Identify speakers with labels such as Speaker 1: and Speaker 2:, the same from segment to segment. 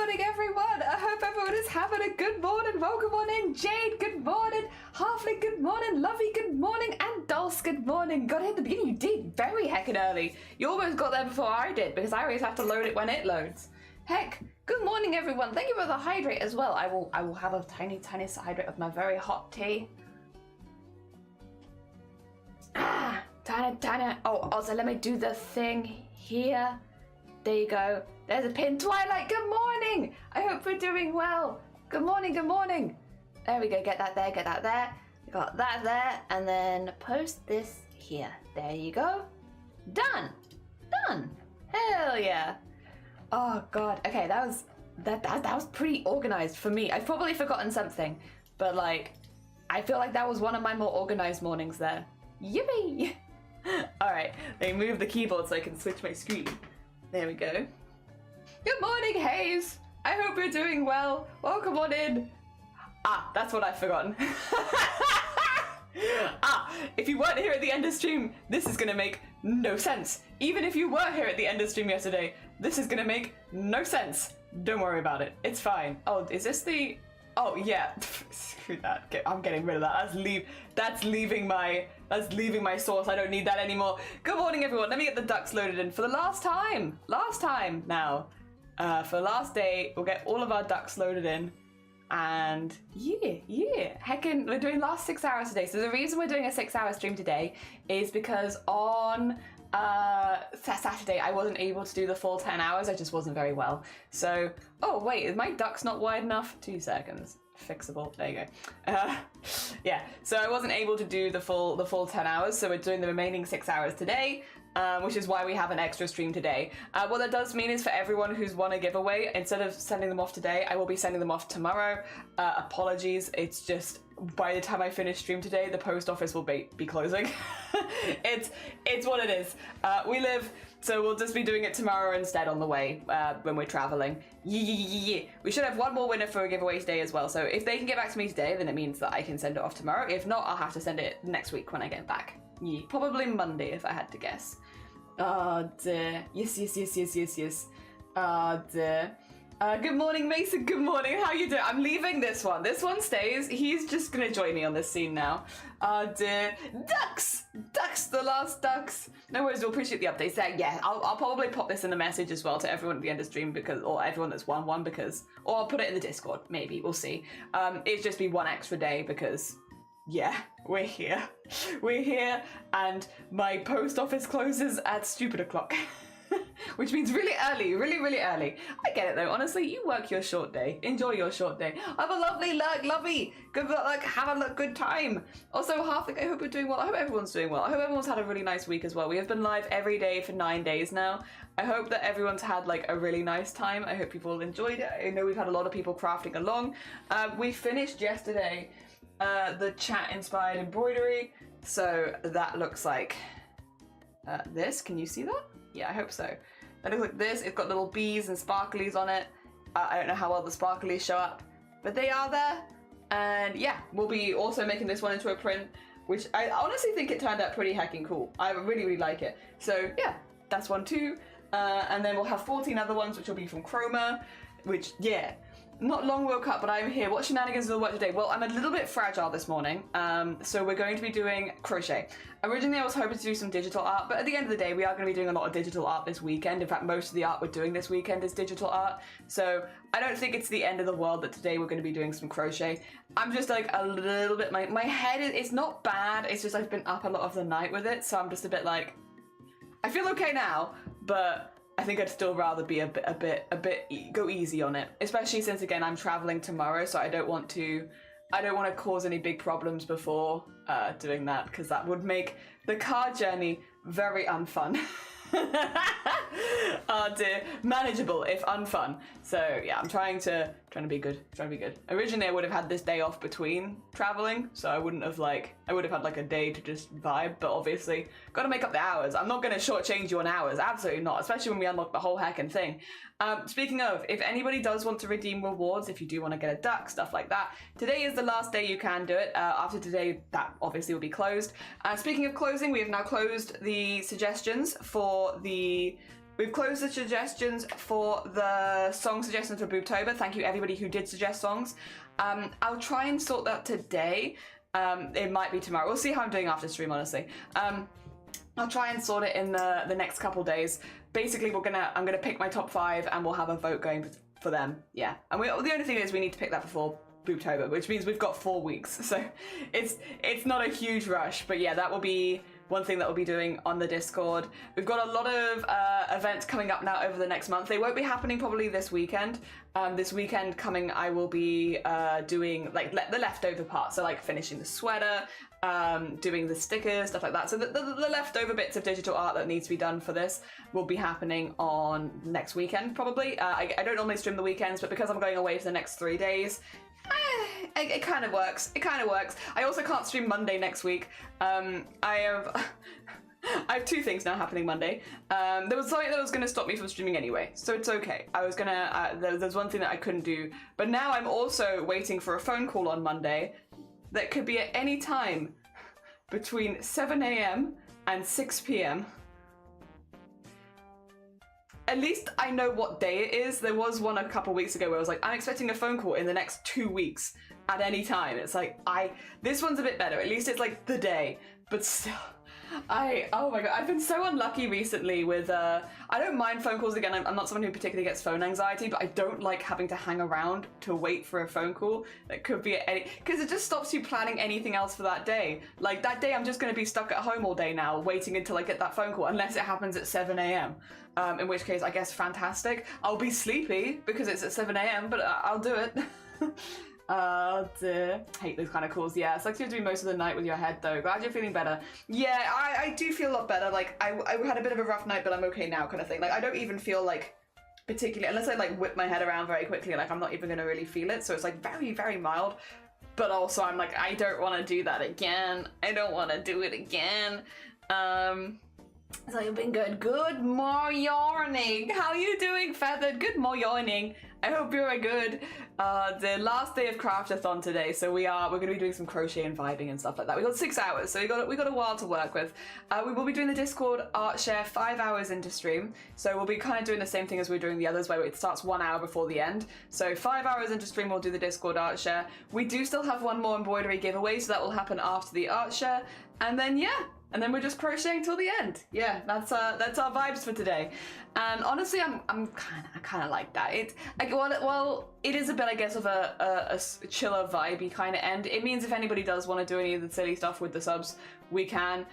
Speaker 1: morning, everyone. I hope everyone is having a good morning. Welcome on in. Jade, good morning. Halfling, good morning. Lovey, good morning. And Dulce, good morning. Got it at the beginning. You did very heckin' early. You almost got there before I did because I always have to load it when it loads. Heck, good morning, everyone. Thank you for the hydrate as well. I will have a tiny hydrate of my very hot tea. Tiny. Oh, also let me do the thing here. There you go. There's a pin. Twilight, good morning. I hope we're doing well. Good morning, good morning. There we go. Get that there, get that there. Got that there, and then post this here. There you go. Done. Done. Hell yeah. Oh god. Okay, that was pretty organized for me. I've probably forgotten something, but like, I feel like that was one of my more organized mornings there. Yippee! All right, let me move the keyboard so I can switch my screen. There we go. Good morning, Hayes. I hope you're doing well. Welcome on in. Ah, that's what I've forgotten. If you weren't here at the end of stream, this is gonna make no sense. Even if you were here at the end of stream yesterday, this is gonna make no sense. Don't worry about it. It's fine. Oh, is this the... Oh, yeah. Screw that. I'm getting rid of that. That's leaving my source. I don't need that anymore. Good morning, everyone. Let me get the ducks loaded in for the last time. Last time now. For the last day, we'll get all of our ducks loaded in. And yeah. Heckin', we're doing last 6 hours today. So the reason we're doing a 6-hour stream today is because on Saturday I wasn't able to do the full 10 hours. I just wasn't very well. So, oh wait, is my duck's not wide enough? 2 seconds. Fixable. There you go. Yeah, so I wasn't able to do the full 10 hours, so we're doing the remaining 6 hours today, which is why we have an extra stream today. What that does mean is for everyone who's won a giveaway, instead of sending them off today, I will be sending them off tomorrow. Apologies, it's just by the time I finish stream today, the post office will be closing. It's what it is. We live, so we'll just be doing it tomorrow instead on the way when we're traveling. Yeah. We should have one more winner for a giveaway today as well. So if they can get back to me today, then it means that I can send it off tomorrow. If not, I'll have to send it next week when I get back. Yeah. Probably Monday if I had to guess. Oh dear. Yes. Oh dear. Good morning, Mason. Good morning. How you doing? I'm leaving this one. This one stays. He's just gonna join me on this scene now. Dear. Ducks! Ducks, the last ducks. No worries, we'll appreciate the updates. Yeah, I'll probably pop this in the message as well to everyone at the end of stream because, or everyone that's won one because, or I'll put it in the Discord, maybe, we'll see. It'll just be one extra day because, yeah, we're here. We're here and my post office closes at stupid o'clock. Which means really early, really early. I get it though, honestly, you work your short day. Enjoy your short day. Have a lovely lovey. Good luck, have a good time. Also, Halfling, I hope you're doing well. I hope everyone's doing well. I hope everyone's had a really nice week as well. We have been live every day for 9 days now. I hope that everyone's had like a really nice time. I hope people enjoyed it. I know we've had a lot of people crafting along. We finished yesterday the chat-inspired embroidery. So that looks like this. Can you see that? Yeah, I hope so. It looks like this. It's got little bees and sparklies on it. I don't know how well the sparklies show up, but they are there. And yeah, we'll be also making this one into a print, which I honestly think it turned out pretty heckin' cool. I really like it. So yeah, that's one too. And then we'll have 14 other ones, which will be from Chroma, which, yeah. Not long woke up, but I'm here. What shenanigans will work today? Well, I'm a little bit fragile this morning, so we're going to be doing crochet. Originally, I was hoping to do some digital art, but at the end of the day, we are going to be doing a lot of digital art this weekend. In fact, most of the art we're doing this weekend is digital art, so I don't think it's the end of the world that today we're going to be doing some crochet. I'm just like a little bit, my head is not bad, it's just I've been up a lot of the night with it, so I'm just a bit like, I feel okay now, but I think I'd still rather be a bit go easy on it, especially since again I'm traveling tomorrow, so I don't want to cause any big problems before doing that because that would make the car journey very unfun. Oh dear, manageable if unfun. So yeah, I'm trying to be good. Originally I would have had this day off between traveling, so I would have had like a day to just vibe, but obviously got to make up the hours. I'm not going to shortchange you on hours, absolutely not, especially when we unlock the whole heckin' thing. Speaking of, if anybody does want to redeem rewards, if you do want to get a duck, stuff like that, today is the last day you can do it. After today, that obviously will be closed. Speaking of closing, we have now closed the suggestions for the We've closed the suggestions for the song suggestions for Booptober. Thank you everybody who did suggest songs. I'll try and sort that today. It might be tomorrow. We'll see how I'm doing after stream, honestly. I'll try and sort it in the next couple days. Basically, I'm gonna pick my top 5 and we'll have a vote going for them. Yeah, and the only thing is we need to pick that before Booptober, which means we've got 4 weeks. So it's not a huge rush, but yeah, that will be one thing that we'll be doing on the Discord. We've got a lot of events coming up now over the next month. They won't be happening probably this weekend. This weekend coming, I will be doing like the leftover part, so like finishing the sweater, doing the stickers, stuff like that. So the leftover bits of digital art that needs to be done for this will be happening on next weekend probably. I don't normally stream the weekends, but because I'm going away for the next 3 days, it kind of works. It kind of works. I also can't stream Monday next week. I have 2 things now happening Monday. There was something that was going to stop me from streaming anyway, so it's okay. I was gonna. There's one thing that I couldn't do, but now I'm also waiting for a phone call on Monday that could be at any time between 7 a.m. and 6 p.m. At least I know what day it is. There was one a couple weeks ago where I was like, I'm expecting a phone call in the next 2 weeks at any time. It's like, this one's a bit better. At least it's like the day, but still, oh my god, I've been so unlucky recently with, I don't mind phone calls again. I'm not someone who particularly gets phone anxiety, but I don't like having to hang around to wait for a phone call that could be at any, because it just stops you planning anything else for that day. Like that day, I'm just going to be stuck at home all day now, waiting until I get that phone call, unless it happens at 7 a.m. In which case, I guess fantastic. I'll be sleepy because it's at 7 a.m., but I'll do it. Oh dear. Hate those kind of calls. Yeah, it's like you have to do most of the night with your head though. Glad you're feeling better. Yeah, I do feel a lot better. Like I had a bit of a rough night, but I'm okay now kind of thing. Like I don't even feel like particularly, unless I like whip my head around very quickly, like I'm not even going to really feel it. So it's like very, very mild. But also I'm like, I don't want to do that again. I don't want to do it again. So you've been good. Good morning. How are you doing, Feathered? Good morning. I hope you're good. The last day of CRAFT-A-THON today, so we're going to be doing some crochet and vibing and stuff like that. We got 6 hours, so we got a while to work with. We will be doing the Discord art share 5 hours into stream, so we'll be kind of doing the same thing as we're doing the others, where it starts 1 hour before the end. So 5 hours into stream, we'll do the Discord art share. We do still have one more embroidery giveaway, so that will happen after the art share, and then yeah. And then we're just crocheting till the end. Yeah, that's our vibes for today. And honestly, I kind of like that. It is a bit, I guess, of a chiller vibey kind of end. It means if anybody does want to do any of the silly stuff with the subs, we can,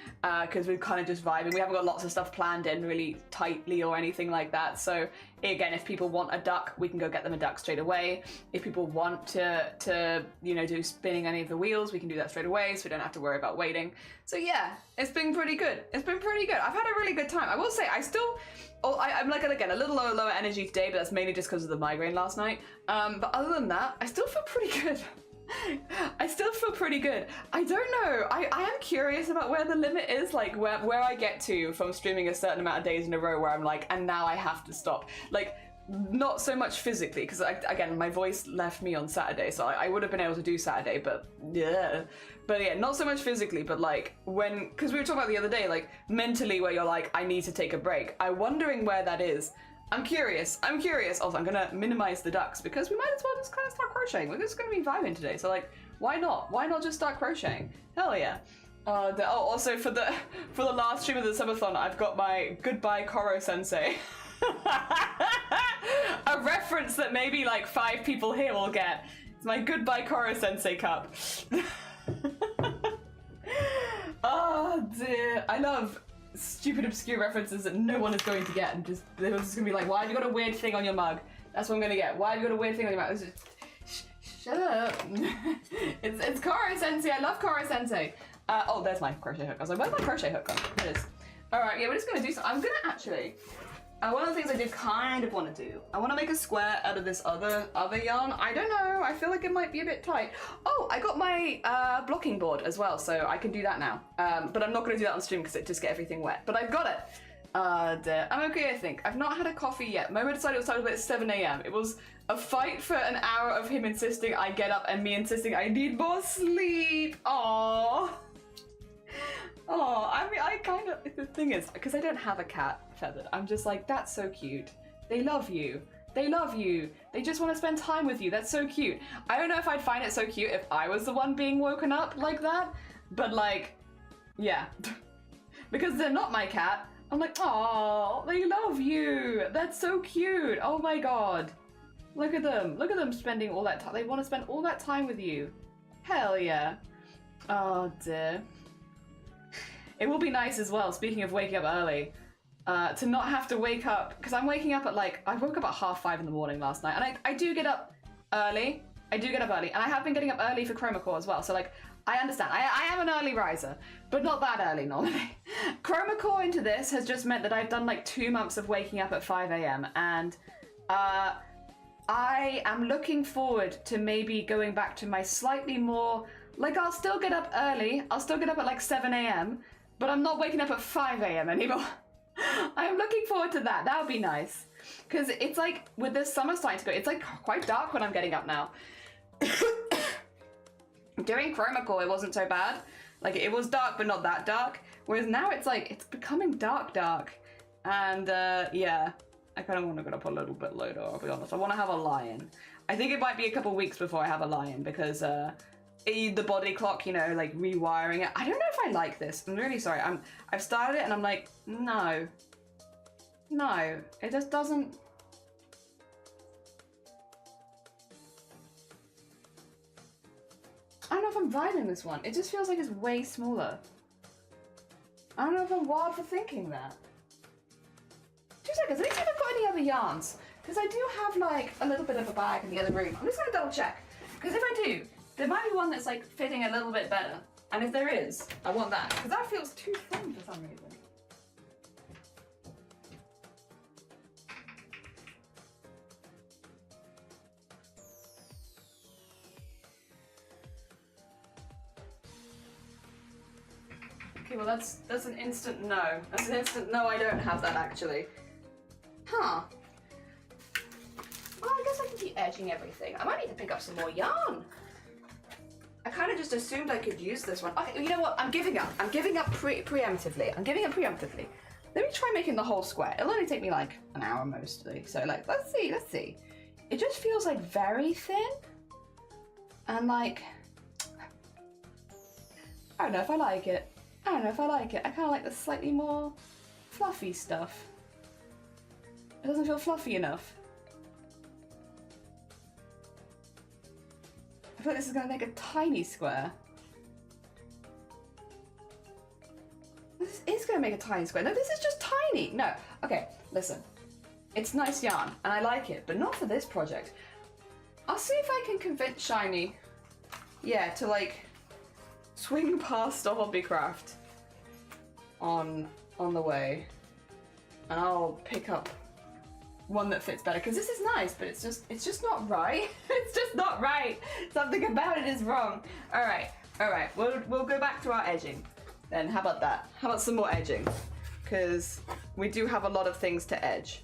Speaker 1: because we're kind of just vibing. We haven't got lots of stuff planned in really tightly or anything like that. So again, if people want a duck, we can go get them a duck straight away. If people want to do spinning any of the wheels, we can do that straight away, so we don't have to worry about waiting. So yeah, it's been pretty good. It's been pretty good. I've had a really good time. I will say, I'm like, again, a little lower energy today, but that's mainly just because of the migraine last night. But other than that, I still feel pretty good. I still feel pretty good. I don't know. I am curious about where the limit is, like where I get to from streaming a certain amount of days in a row where I'm like, and now I have to stop. Like, not so much physically, because again, my voice left me on Saturday, so I would have been able to do Saturday, but yeah. But yeah, not so much physically, but like because we were talking about the other day, like mentally where you're like, I need to take a break. I'm wondering where that is. I'm curious. Also, I'm gonna minimize the ducks because we might as well just kind of start crocheting. We're just gonna be vibing today, so like, why not? Why not just start crocheting? Hell yeah. Also for the last stream of the subathon, I've got my goodbye Koro Sensei. A reference that maybe like 5 people here will get. It's my goodbye Koro Sensei cup. Oh dear. I love stupid obscure references that no one is going to get, and they're just gonna be like, why have you got a weird thing on your mug? That's what I'm gonna get. Why have you got a weird thing on your mug? Shut up. It's Koro Sensei. I love Koro Sensei. Oh, there's my crochet hook. I was like, where's my crochet hook gone? There it is. Alright, yeah, we're just gonna do something. I'm gonna actually, one of the things I did kind of want to do, I want to make a square out of this other yarn. I don't know, I feel like it might be a bit tight. Oh, I got my blocking board as well, so I can do that now. But I'm not going to do that on stream because it just get everything wet. But I've got it. I'm okay, I think. I've not had a coffee yet. Momo decided it was time at 7 a.m. It was a fight for an hour of him insisting I get up and me insisting I need more sleep. Aww. Oh, I mean, I kind of, the thing is, because I don't have a cat feathered, I'm just like, that's so cute. They love you. They love you. They just want to spend time with you. That's so cute. I don't know if I'd find it so cute if I was the one being woken up like that, but like, yeah. Because they're not my cat. I'm like, oh, they love you. That's so cute. Oh my god. Look at them. Look at them spending all that time. They want to spend all that time with you. Hell yeah. Oh dear. It will be nice as well, speaking of waking up early, to not have to wake up, because I'm waking up at like, I woke up at 5:30 in the morning last night, and I do get up early. I do get up early, and I have been getting up early for Chroma Core as well, so like, I understand. I am an early riser, but not that early normally. Chroma Core into this has just meant that I've done like 2 months of waking up at 5 a.m. and I am looking forward to maybe going back to my slightly more, like I'll still get up early, I'll still get up at like 7 a.m., but I'm not waking up at 5 a.m. anymore. I'm looking forward to that. That would be nice. Because it's like, with this summer starting to go, it's like quite dark when I'm getting up now. During Chroma Core, it wasn't so bad. Like, it was dark, but not that dark. Whereas now it's like, it's becoming dark. And yeah, I kind of want to get up a little bit later, I'll be honest. I want to have a lion. I think it might be a couple weeks before I have a lion because the body clock, you know, like rewiring it. I don't know if I like this. I'm really sorry. I've started it and I'm like, no, it just doesn't. I don't know if I'm vibing this one. It just feels like it's way smaller. I don't know if I'm wild for thinking that. 2 seconds, let me see if I've got any other yarns. Because I do have like a little bit of a bag in the other room. I'm just gonna double check. Because if I do, there might be one that's like fitting a little bit better. And if there is, I want that. Because that feels too thin for some reason. Okay, well that's an instant no. That's an instant no, I don't have that actually. Huh. Well, I guess I can keep edging everything. I might need to pick up some more yarn. I kind of just assumed I could use this one. Okay, you know what? I'm giving up. I'm giving up preemptively. I'm giving up preemptively. Let me try making the whole square. It'll only take me like an hour mostly. So like, let's see. It just feels like very thin. And like, I don't know if I like it. I kind of like the slightly more fluffy stuff. It doesn't feel fluffy enough. I feel like this is going to make a tiny square. This is going to make a tiny square. No, this is just tiny. No. Okay, listen. It's nice yarn, and I like it, but not for this project. I'll see if I can convince Shiny, yeah, to like swing past a hobbycraft on the way, and I'll pick up one that fits better, because this is nice, but it's just not right. It's just not right. Something about it is wrong. All right, we'll go back to our edging then. How about that? How about some more edging? Because we do have a lot of things to edge,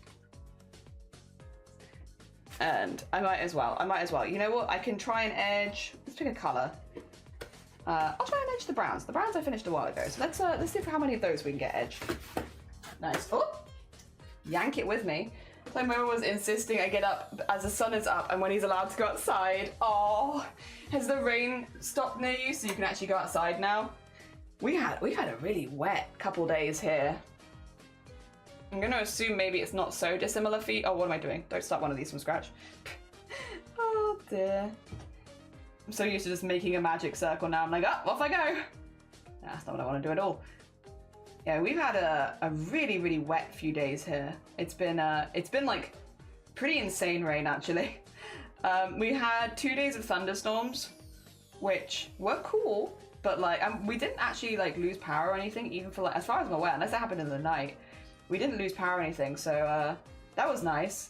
Speaker 1: and I might as well. You know what? I can try and edge. Let's pick a color. I'll try and edge the browns. The browns I finished a while ago. So let's see how many of those we can get edged. Nice. Oh, yank it with me. My mom was insisting I get up as the sun is up and when he's allowed to go outside. Oh, has the rain stopped near you so you can actually go outside now? We've had a really wet couple days here. I'm gonna assume maybe it's not so dissimilar for you. Oh, what am I doing? Don't start one of these from scratch. Oh dear. I'm so used to just making a magic circle now. I'm like, oh, off I go. That's not what I want to do at all. Yeah, we've had a really, really wet few days here. It's been like pretty insane rain actually. We had 2 days of thunderstorms, which were cool, but like we didn't actually like lose power or anything, even for like, as far as I'm aware, unless that happened in the night. We didn't lose power or anything, so that was nice.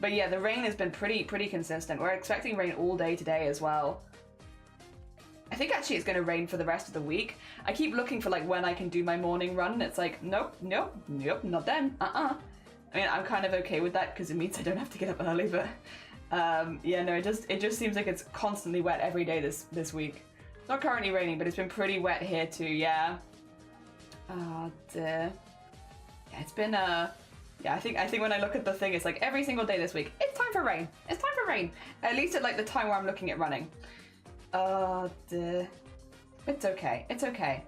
Speaker 1: But yeah, the rain has been pretty consistent. We're expecting rain all day today as well. I think actually it's going to rain for the rest of the week. I keep looking for like when I can do my morning run, and it's like, nope, not then. I mean, I'm kind of okay with that because it means I don't have to get up early, but yeah, no, it just seems like it's constantly wet every day this week. It's not currently raining, but it's been pretty wet here too, yeah. Oh dear. Yeah, it's been yeah, I think when I look at the thing, it's like every single day this week, it's time for rain. It's time for rain. At least at like the time where I'm looking at running. Oh dear. It's okay. It's okay.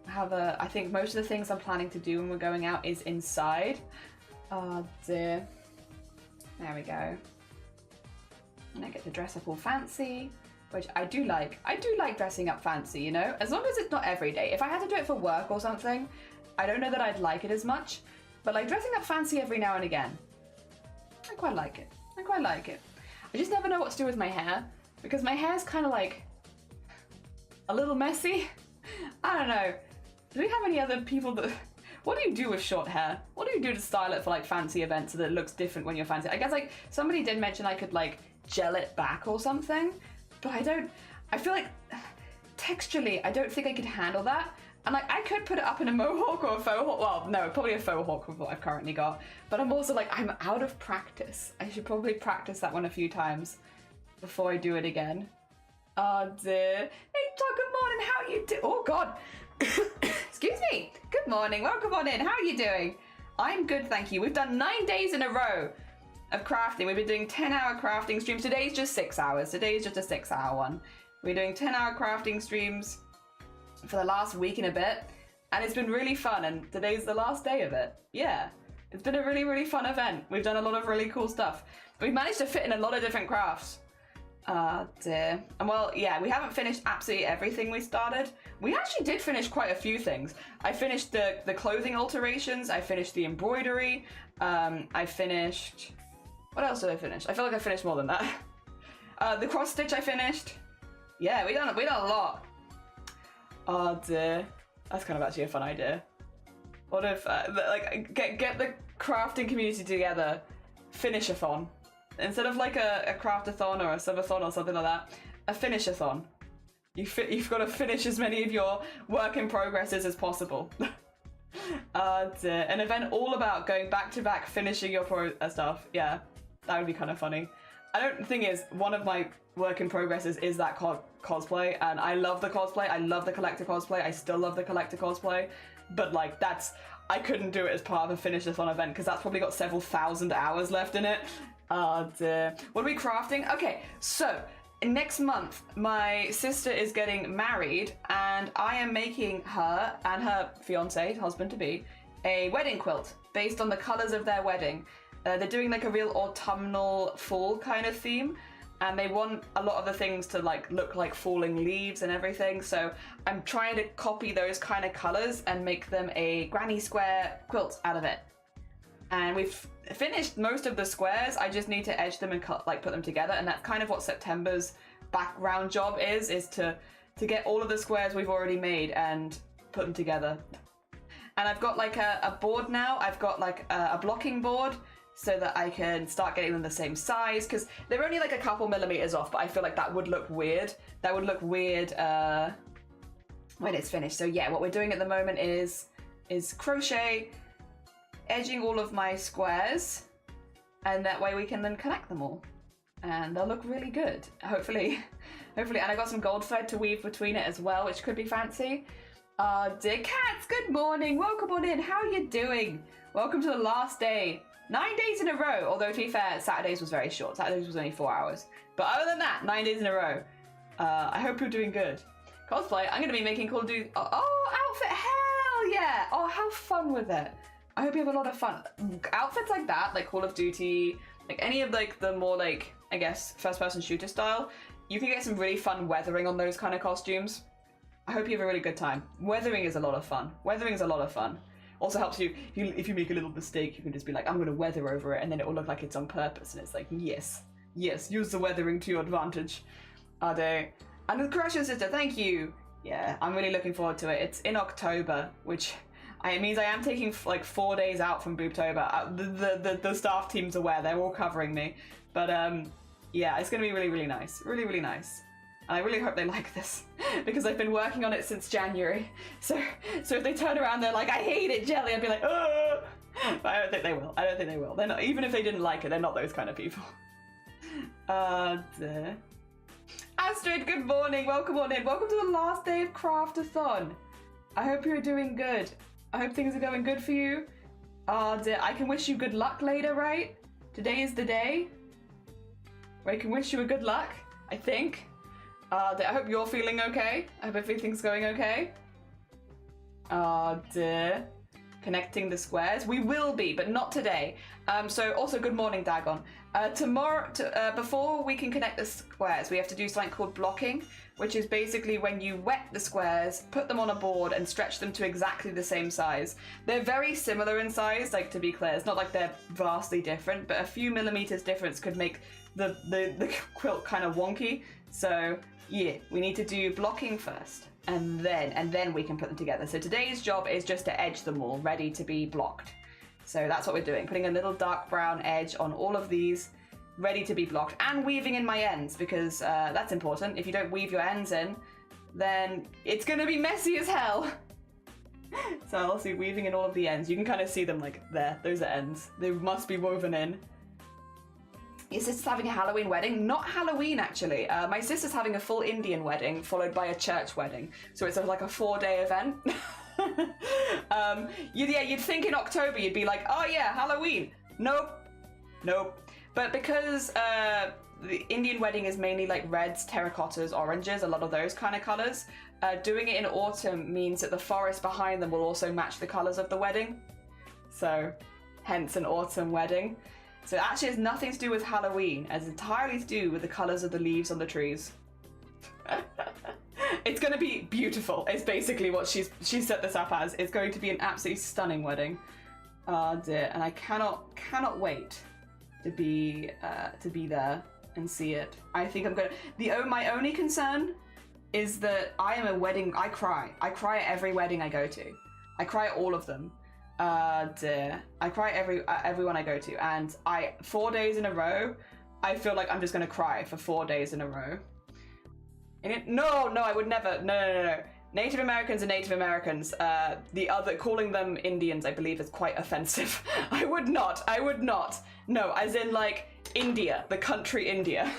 Speaker 1: I think most of the things I'm planning to do when we're going out is inside. Oh dear. There we go. And I get to dress up all fancy, which I do like. I do like dressing up fancy, you know? As long as it's not every day. If I had to do it for work or something, I don't know that I'd like it as much. But like dressing up fancy every now and again, I quite like it. I quite like it. I just never know what to do with my hair, because my hair's kind of like a little messy. I don't know. Do we have any other people that... What do you do with short hair? What do you do to style it for like fancy events so that it looks different when you're fancy? I guess like somebody did mention I could like gel it back or something, but I feel like texturally, I don't think I could handle that. And like, I could put it up in a mohawk or a faux hawk. Well, no, probably a faux hawk with what I've currently got. But I'm also like, I'm out of practice. I should probably practice that one a few times before I do it again. Oh dear. Hey, Todd, good morning. How are you doing? Oh God. Excuse me. Good morning. Welcome on in. How are you doing? I'm good, thank you. We've done 9 days in a row of crafting. We've been doing 10-hour crafting streams. Today's just 6 hours. Today's just a 6-hour one. We're doing 10-hour crafting streams for the last week and a bit, and it's been really fun, and today's the last day of it. Yeah, it's been a really, really fun event. We've done a lot of really cool stuff. We've managed to fit in a lot of different crafts. Dear. And well, yeah, we haven't finished absolutely everything we started. We actually did finish quite a few things. I finished the clothing alterations, I finished the embroidery, I finished... What else did I finish? I feel like I finished more than that. The cross stitch I finished. Yeah, we done a lot. Oh dear, that's kind of actually a fun idea. What if, like, get the crafting community together, finish-a-thon. Instead of like a craft-a-thon or a sub-a-thon or something like that, a finish-a-thon. You've got to finish as many of your work in progresses as possible. Dear. An event all about going back-to-back, finishing your stuff. Yeah, that would be kind of funny. The thing is, one of my work in progresses is that cosplay, and I love the cosplay. I love the collector cosplay. I still love the collector cosplay, but like I couldn't do it as part of a finish-a-thon event because that's probably got several thousand hours left in it. Dear. What are we crafting? Okay, so next month my sister is getting married, and I am making her and her fiance, husband-to-be, a wedding quilt based on the colors of their wedding. They're doing like a real autumnal fall kind of theme, and they want a lot of the things to like look like falling leaves and everything, so I'm trying to copy those kind of colors and make them a granny square quilt out of it. And we've finished most of the squares. I just need to edge them and put them together, and that's kind of what September's background job is to get all of the squares we've already made and put them together. And I've got like a board now. I've got like a blocking board, so that I can start getting them the same size, because they're only like a couple millimeters off, but I feel like that would look weird. That would look weird when it's finished. So yeah, what we're doing at the moment is crochet, edging all of my squares, and that way we can then connect them all. And they'll look really good, hopefully. And I got some gold thread to weave between it as well, which could be fancy. Dear Cats, good morning, welcome on in, how are you doing? Welcome to the last day. 9 days in a row, although to be fair, Saturdays was very short. Saturdays was only 4 hours. But other than that, 9 days in a row. I hope you're doing good. Cosplay, I'm going to be making Call of Duty... Oh, outfit, hell yeah! Oh, how fun with it. I hope you have a lot of fun. Outfits like that, like Call of Duty, like any of like the more like, I guess, first-person shooter style, you can get some really fun weathering on those kind of costumes. I hope you have a really good time. Weathering is a lot of fun. Weathering is a lot of fun. Also helps you, if you make a little mistake, you can just be like, I'm going to weather over it, and then it will look like it's on purpose, and it's like, yes, use the weathering to your advantage. Ade. And the Crusher Sister, thank you! Yeah, I'm really looking forward to it. It's in October, which it means I am taking like 4 days out from Booptober. The staff team's aware, they're all covering me. But yeah, it's going to be really, really nice. Really, really nice. And I really hope they like this, because I've been working on it since January. So if they turn around, they're like, I hate it, Jelly, I'd be like, oh! But I don't think they will. I don't think they will. They're not, even if they didn't like it, they're not those kind of people. Astrid, good morning. Welcome on in. Welcome to the last day of CRAFT-A-THON. I hope you're doing good. I hope things are going good for you. Oh dear, I can wish you good luck later, right? Today is the day where I can wish you a good luck, I think. I hope you're feeling okay. I hope everything's going okay. Oh dear. Connecting the squares. We will be, but not today. So also good morning, Dagon. Tomorrow, before we can connect the squares, we have to do something called blocking, which is basically when you wet the squares, put them on a board and stretch them to exactly the same size. They're very similar in size, like, to be clear. It's not like they're vastly different, but a few millimeters difference could make the quilt kind of wonky. So yeah, we need to do blocking first, and then we can put them together. So today's job is just to edge them all, ready to be blocked. So that's what we're doing, putting a little dark brown edge on all of these, ready to be blocked, and weaving in my ends, because that's important. If you don't weave your ends in, then it's gonna be messy as hell. So I'll see weaving in all of the ends. You can kind of see them like there, those are ends. They must be woven in. Your sister's having a Halloween wedding? Not Halloween, actually. My sister's having a full Indian wedding, followed by a church wedding. So it's like a 4-day event. You'd think in October you'd be like, oh yeah, Halloween. Nope. But because the Indian wedding is mainly like reds, terracottas, oranges, a lot of those kind of colors, doing it in autumn means that the forest behind them will also match the colors of the wedding. So hence an autumn wedding. So it actually has nothing to do with Halloween, it's entirely to do with the colors of the leaves on the trees. It's going to be beautiful. It's basically what she's set this up as. It's going to be an absolutely stunning wedding. Oh dear, and I cannot wait to be there and see it. I think I'm gonna. My only concern is that I am a wedding. I cry at every wedding I go to. I cry at all of them. Dear, I cry at everyone I go to, and 4 days in a row, I feel like I'm just gonna cry for 4 days in a row. No, I would never. No. Native Americans are Native Americans. Calling them Indians, I believe, is quite offensive. I would not. No, as in like India, the country India.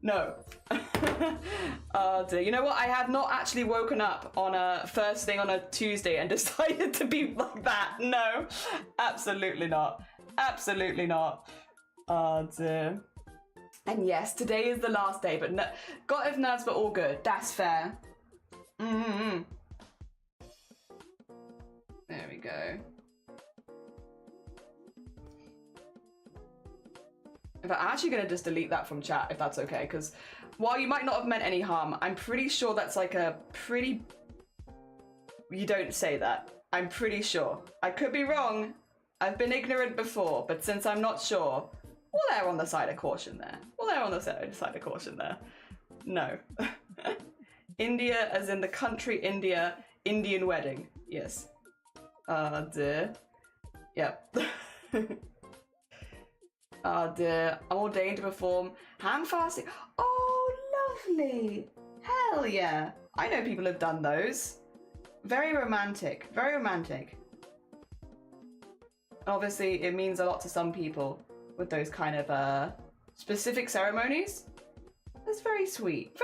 Speaker 1: No. Oh dear. You know what? I have not actually woken up on a first thing on a Tuesday and decided to be like that. No, absolutely not. Oh dear. And yes, today is the last day, but got of nerves, but all good. That's fair. There we go. In fact, I'm actually going to just delete that from chat, if that's okay, because while you might not have meant any harm, I'm pretty sure that's like a pretty... You don't say that. I'm pretty sure. I could be wrong. I've been ignorant before, but since I'm not sure... We'll err on the side of caution there. No. India, as in the country India, Indian wedding. Yes. Dear. Yep. Dear. I'm ordained to perform hand fasting. Oh, lovely. Hell yeah. I know people have done those. Very romantic. Obviously, it means a lot to some people with those kind of specific ceremonies. That's very sweet.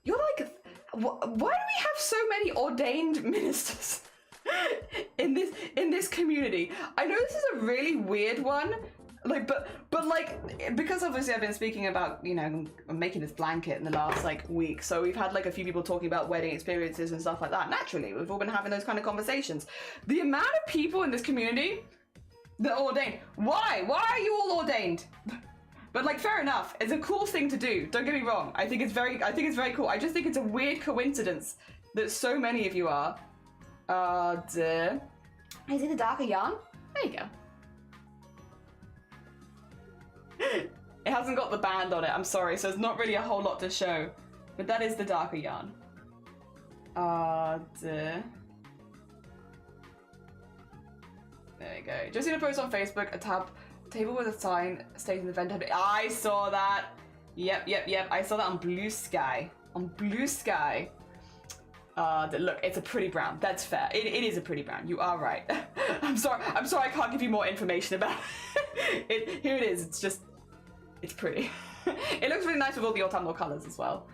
Speaker 1: You're like, why do we have so many ordained ministers in this community? I know this is a really weird one, like, but like, because obviously I've been speaking about, you know, making this blanket in the last like week, so we've had like a few people talking about wedding experiences and stuff like that. Naturally, we've all been having those kind of conversations. The amount of people in this community that are ordained. Why are you all ordained? But like, fair enough. It's a cool thing to do. Don't get me wrong. I think it's very cool. I just think it's a weird coincidence that so many of you are. Dear. Is it a darker yarn? There you go. It hasn't got the band on it. I'm sorry. So it's not really a whole lot to show. But that is the darker yarn. Dear. There you go. Just seen a post on Facebook, a table with a sign stating the event. I saw that. Yep. I saw that on Blue Sky. Look, it's a pretty brown. That's fair. It is a pretty brown. You are right. I'm sorry I can't give you more information about it. Here it is. It's pretty. It looks really nice with all the autumnal colors as well.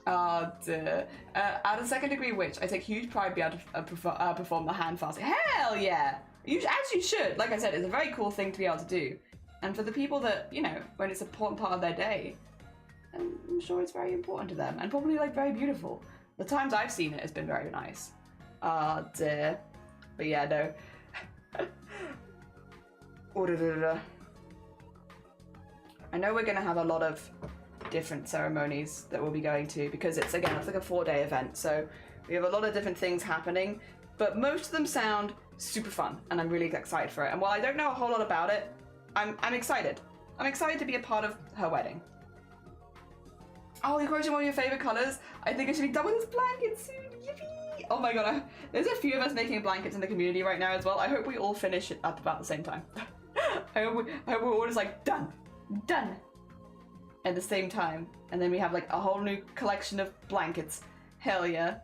Speaker 1: Duh. As a second degree witch, I take huge pride being able to perform the hand fasting. Hell yeah! As you should. Like I said, it's a very cool thing to be able to do. And for the people that, you know, when it's an important part of their day, I'm sure it's very important to them. And probably, like, very beautiful. The times I've seen it has been very nice. Duh. But yeah, no. I know we're going to have a lot of different ceremonies that we'll be going to because it's like a 4-day event, so we have a lot of different things happening, but most of them sound super fun and I'm really excited for it. And while I don't know a whole lot about it, I'm excited. I'm excited to be a part of her wedding. Oh, you're crocheting one of your favorite colors? I think I should be done with this blanket soon. Yippee! Oh my god, there's a few of us making blankets in the community right now as well. I hope we all finish it at about the same time. I hope we're all just like done at the same time, and then we have like a whole new collection of blankets. Hell yeah.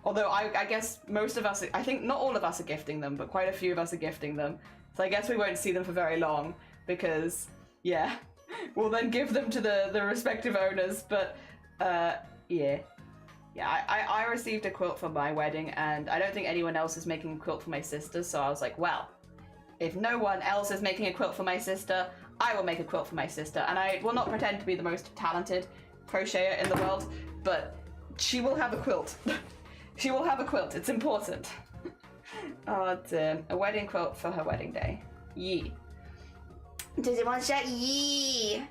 Speaker 1: Although I guess most of us, I think not all of us are gifting them, but quite a few of us are gifting them. So I guess we won't see them for very long because, yeah, we'll then give them to the respective owners. But yeah. I received a quilt for my wedding, and I don't think anyone else is making a quilt for my sister. So I was like, well, if no one else is making a quilt for my sister, I will make a quilt for my sister. And I will not pretend to be the most talented crocheter in the world, but she will have a quilt. She will have a quilt. It's important. Oh, damn. A wedding quilt for her wedding day. Yee. Digimon shirt, yee.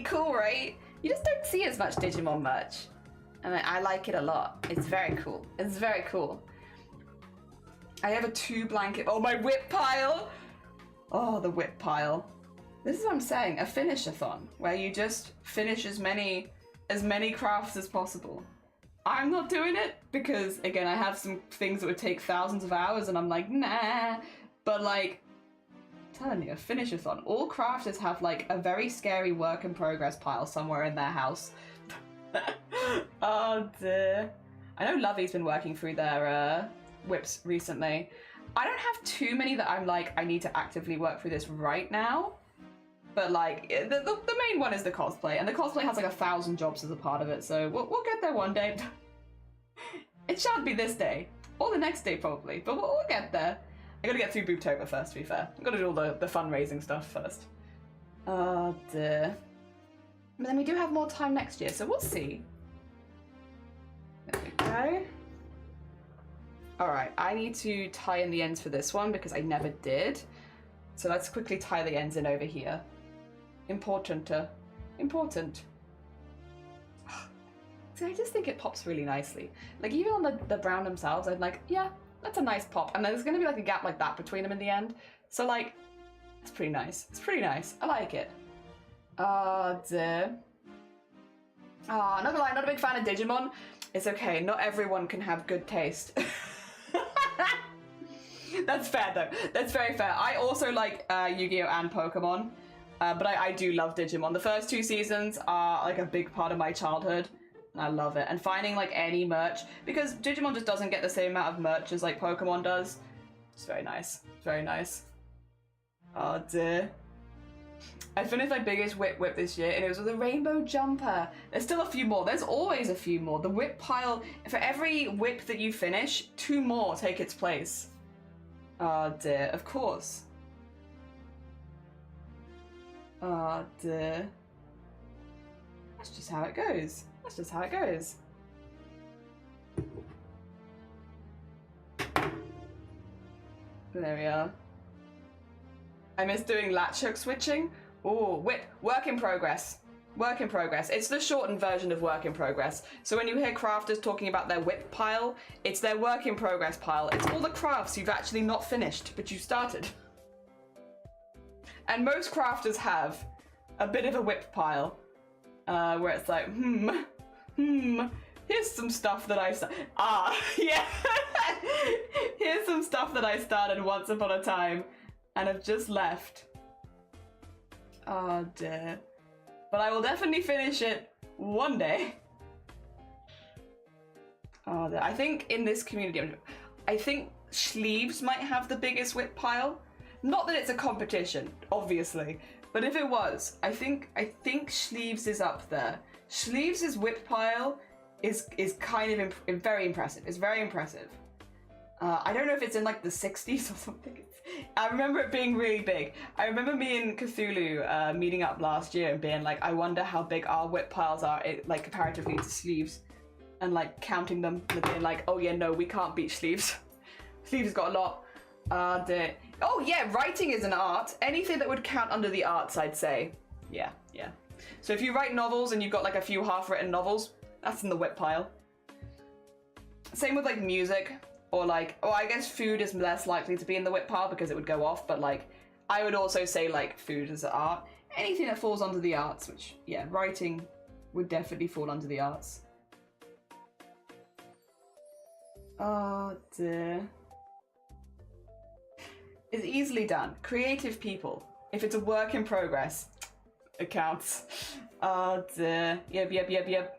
Speaker 1: Cool, right? You just don't see as much Digimon merch. And I like it a lot. It's very cool. It's very cool. I have a 2 blanket. Oh, my whip pile. Oh, the whip pile. This is what I'm saying. A finish-a-thon, where you just finish as many crafts as possible. I'm not doing it because, again, I have some things that would take thousands of hours and I'm like, nah. But like, I'm telling you, a finish-a-thon. All crafters have like a very scary work in progress pile somewhere in their house. Oh dear. I know Lovey's been working through their whips recently. I don't have too many that I'm like, I need to actively work through this right now. But like, the main one is the cosplay, and the cosplay has like 1,000 jobs as a part of it, so we'll get there one day. It shan't be this day, or the next day probably, but we'll get there. I gotta get through Booptober first, to be fair. I gotta do all the fundraising stuff first. Oh dear. But then we do have more time next year, so we'll see. There we go. Alright, I need to tie in the ends for this one because I never did. So let's quickly tie the ends in over here. Important. See, I just think it pops really nicely. Like, even on the brown themselves, I'm like, yeah, that's a nice pop. And there's going to be like a gap like that between them in the end. So like, it's pretty nice. It's pretty nice. I like it. Oh dear. Oh, not gonna lie, not a big fan of Digimon. It's okay, not everyone can have good taste. That's fair though. That's very fair. I also like Yu-Gi-Oh! And Pokemon, but I do love Digimon. The first 2 seasons are like a big part of my childhood. I love it. And finding like any merch, because Digimon just doesn't get the same amount of merch as like Pokemon does. It's very nice. It's very nice. Oh dear. I finished my biggest whip this year, and it was with a rainbow jumper. There's still a few more. There's always a few more. The whip pile, for every whip that you finish, 2 more take its place. Oh dear, of course. Oh dear. That's just how it goes. That's just how it goes. There we are. I miss doing latch hook switching. Oh, whip, work in progress. Work in progress. It's the shortened version of work in progress. So when you hear crafters talking about their whip pile, it's their work in progress pile. It's all the crafts you've actually not finished, but you started. And most crafters have a bit of a whip pile, where it's like, here's some stuff that I started. Yeah. Here's some stuff that I started once upon a time and have just left. Oh dear. But I will definitely finish it one day. Oh dear. I think in this community, I think sleeves might have the biggest whip pile. Not that it's a competition, obviously, but if it was, I think sleeves is up there. Sleeves' whip pile is kind of very impressive. It's very impressive. I don't know if it's in like the 60s or something. I remember it being really big. I remember me and Cthulhu meeting up last year and being like, I wonder how big our whip piles are, like comparatively to sleeves, and like counting them and being like, oh yeah, no, we can't beat sleeves. Sleeves got a lot. Oh yeah, writing is an art. Anything that would count under the arts, I'd say. Yeah. So if you write novels and you've got like a few half-written novels, that's in the whip pile. Same with like music. Or like, I guess food is less likely to be in the whip pile because it would go off, but like, I would also say like food is art. Anything that falls under the arts, which, yeah, writing would definitely fall under the arts. Oh dear. It's easily done. Creative people. If it's a work in progress, it counts. Oh dear. Yep.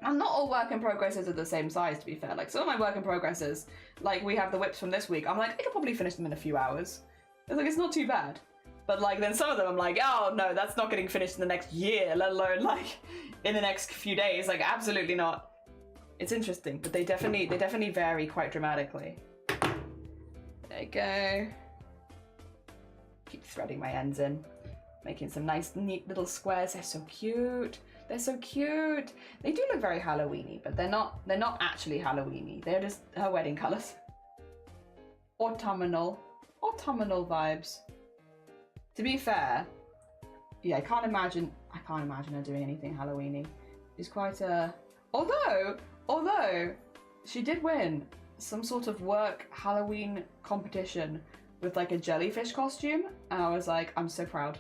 Speaker 1: And not all work in progresses are the same size, to be fair. Like, some of my work in progresses, like, we have the whips from this week. I'm like, I could probably finish them in a few hours. It's like, it's not too bad. But, like, then some of them I'm like, oh, no, that's not getting finished in the next year, let alone, like, in the next few days. Like, absolutely not. It's interesting, but they definitely vary quite dramatically. There you go. Keep threading my ends in. Making some nice, neat little squares. They're so cute. They're so cute. They do look very Halloween-y, but they're not actually Halloween-y. They're just her wedding colours. Autumnal vibes. To be fair, yeah, I can't imagine her doing anything Halloween-y. She's quite a... Although, she did win some sort of work Halloween competition with like a jellyfish costume, and I was like, I'm so proud.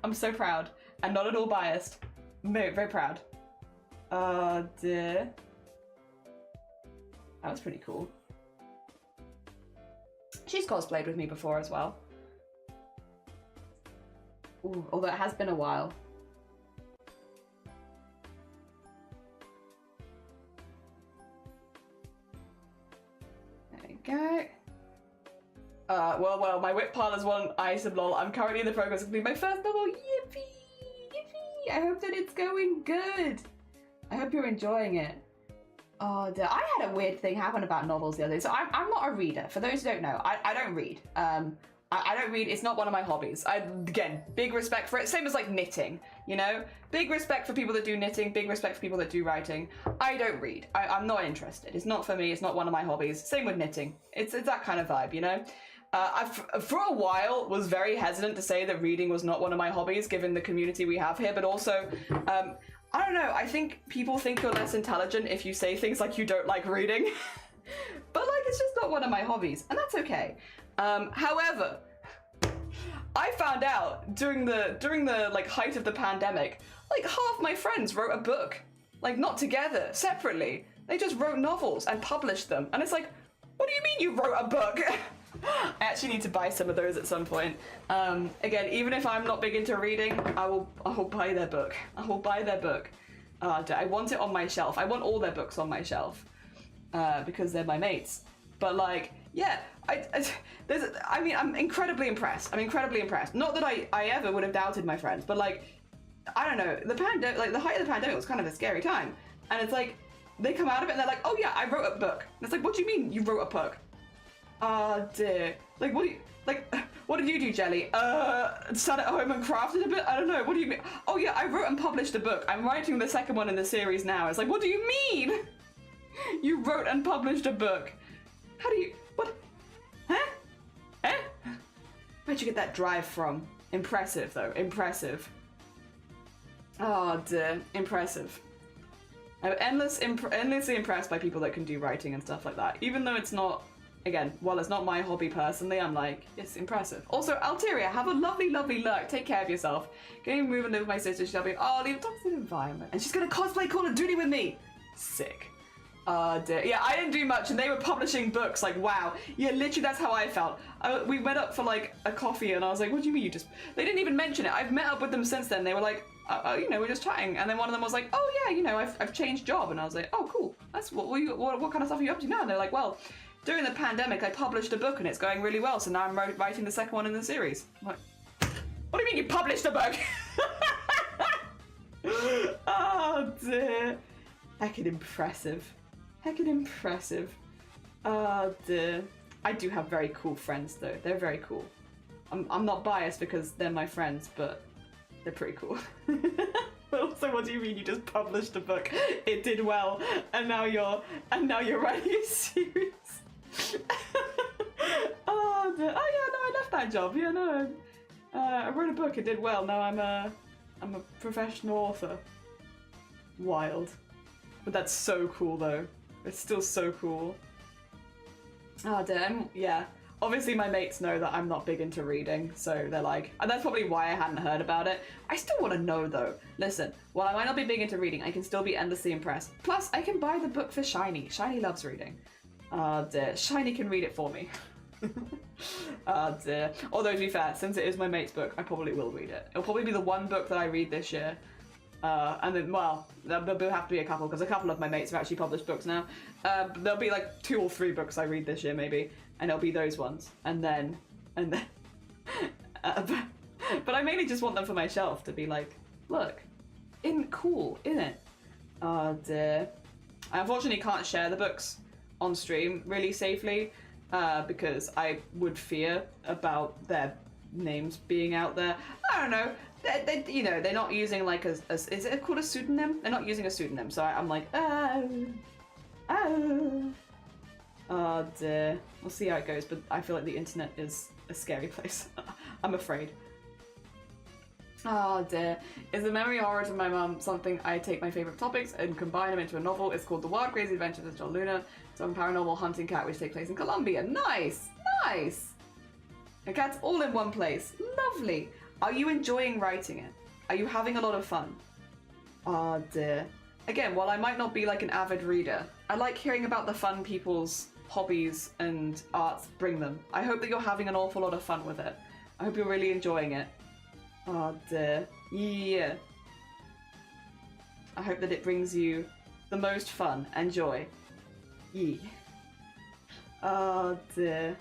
Speaker 1: I'm so proud. And not at all biased. Very, very proud. Dear. That was pretty cool. She's cosplayed with me before as well. Ooh, although it has been a while. There we go. Well, my whip pile is one item, lol. I'm currently in the progress of completing my first novel. Yippee! I hope that it's going good. I hope you're enjoying it. Oh, dear. I had a weird thing happen about novels the other day. So I'm not a reader. For those who don't know, I don't read. I don't read. It's not one of my hobbies. Again, big respect for it. Same as like knitting, you know? Big respect for people that do knitting. Big respect for people that do writing. I don't read. I'm not interested. It's not for me. It's not one of my hobbies. Same with knitting. It's that kind of vibe, you know? I, for a while, was very hesitant to say that reading was not one of my hobbies, given the community we have here, but also, I don't know, I think people think you're less intelligent if you say things like you don't like reading. But, like, it's just not one of my hobbies, and that's okay. However, I found out during the like, height of the pandemic, like, half my friends wrote a book. Like, not together, separately. They just wrote novels and published them, and it's like, what do you mean you wrote a book? I actually need to buy some of those at some point. Again, even if I'm not big into reading, I will buy their book. I will buy their book. I want it on my shelf. I want all their books on my shelf because they're my mates. But like, yeah, I mean, I'm incredibly impressed. I'm incredibly impressed. Not that I ever would have doubted my friends, but like, I don't know. The pandemic, like the height of the pandemic, was kind of a scary time, and it's like they come out of it and they're like, oh yeah, I wrote a book. And it's like, what do you mean you wrote a book? Oh dear. Like, what did you do, Jelly? Sat at home and crafted a bit? I don't know. What do you mean? Oh yeah, I wrote and published a book. I'm writing the second one in the series now. It's like, what do you mean? You wrote and published a book. How do you, what? Huh? Eh? Where'd you get that drive from? Impressive though, impressive. Oh dear, impressive. I'm endlessly impressed by people that can do writing and stuff like that. Even though it's not, again, while it's not my hobby personally, I'm like, it's impressive. Also, Alteria, have a lovely, lovely look. Take care of yourself. Going to move and live with my sister. She'll be, oh, leave a toxic environment. And she's going to cosplay Call of Duty with me. Sick. Dear. Yeah, I didn't do much and they were publishing books. Like, wow. Yeah, literally that's how I felt. We met up for like a coffee and I was like, what do you mean you just... They didn't even mention it. I've met up with them since then. They were like, you know, we're just chatting. And then one of them was like, oh yeah, you know, I've changed job. And I was like, oh cool. That's what kind of stuff are you up to now? And they're like, well, during the pandemic, I published a book and it's going really well. So now I'm writing the second one in the series. I'm like, what do you mean you published a book? Oh dear. Heckin' impressive. Heckin' impressive. Oh dear. I do have very cool friends though. They're very cool. I'm not biased because they're my friends, but they're pretty cool. But also, what do you mean you just published a book? It did well, and now you're writing a series. Oh dear. Oh yeah, no, I left that job. Yeah, no. I wrote a book. It did well. Now I'm a professional author. Wild. But that's so cool though. It's still so cool. Oh damn, yeah. Obviously my mates know that I'm not big into reading, so they're like, and that's probably why I hadn't heard about it. I still want to know though. Listen, while I might not be big into reading, I can still be endlessly impressed. Plus, I can buy the book for Shiny. Shiny loves reading. Oh dear, Shiny can read it for me. Oh dear. Although to be fair, since it is my mate's book, I probably will read it. It'll probably be the one book that I read this year. And then, well, there'll have to be a couple, because a couple of my mates have actually published books now. There'll be like 2 or 3 books I read this year, maybe, and it'll be those ones. And then, but I mainly just want them for my shelf to be like, look, cool, isn't it? Oh dear. I unfortunately can't share the books on stream really safely, because I would fear about their names being out there. I don't know. You know, they're not using like is it called a pseudonym? They're not using a pseudonym, so I'm like, oh dear. We'll see how it goes, but I feel like the internet is a scary place. I'm afraid. Oh dear. Is the memory horrors of my mum something I take my favourite topics and combine them into a novel? It's called The Wild Crazy Adventures of John Luna. It's a paranormal hunting cat which takes place in Colombia. Nice! Nice! A cat's all in one place. Lovely! Are you enjoying writing it? Are you having a lot of fun? Oh dear. Again, while I might not be like an avid reader, I like hearing about the fun people's hobbies and arts bring them. I hope that you're having an awful lot of fun with it. I hope you're really enjoying it. Oh dear. Yeah. I hope that it brings you the most fun and joy. Yeah. Oh dear.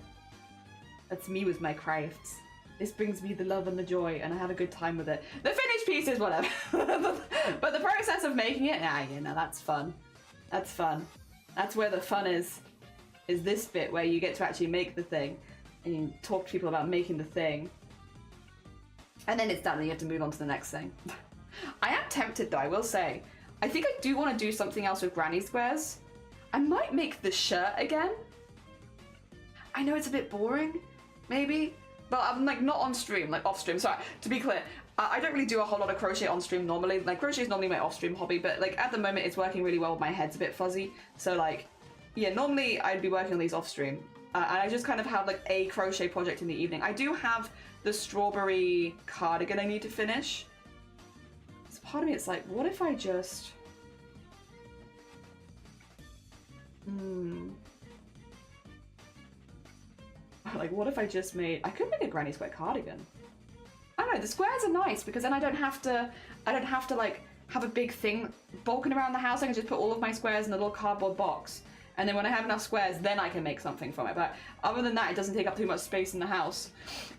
Speaker 1: That's me with my crafts. This brings me the love and the joy, and I have a good time with it. The finished piece is whatever. But the process of making it, you know, that's fun. That's fun. That's where the fun is this bit where you get to actually make the thing, and you talk to people about making the thing. And then it's done, and you have to move on to the next thing. I am tempted though, I will say. I think I do want to do something else with granny squares. I might make the shirt again. I know it's a bit boring, maybe. But I'm like not on stream, like off stream. Sorry, to be clear, I don't really do a whole lot of crochet on stream normally. Like crochet is normally my off stream hobby, but like at the moment it's working really well. My head's a bit fuzzy, so like, yeah, normally I'd be working on these off stream, and I just kind of have like a crochet project in the evening. I do have the strawberry cardigan I need to finish. So part of me, it's like, what if I just, like, what if I just made... I could make a granny square cardigan. I don't know, the squares are nice because then I don't have to like have a big thing bulking around the house. I can just put all of my squares in a little cardboard box. And then when I have enough squares, then I can make something from it. But other than that, it doesn't take up too much space in the house.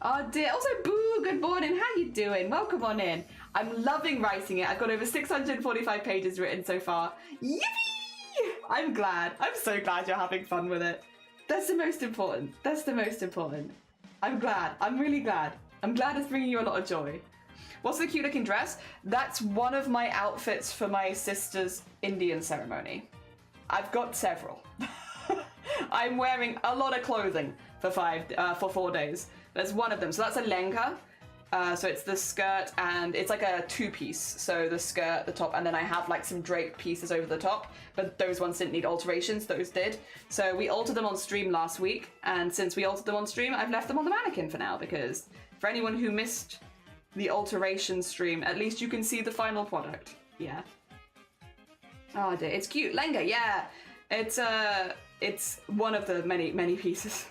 Speaker 1: Oh dear. Also, Boo, good morning. How you doing? Welcome on in. I'm loving writing it. I've got over 645 pages written so far. Yippee! I'm glad. I'm so glad you're having fun with it. That's the most important. That's the most important. I'm glad. I'm really glad. I'm glad it's bringing you a lot of joy. What's the cute looking dress? That's one of my outfits for my sister's Indian ceremony. I've got several. I'm wearing a lot of clothing for 4 days. That's one of them. So that's a lehenga. So it's the skirt and it's like a 2-piece. So the skirt, the top, and then I have like some draped pieces over the top. But those ones didn't need alterations, those did. So we altered them on stream last week. And since we altered them on stream, I've left them on the mannequin for now. Because for anyone who missed the alteration stream, at least you can see the final product. Yeah. Oh dear, it's cute. Lehenga, yeah. It's one of the many pieces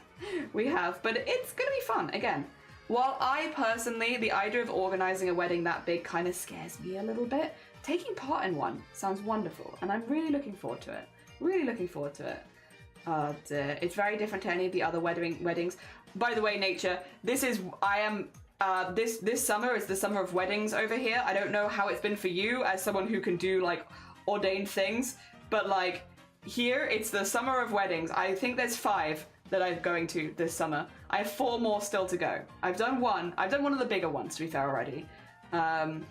Speaker 1: we have. But it's gonna be fun, again. While I personally, the idea of organising a wedding that big kind of scares me a little bit, taking part in one sounds wonderful, and I'm really looking forward to it. Really looking forward to it. It's very different to any of the other weddings. By the way, Nature, this is, I this summer is the summer of weddings over here. I don't know how it's been for you as someone who can do like ordained things, but like here it's the summer of weddings. I think there's 5 that I'm going to this summer. I have 4 more still to go. I've done one of the bigger ones, to be fair, already. And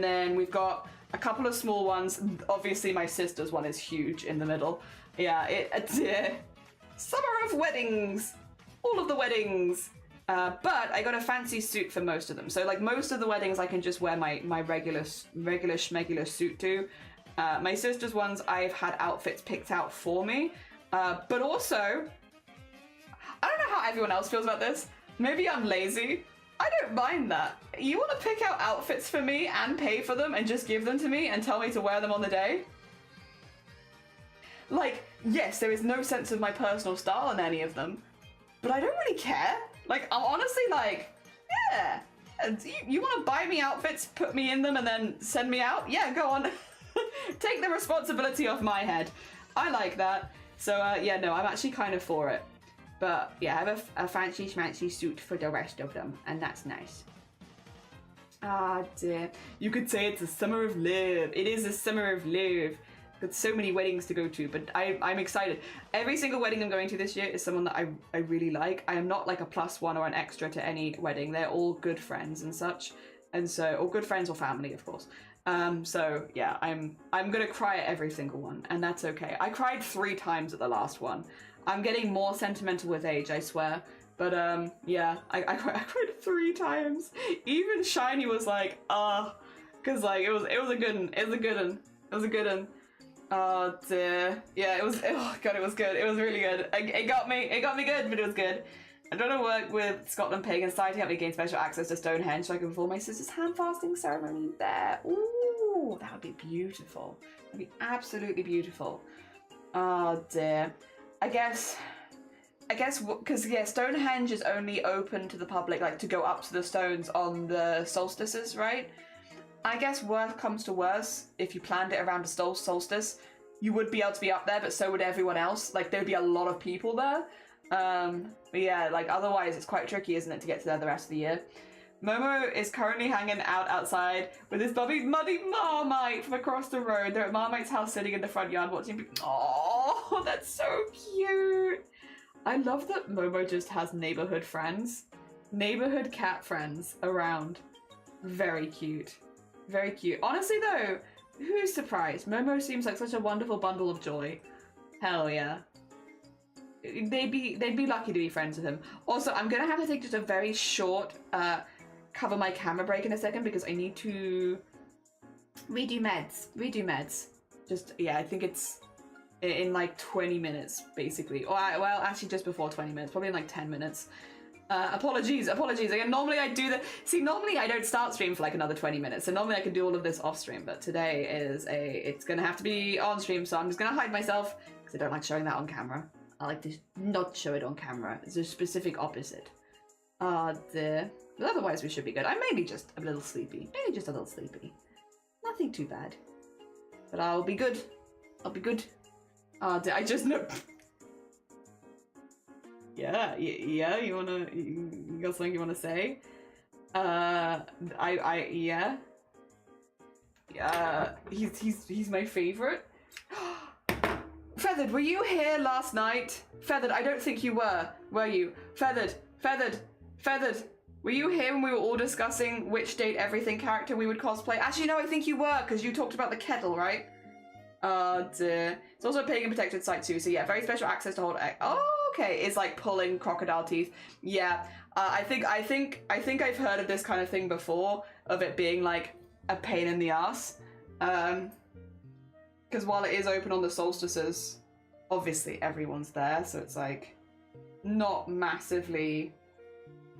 Speaker 1: then we've got a couple of small ones. Obviously my sister's one is huge in the middle. Yeah, summer of weddings, all of the weddings. But I got a fancy suit for most of them. So like most of the weddings I can just wear my regular schmegular suit to. My sister's ones I've had outfits picked out for me. But also, I don't know how everyone else feels about this. Maybe I'm lazy. I don't mind that. You want to pick out outfits for me and pay for them and just give them to me and tell me to wear them on the day? Like, yes, there is no sense of my personal style in any of them, but I don't really care. Like, I'm honestly like, yeah, you want to buy me outfits, put me in them, and then send me out? Yeah, go on. Take the responsibility off my head. I like that. So, yeah, no, I'm actually kind of for it. But, yeah, I have a fancy schmancy suit for the rest of them, and that's nice. Ah, dear. You could say it's a summer of love. It is a summer of love. Got so many weddings to go to, but I'm excited. Every single wedding I'm going to this year is someone that I really like. I am not like a +1 or an extra to any wedding. They're all good friends and such. And so, or good friends or family, of course. So yeah, I'm gonna cry at every single one, and that's okay. I cried 3 times at the last one. I'm getting more sentimental with age, I swear. But yeah, I cried 3 times. Even Shiny was like, cause like it was a good one. It was a good one. It was a good one. Oh dear. Yeah, it was. Oh god, it was good. It was really good. It got me good, but it was good. I'm trying to work with Scotland Pagan Society to help me gain special access to Stonehenge so I can perform my sister's hand fasting ceremony there. Ooh, that would be beautiful. That'd be absolutely beautiful. Oh dear. I guess, because yeah, Stonehenge is only open to the public, like to go up to the stones on the solstices, right? I guess worst comes to worst, if you planned it around a solstice, you would be able to be up there, but so would everyone else. Like, there'd be a lot of people there. But yeah, like, otherwise it's quite tricky, isn't it, to get to there the rest of the year. Momo is currently hanging out outside with his muddy Marmite from across the road. They're at Marmite's house sitting in the front yard watching people. Oh, that's so cute. I love that Momo just has neighborhood friends. Neighborhood cat friends around. Very cute. Very cute. Honestly though, who's surprised? Momo seems like such a wonderful bundle of joy. Hell yeah. They'd be lucky to be friends with him. Also, I'm gonna have to take just a very short cover my camera break in a second because I need to redo meds. Just, yeah, I think it's in like 20 minutes, basically. Or, well, actually just before 20 minutes, probably in like 10 minutes. Apologies. Again, normally I do normally I don't start stream for like another 20 minutes, so normally I can do all of this off stream, but today it's gonna have to be on stream, so I'm just gonna hide myself, because I don't like showing that on camera. I like to not show it on camera. It's a specific opposite. Dear. But otherwise we should be good. I'm maybe just a little sleepy. Nothing too bad. But I'll be good. Dear. I just know... Yeah, you got something you wanna say? Yeah. He's my favorite. Feathered, were you here last night? Feathered, I don't think you were you? Feathered, were you here when we were all discussing which date everything character we would cosplay? Actually, no, I think you were, because you talked about the kettle, right? Oh dear. It's also a pagan protected site too, so yeah, very special access to hold. Oh, okay, it's like pulling crocodile teeth. Yeah, I think I've heard of this kind of thing before, of it being like a pain in the ass. Because while it is open on the solstices, obviously everyone's there, so it's like not massively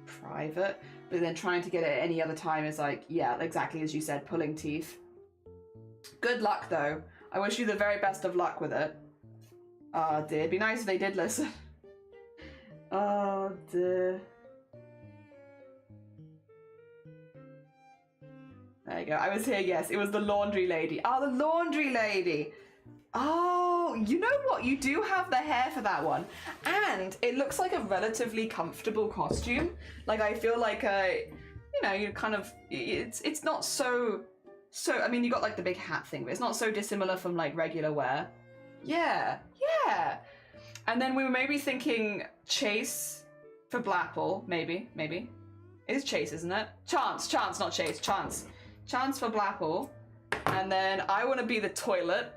Speaker 1: private, but then trying to get it at any other time is like, yeah, exactly as you said, pulling teeth. Good luck though. I wish you the very best of luck with it. Oh dear, it'd be nice if they did listen. Oh dear. There you go. I was here, yes. It was the laundry lady. Oh, the laundry lady. Oh, you know what? You do have the hair for that one. And it looks like a relatively comfortable costume. Like, I feel like you know, you kind of, it's not so, I mean, you got like the big hat thing, but it's not so dissimilar from like regular wear. Yeah, yeah. And then we were maybe thinking Chase for Blackpool, maybe. It is Chase, isn't it? Chance, not Chase, Chance. Chance for Blackpool. And then I want to be the toilet.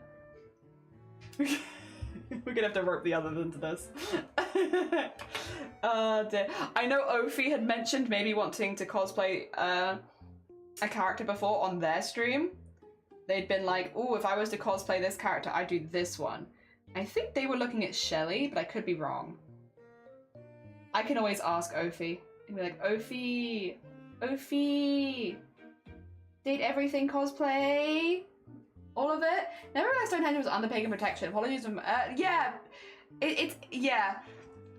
Speaker 1: We're gonna have to rope the others into this. Dear. I know Ophi had mentioned maybe wanting to cosplay a character before on their stream. They'd been like, oh, if I was to cosplay this character, I'd do this one. I think they were looking at Shelly, but I could be wrong. I can always ask Ophi. And be like, Ophi, did everything cosplay? All of it? Never realized Stonehenge was under pagan protection. Apologies from, yeah.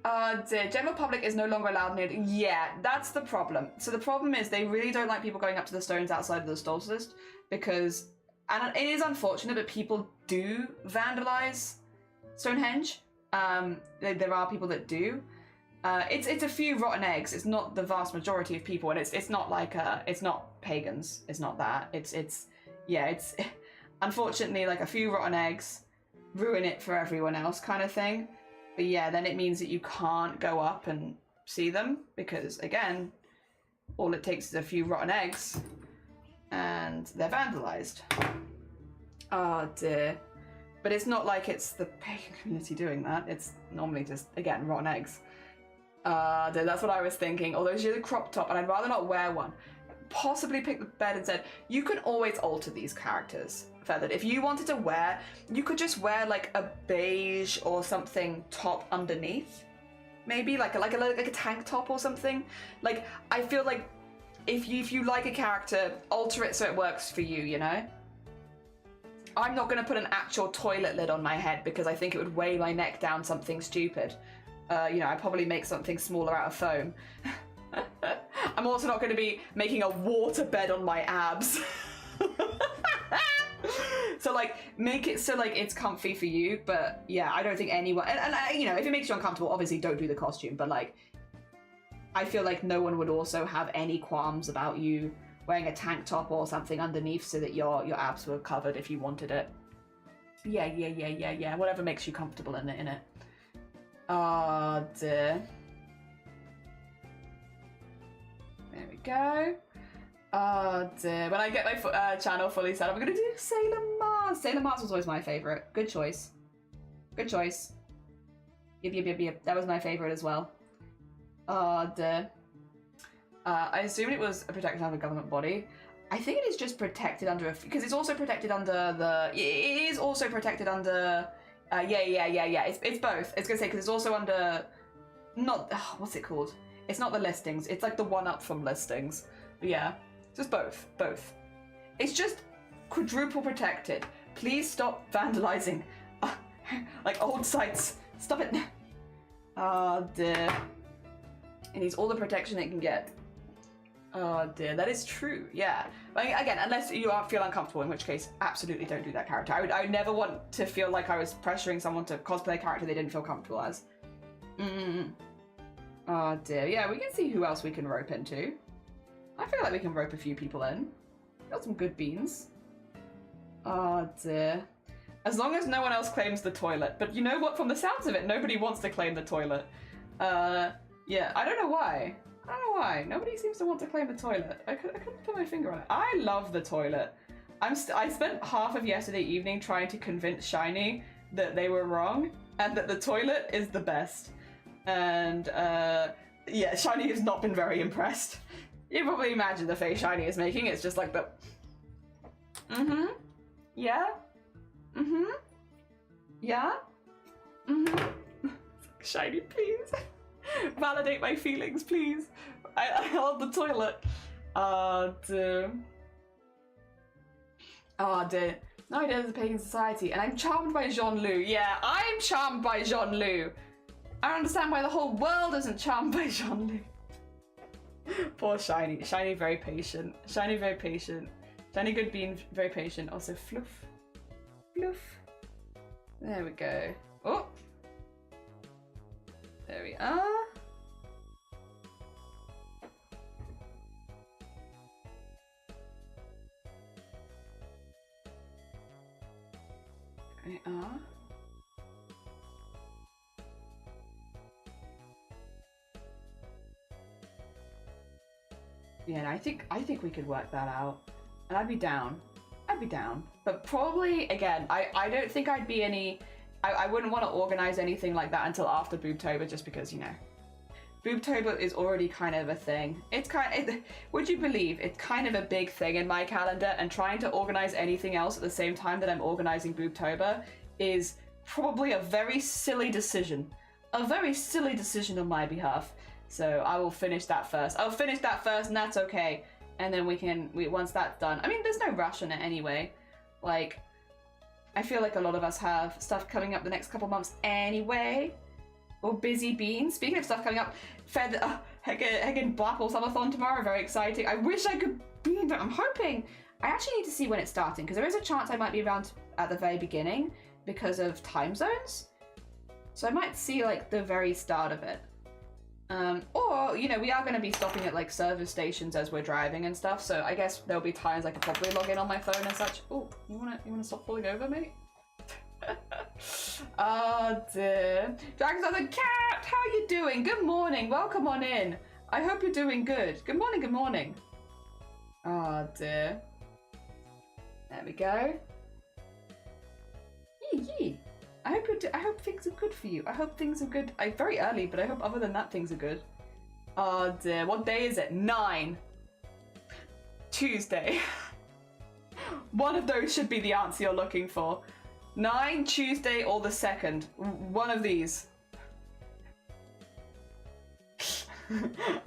Speaker 1: The general public is no longer allowed near, yeah, that's the problem. So the problem is they really don't like people going up to the stones outside of the solstice because, and it is unfortunate, but people do vandalize Stonehenge. There are people that do. It's a few rotten eggs. It's not the vast majority of people, and it's not like it's not pagans. It's not that. It's unfortunately like a few rotten eggs ruin it for everyone else kind of thing. But yeah, then it means that you can't go up and see them because again, all it takes is a few rotten eggs, and they're vandalized. Oh dear. But it's not like it's the pagan community doing that. It's normally just, again, rotten eggs. That's what I was thinking. Although she's a crop top, and I'd rather not wear one. Possibly pick the bed instead. You can always alter these characters, Feathered. If you wanted to wear, you could just wear like a beige or something top underneath. Maybe like a tank top or something. Like, I feel like if you like a character, alter it so it works for you, you know? I'm not going to put an actual toilet lid on my head because I think it would weigh my neck down something stupid. You know, I'd probably make something smaller out of foam. I'm also not going to be making a water bed on my abs. So like, make it so like it's comfy for you, but yeah, I don't think anyone, and you know, if it makes you uncomfortable, obviously don't do the costume, but like, I feel like no one would also have any qualms about you wearing a tank top or something underneath so that your abs were covered if you wanted it. Yeah. Whatever makes you comfortable in it. Oh dear. There we go. Oh dear. When I get my channel fully set up, I'm gonna do Sailor Mars. Sailor Mars was always my favourite. Good choice. Good choice. Yep. That was my favourite as well. Oh dear. I assumed it was a protected under a government body. I think it is just protected under because it's also protected under the. It is also protected under. Yeah. It's both. It's gonna say because it's also under. Not what's it called? It's not the listings. It's like the one up from listings. But yeah, just both. It's just quadruple protected. Please stop vandalizing, like old sites. Stop it. Oh dear. It needs all the protection it can get. Oh dear, that is true, yeah. But again, unless you feel uncomfortable, in which case, absolutely don't do that character. I would never want to feel like I was pressuring someone to cosplay a character they didn't feel comfortable as. Oh dear, yeah, we can see who else we can rope into. I feel like we can rope a few people in. Got some good beans. Oh dear. As long as no one else claims the toilet. But you know what, from the sounds of it, nobody wants to claim the toilet. Yeah, I don't know why. Nobody seems to want to claim the toilet. I couldn't put my finger on it. I love the toilet. I spent half of yesterday evening trying to convince Shiny that they were wrong and that the toilet is the best. And yeah, Shiny has not been very impressed. You probably imagine the face Shiny is making. It's just like the yeah, yeah, Shiny, please. Validate my feelings, please. I held the toilet. Oh dear. Oh dear. No idea there's a pagan society, and I'm charmed by Jean-Lu. Yeah, I'm charmed by Jean-Lu. I don't understand why the whole world isn't charmed by Jean-Lu. Poor Shiny. Shiny very patient. Shiny very patient. Shiny good being very patient. Also fluff. Fluff. There we go. Oh. There we are. We are. Yeah, I think we could work that out. And I'd be down. I'd be down. But probably, again, I don't think I'd be any... I wouldn't want to organise anything like that until after Boobtober, just because, you know, Boobtober is already kind of a thing. It's kind of... would you believe it's kind of a big thing in my calendar, and trying to organise anything else at the same time that I'm organising Boobtober is probably a very silly decision. A very silly decision on my behalf. So I will finish that first. I'll finish that first, and that's okay. And then once that's done, I mean, there's no rush on it anyway. Like, I feel like a lot of us have stuff coming up the next couple months anyway. Or busy beans. Speaking of stuff coming up, Hagen Blackpool Subathon tomorrow, very exciting. I wish I could be there. I'm hoping. I actually need to see when it's starting, because there is a chance I might be around at the very beginning because of time zones. So I might see like the very start of it. Or, you know, we are going to be stopping at like service stations as we're driving and stuff, so I guess there'll be times I could probably log in on my phone and such. Oh, you wanna stop falling over, mate? Oh dear. Dragon's like, cat, how are you doing? Good morning, welcome on in. I hope you're doing good. Good morning, good morning. Oh dear. There we go. Yee. I hope things are good for you. I hope things are good. Very early, but I hope other than that things are good. Oh dear, what day is it? 9. Tuesday. One of those should be the answer you're looking for. 9, Tuesday, or the 2nd. One of these.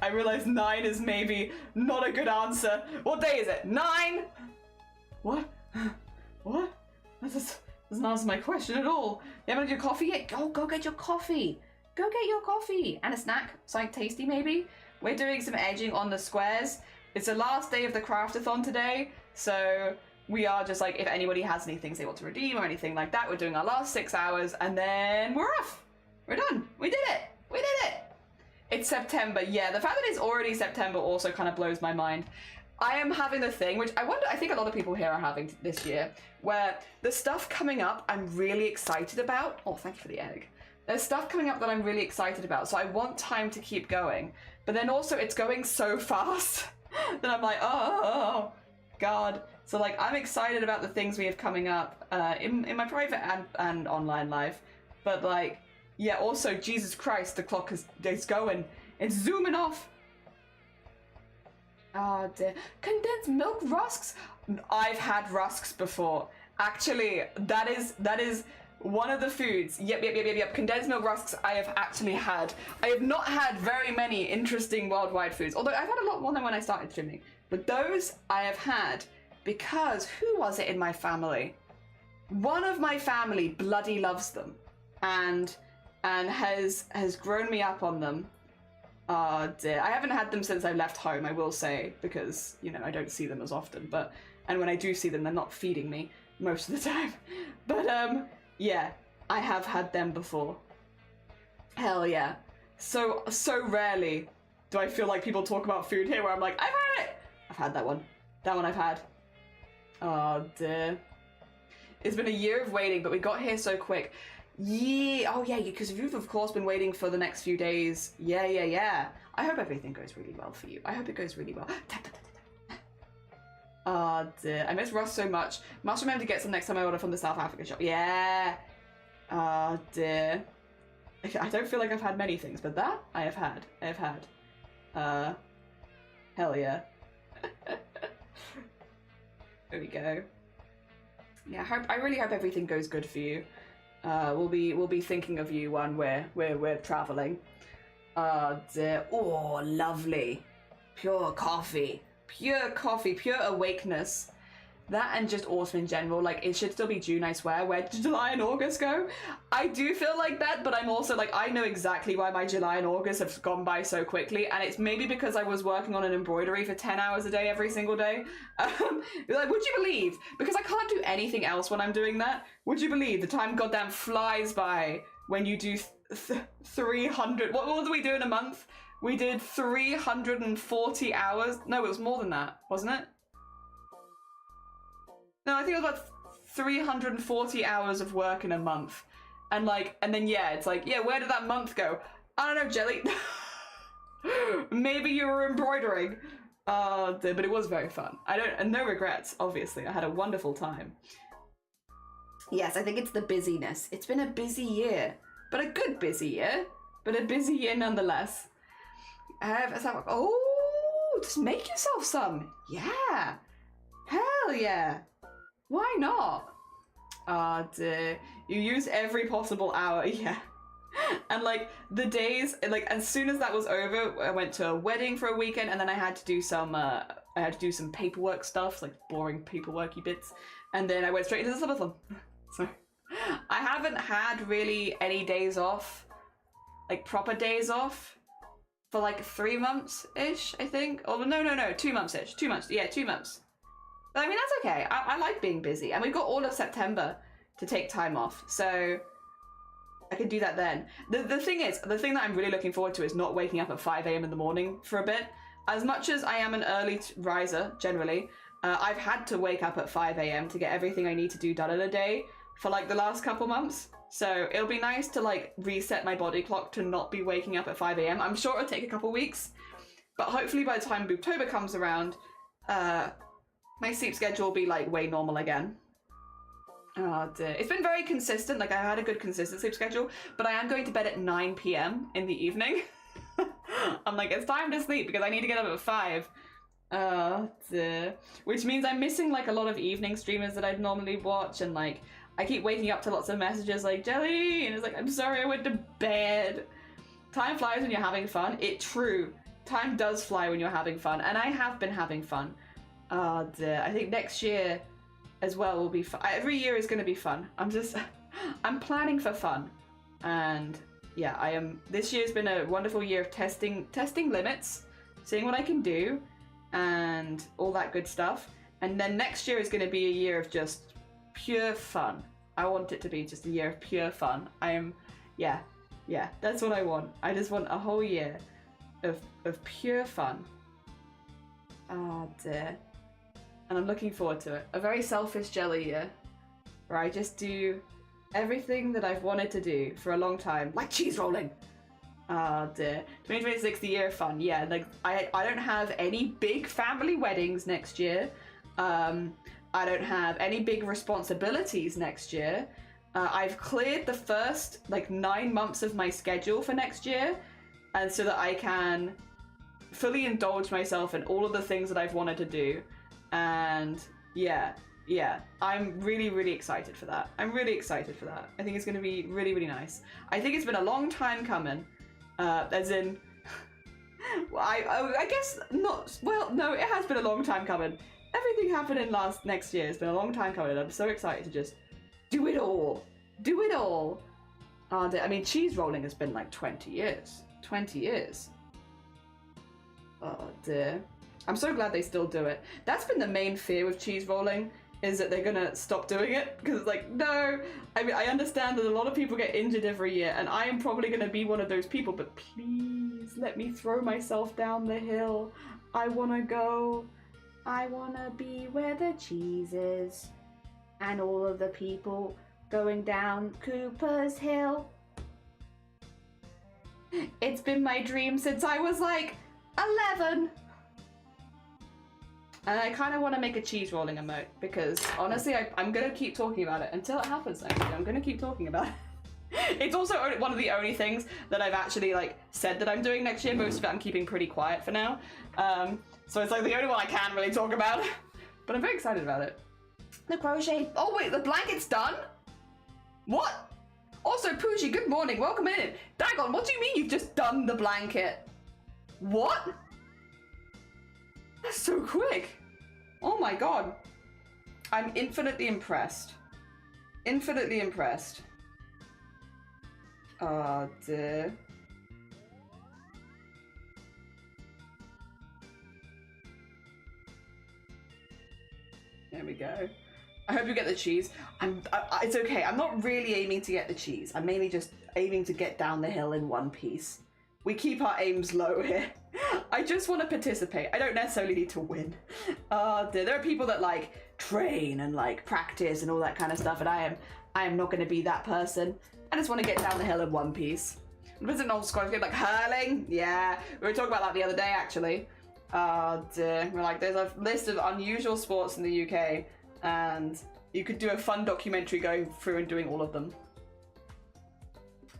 Speaker 1: I realize 9 is maybe not a good answer. What day is it? 9? What? What? That doesn't answer my question at all. You haven't had your coffee yet? Go get your coffee. Go get your coffee. And a snack. Something tasty, maybe? We're doing some edging on the squares. It's the last day of the CRAFT-A-THON today, so we are just like, if anybody has any things they want to redeem or anything like that, we're doing our last 6 hours, and then we're off. We're done. We did it. We did it. It's September. Yeah, the fact that it's already September also kind of blows my mind. I am having the thing, which I think a lot of people here are having this year, where the stuff coming up I'm really excited about. Oh, thank you for the egg. There's stuff coming up that I'm really excited about, so I want time to keep going. But then also it's going so fast that I'm like, oh, God. So like, I'm excited about the things we have coming up in my private and online life. But like, yeah, also, Jesus Christ, the clock is going. It's zooming off. Oh dear. Condensed milk rusks? I've had rusks before. Actually, that is one of the foods. Yep. Condensed milk rusks I have actually had. I have not had very many interesting worldwide foods, although I've had a lot more than when I started streaming. But those I have had because who was it in my family? One of my family bloody loves them and has grown me up on them. Oh dear. I haven't had them since I left home, I will say, because, you know, I don't see them as often, and when I do see them, they're not feeding me most of the time. But, yeah, I have had them before. Hell yeah. So rarely do I feel like people talk about food here where I'm like, I've had it! I've had that one. That one I've had. Oh dear. It's been a year of waiting, but we got here so quick. Yeah, oh yeah, because you've of course been waiting for the next few days. Yeah. I hope everything goes really well for you. I hope it goes really well. Oh dear, I miss Russ so much. Must remember to get some next time I order from the South African shop. Yeah. Oh dear. I don't feel like I've had many things, but that I have had. Hell yeah. There we go. Yeah, I really hope everything goes good for you. We'll be thinking of you when we're traveling. Dear. Oh, lovely. Pure coffee, pure awakeness. That and just autumn in general, like it should still be June, I swear. Where did July and August go? I do feel like that, but I'm also like, I know exactly why my July and August have gone by so quickly, and it's maybe because I was working on an embroidery for 10 hours a day every single day. Like, would you believe? Because I can't do anything else when I'm doing that. Would you believe the time goddamn flies by when you do 300, what did we do in a month? We did 340 hours. No, it was more than that, wasn't it? No, I think it was about 340 hours of work in a month. And like, and then yeah, it's like, yeah, where did that month go? I don't know, Jelly. Maybe you were embroidering. But it was very fun. And no regrets, obviously. I had a wonderful time. Yes, I think it's the busyness. It's been a busy year, but a good busy year, but a busy year nonetheless. Oh, just make yourself some. Yeah. Hell yeah. Why not? Dear. You use every possible hour, yeah. And like the days, like as soon as that was over, I went to a wedding for a weekend, and then I had to do some paperwork stuff, like boring paperworky bits, and then I went straight into the subathon. So I haven't had really any days off, like proper days off, for like 3 months-ish, I think. Or no, 2 months-ish. 2 months, yeah, 2 months. But I mean, that's okay. I like being busy, and we've got all of September to take time off, so I can do that then. The thing is, the thing that I'm really looking forward to is not waking up at 5 a.m. in the morning for a bit. As much as I am an early riser, generally, I've had to wake up at 5 a.m. to get everything I need to do done in a day for like the last couple months. So it'll be nice to like reset my body clock to not be waking up at 5 a.m. I'm sure it'll take a couple weeks, but hopefully by the time Booktober comes around, my sleep schedule will be like way normal again. Oh dear. It's been very consistent, like I had a good consistent sleep schedule, but I am going to bed at 9 p.m. in the evening. I'm like, it's time to sleep because I need to get up at 5. Oh dear. Which means I'm missing like a lot of evening streamers that I'd normally watch, and like I keep waking up to lots of messages like, Jelly, and it's like, I'm sorry I went to bed. Time flies when you're having fun. True. Time does fly when you're having fun, and I have been having fun. Oh dear. I think next year as well will be fun. Every year is going to be fun. I'm planning for fun. And yeah, this year's been a wonderful year of testing limits, seeing what I can do, and all that good stuff. And then next year is going to be a year of just pure fun. I want it to be just a year of pure fun. Yeah, that's what I want. I just want a whole year of pure fun. Oh dear. And I'm looking forward to it. A very selfish Jelly year, where I just do everything that I've wanted to do for a long time, like cheese rolling. Oh dear. 2026, the year of fun. Yeah, like I don't have any big family weddings next year. I don't have any big responsibilities next year. I've cleared the first like 9 months of my schedule for next year, and so that I can fully indulge myself in all of the things that I've wanted to do. And yeah, I'm really, really excited for that. I'm really excited for that. I think it's going to be really, really nice. I think it's been a long time coming, as in, I guess not, well, no, it has been a long time coming. Everything happening next year has been a long time coming, and I'm so excited to just do it all. Do it all. I mean, cheese rolling has been like 20 years. 20 years. Oh dear. I'm so glad they still do it. That's been the main fear with cheese rolling, is that they're gonna stop doing it, because it's like, no. I mean, I understand that a lot of people get injured every year, and I am probably gonna be one of those people, but please let me throw myself down the hill. I wanna go. I wanna be where the cheese is, and all of the people going down Cooper's Hill. It's been my dream since I was like 11. And I kind of want to make a cheese rolling emote, because honestly, I'm going to keep talking about it until it happens next year. I'm going to keep talking about it. It's also one of the only things that I've actually like said that I'm doing next year. Most of it I'm keeping pretty quiet for now. So it's like the only one I can really talk about. But I'm very excited about it. The crochet. Oh wait, the blanket's done? What? Also, Pooji, good morning. Welcome in. Dagon, what do you mean you've just done the blanket? What? That's so quick. Oh my god. I'm infinitely impressed. Infinitely impressed. Oh dear. There we go. I hope you get the cheese. It's okay. I'm not really aiming to get the cheese. I'm mainly just aiming to get down the hill in one piece. We keep our aims low here. I just want to participate. I don't necessarily need to win. There are people that like train and like practice and all that kind of stuff, and I am not going to be that person. I just want to get down the hill in one piece. Was it an old squad game like hurling? Yeah, we were talking about that the other day actually. We're like, there's a list of unusual sports in the UK, and you could do a fun documentary going through and doing all of them.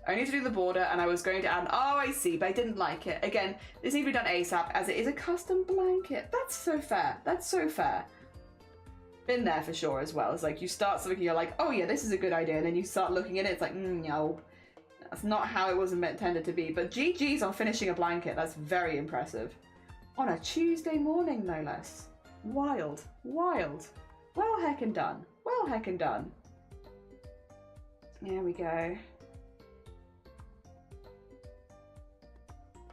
Speaker 1: I need to do the border, and I was going to add, oh, I see, but I didn't like it. Again, this needs to be done ASAP, as it is a custom blanket. That's so fair. That's so fair. Been there for sure as well. It's like you start looking, you're like, oh yeah, this is a good idea, and then you start looking at it, it's like, no. That's not how it was intended to be. But GG's on finishing a blanket. That's very impressive. On a Tuesday morning, no less. Wild. Wild. Well heckin' done. Well heckin' done. There we go.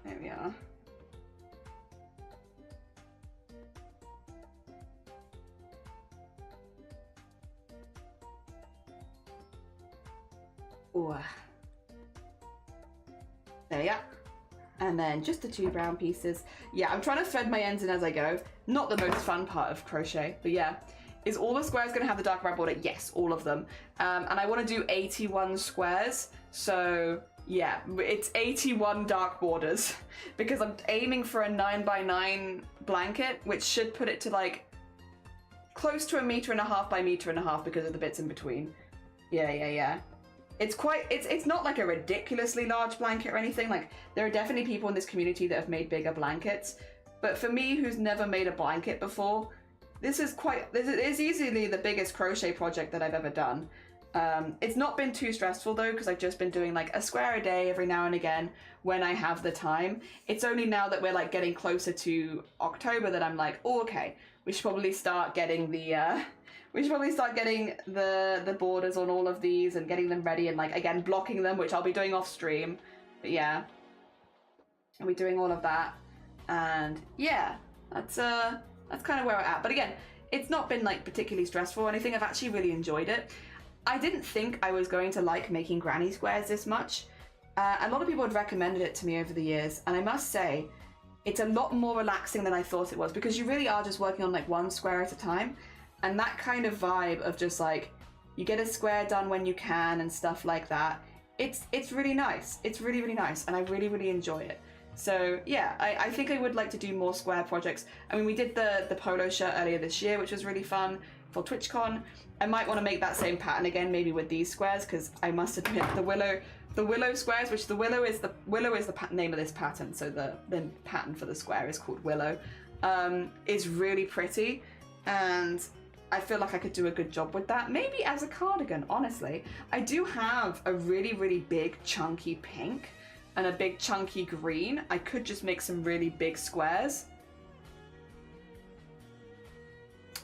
Speaker 1: There we are. Ooh. There we are. And then just the 2 brown pieces. Yeah, I'm trying to thread my ends in as I go. Not the most fun part of crochet, but yeah. Is all the squares going to have the dark brown border? Yes, all of them. And I want to do 81 squares. So yeah, it's 81 dark borders because I'm aiming for a 9x9 blanket, which should put it to like close to 1.5 meters by 1.5 meters because of the bits in between. Yeah. It's not like a ridiculously large blanket or anything. Like, there are definitely people in this community that have made bigger blankets. But for me, who's never made a blanket before, this is easily the biggest crochet project that I've ever done. It's not been too stressful though, because I've just been doing like a square a day every now and again when I have the time. It's only now that we're like getting closer to October that I'm like, oh, okay, we should probably start getting the borders on all of these and getting them ready and like, again, blocking them, which I'll be doing off stream. But yeah, I'll be doing all of that. And yeah, that's kind of where we're at. But again, it's not been like particularly stressful or anything. I've actually really enjoyed it. I didn't think I was going to like making granny squares this much. A lot of people had recommended it to me over the years, and I must say, it's a lot more relaxing than I thought it was, because you really are just working on like one square at a time. And that kind of vibe of just like, you get a square done when you can and stuff like that. It's really nice. It's really, really nice. And I really, really enjoy it. So yeah, I think I would like to do more square projects. I mean, we did the polo shirt earlier this year, which was really fun for TwitchCon. I might want to make that same pattern again, maybe with these squares, because I must admit the willow squares, which the willow is the name of this pattern. So the pattern for the square is called Willow, is really pretty. And I feel like I could do a good job with that. Maybe as a cardigan, honestly. I do have a really, really big chunky pink and a big chunky green. I could just make some really big squares.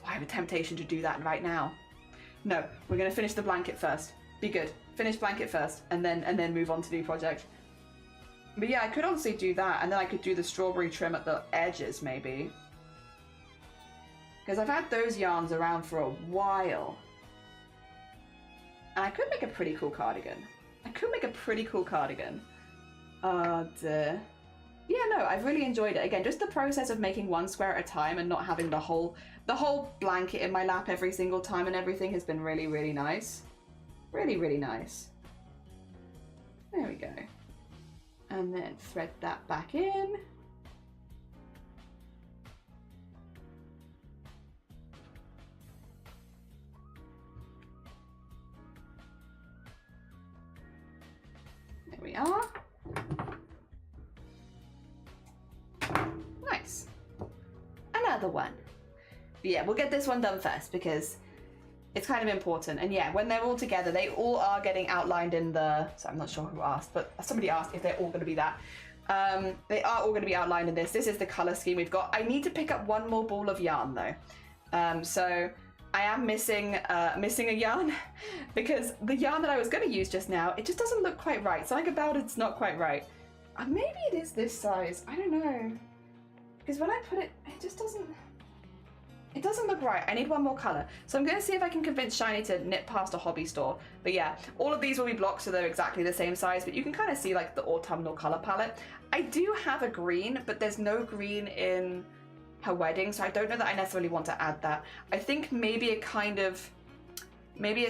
Speaker 1: I have a temptation to do that right now. No, we're gonna finish the blanket first. Be good. Finish blanket first and then move on to new project. But yeah, I could honestly do that, and then I could do the strawberry trim at the edges maybe. Because I've had those yarns around for a while. And I could make a pretty cool cardigan. Yeah, no, I've really enjoyed it. Again, just the process of making one square at a time and not having the whole blanket in my lap every single time and everything has been really, really nice. Really, really nice. There we go. And then thread that back in. There we are. Nice. Another one. But yeah, we'll get this one done first because it's kind of important. And yeah, when they're all together, they all are getting outlined in the... So I'm not sure who asked, but somebody asked if they're all going to be that. They are all going to be outlined in this. This is the color scheme we've got. I need to pick up one more ball of yarn though. So I am missing a yarn because the yarn that I was going to use just now, it just doesn't look quite right. Something about it's not quite right. Maybe it is this size. I don't know. Because when I put it, it just doesn't... It doesn't look right. I need one more color. So I'm going to see if I can convince Shiny to nip past a hobby store. But yeah, all of these will be blocked so they're exactly the same size, but you can kind of see like the autumnal color palette. I do have a green, but there's no green in her wedding, so I don't know that I necessarily want to add that. I think maybe a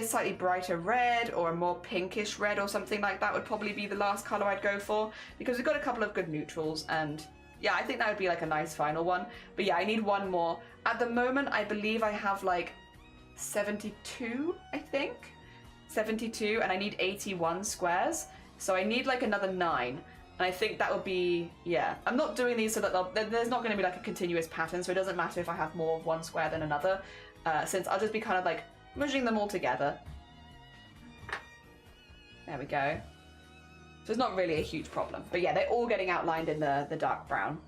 Speaker 1: slightly brighter red or a more pinkish red or something like that would probably be the last color I'd go for, because we've got a couple of good neutrals, and yeah, I think that would be like a nice final one. But yeah, I need one more. At the moment, I believe I have like 72, I think. 72, and I need 81 squares. So I need like another 9. And I think that would be, yeah. I'm not doing these so that there's not going to be like a continuous pattern, so it doesn't matter if I have more of one square than another, since I'll just be kind of like mushing them all together. There we go. So it's not really a huge problem. But yeah, they're all getting outlined in the dark brown,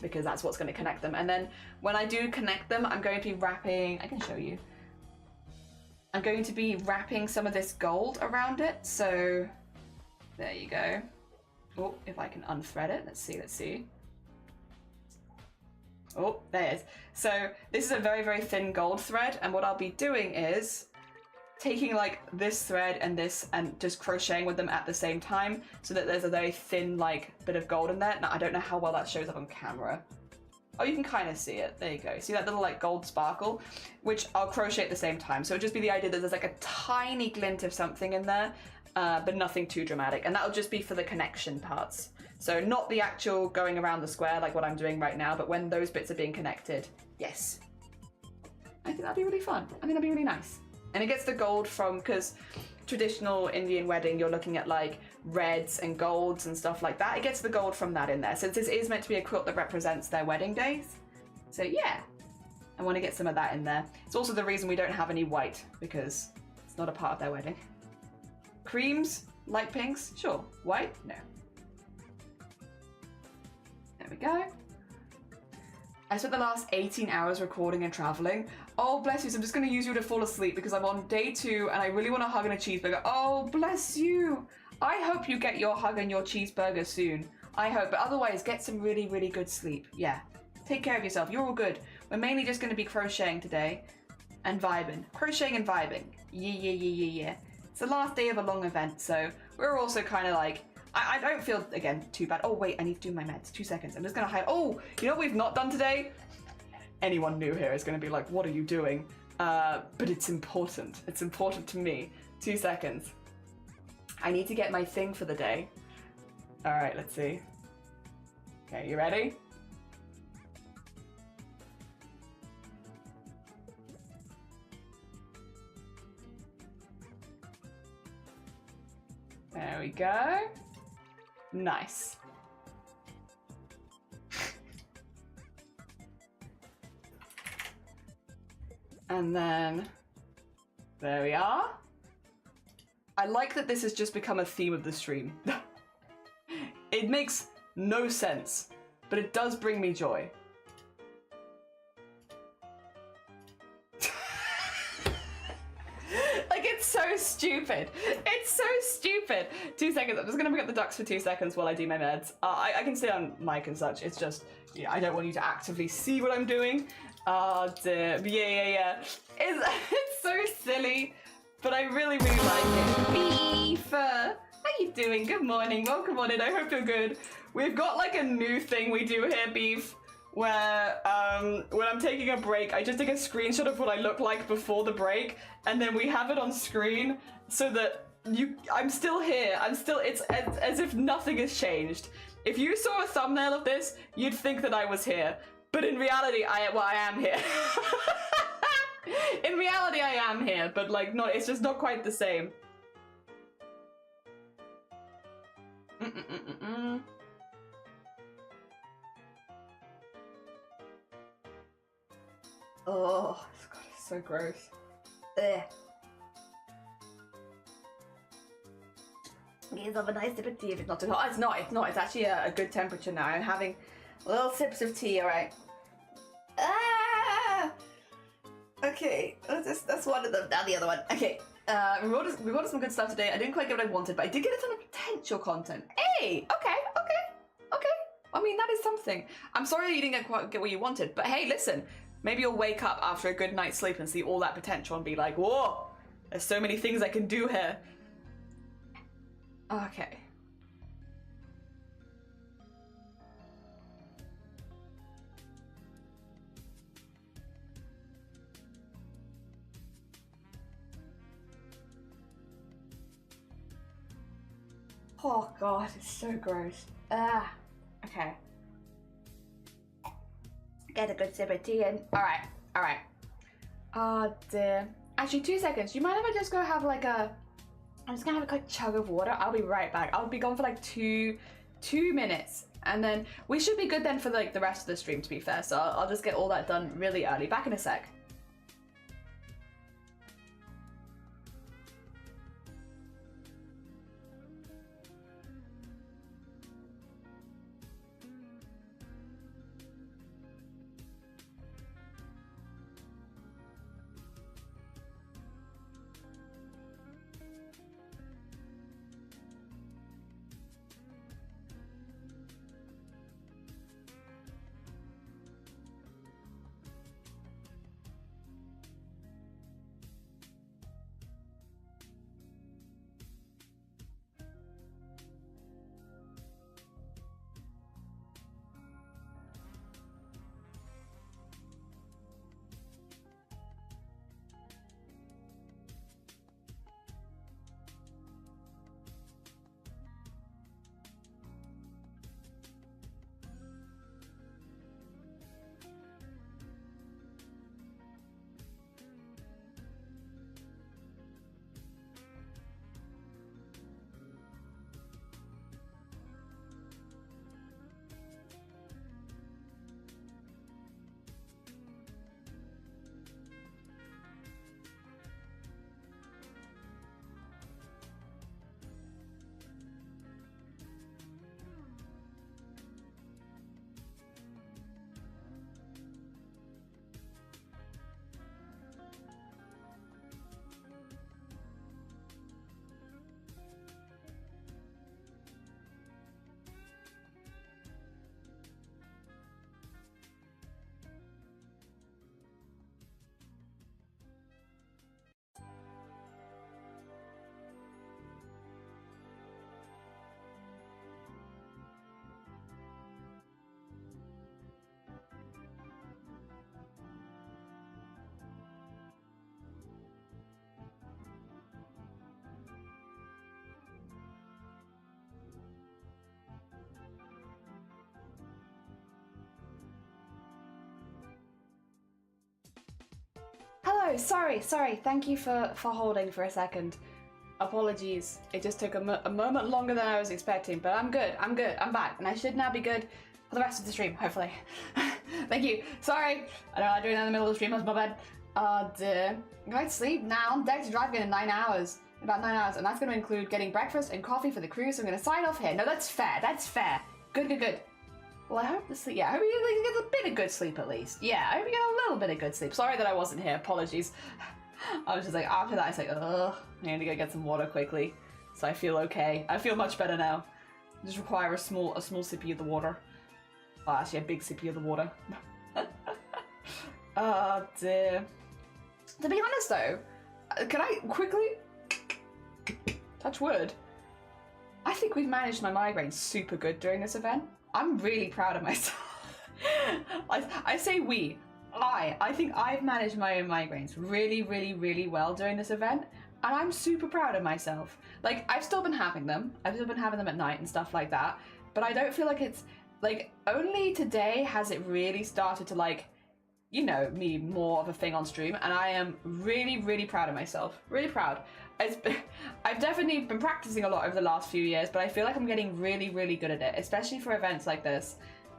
Speaker 1: because that's what's going to connect them. And then when I do connect them, I'm going to be wrapping, I can show you. I'm going to be wrapping some of this gold around it. So there you go. Oh, if I can unthread it, let's see. Oh, there it is. So this is a very, very thin gold thread, and what I'll be doing is taking like this thread and this and just crocheting with them at the same time so that there's a very thin like bit of gold in there. Now, I don't know how well that shows up on camera. Oh, you can kind of see it. There you go. See that little like gold sparkle, which I'll crochet at the same time. So it'll just be the idea that there's like a tiny glint of something in there, but nothing too dramatic. And that'll just be for the connection parts. So not the actual going around the square like what I'm doing right now, but when those bits are being connected, yes. I think that'd be really fun. I think that'd be really nice. And it gets the gold from, because traditional Indian wedding, you're looking at like reds and golds and stuff like that. It gets the gold from that in there, since this is meant to be a quilt that represents their wedding days. So yeah, I want to get some of that in there. It's also the reason we don't have any white, because it's not a part of their wedding. Creams, light pinks, sure. White, no. There we go. I spent the last 18 hours recording and traveling. Oh, bless you. So I'm just going to use you to fall asleep because I'm on day 2 and I really want a hug and a cheeseburger. Oh, bless you. I hope you get your hug and your cheeseburger soon. I hope. But otherwise, get some really, really good sleep. Yeah. Take care of yourself. You're all good. We're mainly just going to be crocheting today and vibing. Crocheting and vibing. Yeah. It's the last day of a long event, so we're also kind of like, I don't feel, again, too bad. Oh, wait, I need to do my meds. 2 seconds. I'm just going to hide. Oh, you know what we've not done today? Anyone new here is going to be like, what are you doing? But it's important. It's important to me. 2 seconds. I need to get my thing for the day. All right, let's see. Okay, you ready? There we go. Nice. And then there we are. I like that this has just become a theme of the stream. It makes no sense, but it does bring me joy. Like, it's so stupid. It's so stupid. 2 seconds. I'm just gonna bring up the ducks for 2 seconds while I do my meds. I can stay on mic and such. It's just, yeah, I don't want you to actively see what I'm doing. Dear. Yeah. It's so silly, but I really, really like it. Beef! How you doing? Good morning. Welcome on in. I hope you're good. We've got like a new thing we do here, Beef, where when I'm taking a break, I just take a screenshot of what I look like before the break, and then we have it on screen so that I'm still here. It's as if nothing has changed. If you saw a thumbnail of this, you'd think that I was here. But in reality, I am here. In reality, I am here, but like, no, it's just not quite the same. Oh, God, it's so gross. Ugh. Give yourself a nice sip of tea if it's not too hot. It's not. It's actually a good temperature now. I'm having little sips of tea, alright? Ah! Okay, that's one of them. Now the other one. Okay, we wrote some good stuff today. I didn't quite get what I wanted, but I did get a ton of potential content. Hey! Okay. I mean, that is something. I'm sorry that you didn't get what you wanted, but hey, listen. Maybe you'll wake up after a good night's sleep and see all that potential and be like, whoa, there's so many things I can do here. Okay. Oh god, it's so gross. Ah, okay. Get a good sip of tea in. Alright, alright. Oh dear. Actually, 2 seconds. Do you mind if I just go have like a... I'm just gonna have a quick chug of water. I'll be right back. I'll be gone for like two minutes. And then we should be good then for like the rest of the stream, to be fair. So I'll just get all that done really early. Back in a sec. Hello, sorry. Thank you for holding for a second. Apologies. It just took a moment longer than I was expecting, but I'm good. I'm back, and I should now be good for the rest of the stream, hopefully. Thank you. Sorry. I don't know, I'm doing that in the middle of the stream. That's my bad. Oh dear. I'm going to sleep now. I'm decked to drive again in 9 hours. About 9 hours, and that's going to include getting breakfast and coffee for the crew, so I'm going to sign off here. No, that's fair. That's fair. Good. Well, I hope the sleep. Yeah, I hope you get a bit of good sleep at least. Yeah, I hope you get a little bit of good sleep. Sorry that I wasn't here. Apologies. I was just like, after that, I was like, ugh, I need to go get some water quickly. So I feel okay. I feel much better now. I just require a small sippy of the water. Oh, actually, a big sippy of the water. Oh dear. To be honest though, can I quickly touch wood? I think we've managed my migraine super good during this event. I'm really proud of myself. I say we. I think I've managed my own migraines really well during this event, and I'm super proud of myself. Like, I've still been having them. I've still been having them at night and stuff like that, but I don't feel like it's, like, only today has it really started to, like, you know, be more of a thing on stream, and I am really proud of myself. Really proud. I've definitely been practicing a lot over the last few years, but I feel like I'm getting really good at it, especially for events like this.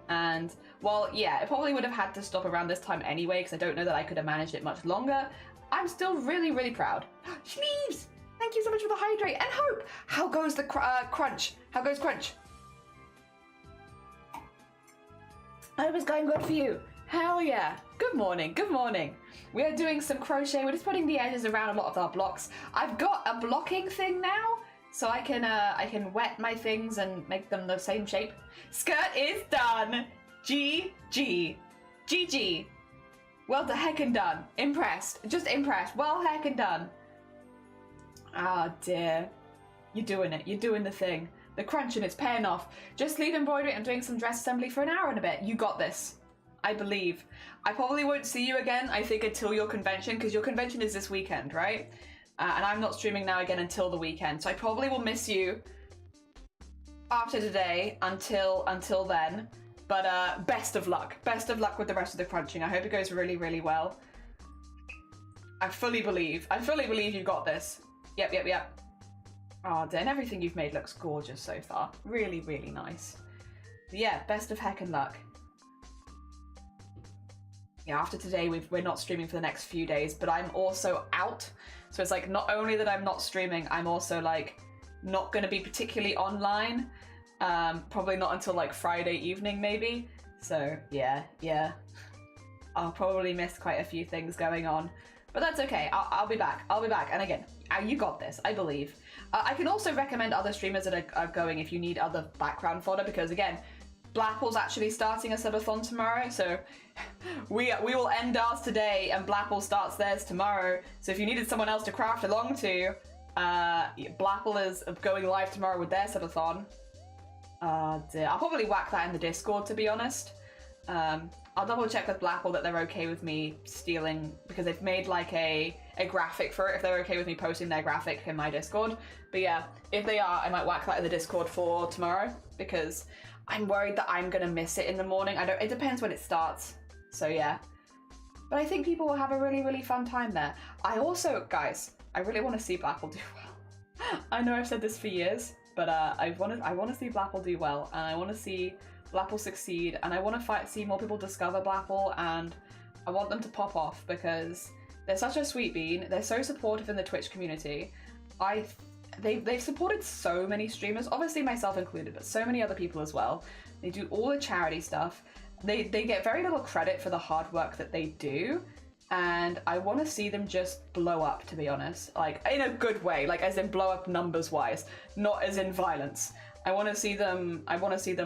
Speaker 1: And, well, yeah, it probably would have had to stop around this time anyway, because I don't know that I could have managed it much longer. I'm still really proud. Sleeves! Thank you so much for the hydrate and hope! How goes the crunch? How goes crunch? I hope it's going good for you. Hell yeah. Good morning. We are doing some crochet. We're just putting the edges around a lot of our blocks. I've got a blocking thing now, so I can wet my things and make them the same shape. Skirt is done. GG. Well, the heckin' done. Impressed. Just impressed. Well, heckin' done. Ah, dear. You're doing it. You're doing the thing. The crunching, it's paying off. Just leave embroidery and doing some dress assembly for an hour and a bit. You got this. I believe. I probably won't see you again, I think, until your convention, because your convention is this weekend, right? And I'm not streaming now again until the weekend, so I probably will miss you after today until then. But best of luck. Best of luck with the rest of the crunching. I hope it goes really, really well. I fully believe you got this. Yep. Oh, Dan, everything you've made looks gorgeous so far. Really, really nice. But yeah, best of heckin' luck. Yeah, after today, we're not streaming for the next few days, but I'm also out. So it's like, not only that I'm not streaming, I'm also like not going to be particularly online. Probably not until like Friday evening, maybe. So yeah. I'll probably miss quite a few things going on. But that's okay, I'll be back. And again, you got this, I believe. I can also recommend other streamers that are going if you need other background fodder, because again, Blapple's actually starting a subathon tomorrow, so we will end ours today and Blapple starts theirs tomorrow. So if you needed someone else to craft along to, Blapple is going live tomorrow with their subathon. Dear. I'll probably whack that in the Discord, to be honest. I'll double check with Blapple that they're okay with me stealing, because they've made like a graphic for it, if they're okay with me posting their graphic in my Discord. But yeah, if they are, I might whack that in the Discord for tomorrow, because I'm worried that I'm gonna miss it in the morning. It depends when it starts, so yeah. But I think people will have a really, really fun time there. I also, guys, I really want to see Blapple do well. I know I've said this for years, but I want to see Blapple do well, and I want to see Blapple succeed, and I want to see more people discover Blapple, and I want them to pop off, because they're such a sweet bean. They're so supportive in the Twitch community. They've supported so many streamers, obviously myself included, but so many other people as well. They do all the charity stuff. They get very little credit for the hard work that they do, and I want to see them just blow up, to be honest. Like, in a good way, like as in blow up numbers wise, not as in violence. I want to see them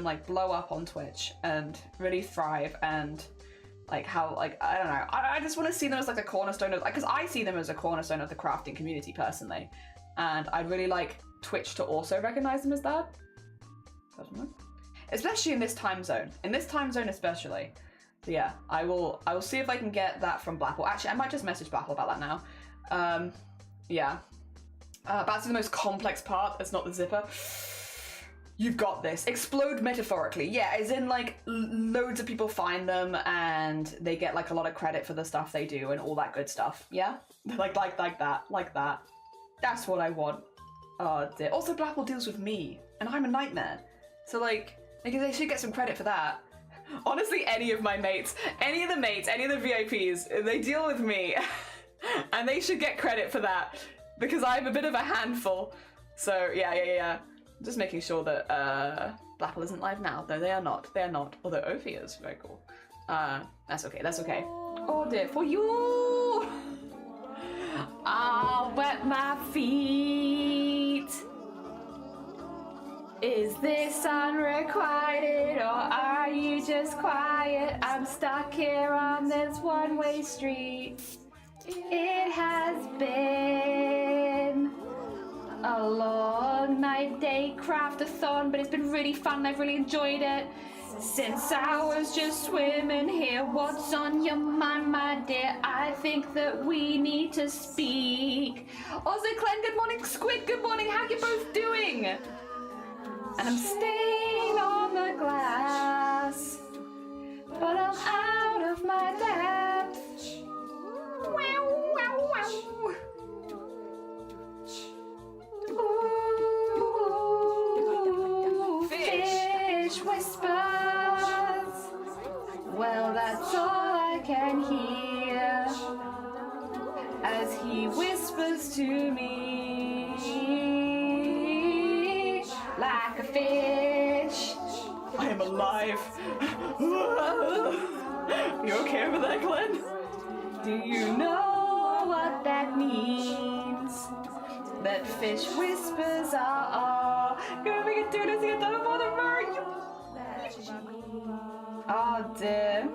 Speaker 1: like blow up on Twitch and really thrive, and like how, like, I don't know, I just want to see them as like a cornerstone of, because I see them as a cornerstone of the crafting community personally, and I'd really like Twitch to also recognize them as that, especially in this time zone especially. So yeah, I will see if I can get that from Blapple. Actually, I might just message Blapple about that now. Yeah, that's the most complex part. It's not the zipper. You've got this. Explode metaphorically. Yeah, as in like loads of people find them and they get like a lot of credit for the stuff they do and all that good stuff. Yeah? like that. That's what I want. Oh dear. Also, Blapple deals with me and I'm a nightmare. So like they should get some credit for that. Honestly, any of my mates, any of the VIPs, they deal with me. And they should get credit for that, because I'm a bit of a handful. So yeah. Just making sure that Blapple isn't live now, though they are not. Although Ophi is very cool. That's okay. Oh dear, for you! I'll wet my feet. Is this unrequited, or are you just quiet? I'm stuck here on this one-way street. It has been a long night, day, craft-a-thon, but it's been really fun. I've really enjoyed it. Since I was just swimming here, what's on your mind, my dear? I think that we need to speak. Also, Glenn, good morning. Squid, good morning. How you both doing? And I'm staying on the glass, but I'm out of my depth. Wow, wow, wow. Ooh, fish whispers. Well, that's all I can hear as he whispers to me like a fish. I am alive. You okay over there, Glenn? Do you know what that means? That fish whispers are gonna make it do this again. Don't bother, Murray. Oh dear.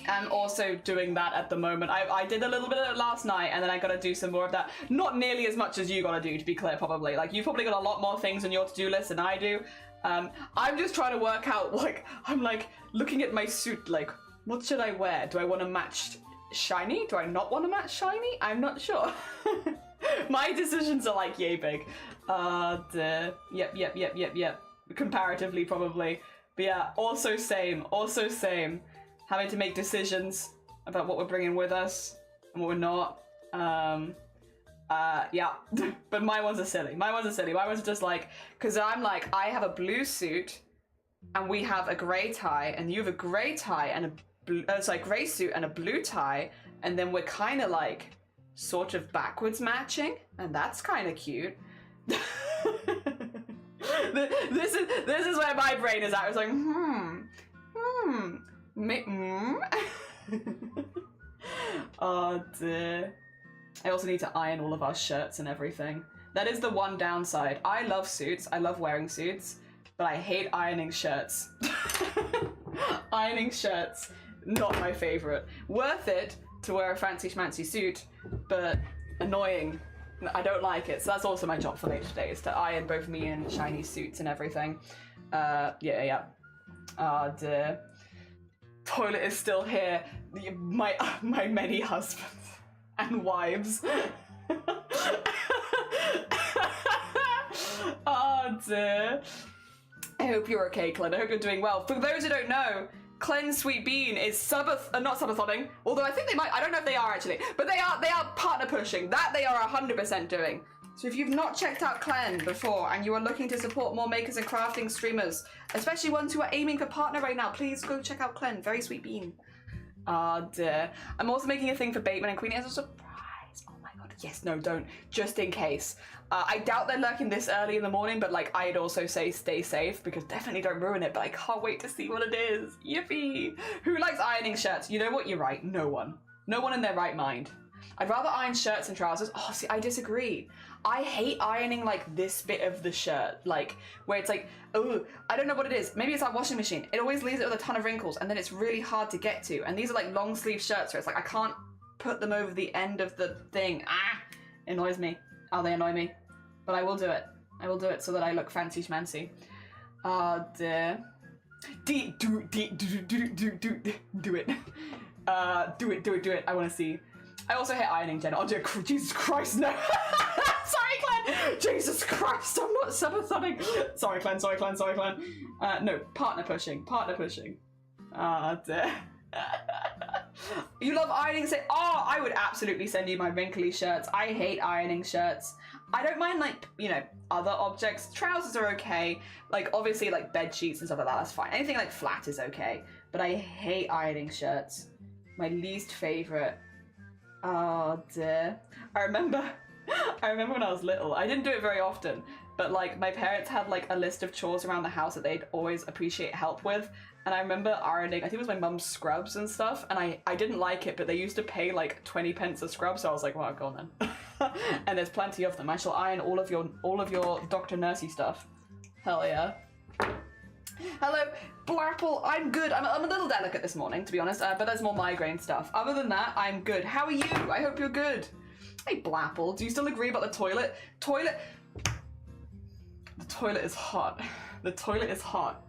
Speaker 1: I'm also doing that at the moment. I did a little bit of it last night, and then I gotta do some more of that. Not nearly as much as you gotta do, to be clear, probably. Like, you've probably got a lot more things on your to-do list than I do. I'm just trying to work out, like, I'm like, looking at my suit, like, what should I wear? Do I want to match shiny? Do I not want to match shiny? I'm not sure. My decisions are like yay big. Yep. Comparatively, probably. But yeah, also same. Having to make decisions about what we're bringing with us and what we're not. Yeah. But my ones are silly. My ones are just like, because I'm like, I have a blue suit and we have a grey tie, and you have a grey tie and a grey suit and a blue tie, and then we're kind of like sort of backwards matching, and that's kind of cute. This is where my brain is at. I was like, Oh dear. I also need to iron all of our shirts and everything. That is the one downside. I love suits. I love wearing suits, but I hate ironing shirts. Ironing shirts, not my favorite. Worth it to wear a fancy schmancy suit, but annoying. I don't like it. So that's also my job for later today, is to iron both me and shiny suits and everything. Yeah. Oh dear. Toilet is still here. My many husbands and wives. Oh dear. I hope you're okay, Clen. I hope you're doing well. For those who don't know, Clen's Sweet Bean is not subathon-ing, although I think they might. I don't know if they are actually, but they are partner pushing. That they are 100% doing. So if you've not checked out Clen before and you are looking to support more makers and crafting streamers, especially ones who are aiming for partner right now, please go check out Clen. Very sweet bean. Ah dear. I'm also making a thing for Bateman and Queenie as a surprise. Oh my god. Yes, no, don't. Just in case. I doubt they're lurking this early in the morning, but like I'd also say stay safe, because definitely don't ruin it, but I can't wait to see what it is. Yippee! Who likes ironing shirts? You know what? You're right. No one. No one in their right mind. I'd rather iron shirts and trousers. Oh, see, I disagree. I hate ironing like this bit of the shirt, like where it's like, oh, I don't know what it is. Maybe it's our washing machine. It always leaves it with a ton of wrinkles, and then it's really hard to get to. And these are like long sleeve shirts where it's like I can't put them over the end of the thing. It annoys me. Oh, they annoy me. But I will do it. I will do it so that I look fancy schmancy. Oh dear. Do it. Do it. I want to see. I also hate ironing, Jen. Oh dear, Jesus Christ, no. Sorry, Clen. Jesus Christ, I'm not subathonic. Sorry, Clen. No, partner pushing. Ah dear. You love ironing? Say, oh, I would absolutely send you my wrinkly shirts. I hate ironing shirts. I don't mind, like, you know, other objects. Trousers are okay. Like, obviously, like, bed sheets and stuff like that, that's fine. Anything, like, flat is okay. But I hate ironing shirts. My least favorite. Oh, dear. I remember when I was little. I didn't do it very often. But, like, my parents had, like, a list of chores around the house that they'd always appreciate help with. And I remember ironing, I think it was my mum's scrubs and stuff, and I didn't like it, but they used to pay like 20 pence a scrub, so I was like, well, go on then. And there's plenty of them. I shall iron all of your Dr. Nursey stuff. Hell yeah. Hello, Blapple. I'm good. I'm a little delicate this morning, to be honest, but there's more migraine stuff. Other than that, I'm good. How are you? I hope you're good. Hey, Blapple, do you still agree about the toilet? The toilet is hot. The toilet is hot.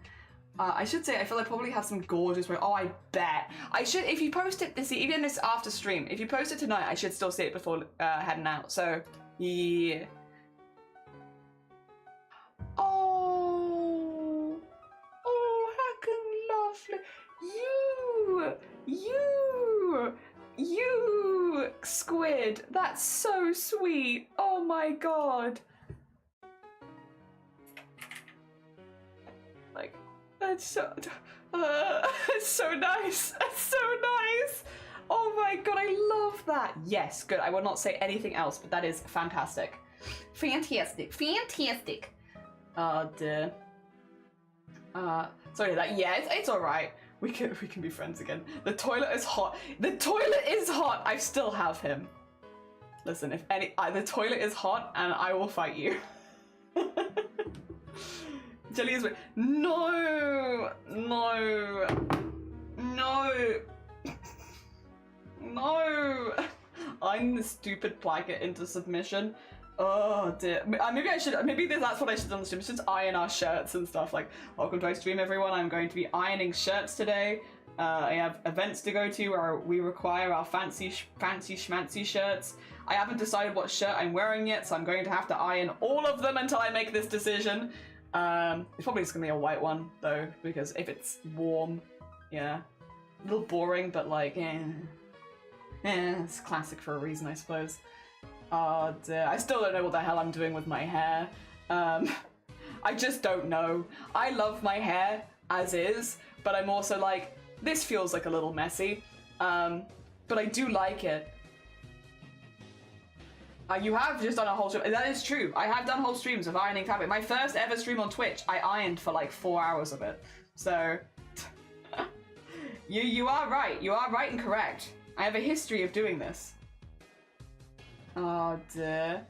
Speaker 1: I should say, I feel I probably have some gorgeous, oh, I bet. I should, if you post it this, even this after stream, if you post it tonight, I should still see it before heading out, so, yeah. Oh, heckin' lovely. You, squid, that's so sweet. Oh my god. Like, that's so, it's so nice. It's so nice. Oh my god, I love that. Yes, good. I will not say anything else, but that is fantastic. Fantastic. Oh dear. Sorry that. Yeah, it's all right. We can be friends again. The toilet is hot. The toilet is hot. I still have him. Listen, if the toilet is hot, and I will fight you. Jelly is no. ironing this stupid placket into submission. Oh dear. Maybe that's what I should have done on the stream. Just iron our shirts and stuff. Like, welcome to my stream, everyone. I'm going to be ironing shirts today. I have events to go to where we require our fancy schmancy shirts. I haven't decided what shirt I'm wearing yet, so I'm going to have to iron all of them until I make this decision. It's probably just gonna be a white one though, because if it's warm, yeah, a little boring, but like, it's classic for a reason, I suppose. Oh dear, I still don't know what the hell I'm doing with my hair. I just don't know. I love my hair as is, but I'm also like, this feels like a little messy, but I do like it. You have just done a whole stream. That is true. I have done whole streams of ironing fabric. My first ever stream on Twitch, I ironed for like 4 hours of it. So, you are right. You are right and correct. I have a history of doing this. Oh dear.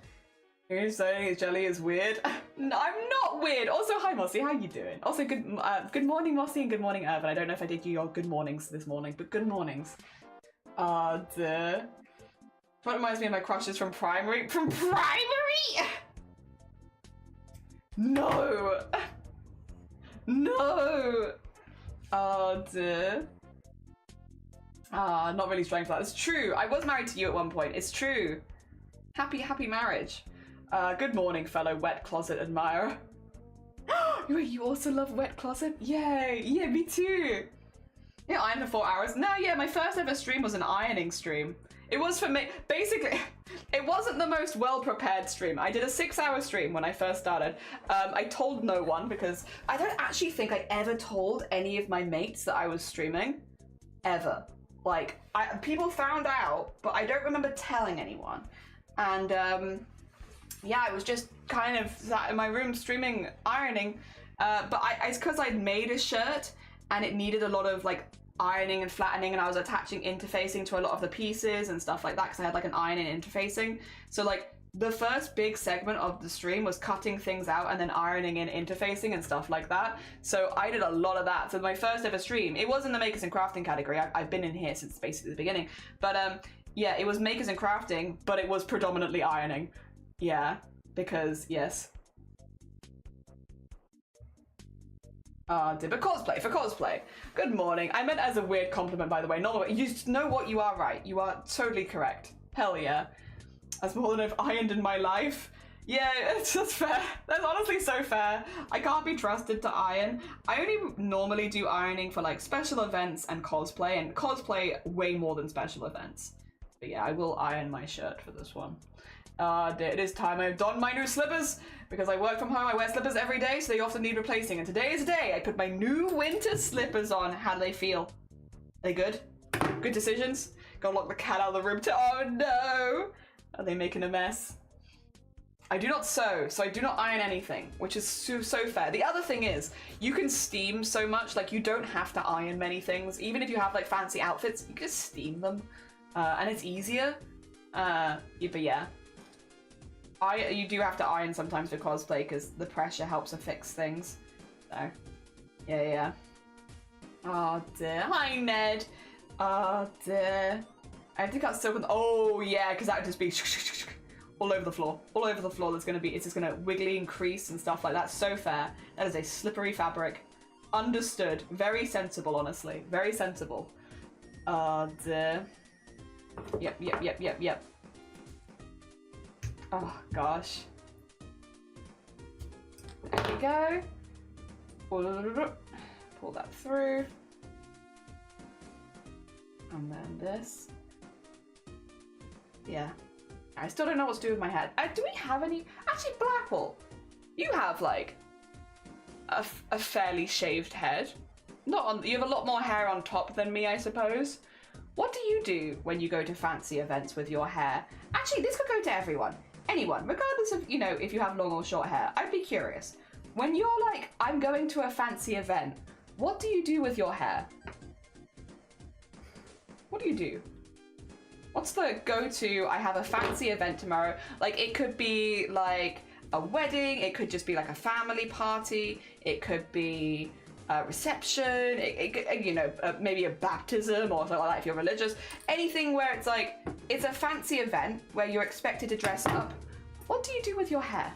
Speaker 1: You're saying jelly is weird? No, I'm not weird. Also, hi Mossy, how you doing? Also, good morning Mossy and good morning Irvin. I don't know if I did you your good mornings this morning, but good mornings. Oh dear. What reminds me of my crushes from primary? From primary? No! No! Oh dear. Not really strange for that. It's true. I was married to you at one point. It's true. Happy marriage. Good morning, fellow wet closet admirer. You also love wet closet? Yay! Yeah, me too. Yeah, iron for 4 hours. No, yeah, my first ever stream was an ironing stream. It was for me, basically, it wasn't the most well-prepared stream. I did a 6-hour stream when I first started. I told no one because I don't actually think I ever told any of my mates that I was streaming. Ever. Like, people found out, but I don't remember telling anyone. And, yeah, I was just kind of sat in my room streaming ironing. But it's because I'd made a shirt and it needed a lot of, like, ironing and flattening, and I was attaching interfacing to a lot of the pieces and stuff like that because I had like an iron and interfacing. So like the first big segment of the stream was cutting things out and then ironing and interfacing and stuff like that. So I did a lot of that. So my first ever stream, it was in the makers and crafting category. I've been in here since basically the beginning, but yeah, it was makers and crafting, but it was predominantly ironing. Yeah, because yes. But cosplay, for cosplay. Good morning. I meant as a weird compliment, by the way. Not you know what, you are right. You are totally correct. Hell yeah. That's more than I've ironed in my life. Yeah, that's fair. That's honestly so fair. I can't be trusted to iron. I only normally do ironing for like special events and cosplay way more than special events. But yeah, I will iron my shirt for this one. It is time I've donned my new slippers. Because I work from home, I wear slippers every day, so they often need replacing. And today is the day I put my new winter slippers on. How do they feel? Are they good? Good decisions? Gotta lock the cat out of the room too. Oh no! Are they making a mess? I do not sew, so I do not iron anything, which is so fair. The other thing is, you can steam so much, like you don't have to iron many things. Even if you have like fancy outfits, you can steam them. And it's easier. But yeah. You do have to iron sometimes for cosplay because the pressure helps affix things. So, yeah. Oh dear. Hi, Ned. Oh dear. I have to cut silk. Oh yeah, because that would just be all over the floor. All over the floor. It's just gonna wiggly and crease and stuff like that. So fair. That is a slippery fabric. Understood. Very sensible, honestly. Very sensible. Oh dear. Yep. Oh gosh. There we go. Pull that through. And then this. Yeah. I still don't know what to do with my head. Do we have any? Actually, Blackwell, you have like a fairly shaved head. You have a lot more hair on top than me, I suppose. What do you do when you go to fancy events with your hair? Actually, this could go to everyone. Anyone, regardless of, if you have long or short hair. I'd be curious. When you're like, I'm going to a fancy event, what do you do with your hair? What do you do? What's the go-to, I have a fancy event tomorrow? Like, it could be like a wedding, it could just be like a family party, it could be reception, you know, maybe a baptism or something like that if you're religious. Anything where it's like, it's a fancy event where you're expected to dress up. What do you do with your hair?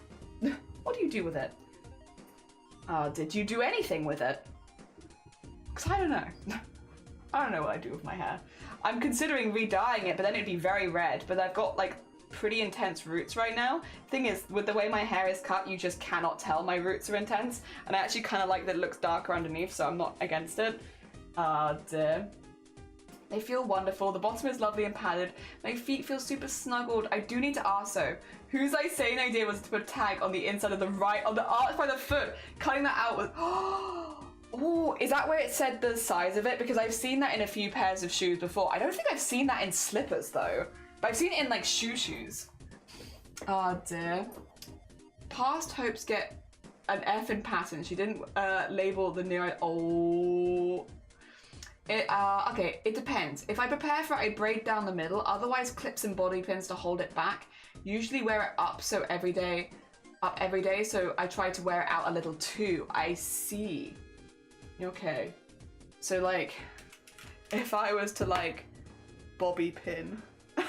Speaker 1: What do you do with it? Did you do anything with it? Because I don't know. I don't know what I do with my hair. I'm considering re-dyeing it, but then it'd be very red. But I've got like pretty intense roots right now. Thing is, with the way my hair is cut, you just cannot tell my roots are intense. And I actually kind of like that it looks darker underneath, so I'm not against it. Dear. They feel wonderful. The bottom is lovely and padded. My feet feel super snuggled. I do need to ask though, whose insane idea was to put a tag on the inside of the right, on the arch by the foot? Cutting that out was, oh, is that where it said the size of it? Because I've seen that in a few pairs of shoes before. I don't think I've seen that in slippers though. But I've seen it in like shoes. Oh dear. Past hopes get an F in pattern. She didn't label the new, oh. Okay, it depends. If I prepare for it, I braid down the middle, otherwise clips and bobby pins to hold it back. Usually wear it up so every day, so I try to wear it out a little too. I see. Okay. So like, if I was to like bobby pin, I'm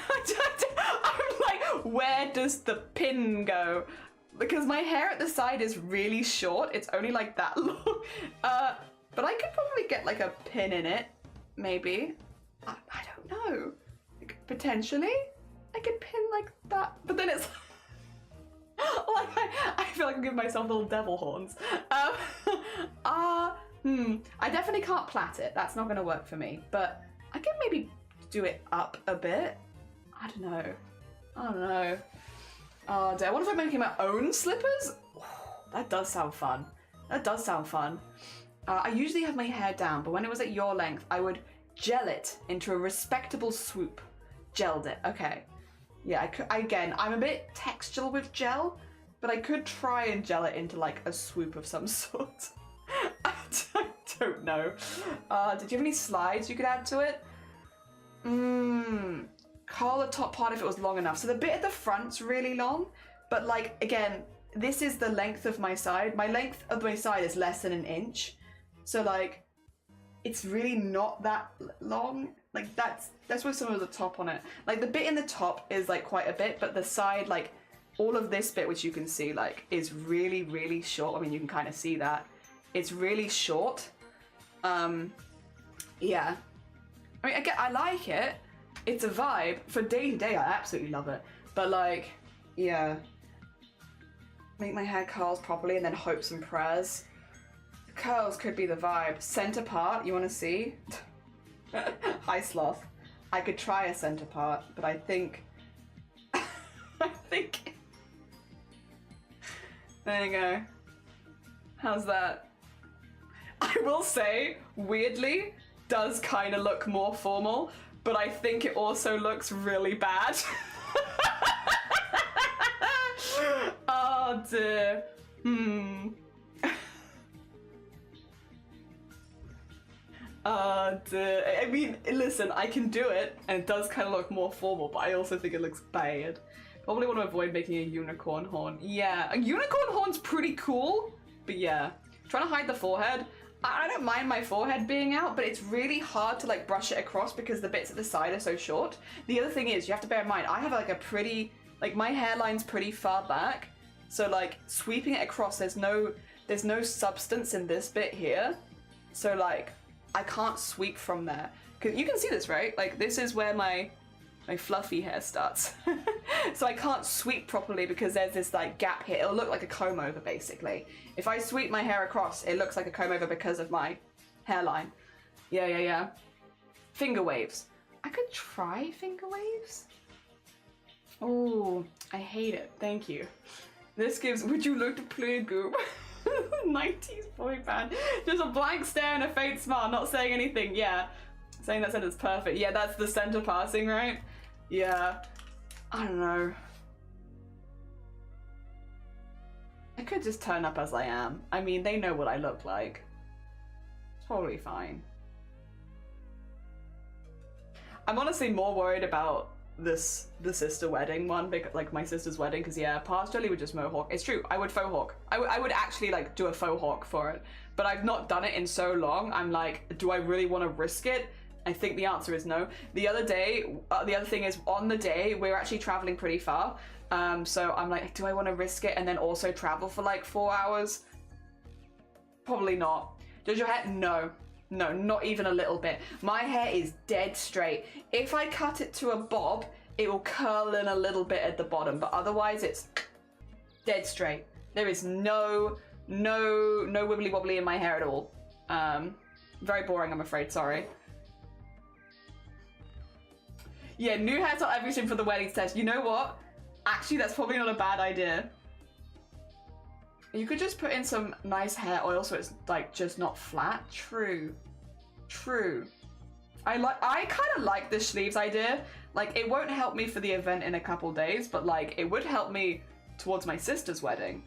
Speaker 1: like, where does the pin go? Because my hair at the side is really short. It's only like that long. But I could probably get like a pin in it, maybe. I don't know. Like, potentially, I could pin like that. But then it's like I feel like I'm giving myself little devil horns. I definitely can't plait it. That's not gonna work for me. But I can maybe do it up a bit. I don't know. Oh dear. What if I'm making my own slippers? That does sound fun. I usually have my hair down, but when it was at your length, I would gel it into a respectable swoop. Gelled it, okay. Yeah, again, I'm a bit textural with gel, but I could try and gel it into like a swoop of some sort. I don't know. Did you have any slides you could add to it? Curl the top part if it was long enough. So the bit at the front's really long, but like, again, this is the length of my side. My length of my side is less than an inch. So like, it's really not that long. Like that's where some of the top on it. Like the bit in the top is like quite a bit, but the side, like all of this bit, which you can see like is really, really short. I mean, you can kind of see that. It's really short. Yeah. I mean, I like it. It's a vibe. For day to day, I absolutely love it. But like, yeah. Make my hair curls properly and then hopes and prayers. Curls could be the vibe. Center part, you want to see? Hi, sloth. I could try a center part, but I think... There you go. How's that? I will say, weirdly, does kind of look more formal, but I think it also looks really bad. Oh dear. I mean, listen, I can do it, and it does kind of look more formal, but I also think it looks bad. Probably want to avoid making a unicorn horn. Yeah, a unicorn horn's pretty cool, but yeah. Trying to hide the forehead. I don't mind my forehead being out, but it's really hard to like brush it across because the bits at the side are so short. The other thing is, you have to bear in mind, I have like a pretty, like my hairline's pretty far back, so like sweeping it across, there's no substance in this bit here, so like I can't sweep from there. Cause you can see this, right? Like this is where my fluffy hair starts. So I can't sweep properly because there's this like gap here. It'll look like a comb over basically. If I sweep my hair across, it looks like a comb over because of my hairline. Yeah. Finger waves. I could try finger waves. Oh, I hate it. Thank you. This gives, would you look to play a goop? 90s boy band. Just a blank stare and a faint smile, not saying anything. Yeah. Saying that sentence perfect. Yeah, that's the center passing, right? Yeah. I don't know. I could just turn up as I am. I mean, they know what I look like. It's probably fine. I'm honestly more worried about the sister wedding one, like my sister's wedding, because yeah, past Jelly would just mohawk. It's true, I would faux hawk. I would actually like do a faux hawk for it, but I've not done it in so long. I'm like, do I really want to risk it? I think the answer is no. The other day, the other thing is, on the day we're actually traveling pretty far, so I'm like, do I want to risk it and then also travel for like 4 hours? Probably not. Does your hair? No, not even a little bit. My hair is dead straight. If I cut it to a bob, it will curl in a little bit at the bottom, but otherwise it's dead straight. There is no wibbly wobbly in my hair at all. Very boring, I'm afraid, sorry. Yeah, new hairstyle every stream for the wedding test. You know what? Actually, that's probably not a bad idea. You could just put in some nice hair oil so it's like just not flat. True. I kind of like the sleeves idea. Like, it won't help me for the event in a couple days, but like it would help me towards my sister's wedding,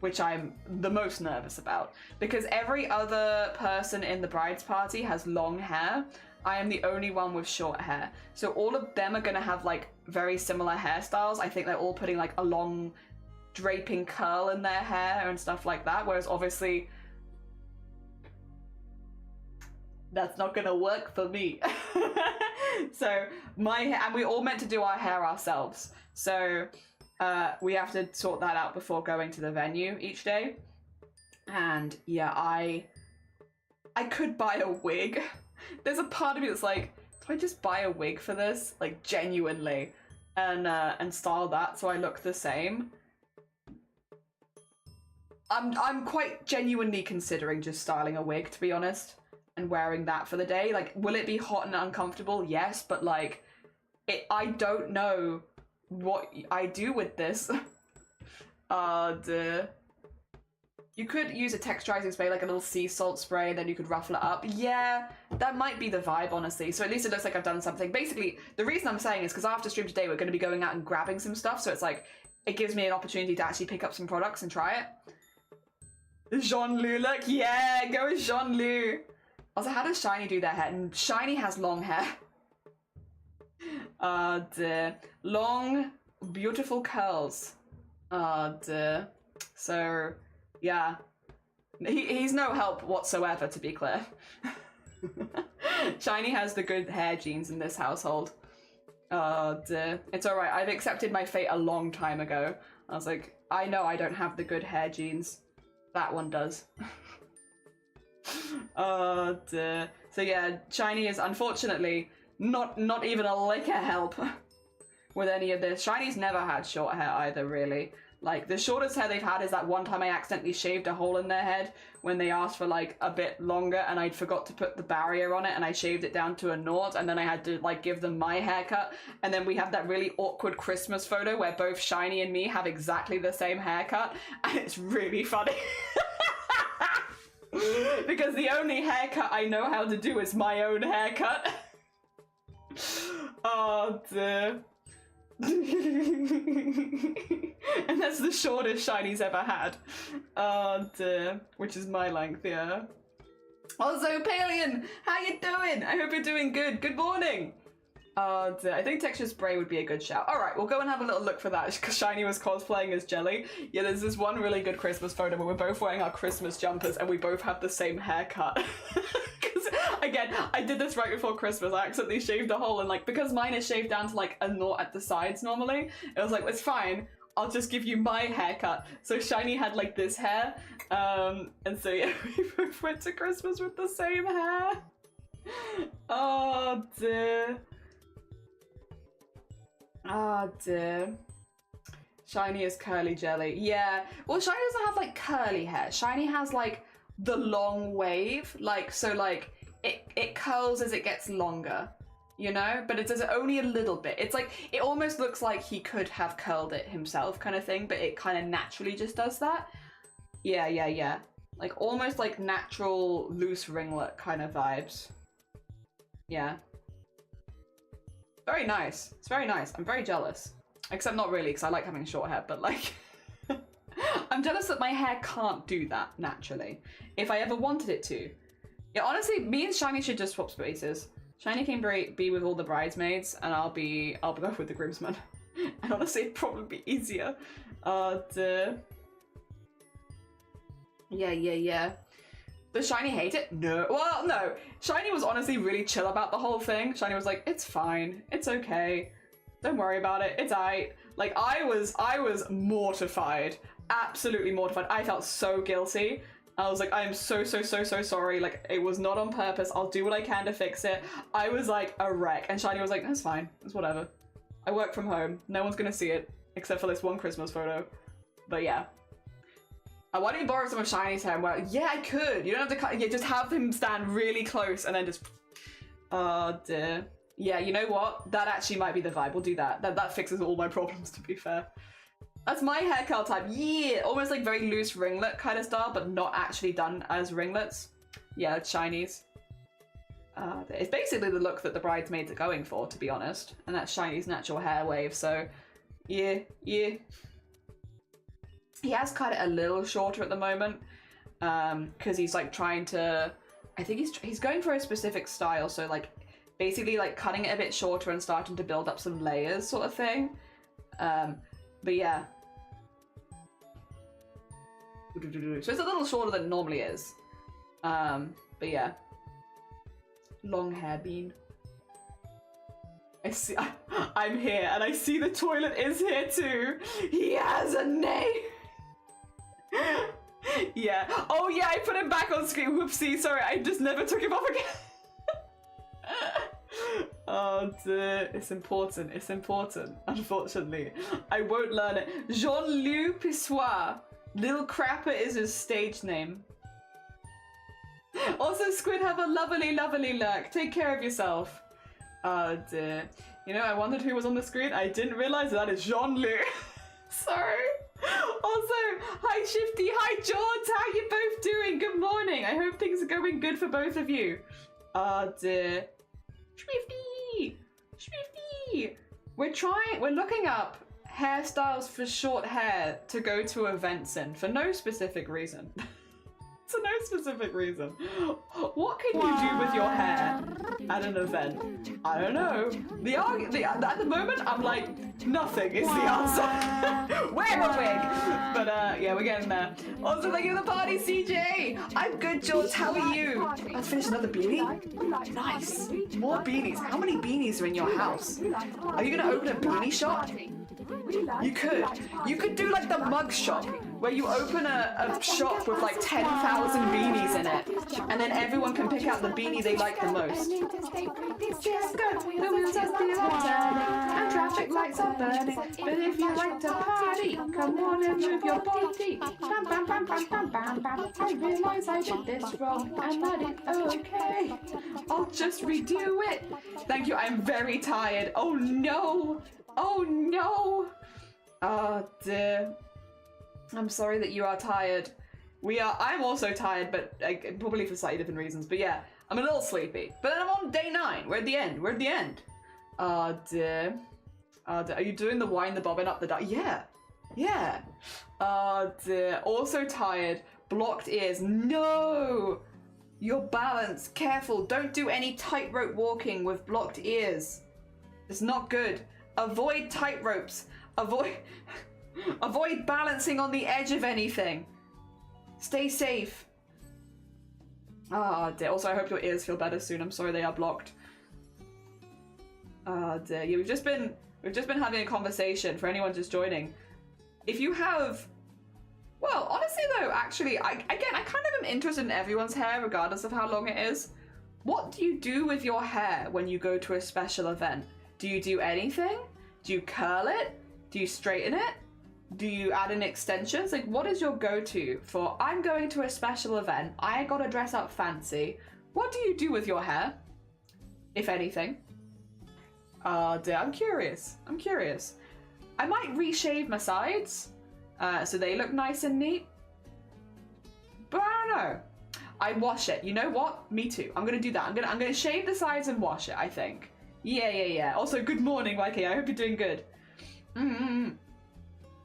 Speaker 1: which I'm the most nervous about, because every other person in the bride's party has long hair. I am the only one with short hair. So all of them are gonna have like very similar hairstyles. I think they're all putting like a long draping curl in their hair and stuff like that, whereas obviously that's not gonna work for me. So my hair, and we all meant to do our hair ourselves, so we have to sort that out before going to the venue each day. And yeah, I could buy a wig. There's a part of me that's like, do I just buy a wig for this, like genuinely, and style that so I look the same? I'm quite genuinely considering just styling a wig, to be honest, and wearing that for the day. Like, will it be hot and uncomfortable? Yes, but like, I don't know what I do with this. You could use a texturizing spray, like a little sea salt spray, and then you could ruffle it up. Yeah, that might be the vibe, honestly. So at least it looks like I've done something. Basically, the reason I'm saying is because after stream today, we're going to be going out and grabbing some stuff. So it's like, it gives me an opportunity to actually pick up some products and try it. Jean-Lu look. Yeah, go with Jean-Lu. Also, how does Shiny do their hair? And Shiny has long hair. Long, beautiful curls. So... yeah, he's no help whatsoever, to be clear. Shiny has the good hair genes in this household. It's alright, I've accepted my fate a long time ago. I was like, I know I don't have the good hair genes. That one does. So yeah, Shiny is unfortunately not even a lick of help with any of this. Shiny's never had short hair either, really. Like, the shortest hair they've had is that one time I accidentally shaved a hole in their head when they asked for, like, a bit longer, and I forgot to put the barrier on it, and I shaved it down to a nought, and then I had to, like, give them my haircut, and then we have that really awkward Christmas photo where both Shiny and me have exactly the same haircut, and it's really funny. Because the only haircut I know how to do is my own haircut. Oh, dear. And that's the shortest Shiny's ever had. Oh dear. Which is my length, yeah. Also, Palian, how you doing? I hope you're doing good. Good morning. Oh dear. I think texture spray would be a good shout. Alright, we'll go and have a little look for that, because Shiny was cosplaying as Jelly. Yeah, there's this one really good Christmas photo where we're both wearing our Christmas jumpers and we both have the same haircut. Again, I did this right before Christmas. I accidentally shaved a hole, and like, because mine is shaved down to like a knot at the sides normally, it was like, it's fine, I'll just give you my haircut. So Shiny had like this hair, and so yeah, we both went to Christmas with the same hair. Oh dear. Oh dear. Shiny is curly Jelly. Yeah, well, Shiny doesn't have like curly hair. Shiny has like the long wave, like, so like it curls as it gets longer, you know, but it does it only a little bit. It's like, it almost looks like he could have curled it himself kind of thing, but it kind of naturally just does that. Yeah, like almost like natural loose ringlet kind of vibes. Yeah, very nice. It's very nice. I'm very jealous, except not really, because I like having short hair, but like I'm jealous that my hair can't do that naturally if I ever wanted it to. Yeah, honestly, me and Shiny should just swap spaces. Shiny can be with all the bridesmaids, and I'll go with the groomsmen. And honestly, it'd probably be easier. Yeah. Does Shiny hate it? No. Well, no. Shiny was honestly really chill about the whole thing. Shiny was like, it's fine. It's okay. Don't worry about it. It's aight. Like, I was mortified. Absolutely mortified. I felt so guilty. I was like, I am so sorry. Like, it was not on purpose. I'll do what I can to fix it. I was like a wreck. And Shiny was like, that's fine. It's whatever. I work from home. No one's gonna see it. Except for this one Christmas photo. But yeah. Why don't you borrow some of Shiny's hair? Well, yeah, I could. You don't have to cut. Yeah, just have him stand really close and then just. Oh dear. Yeah, you know what? That actually might be the vibe. We'll do that. That fixes all my problems, to be fair. That's my hair curl type. Yeah, almost like very loose ringlet kind of style, but not actually done as ringlets. Yeah, it's Shiny's. It's basically the look that the bridesmaids are going for, to be honest. And that's Shiny's natural hair wave, so yeah. He has cut it a little shorter at the moment, because he's like trying to, I think he's going for a specific style, so like basically like cutting it a bit shorter and starting to build up some layers sort of thing. But yeah. So it's a little shorter than it normally is. But yeah. Long hair bean. I'm here and I see the toilet is here too. He has a name. Yeah. Oh yeah, I put him back on screen. Whoopsie, sorry, I just never took him off again. Oh dear, it's important, unfortunately. I won't learn it. Jean-Luc Pissoir. Little Crapper is his stage name. Also, Squid, have a lovely lurk. Take care of yourself. Oh dear. You know, I wondered who was on the screen. I didn't realize that is Jean-Luc. Sorry. Also, hi Shifty, hi George, how you both doing? Good morning. I hope things are going good for both of you. Oh dear. Swifty! We're looking up hairstyles for short hair to go to events in for no specific reason. For no specific reason. What can you do with your hair at an event? I don't know. At the moment, I'm like, nothing is the answer. Wear a wig! But yeah, we're getting there. Also, thank you for the party, CJ! I'm good, George. How are you? Let's finish another beanie. Nice. More beanies. How many beanies are in your house? Are you gonna open a beanie shop? You could do like the mug shop, where you open a shop with like 10,000 beanies in it, and then everyone can pick out the beanie they like the most. And traffic lights are burning, but if you like to party, come on and move your body. Bam, bam, bam, bam, bam, bam, bam. I realise I did this wrong, and that is okay. I'll just redo it. Thank you, I'm very tired. Oh no! Oh no! Oh dear. I'm sorry that you are tired. I'm also tired, but probably for slightly different reasons. But yeah, I'm a little sleepy. But then I'm on day 9. We're at the end. Oh dear. Oh dear. Are you doing the wind the bobbin up the duck? Yeah. Oh dear. Also tired. Blocked ears. No! Your balance. Careful. Don't do any tightrope walking with blocked ears. It's not good. Avoid tightropes. Avoid balancing on the edge of anything. Stay safe. Ah, dear. Also, I hope your ears feel better soon. I'm sorry they are blocked. Ah, dear. Yeah, we've just been having a conversation for anyone just joining. If you have, well, honestly though, actually, I kind of am interested in everyone's hair, regardless of how long it is. What do you do with your hair when you go to a special event? Do you do anything? Do you curl it? Do you straighten it? Do you add in extensions? Like, what is your go-to for, I'm going to a special event, I gotta dress up fancy. What do you do with your hair? If anything. Dear, I'm curious. I might reshave my sides, so they look nice and neat. But I don't know. I wash it. You know what? Me too. I'm gonna do that. I'm gonna shave the sides and wash it, I think. Yeah. Also, good morning, YK. I hope you're doing good.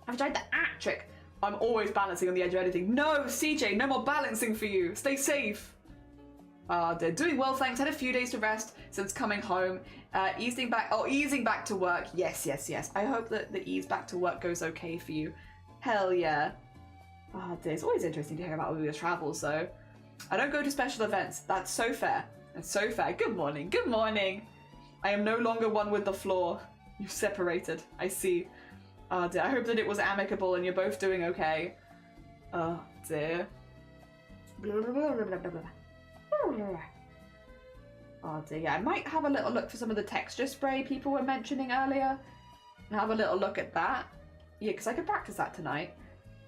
Speaker 1: I've tried the trick. I'm always balancing on the edge of anything. No, CJ, no more balancing for you. Stay safe. They're doing well, thanks. Had a few days to rest since coming home. Easing back to work. Yes. I hope that the ease back to work goes okay for you. Hell yeah. Oh dear, it's always interesting to hear about all your travels, though. I don't go to special events. That's so fair. That's so fair. Good morning. Good morning. I am no longer one with the floor. You've separated. I see. Oh dear. I hope that it was amicable and you're both doing okay. Oh dear. Oh dear. Yeah, I might have a little look for some of the texture spray people were mentioning earlier. And have a little look at that. Yeah, because I could practice that tonight.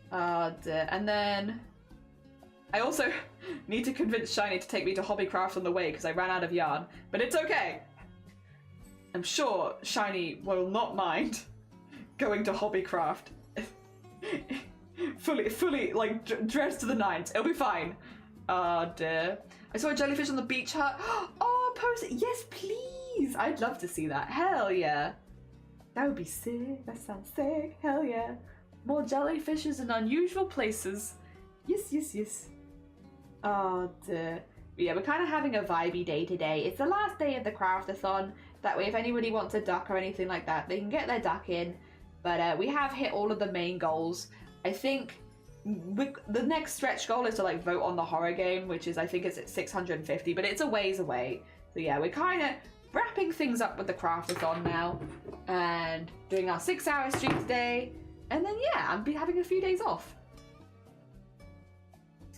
Speaker 1: Dear. And then I also need to convince Shiny to take me to Hobbycraft on the way because I ran out of yarn. But it's okay. I'm sure Shiny will not mind going to Hobbycraft. fully like dressed to the nines. It'll be fine. Dear. I saw a jellyfish on the beach hut. Oh, post it. Yes, please. I'd love to see that. Hell yeah. That would be sick. That sounds sick. Hell yeah. More jellyfishes in unusual places. Yes. Oh dear. Yeah, we're kind of having a vibey day today. It's the last day of the CRAFT-A-THON. That way, if anybody wants a duck or anything like that, they can get their duck in. But we have hit all of the main goals. I think the next stretch goal is to like vote on the horror game, which is I think it's at 650, but it's a ways away. So yeah, we're kind of wrapping things up with the CRAFT-A-THON now and doing our 6-hour stream today. And then yeah, I'll be having a few days off.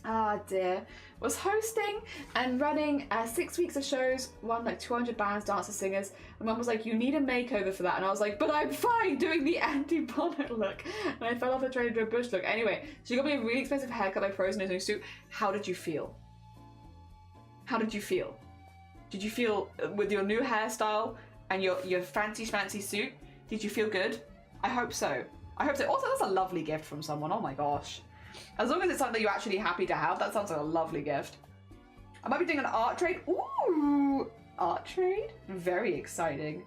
Speaker 1: Ah dear. Was hosting and running 6 weeks of shows, won like 200 bands, dancers, singers. And Mum was like, you need a makeover for that. And I was like, but I'm fine doing the anti-bonnet look. And I fell off the train into a bush look. Anyway, she got me a really expensive haircut by Pros in a new suit. How did you feel? How did you feel? Did you feel with your new hairstyle and your fancy schmancy suit? Did you feel good? I hope so. I hope so. Also, that's a lovely gift from someone. Oh my gosh. As long as it's something you're actually happy to have, that sounds like a lovely gift. I might be doing an art trade. Ooh! Art trade? Very exciting.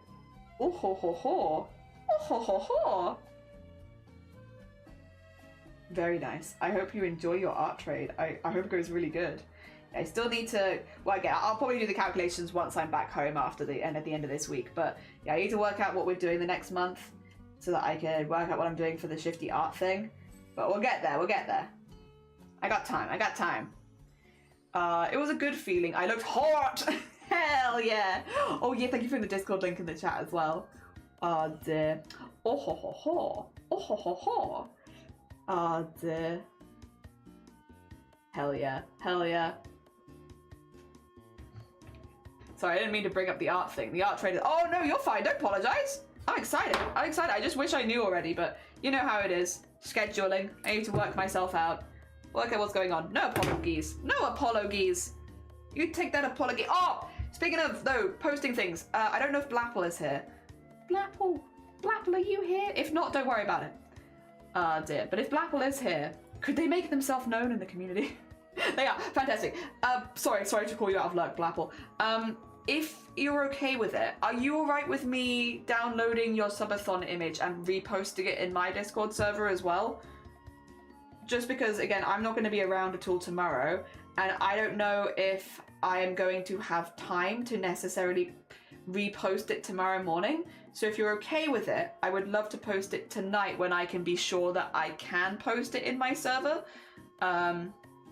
Speaker 1: Oh ho ho ho. Oh ho ho ho. Very nice. I hope you enjoy your art trade. I hope it goes really good. I still need to, well again, I'll probably do the calculations once I'm back home after at the end of this week. But yeah, I need to work out what we're doing the next month so that I can work out what I'm doing for the shifty art thing. But we'll get there, I got time. It was a good feeling. I looked hot! Hell yeah! Oh yeah, thank you for the Discord link in the chat as well. Oh dear. Oh ho ho ho. Oh ho ho ho. Oh dear. Hell yeah. Sorry, I didn't mean to bring up the art thing. The art trade. Oh no, you're fine, don't apologize. I'm excited. I just wish I knew already, but you know how it is. Scheduling. I need to work myself out. Work out what's going on. No apologies. No apologies. You take that apology. Oh! Speaking of, though, posting things. I don't know if Blapple is here. Blapple, are you here? If not, don't worry about it. Dear. But if Blapple is here, could they make themselves known in the community? They are. Fantastic. Sorry to call you out of luck, Blapple. If you're okay with it, are you alright with me downloading your subathon image and reposting it in my Discord server as well? Just because, again, I'm not going to be around at all tomorrow, and I don't know if I am going to have time to necessarily repost it tomorrow morning. So if you're okay with it, I would love to post it tonight when I can be sure that I can post it in my server.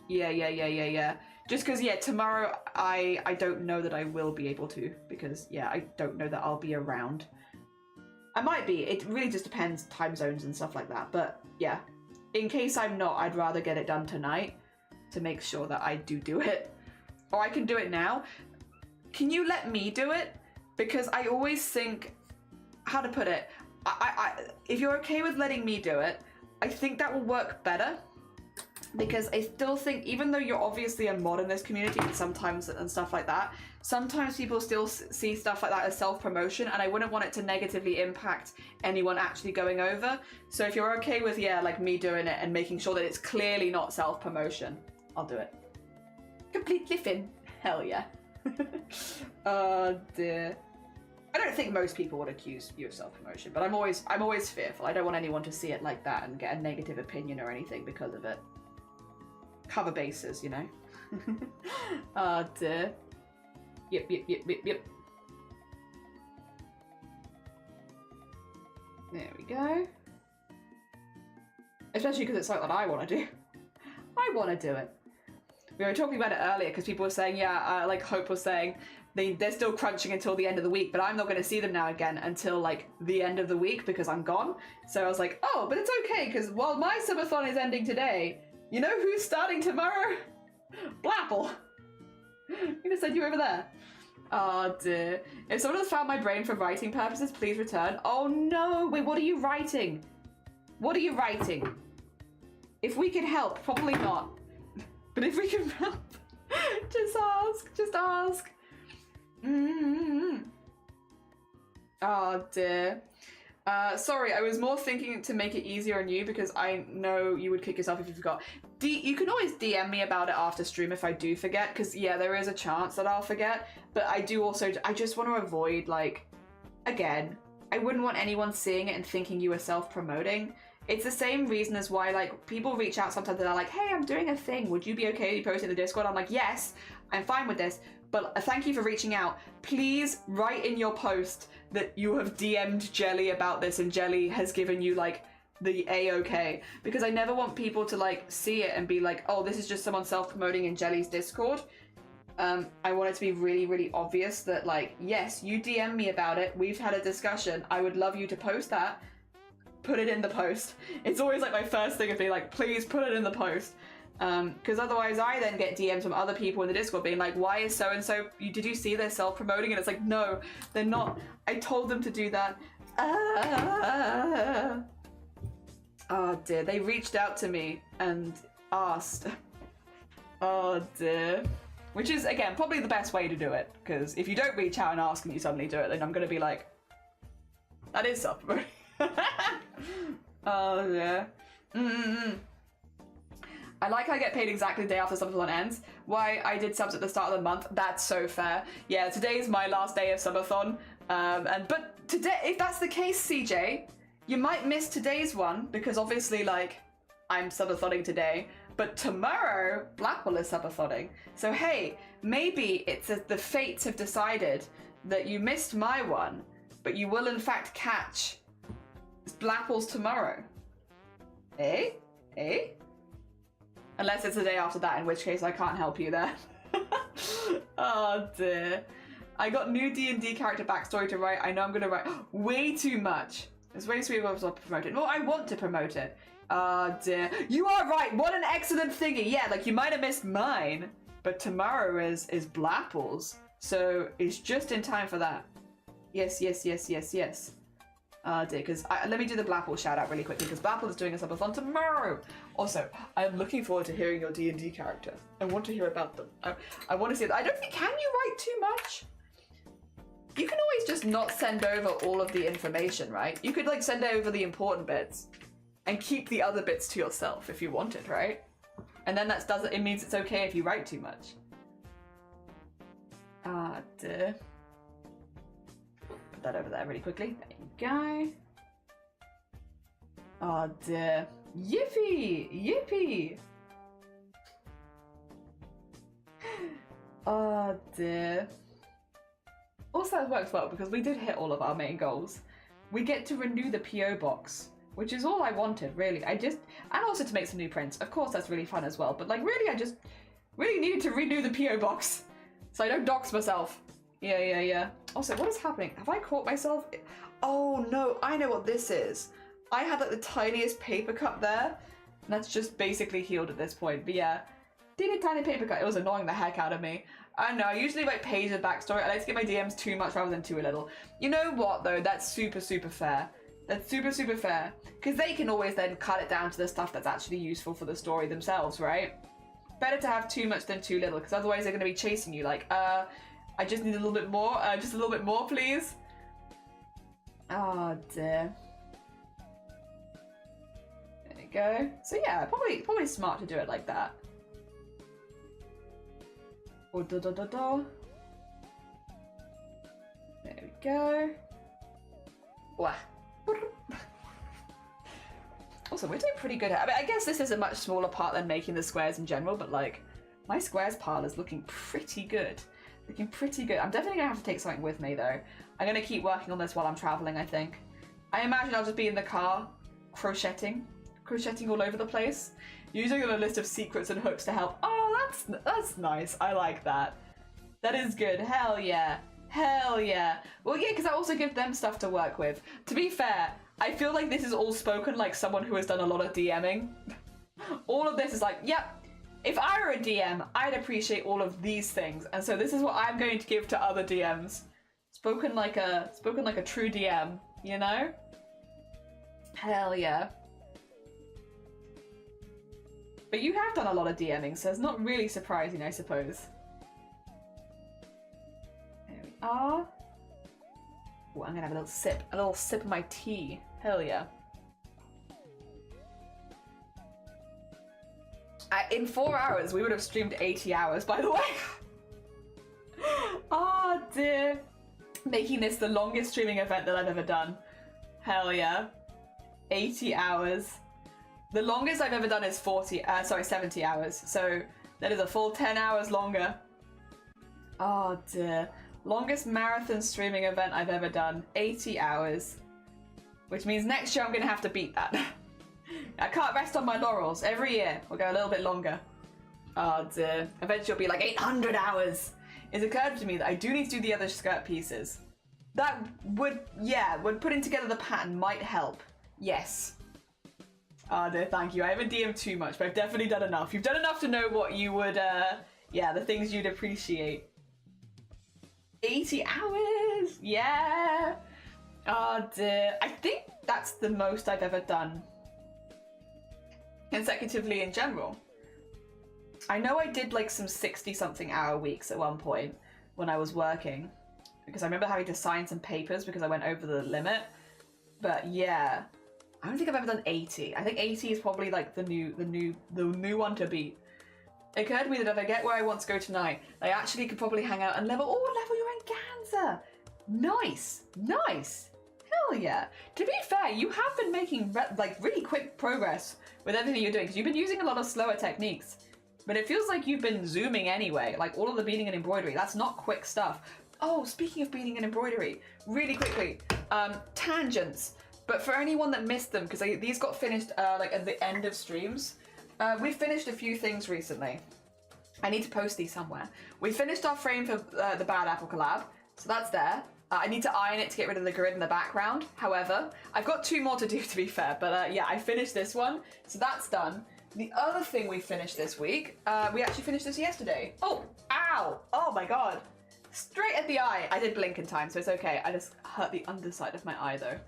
Speaker 1: Yeah. Just because, yeah, tomorrow I don't know that I will be able to, because, yeah, I don't know that I'll be around. I might be. It really just depends, time zones and stuff like that. But, yeah, in case I'm not, I'd rather get it done tonight to make sure that I do it. Or I can do it now. Can you let me do it? Because I always think, how to put it, if you're okay with letting me do it, I think that will work better. Because I still think, even though you're obviously a mod in this community sometimes and stuff like that, sometimes people still see stuff like that as self-promotion, and I wouldn't want it to negatively impact anyone actually going over. So if you're okay with, yeah, like me doing it and making sure that it's clearly not self-promotion, I'll do it. Completely fin. Hell yeah. Oh dear. I don't think most people would accuse you of self-promotion, but I'm always fearful. I don't want anyone to see it like that and get a negative opinion or anything because of it. Cover bases, you know. Oh dear. Yep. There we go. Especially because it's something that I want to do. I want to do it. We were talking about it earlier because people were saying, yeah, like Hope was saying, they're still crunching until the end of the week, but I'm not going to see them now again until like the end of the week because I'm gone. So I was like, oh, but it's okay because while my subathon is ending today, you know who's starting tomorrow? Blapple. I'm going to send you over there. Oh dear. If someone has found my brain for writing purposes, please return. Oh no, wait, what are you writing? What are you writing? If we can help, probably not. But if we can help, just ask. Oh dear. Sorry, I was more thinking to make it easier on you because I know you would kick yourself if you forgot. You can always DM me about it after stream if I do forget, because yeah, there is a chance that I'll forget. But I just want to avoid, like, again, I wouldn't want anyone seeing it and thinking you were self-promoting. It's the same reason as why, like, people reach out sometimes and they're like, hey, I'm doing a thing. Would you be okay if you post it in the Discord? I'm like, yes, I'm fine with this. But thank you for reaching out. Please write in your post that you have DM'd Jelly about this and Jelly has given you, like, the A-okay. Because I never want people to, like, see it and be like, oh, this is just someone self-promoting in Jelly's Discord. I want it to be really, really obvious that, like, yes, you DM me about it. We've had a discussion. I would love you to post that. Put it in the post. It's always, like, my first thing of being like, please put it in the post. Because otherwise I then get DMs from other people in the Discord being like, why is so-and-so, did you see they're self-promoting? And it's like, no, they're not. I told them to do that. Oh dear, they reached out to me and asked. Oh dear. Which is, again, probably the best way to do it. Because if you don't reach out and ask and you suddenly do it, then I'm going to be like, that is self-promoting. Oh yeah. I like how I get paid exactly the day after subathon ends. Why I did subs at the start of the month, that's so fair. Yeah, today's my last day of subathon. But today, if that's the case, CJ, you might miss today's one because obviously, like, I'm subathoning today, but tomorrow Blackwell is subathoning. So hey, maybe it's the fates have decided that you missed my one, but you will in fact catch Blackwell's tomorrow. Eh? Eh? Unless it's the day after that, in which case I can't help you there. Oh dear. I got new D&D character backstory to write. I know I'm gonna write way too much. It's way too much to promote it. Well, I want to promote it. Oh dear. You are right. What an excellent thingy. Yeah, like you might have missed mine, but tomorrow is Blapple's. So it's just in time for that. Yes. Dear, because let me do the Blapple shout out really quickly because Blapple is doing a subathon tomorrow. Also, I'm looking forward to hearing your D&D character. I want to hear about them. I want to see it. I don't think, can you write too much? You can always just not send over all of the information, right? You could like send over the important bits and keep the other bits to yourself if you wanted, right? And then it means it's okay if you write too much. Dear. Put that over there really quickly. There you go. Oh dear. Yippee! Oh dear. Also that works well because we did hit all of our main goals. We get to renew the PO box, which is all I wanted, really. And also to make some new prints. Of course that's really fun as well, but like really I just really needed to renew the PO box so I don't dox myself. Yeah. Also, what is happening? Have I caught myself? Oh no, I know what this is. I had like the tiniest paper cut there, and that's just basically healed at this point. But yeah, teeny tiny paper cut. It was annoying the heck out of me. I know, I usually like pages of backstory. I like to get my DMs too much rather than too little. You know what though? That's super fair. That's super fair. Because they can always then cut it down to the stuff that's actually useful for the story themselves, right? Better to have too much than too little, because otherwise they're going to be chasing you like, I just need a little bit more. Just a little bit more, please. Oh dear. There you go. So yeah, probably smart to do it like that. Oh, There we go. Blah. Also, we're doing pretty good at it. I mean, I guess this is a much smaller part than making the squares in general, but like, My squares pile is looking pretty good. Looking pretty good. I'm definitely gonna have to take something with me though. I'm gonna keep working on this while I'm traveling, I think. I imagine I'll just be in the car, crocheting all over the place, using a list of secrets and hooks to help. Oh, that's nice. I like that. That is good. Hell yeah. Hell yeah. Well, yeah, because I also give them stuff to work with. To be fair, I feel like this is all spoken like someone who has done a lot of DMing. All of this is like, yep, if I were a DM, I'd appreciate all of these things. And so this is what I'm going to give to other DMs. Spoken like a true DM, you know? Hell yeah. But you have done a lot of DMing, so it's not really surprising, I suppose. There we are. Oh, I'm gonna have a little sip of my tea. Hell yeah. In 4 hours, we would have streamed 80 hours, by the way. Oh dear. Making this the longest streaming event that I've ever done. Hell yeah. 80 hours. The longest I've ever done is 70 hours. So that is a full 10 hours longer. Oh dear. Longest marathon streaming event I've ever done. 80 hours. Which means next year I'm going to have to beat that. I can't rest on my laurels. Every year we'll go a little bit longer. Oh dear. Eventually it'll be like 800 hours. It's occurred to me that I do need to do the other skirt pieces. That would putting together the pattern might help. Yes. Oh dear, thank you. I haven't DM'd too much, but I've definitely done enough. You've done enough to know what you would, the things you'd appreciate. 80 hours! Yeah! Oh dear. I think that's the most I've ever done consecutively in general. I know I did like some 60-something hour weeks at one point when I was working, because I remember having to sign some papers because I went over the limit. But yeah, I don't think I've ever done 80. I think 80 is probably like the new one to beat. It occurred to me that if I get where I want to go tonight, I actually could probably hang out and level your Organza. Nice, nice. Hell yeah. To be fair, you have been making really quick progress with everything you're doing, because you've been using a lot of slower techniques. But it feels like you've been zooming anyway, like all of the beading and embroidery. That's not quick stuff. Oh, speaking of beading and embroidery, really quickly, tangents. But for anyone that missed them, because these got finished like at the end of streams, we finished a few things recently. I need to post these somewhere. We finished our frame for the Bad Apple collab, so that's there. I need to iron it to get rid of the grid in the background. However, I've got 2 more to do, to be fair, but yeah, I finished this one, so that's done. The other thing we finished this week, we actually finished this yesterday. Oh, ow, oh my god. Straight at the eye. I did blink in time, so it's okay. I just hurt the underside of my eye though.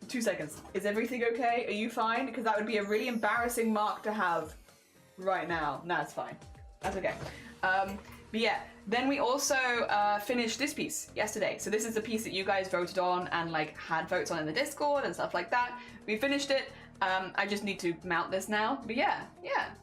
Speaker 1: 2 seconds. Is everything okay? Are you fine? Because that would be a really embarrassing mark to have right now. No, it's fine. That's okay. But yeah, then we also finished this piece yesterday. So this is the piece that you guys voted on and like had votes on in the Discord and stuff like that. We finished it. I just need to mount this now. But yeah.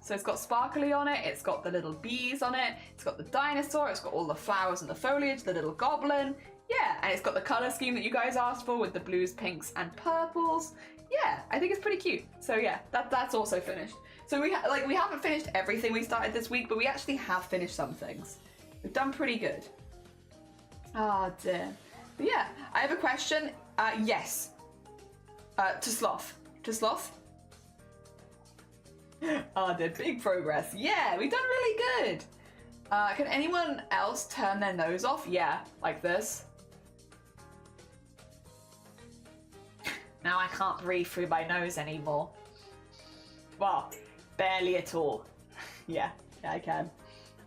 Speaker 1: So it's got sparkly on it. It's got the little bees on it. It's got the dinosaur. It's got all the flowers and the foliage, the little goblin. Yeah, and it's got the color scheme that you guys asked for with the blues, pinks, and purples. Yeah, I think it's pretty cute. So yeah, that's also finished. So we haven't finished everything we started this week, but we actually have finished some things. We've done pretty good. Oh dear. But yeah, I have a question. Yes. To Sloth. To Sloth? Oh dear, big progress. Yeah, we've done really good. Can anyone else turn their nose off? Yeah, like this. Now I can't breathe through my nose anymore. Well, barely at all. Yeah, I can.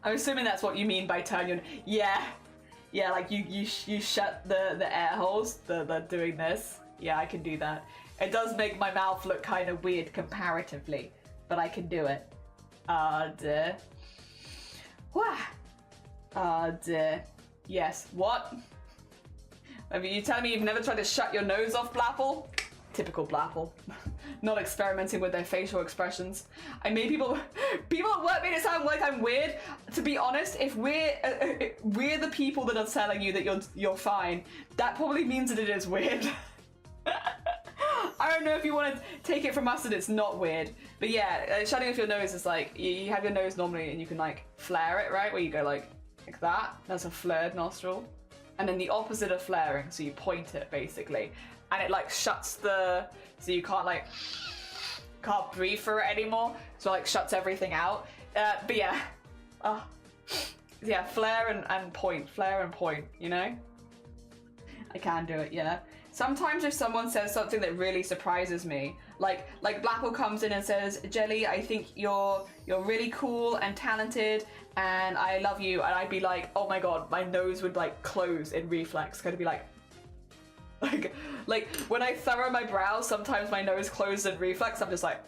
Speaker 1: I'm assuming that's what you mean by turn your... Yeah, like you shut the air holes, the doing this. Yeah, I can do that. It does make my mouth look kind of weird comparatively, but I can do it. Ah, dear. Wah! Ah, dear. Yes, what? I mean, you telling me you've never tried to shut your nose off, Blapple? Typical Blapple. Not experimenting with their facial expressions. I made people at work made it sound like I'm weird. To be honest, if we're the people that are telling you that you're fine, that probably means that it is weird. I don't know if you want to take it from us that it's not weird. But yeah, shutting off your nose is like, you have your nose normally and you can like flare it, right? Where you go like that. That's a flared nostril. And then the opposite of flaring, so you point it basically. And it like shuts the, so you can't breathe through it anymore. So like shuts everything out. But yeah, yeah, flare and point, you know? I can do it, yeah. Sometimes if someone says something that really surprises me, like Blackwell comes in and says, Jelly, I think you're really cool and talented and I love you, and I'd be like, oh my god, my nose would like close in reflex. Gonna be like when I furrow my brows, sometimes my nose closes in reflex. I'm just like,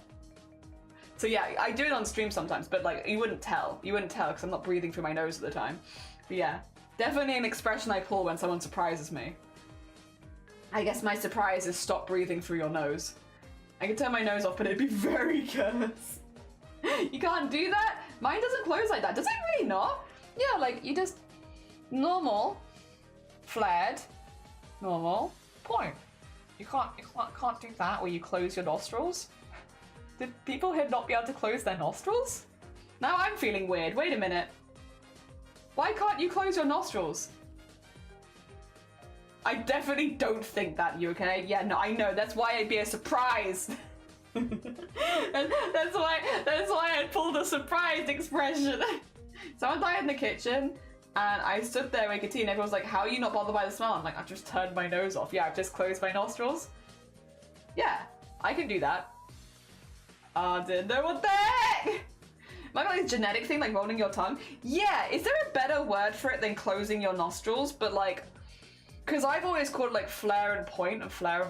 Speaker 1: so yeah, I do it on stream sometimes, but like you wouldn't tell because I'm not breathing through my nose at the time. But yeah, definitely an expression I pull when someone surprises me. I guess my surprise is stop breathing through your nose. I could turn my nose off, but it'd be very curse. You can't do that? Mine doesn't close like that. Does it really not? Yeah, like you just normal, flared, normal, point. You can't do that where you close your nostrils. Did people here not be able to close their nostrils? Now I'm feeling weird. Wait a minute. Why can't you close your nostrils? I definitely don't think that, you okay? Yeah, no, I know. That's why it'd be a surprise. that's why I pulled a surprise expression. Someone died in the kitchen, and I stood there making tea, and everyone was like, "How are you not bothered by the smell?" I'm like, "I've just turned my nose off. Yeah, I've just closed my nostrils." Yeah, I can do that. Didn't know what the heck. Am I got this genetic thing like rolling your tongue? Yeah, is there a better word for it than closing your nostrils? But like, because I've always called it like flare and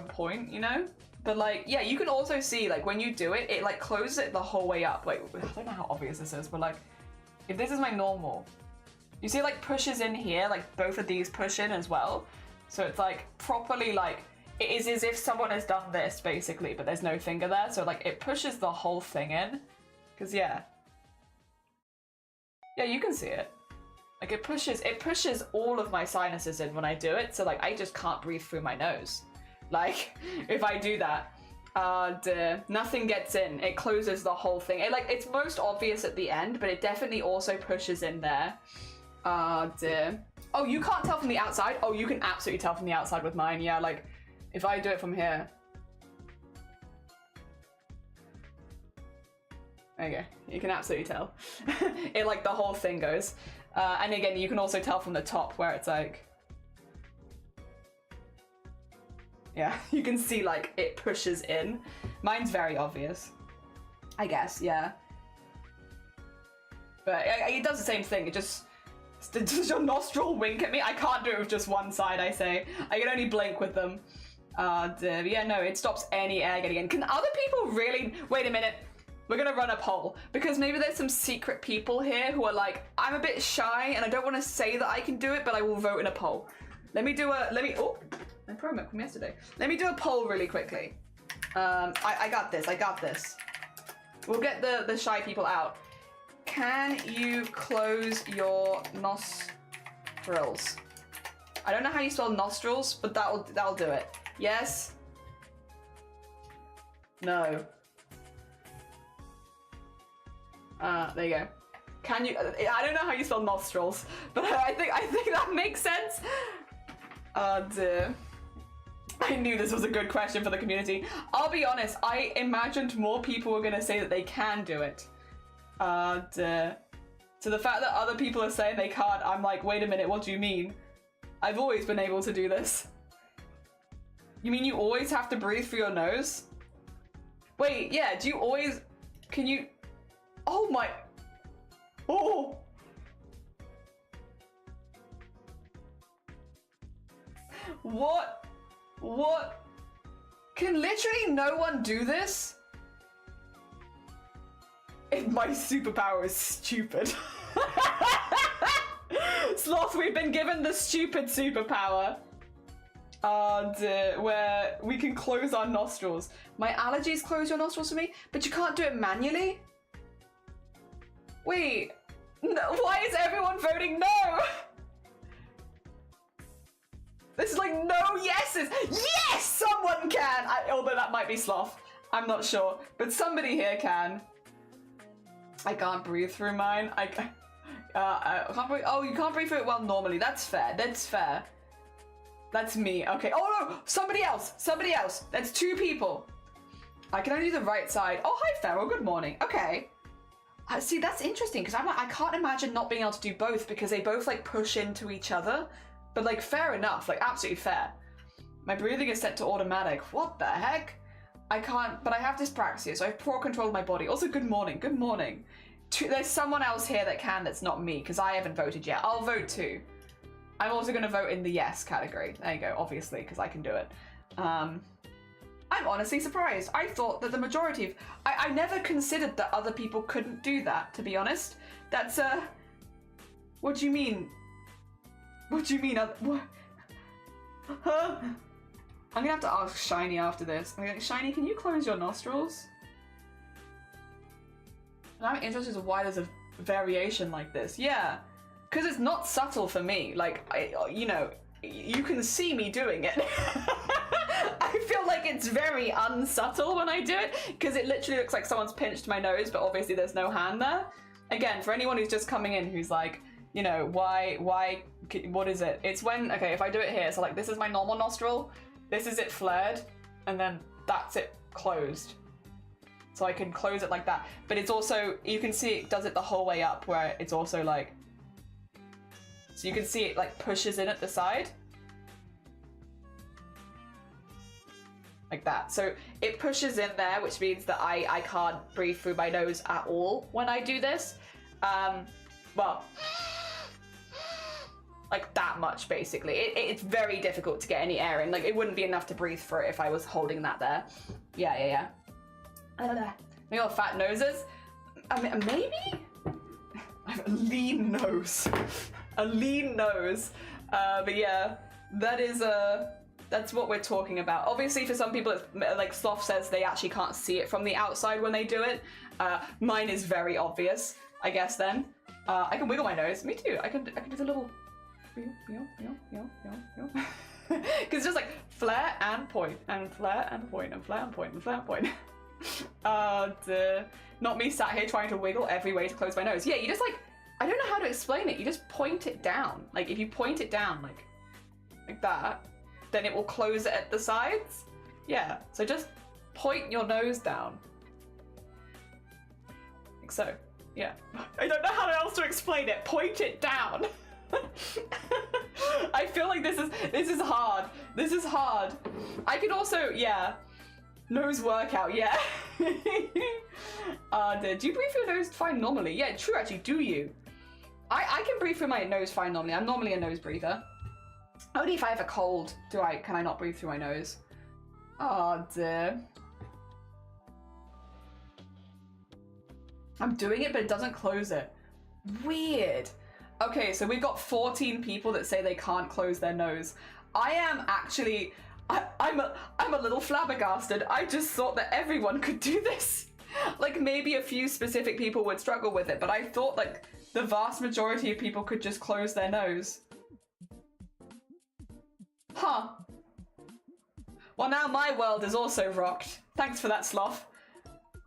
Speaker 1: point, you know? But like, yeah, you can also see like when you do it, it like closes it the whole way up. Like, I don't know how obvious this is, but like, if this is my normal, you see it like pushes in here, like both of these push in as well. So it's like properly like, it is as if someone has done this basically, but there's no finger there. So like it pushes the whole thing in. Cause yeah. Yeah, you can see it. Like it pushes all of my sinuses in when I do it. So like I just can't breathe through my nose. Like if I do that, nothing gets in. It closes the whole thing. It's most obvious at the end, but it definitely also pushes in there. Oh, you can't tell from the outside? Oh, you can absolutely tell from the outside with mine. Yeah, like if I do it from here. There you go. You can absolutely tell. It like the whole thing goes. And again, you can also tell from the top where it's like, yeah, you can see like it pushes in. Mine's very obvious, I guess, yeah. But it does the same thing. It just, does your nostril wink at me? I can't do it with just one side, I say. I can only blink with them. Yeah, no, it stops any air getting in. Can other people really, wait a minute. We're gonna run a poll, because maybe there's some secret people here who are like, I'm a bit shy and I don't want to say that I can do it, but I will vote in a poll. Oh, my promo from yesterday. Let me do a poll really quickly. I got this. We'll get the shy people out. Can you close your nostrils? I don't know how you spell nostrils, but that'll do it. Yes? No. There you go. Can you? I don't know how you spell nostrils, but I think that makes sense. Dear. I knew this was a good question for the community. I'll be honest. I imagined more people were gonna say that they can do it. Dear. So the fact that other people are saying they can't, I'm like, wait a minute. What do you mean? I've always been able to do this. You mean you always have to breathe through your nose? Wait, yeah. Do you always? Can you? Oh my, oh. What? Can literally no one do this? My superpower is stupid. Sloth, we've been given the stupid superpower. Where we can close our nostrils. My allergies close your nostrils for me, but you can't do it manually? Wait, no, why is everyone voting no? This is like no yeses. Yes, someone can. Although that might might be Sloth. I'm not sure. But somebody here can. I can't breathe through mine. I can't breathe. Oh, you can't breathe through it well normally. That's fair. That's fair. That's me. Okay. Oh, no. Somebody else. Somebody else. That's 2 people. I can only do the right side. Oh, hi, Farrell. Good morning. Okay. See, that's interesting because I'm like, I can't imagine not being able to do both because they both like push into each other. But like, fair enough. Like, absolutely fair. My breathing is set to automatic. What the heck? I can't, but I have dyspraxia, so I have poor control of my body. Also, good morning. Good morning. There's someone else here that can that's not me because I haven't voted yet. I'll vote too. I'm also going to vote in the yes category. There you go, obviously, because I can do it. I'm honestly surprised. I thought that the majority of... I never considered that other people couldn't do that, to be honest. That's, what do you mean? What do you mean? What? Huh? I'm gonna have to ask Shiny after this. I'm like, Shiny, can you close your nostrils? And I'm interested as to why there's a variation like this. Yeah, because it's not subtle for me. Like, you know, you can see me doing it. I feel like it's very unsubtle when I do it, because it literally looks like someone's pinched my nose, but obviously there's no hand there. Again, for anyone who's just coming in who's like, you know, why, what is it? It's when, okay, if I do it here, so like this is my normal nostril, this is it flared, and then that's it closed. So I can close it like that. But it's also, you can see it does it the whole way up where it's also like, so you can see it like pushes in at the side. Like that. So it pushes in there, which means that I can't breathe through my nose at all when I do this. Well, like that much basically. It's very difficult to get any air in. Like it wouldn't be enough to breathe through it if I was holding that there. Yeah. We got fat noses. I mean, maybe? I have a lean nose. A lean nose. But yeah, that is that's what we're talking about. Obviously for some people, it's, like Sloth says, they actually can't see it from the outside when they do it. Mine is very obvious, I guess then. I can wiggle my nose. Me too. I can do the little... Because it's just like flare and point, and flare and point, and flare and point, and flare and point. Not me sat here trying to wiggle every way to close my nose. Yeah, you just like, I don't know how to explain it. You just point it down. Like if you point it down like that, then it will close it at the sides. Yeah, so just point your nose down. Like so, yeah. I don't know how else to explain it. Point it down. I feel like this is hard. This is hard. I could also, yeah. Nose workout, yeah. Do you breathe through your nose fine normally? Yeah, true actually, do you? I can breathe through my nose fine normally. I'm normally a nose breather. Only if I have a cold can I not breathe through my nose. Oh dear. I'm doing it, but it doesn't close it. Weird. Okay, so we've got 14 people that say they can't close their nose. I am actually, I'm a little flabbergasted. I just thought that everyone could do this. Like maybe a few specific people would struggle with it, but I thought like the vast majority of people could just close their nose. Huh. Well, now my world is also rocked. Thanks for that, Sloth.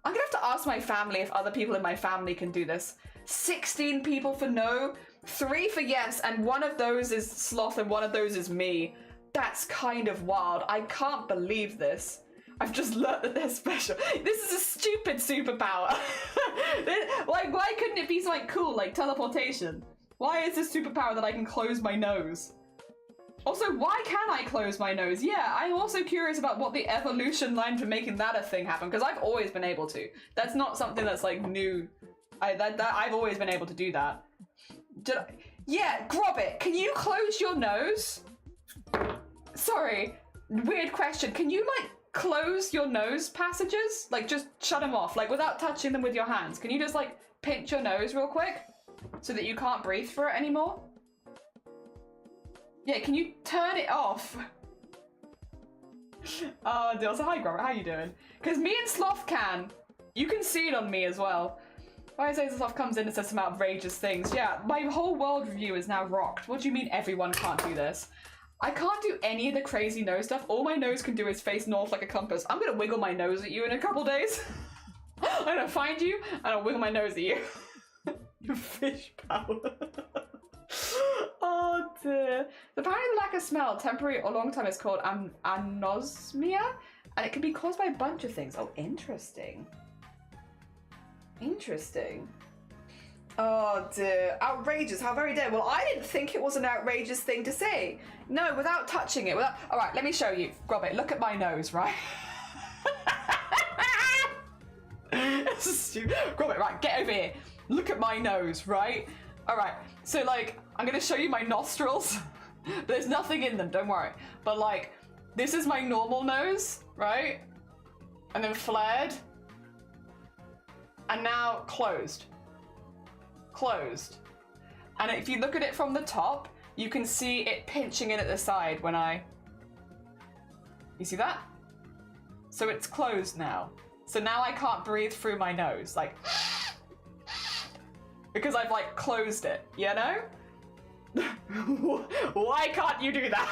Speaker 1: I'm gonna have to ask my family if other people in my family can do this. 16 people for no, 3 for yes, and one of those is Sloth and one of those is me. That's kind of wild. I can't believe this. I've just learnt that they're special. This is a stupid superpower. Like, why couldn't it be something cool like teleportation? Why is this superpower that I can close my nose? Also, why can I close my nose? Yeah, I'm also curious about what the evolution line for making that a thing happen, because I've always been able to. That's not something that's like new. I've always been able to do that. Yeah, Grobbit, can you close your nose? Sorry, weird question. Can you like close your nose passages? Like just shut them off, like without touching them with your hands. Can you just like pinch your nose real quick so that you can't breathe through it anymore? Yeah, can you turn it off? Oh, dear. So hi, Grobbit, how you doing? Because me and Sloth can. You can see it on me as well. Why say Sloth comes in and says some outrageous things? Yeah, my whole world review is now rocked. What do you mean everyone can't do this? I can't do any of the crazy nose stuff. All my nose can do is face north like a compass. I'm gonna wiggle my nose at you in a couple days. I'm gonna find you and I'll wiggle my nose at you. Your fish power. Oh dear. Apparently the lack of smell, temporary or long time, is called anosmia, and it can be caused by a bunch of things. Oh, interesting. Interesting. Oh dear. Outrageous. How very dare. Well, I didn't think it was an outrageous thing to say. No, without touching it. Without... All right, let me show you. Gromit, look at my nose, right? Gromit, right, get over here. Look at my nose, right? All right, so like, I'm gonna show you my nostrils. There's nothing in them, don't worry. But like, this is my normal nose, right? And then flared. And now closed. Closed. And if you look at it from the top, you can see it pinching in at the side when I... You see that? So it's closed now. So now I can't breathe through my nose, like... Because I've like closed it, you know? Why can't you do that?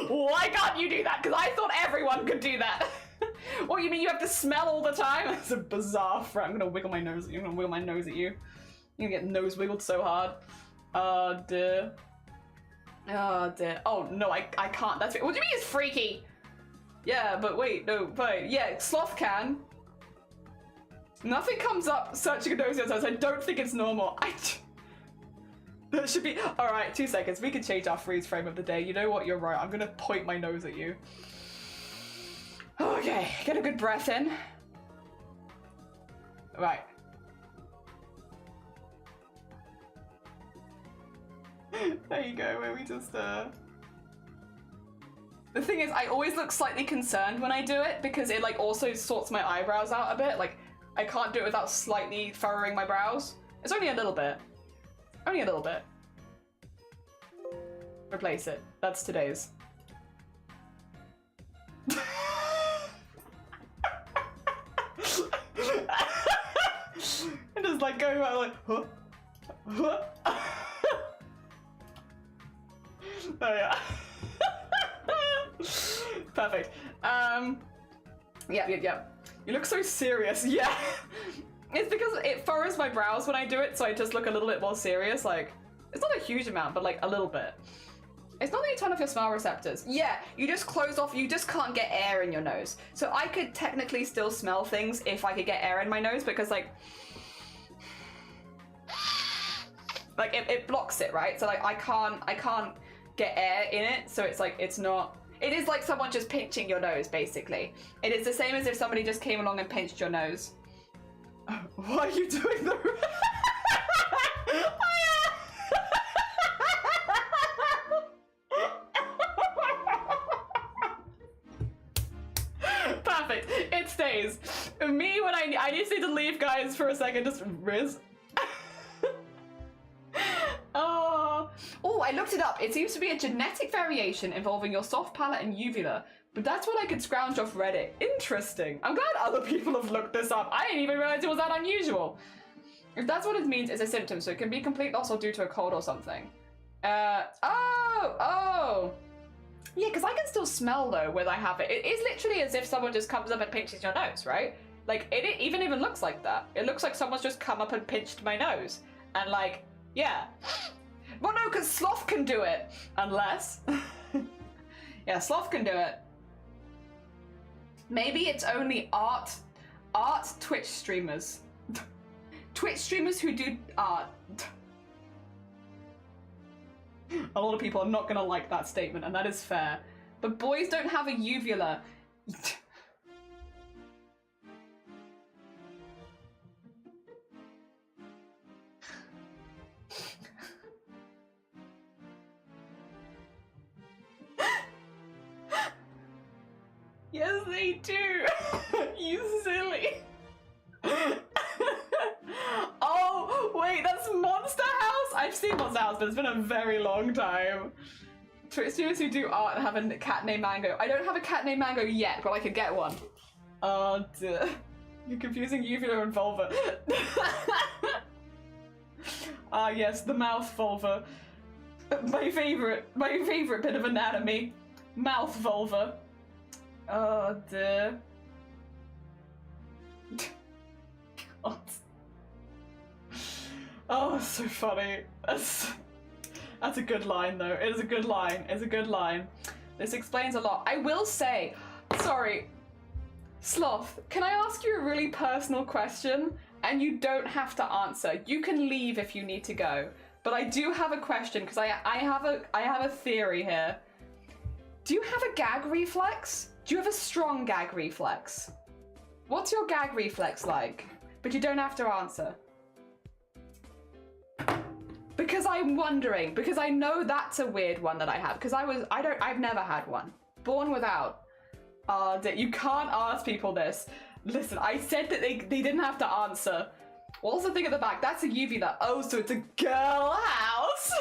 Speaker 1: Why can't you do that? Because I thought everyone could do that. What, you mean you have to smell all the time? That's a bizarre friend. I'm gonna wiggle my nose at you. I'm gonna wiggle my nose at you. You're gonna get nose wiggled so hard. Oh dear. Oh dear. Oh no, I can't. That's it. What do you mean it's freaky? Yeah, but wait, no, wait. Yeah, sloth can. Nothing comes up searching a nose outside, so I don't think it's normal. That should be... Alright, 2 seconds. We can change our freeze frame of the day. You know what? You're right. I'm gonna point my nose at you. Okay, get a good breath in. Right. There you go, where we just, The thing is, I always look slightly concerned when I do it, because it, like, also sorts my eyebrows out a bit. Like, I can't do it without slightly furrowing my brows. It's only a little bit. Only a little bit. Replace it. That's today's. And just like going around like, huh? Huh? Oh yeah. Perfect. Yeah. You look so serious. Yeah. It's because it furrows my brows when I do it, so I just look a little bit more serious. Like, it's not a huge amount, but like a little bit. It's not that you turn off your smell receptors. Yeah, you just close off, you just can't get air in your nose. So I could technically still smell things if I could get air in my nose, because like it blocks it, right? So like I can't get air in it, so it's like, it's not, it is like someone just pinching your nose, basically. It is the same as if somebody just came along and pinched your nose. Why are you doing the... Perfect, it stays. Me, when I just need to leave, guys, for a second, just Riz. Oh, I looked it up. It seems to be a genetic variation involving your soft palate and uvula, but that's what I could scrounge off Reddit. Interesting. I'm glad other people have looked this up. I didn't even realize it was that unusual. If that's what it means, it's a symptom, so it can be complete loss or due to a cold or something. Oh. Yeah, because I can still smell, though, when I have it. It is literally as if someone just comes up and pinches your nose, right? Like, it even looks like that. It looks like someone's just come up and pinched my nose. And, like, yeah. Well, no, because sloth can do it. Unless... Yeah, sloth can do it. Maybe it's only art Twitch streamers. Twitch streamers who do art. A lot of people are not gonna like that statement, and that is fair. But boys don't have a uvula. Yes, they do. You silly. Oh, wait, that's Monster House? I've seen Monster House, but it's been a very long time. Twitch streamers who do art and have a cat named Mango. I don't have a cat named Mango yet, but I could get one. Oh, dear. You're confusing uvula and vulva. Ah, yes, the mouth vulva. My favorite bit of anatomy. Mouth vulva. Oh dear. God. Oh, so funny. That's a good line though. It is a good line. It's a good line. This explains a lot. I will say, sorry, Sloth, can I ask you a really personal question? And you don't have to answer. You can leave if you need to go. But I do have a question because I have a theory here. Do you have a gag reflex? Do you have a strong gag reflex? What's your gag reflex like? But you don't have to answer. Because I'm wondering, because I know that's a weird one that I have. Because I've never had one. Born without. You can't ask people this. Listen, I said that they didn't have to answer. What's the thing at the back? That's a uvula. Oh, so it's a girl house.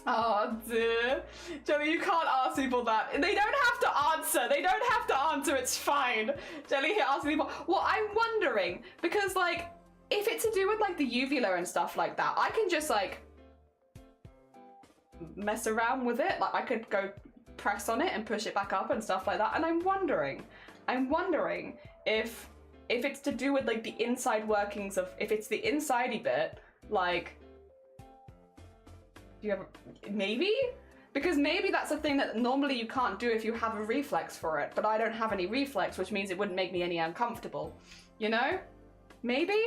Speaker 1: Oh dear. Jelly, you can't ask people that. They don't have to answer. They don't have to answer. It's fine. Jelly here asking people. Well, I'm wondering, because like, if it's to do with like the uvula and stuff like that, I can just like mess around with it. Like I could go press on it and push it back up and stuff like that. And I'm wondering if it's to do with like the inside workings of, if it's the insidey bit, like, do you have, maybe? Because maybe that's a thing that normally you can't do if you have a reflex for it, but I don't have any reflex, which means it wouldn't make me any uncomfortable, you know? Maybe?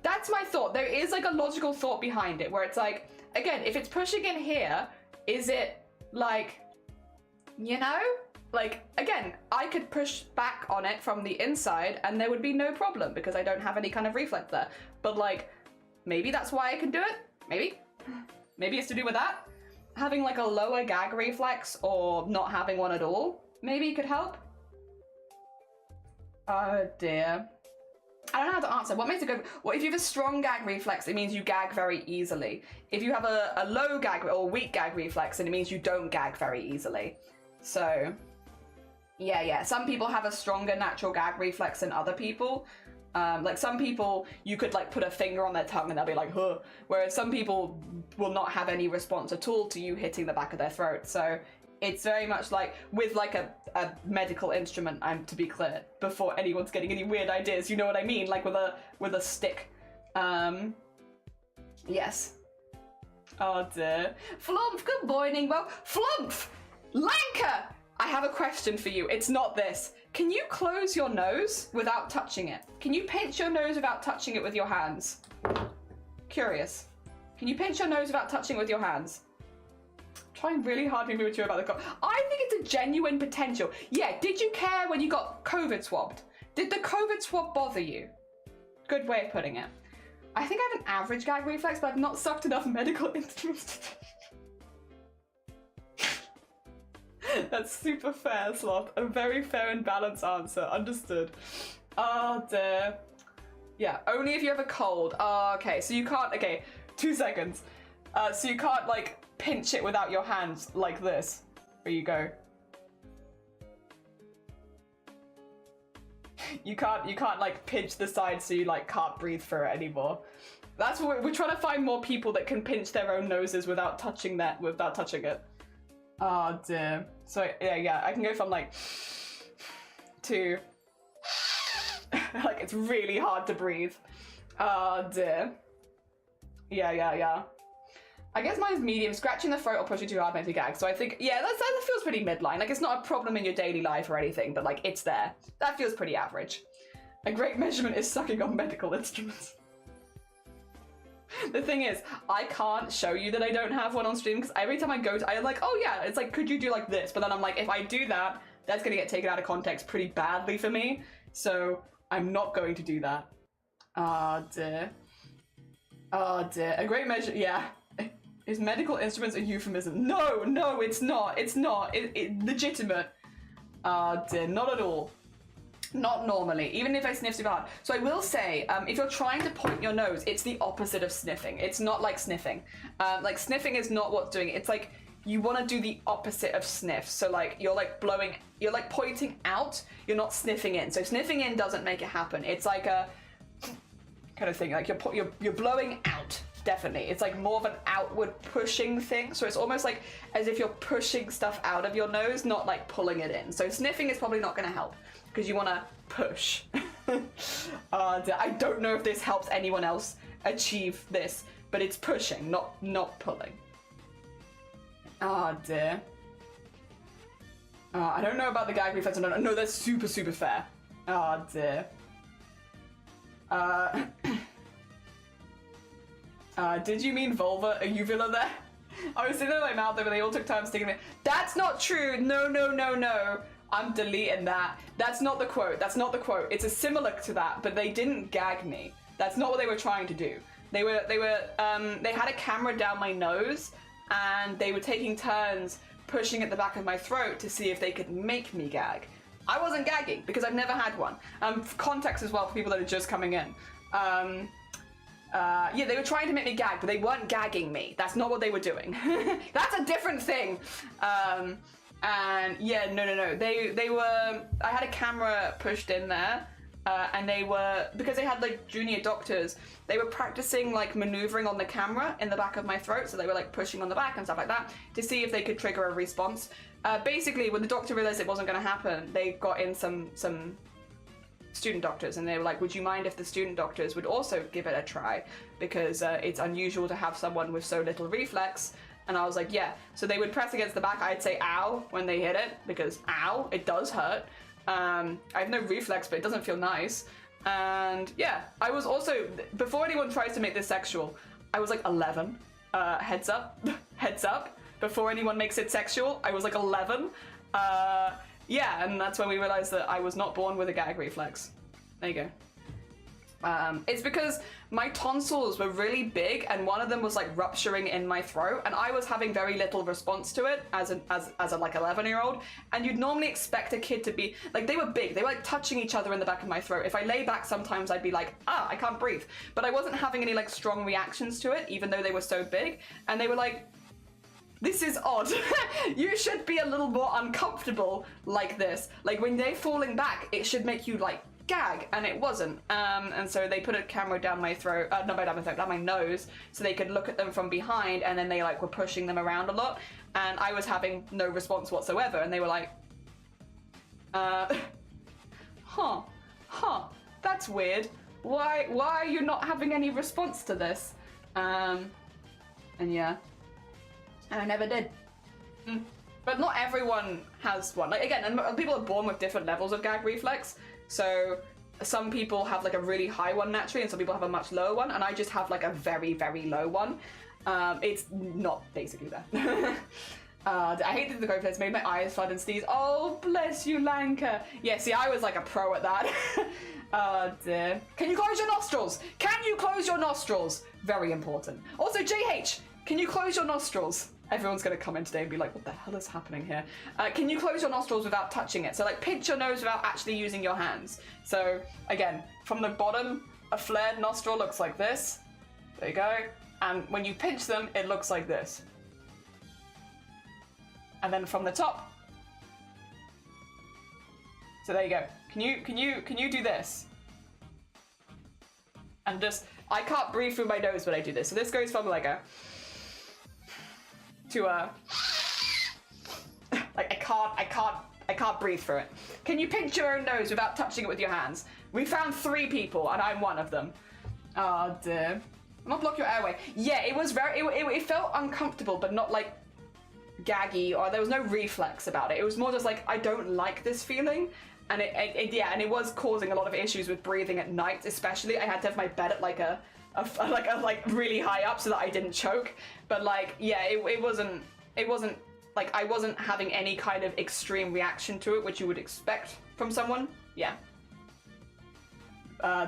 Speaker 1: That's my thought. There is like a logical thought behind it where it's like, again, if it's pushing in here, is it like, you know? Like, again, I could push back on it from the inside and there would be no problem because I don't have any kind of reflex there. But like, maybe that's why I can do it? Maybe. Maybe it's to do with that. Having like a lower gag reflex or not having one at all, maybe could help. Oh dear. I don't know how to answer. What makes it good? Well, if you have a strong gag reflex, it means you gag very easily. If you have a low gag or weak gag reflex, then it means you don't gag very easily. So, yeah. Some people have a stronger natural gag reflex than other people. Like some people, you could like put a finger on their tongue and they'll be like, huh. Whereas some people will not have any response at all to you hitting the back of their throat. So it's very much like with like a medical instrument, to be clear, before anyone's getting any weird ideas, you know what I mean? Like with a stick. Yes. Oh dear. Flumph, good morning. Well, Flumph! Lanka! I have a question for you. It's not this. Can you close your nose without touching it? Can you pinch your nose without touching it with your hands? Curious. Can you pinch your nose without touching it with your hands? I'm trying really hard to be mature about the I think it's a genuine potential. Yeah, did you care when you got COVID swabbed? Did the COVID swab bother you? Good way of putting it. I think I have an average gag reflex, but I've not sucked enough medical instruments. That's super fair, Sloth. A very fair and balanced answer. Understood. Oh dear. Yeah, only if you have a cold. Oh, okay, so you can't, okay, 2 seconds. So you can't like pinch it without your hands like this. There you go. You can't like pinch the side so you like can't breathe through it anymore. That's what we're trying to find more people that can pinch their own noses without touching it. Oh dear. So yeah, I can go from like to like it's really hard to breathe. Oh dear. Yeah. I guess mine's medium. Scratching the throat or pushing too hard makes me gag. So I think, yeah, that feels pretty midline. Like it's not a problem in your daily life or anything, but like it's there. That feels pretty average. A great measurement is sucking on medical instruments. The thing is, I can't show you that I don't have one on stream because every time I go to, I'm like, oh yeah, it's like, could you do like this? But then I'm like, if I do that, that's gonna get taken out of context pretty badly for me. So I'm not going to do that. Oh dear. Oh dear. A great measure, yeah. Is medical instruments a euphemism? No, it's not. It's not. It's legitimate. Oh dear, not at all. Not normally, even if I sniff super hard. So I will say, if you're trying to point your nose, it's the opposite of sniffing. It's not like sniffing. Like sniffing is not what's doing it. It's like you want to do the opposite of sniff. So like you're like blowing, you're like pointing out. You're not sniffing in. So sniffing in doesn't make it happen. It's like a kind of thing. Like you're blowing out. definitely. It's like more of an outward pushing thing. So it's almost like as if you're pushing stuff out of your nose, not like pulling it in. So sniffing is probably not going to help because you want to push. I don't know if this helps anyone else achieve this, but it's pushing, not pulling. Oh dear. I don't know about the gag reflex. No, that's super fair. Oh dear. Did you mean vulva, a uvula there? I was sitting in my mouth there, but they all took time sticking it. That's not true. No. I'm deleting that. That's not the quote. It's a similar to that, but they didn't gag me. That's not what they were trying to do. They had a camera down my nose, and they were taking turns pushing at the back of my throat to see if they could make me gag. I wasn't gagging because I've never had one. For context as well for people that are just coming in. Yeah, they were trying to make me gag, but they weren't gagging me. That's not what they were doing. That's a different thing. And yeah, no. They were. I had a camera pushed in there, and they were, because they had like junior doctors. They were practicing like maneuvering on the camera in the back of my throat, so they were like pushing on the back and stuff like that to see if they could trigger a response. Basically, when the doctor realized it wasn't going to happen, they got in some student doctors, and they were like, would you mind if the student doctors would also give it a try, because it's unusual to have someone with so little reflex. And I was like, yeah. So they would press against the back. I'd say ow when they hit it, because ow, it does hurt. I have no reflex, but it doesn't feel nice. And yeah, I was also, before anyone tries to make this sexual, I was like 11. Heads up. Before anyone makes it sexual, I was like 11. Yeah, and that's when we realized that I was not born with a gag reflex. There you go. It's because my tonsils were really big, and one of them was like rupturing in my throat, and I was having very little response to it as a like 11-year-old. And you'd normally expect a kid to be like, they were big, they were like touching each other in the back of my throat. If I lay back, sometimes I'd be like, I can't breathe. But I wasn't having any like strong reactions to it, even though they were so big. And they were like, this is odd. You should be a little more uncomfortable like this. Like when they're falling back, it should make you like gag, and it wasn't. And so they put a camera down my throat, not down my throat, down my nose, so they could look at them from behind, and then they like were pushing them around a lot, and I was having no response whatsoever, and they were like, that's weird. Why are you not having any response to this? And yeah. And I never did. But not everyone has one. Like again, and people are born with different levels of gag reflex. So some people have like a really high one naturally, and some people have a much lower one, and I just have like a very, very low one. It's not basically that. I hated the GoPros, made my eyes flood and sneeze. Oh, bless you, Lanka. Yeah, see, I was like a pro at that. Oh dear. Can you close your nostrils? Can you close your nostrils? Very important. Also, JH, can you close your nostrils? Everyone's going to come in today and be like, what the hell is happening here? Can you close your nostrils without touching it? So like pinch your nose without actually using your hands. So again, from the bottom, a flared nostril looks like this. There you go. And when you pinch them, it looks like this. And then from the top. So there you go. Can you do this? And just, I can't breathe through my nose when I do this. So this goes from like a, to a, like I can't breathe through it. Can you pinch your own nose without touching it with your hands? We found 3 people, and I'm one of them. Oh dear. Not block your airway. Yeah, it was very, it felt uncomfortable, but not like gaggy, or there was no reflex about it. It was more just like, I don't like this feeling. And yeah, and it was causing a lot of issues with breathing at night, especially. I had to have my bed at like a really high up so that I didn't choke. But like, yeah, it wasn't like, I wasn't having any kind of extreme reaction to it, which you would expect from someone. Yeah.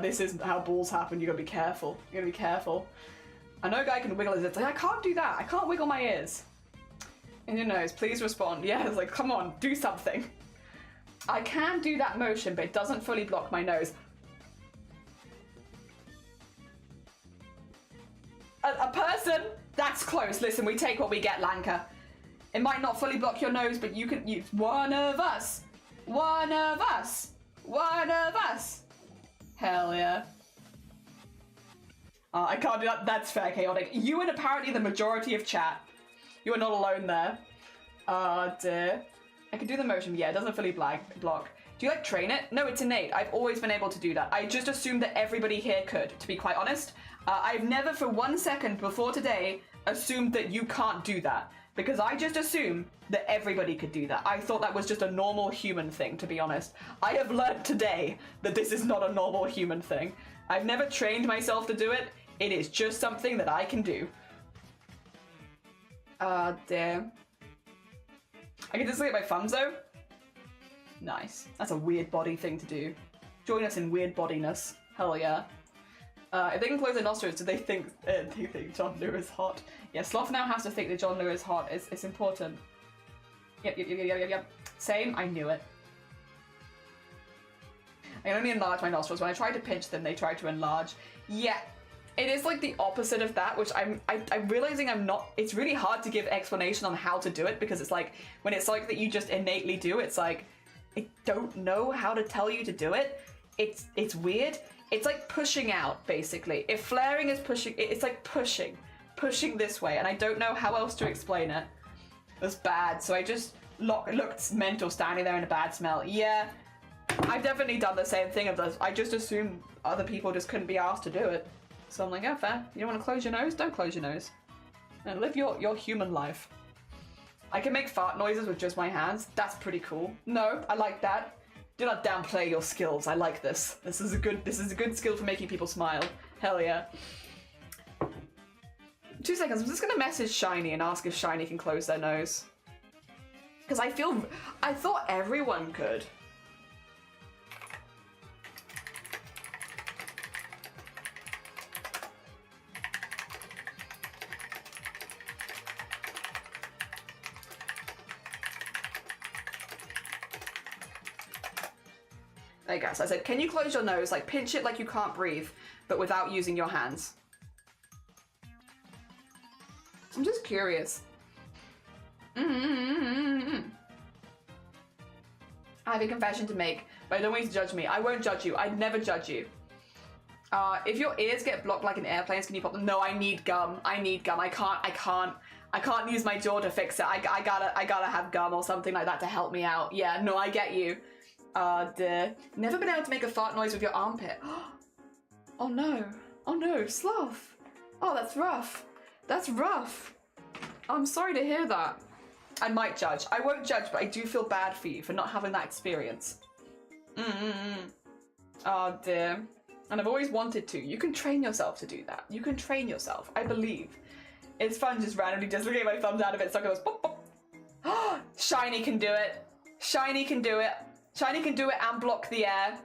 Speaker 1: This isn't how balls happen. You gotta be careful. You gotta be careful. I know a guy can wiggle his ears. Like, I can't do that. I can't wiggle my ears. In your nose, please respond. Yeah, it's like, come on, do something. I can do that motion, but it doesn't fully block my nose. A person? That's close. Listen, we take what we get, Lanka. It might not fully block your nose, but you can, one of us. One of us. One of us. Hell yeah. I can't do that. That's fair, Chaotic. You and apparently the majority of chat. You are not alone there. Dear. I can do the motion. Yeah, it doesn't fully block. Do you like train it? No, it's innate. I've always been able to do that. I just assumed that everybody here could, to be quite honest. I've never for 1 second before today assumed that you can't do that. Because I just assumed that everybody could do that. I thought that was just a normal human thing, to be honest. I have learned today that this is not a normal human thing. I've never trained myself to do it. It is just something that I can do. Damn. I can dislocate my thumbs though? Nice. That's a weird body thing to do. Join us in weird bodiness. Hell yeah. If they can close their nostrils, do they think John Lewis is hot? Yeah, Sloth now has to think that John Lewis is hot. It's important. Yep. Same, I knew it. I can only enlarge my nostrils. When I try to pinch them, they try to enlarge. Yeah, it is like the opposite of that, which I'm realizing I'm not, it's really hard to give explanation on how to do it, because it's like, when it's like that you just innately do, it's like, I don't know how to tell you to do it. It's weird. It's like pushing out, basically. If flaring is pushing, it's like pushing this way, and I don't know how else to explain it. That's bad, so I just looked mental standing there in a bad smell. Yeah, I've definitely done the same thing of this. I just assumed other people just couldn't be asked to do it. So I'm like, oh, fair. You don't want to close your nose? Don't close your nose. And live your human life. I can make fart noises with just my hands. That's pretty cool. No, I like that. Do not downplay your skills. I like this. This is a good skill for making people smile. Hell yeah. 2 seconds. I'm just gonna message Shiny and ask if Shiny can close their nose. Because I thought everyone could. There you go. So I said, can you close your nose? Like, pinch it like you can't breathe, but without using your hands. I'm just curious. I have a confession to make, but I don't want you to judge me. I won't judge you. I'd never judge you. If your ears get blocked like in airplanes, can you pop them? No, I need gum. I need gum. I can't use my jaw to fix it. I gotta have gum or something like that to help me out. Yeah, no, I get you. Never been able to make a fart noise with your armpit. Oh no. Oh no, Sloth. Oh, that's rough. That's rough. I'm sorry to hear that. I might judge. I won't judge, but I do feel bad for you for not having that experience. Oh dear. And I've always wanted to. You can train yourself to do that. You can train yourself. I believe. It's fun just randomly dislocate my thumbs out of it so it goes pop pop. Shiny can do it. Shiny can do it. Shiny can do it and block the air.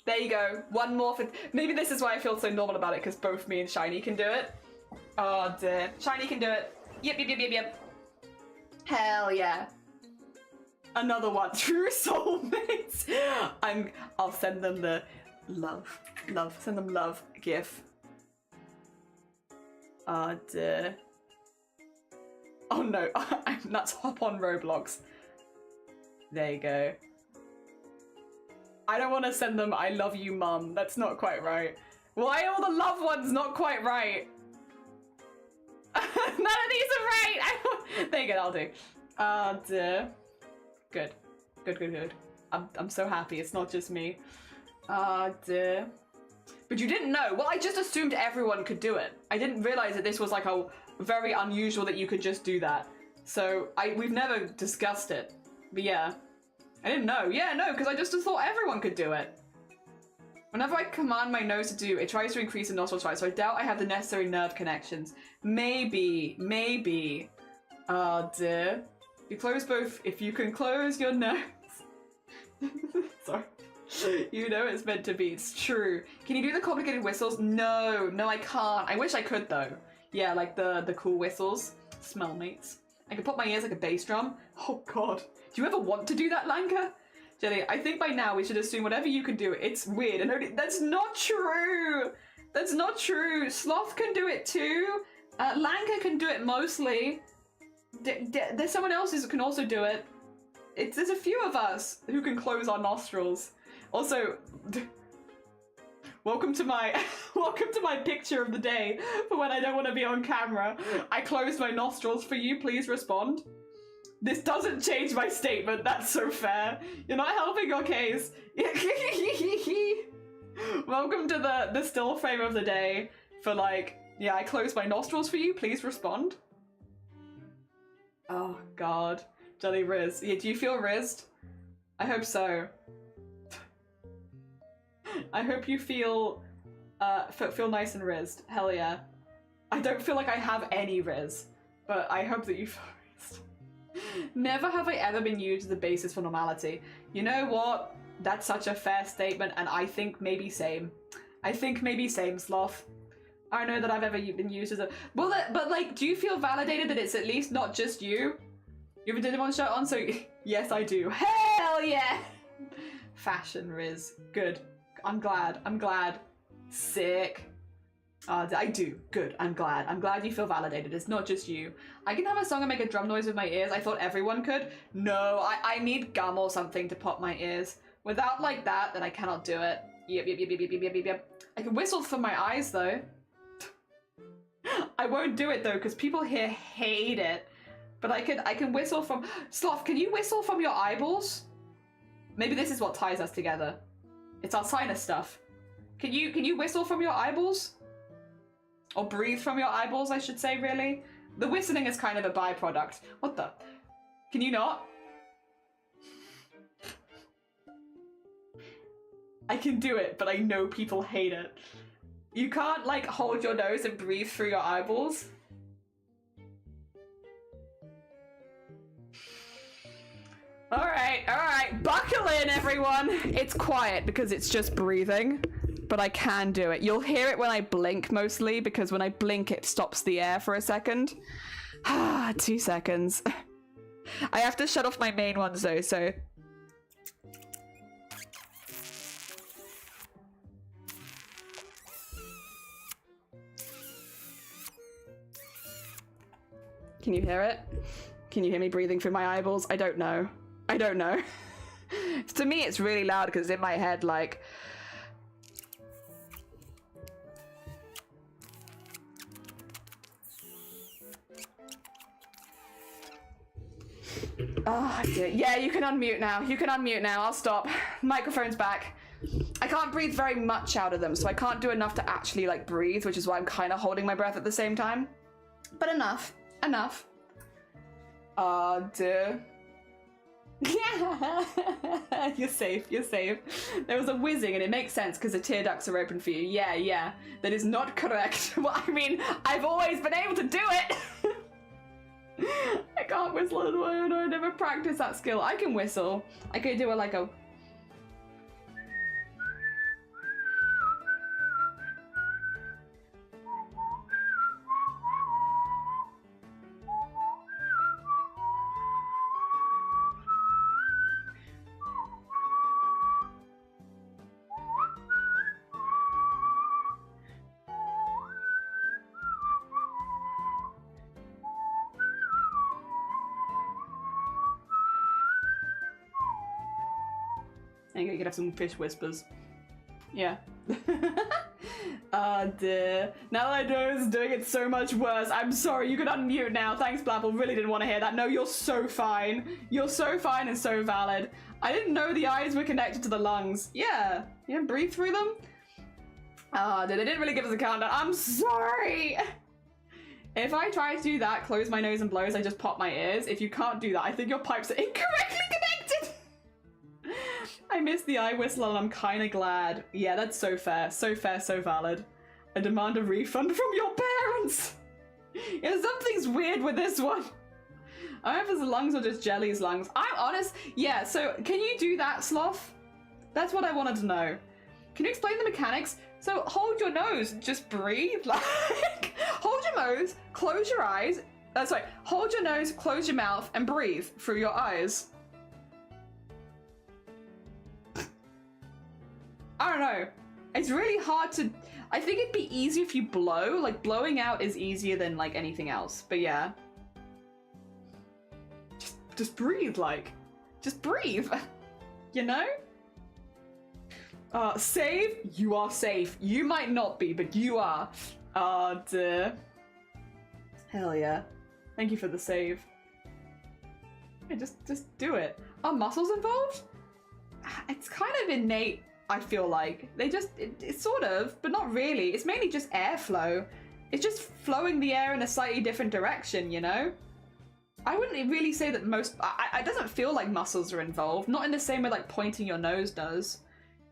Speaker 1: There you go. One more for... Maybe this is why I feel so normal about it, because both me and Shiny can do it. Oh dear. Shiny can do it. Yep. Hell yeah. Another one. True soulmates. I'll send them the love. Send them love gif. Oh dear. Oh no. Let's hop on Roblox. There you go. I don't want to send them I love you mum. That's not quite right. Why are all the loved ones not quite right? None of these are right! There you go, I'll do. Dear. Good. I'm so happy it's not just me. Dear. But you didn't know. Well, I just assumed everyone could do it. I didn't realize that this was like a very unusual that you could just do that. So we've never discussed it. But yeah. I didn't know. Yeah, no, because I just thought everyone could do it. Whenever I command my nose to do, it tries to increase the nostril size, so I doubt I have the necessary nerve connections. Maybe. Dear. You close both, if you can close your nose. Sorry. You know it's meant to be, it's true. Can you do the complicated whistles? No, I can't. I wish I could though. Yeah, like the cool whistles. Smell mates. I can pop my ears like a bass drum. Oh god. Do you ever want to do that, Lanka? Jenny, I think by now we should assume whatever you can do, it's weird. And that's not true. That's not true. Sloth can do it too. Lanka can do it mostly. There's someone else who can also do it. There's a few of us who can close our nostrils. Also, Welcome to my welcome to my picture of the day for when I don't want to be on camera. I closed my nostrils for you, please respond. This doesn't change my statement, that's so fair. You're not helping your case. Welcome to the still frame of the day for like, yeah, I closed my nostrils for you, please respond. Oh god. Jelly Riz. Yeah, do you feel rizzed? I hope so. I hope you feel nice and rizzed. Hell yeah. I don't feel like I have any riz, but I hope that you feel rizzed. Never have I ever been used as a basis for normality. You know what? That's such a fair statement, and I think maybe same. I think maybe same, Sloth. I don't know that I've ever been used as a... Well, but like, do you feel validated that it's at least not just you? You ever did one shirt on? So, yes, I do. Hell yeah! Fashion Riz. Good. I'm glad. Sick. I do. Good. I'm glad. I'm glad you feel validated. It's not just you. I can have a song and make a drum noise with my ears. I thought everyone could. No, I need gum or something to pop my ears. Without like that, then I cannot do it. Yep. I can whistle for my eyes though. I won't do it though, because people here hate it. But I can whistle from... Sloth, can you whistle from your eyeballs? Maybe this is what ties us together. It's our sinus stuff. Can you whistle from your eyeballs? Or breathe from your eyeballs, I should say, really? The whistling is kind of a byproduct. What the? Can you not? I can do it, but I know people hate it. You can't, like, hold your nose and breathe through your eyeballs? Alright, buckle in everyone. It's quiet because it's just breathing, but I can do it. You'll hear it when I blink mostly, because when I blink it stops the air for a second. 2 seconds. I have to shut off my main ones though, so... Can you hear it? Can you hear me breathing through my eyeballs? I don't know. To me, it's really loud because it's in my head, like... Oh, dear. Yeah, you can unmute now. I'll stop. Microphone's back. I can't breathe very much out of them, so I can't do enough to actually, like, breathe, which is why I'm kind of holding my breath at the same time. But enough. Oh, dear. Yeah, you're safe. There was a whizzing and it makes sense because the tear ducts are open for you. Yeah, that is not correct. Well, I mean, I've always been able to do it. I can't whistle at all. I never practiced that skill. I can whistle. I could do it like a... You could have some fish whispers. Yeah. Oh dear. Now that I know who's doing it so much worse, I'm sorry. You can unmute now. Thanks, Blapple. Really didn't want to hear that. No, you're so fine. You're so fine and so valid. I didn't know the eyes were connected to the lungs. Yeah. You didn't breathe through them? Oh, they didn't really give us a countdown. I'm sorry. If I try to do that, close my nose and blows, I just pop my ears. If you can't do that, I think your pipes are incorrectly connected. I missed the eye whistle and I'm kind of glad. Yeah, that's so fair, so valid. I demand a refund from your parents. Yeah, something's weird with this one. I don't know if it's lungs or just Jelly's lungs. I'm honest. Yeah, so can you do that, Sloth? That's what I wanted to know. Can you explain the mechanics? So hold your nose, just breathe. Like, hold your nose, close your eyes. Sorry, hold your nose, close your mouth, and breathe through your eyes. I don't know. It's really hard to... I think it'd be easier if you blow. Like, blowing out is easier than, like, anything else. But yeah. Just breathe, like. Just breathe. You know? Save? You are safe. You might not be, but you are. Duh. Hell yeah. Thank you for the save. Yeah, just do it. Are muscles involved? It's kind of innate, I feel like. It's sort of, but not really. It's mainly just airflow. It's just flowing the air in a slightly different direction, you know? I wouldn't really say that it doesn't feel like muscles are involved. Not in the same way like pointing your nose does.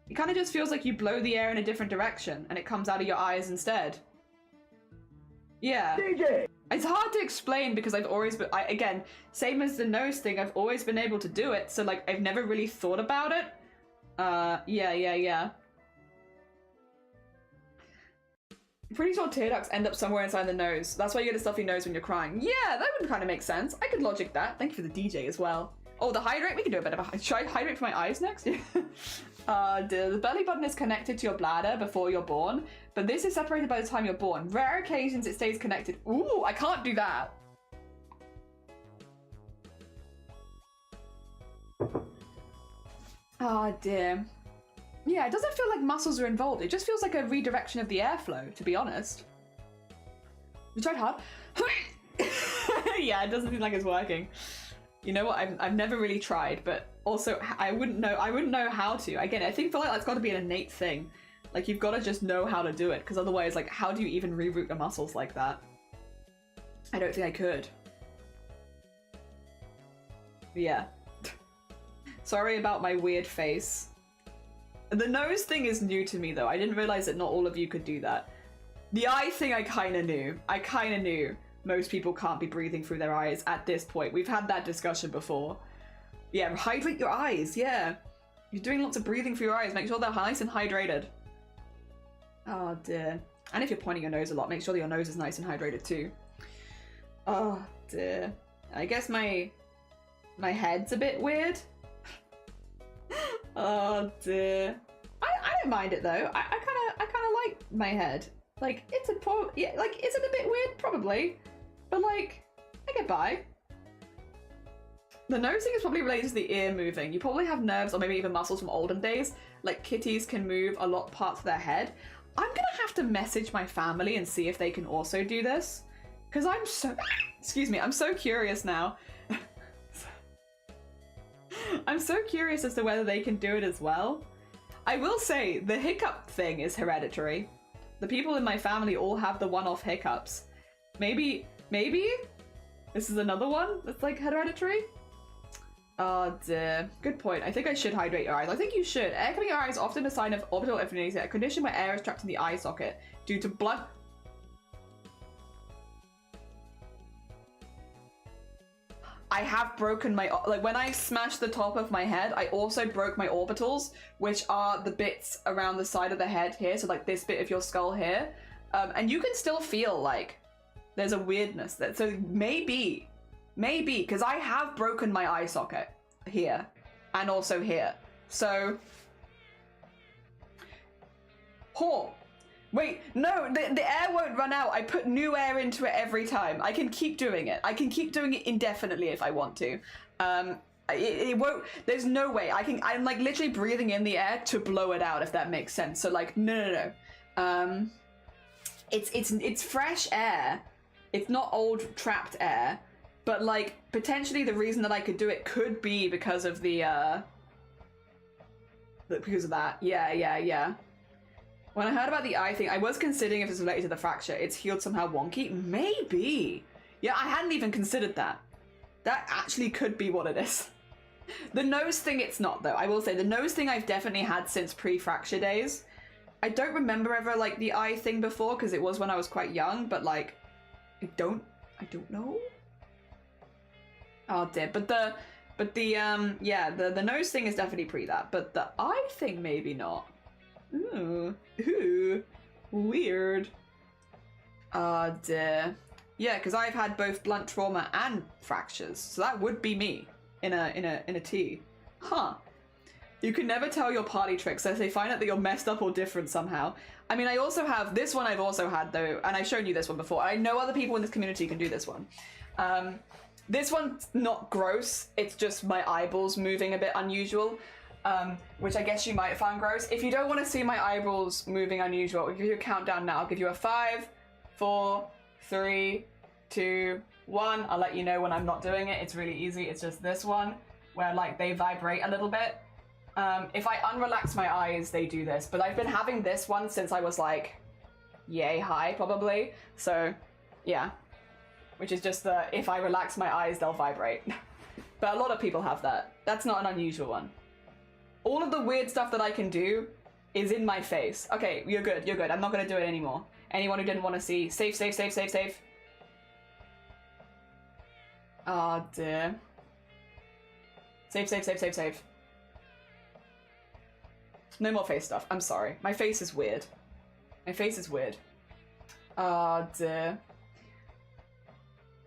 Speaker 1: It kind of just feels like you blow the air in a different direction and it comes out of your eyes instead. Yeah. DJ! It's hard to explain because I've always been, again, same as the nose thing, I've always been able to do it, so like I've never really thought about it. Yeah. I'm pretty sure tear ducts end up somewhere inside the nose. That's why you get a stuffy nose when you're crying. Yeah, that would kind of make sense. I could logic that. Thank you for the DJ as well. Oh, the hydrate? We can do a bit of a... Should I hydrate for my eyes next? The belly button is connected to your bladder before you're born, but this is separated by the time you're born. Rare occasions it stays connected. Ooh, I can't do that. Oh dear. Yeah, it doesn't feel like muscles are involved. It just feels like a redirection of the airflow, to be honest. You tried hard? Yeah, it doesn't seem like it's working. You know what? I've never really tried, but also I wouldn't know how to. Again, I feel like that's got to be an innate thing. Like you've got to just know how to do it, because otherwise, like, how do you even reroute your muscles like that? I don't think I could. Yeah. Sorry about my weird face. The nose thing is new to me though. I didn't realize that not all of you could do that. The eye thing I kind of knew. Most people can't be breathing through their eyes at this point. We've had that discussion before. Yeah, hydrate your eyes, yeah. You're doing lots of breathing through your eyes. Make sure they're nice and hydrated. Oh dear. And if you're pointing your nose a lot, make sure that your nose is nice and hydrated too. Oh dear. I guess my head's a bit weird. Oh dear. I don't mind it though. I kind of like my head. Like it's like is it a bit weird? Probably, but like I get by. The nose thing is probably related to the ear moving. You probably have nerves or maybe even muscles from olden days. Like kitties can move a lot parts of their head. I'm gonna have to message my family and see if they can also do this, because I'm so excuse me. I'm so curious now. I'm so curious as to whether they can do it as well. I will say the hiccup thing is hereditary. The people in my family all have the one-off hiccups. Maybe this is another one that's like hereditary. Oh dear. Good point. I think I should hydrate your eyes. I think you should. Air coming your eyes is often a sign of orbital inflammation, a condition where air is trapped in the eye socket due to blood. I have broken my, like when I smashed the top of my head, I also broke my orbitals, which are the bits around the side of the head here. So like this bit of your skull here. And you can still feel like there's a weirdness there. So maybe, because I have broken my eye socket here and also here. So, wait, no, the air won't run out. I put new air into it every time. I can keep doing it. I can keep doing it indefinitely if I want to. It won't, there's no way. I'm like literally breathing in the air to blow it out, if that makes sense. So like, no. It's fresh air. It's not old trapped air. But like, potentially the reason that I could do it could be because of because of that. Yeah. When I heard about the eye thing, I was considering if it's related to the fracture. It's healed somehow wonky. Maybe. Yeah, I hadn't even considered that. That actually could be what it is. The nose thing, it's not though. I will say the nose thing I've definitely had since pre-fracture days. I don't remember ever like the eye thing before because it was when I was quite young, but like, I don't know. Oh dear, but the nose thing is definitely pre that, but the eye thing maybe not. Ooh, weird. Oh dear. Yeah, because I've had both blunt trauma and fractures, so that would be me in a T. Huh. You can never tell your party tricks as they find out that you're messed up or different somehow. I mean, I also have this one. I've also had though, and I've shown you this one before. I know other people in this community can do this one. This one's not gross. It's just my eyeballs moving a bit unusual. which I guess you might find gross. If you don't want to see my eyeballs moving unusual, I'll give you a countdown now. I'll give you a 5, 4, 3, 2, 1. I'll let you know when I'm not doing it. It's really easy. It's just this one where like they vibrate a little bit. If I unrelax my eyes, they do this. But I've been having this one since I was like yay high probably. So yeah, which is just the if I relax my eyes, they'll vibrate. But a lot of people have that. That's not an unusual one. All of the weird stuff that I can do is in my face. Okay, you're good, you're good. I'm not gonna do it anymore. Anyone who didn't want to see, safe, safe, safe, safe, safe. Oh dear. Save, save, save, save, save. No more face stuff. I'm sorry. My face is weird. My face is weird. Oh dear.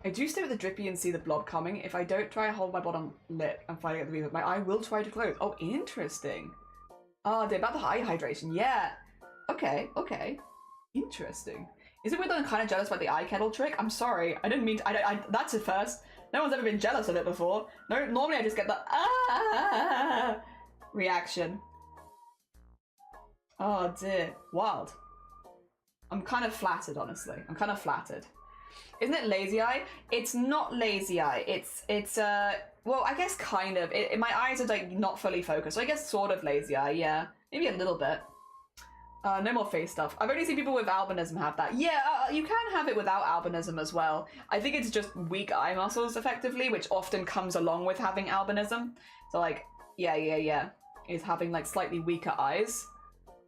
Speaker 1: I do stay with the drippy and see the blob coming. If I don't try to hold my bottom lip and find it at the reason, my eye will try to close. Oh, interesting. Oh dear, about the eye hydration. Yeah. Okay, okay. Interesting. Is it weird that I'm kind of jealous about the eye kettle trick? I'm sorry. I didn't mean to, that's a first. No one's ever been jealous of it before. No, normally I just get the reaction. Oh dear. Wild. I'm kind of flattered, honestly. I'm kind of flattered. Isn't it lazy eye? It's not lazy eye. It's well, I guess kind of. My eyes are like not fully focused. So I guess sort of lazy eye, yeah. Maybe a little bit. No more face stuff. I've only seen people with albinism have that. Yeah, you can have it without albinism as well. I think it's just weak eye muscles, effectively, which often comes along with having albinism. So, like, yeah. Is having, like, slightly weaker eyes.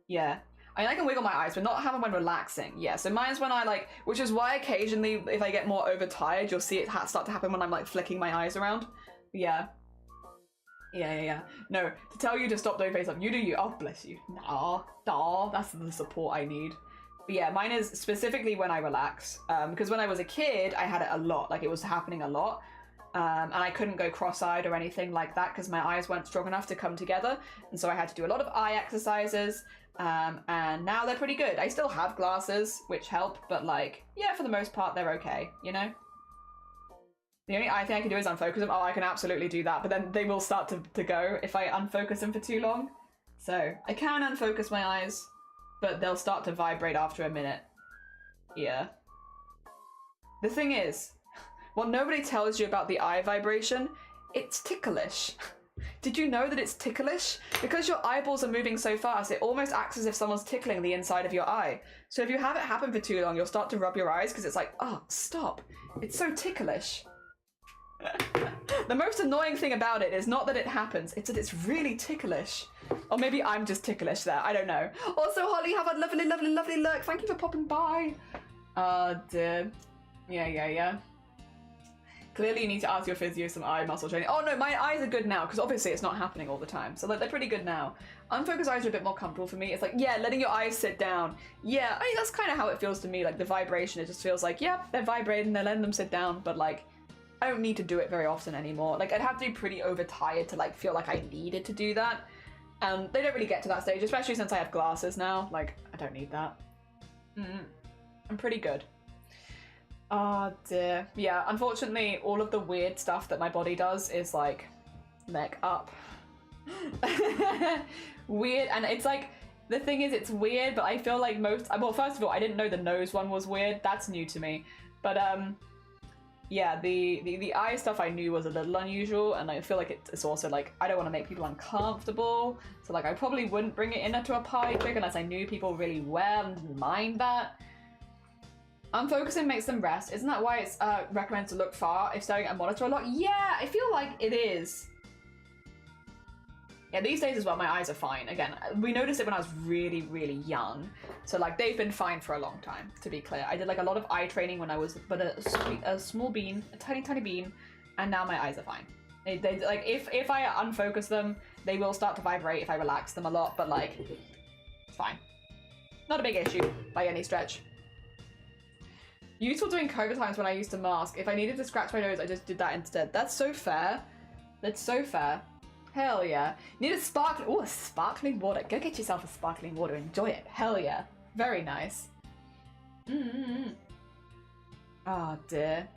Speaker 1: Yeah. I mean, I can wiggle my eyes, but not have them when relaxing. Yeah, so mine's when I, like... Which is why occasionally, if I get more overtired, you'll see it start to happen when I'm, like, flicking my eyes around. Yeah. Yeah. No, to tell you to stop doing face up, you do you. Oh, bless you. Nah, that's the support I need. But yeah, mine is specifically when I relax. Because when I was a kid, I had it a lot. Like, it was happening a lot. And I couldn't go cross-eyed or anything like that because my eyes weren't strong enough to come together. And so I had to do a lot of eye exercises. And now they're pretty good. I still have glasses, which help. But, like, yeah, for the most part, they're okay, you know? The only eye thing I can do is unfocus them. Oh, I can absolutely do that, but then they will start to go if I unfocus them for too long. So, I can unfocus my eyes, but they'll start to vibrate after a minute. Yeah. The thing is, what nobody tells you about the eye vibration, it's ticklish. Did you know that it's ticklish? Because your eyeballs are moving so fast, it almost acts as if someone's tickling the inside of your eye. So if you have it happen for too long, you'll start to rub your eyes because it's like, oh, stop. It's so ticklish. The most annoying thing about it is not that it happens, it's that it's really ticklish. Or maybe I'm just ticklish there, I don't know. Also, Holly, have a lovely, lovely, lovely look. Thank you for popping by. Dear. Yeah. Clearly you need to ask your physio some eye muscle training. Oh no, my eyes are good now, because obviously it's not happening all the time. So like, they're pretty good now. Unfocused eyes are a bit more comfortable for me. It's like, yeah, letting your eyes sit down. Yeah, I mean, that's kind of how it feels to me. Like, the vibration, it just feels like, yep, they're vibrating, they're letting them sit down, but like, I don't need to do it very often anymore. Like, I'd have to be pretty overtired to like feel like I needed to do that. And they don't really get to that stage, especially since I have glasses now. Like, I don't need that. I'm pretty good. Oh dear. Yeah, unfortunately, all of the weird stuff that my body does is like, neck up. Weird, and it's like, the thing is, it's weird, but I feel like most, well, first of all, I didn't know the nose one was weird. That's new to me. But, yeah, the eye stuff I knew was a little unusual, and I feel like it's also like, I don't want to make people uncomfortable, so like I probably wouldn't bring it into a party trick unless I knew people really well and didn't mind that. Unfocusing makes them rest. Isn't that why it's recommended to look far if staring at a monitor a lot? Yeah, I feel like it is. Yeah, these days as well, my eyes are fine. Again, we noticed it when I was really, really young. So, like, they've been fine for a long time, to be clear. I did, like, a lot of eye training when I was but a small bean, a tiny, tiny bean, and now my eyes are fine. They like, if I unfocus them, they will start to vibrate if I relax them a lot, but, like, it's fine. Not a big issue by any stretch. Useful during COVID times when I used to mask. If I needed to scratch my nose, I just did that instead. That's so fair. That's so fair. Hell yeah. Need a sparkling... Oh, a sparkling water. Go get yourself a sparkling water. Enjoy it. Hell yeah. Very nice. Oh, dear.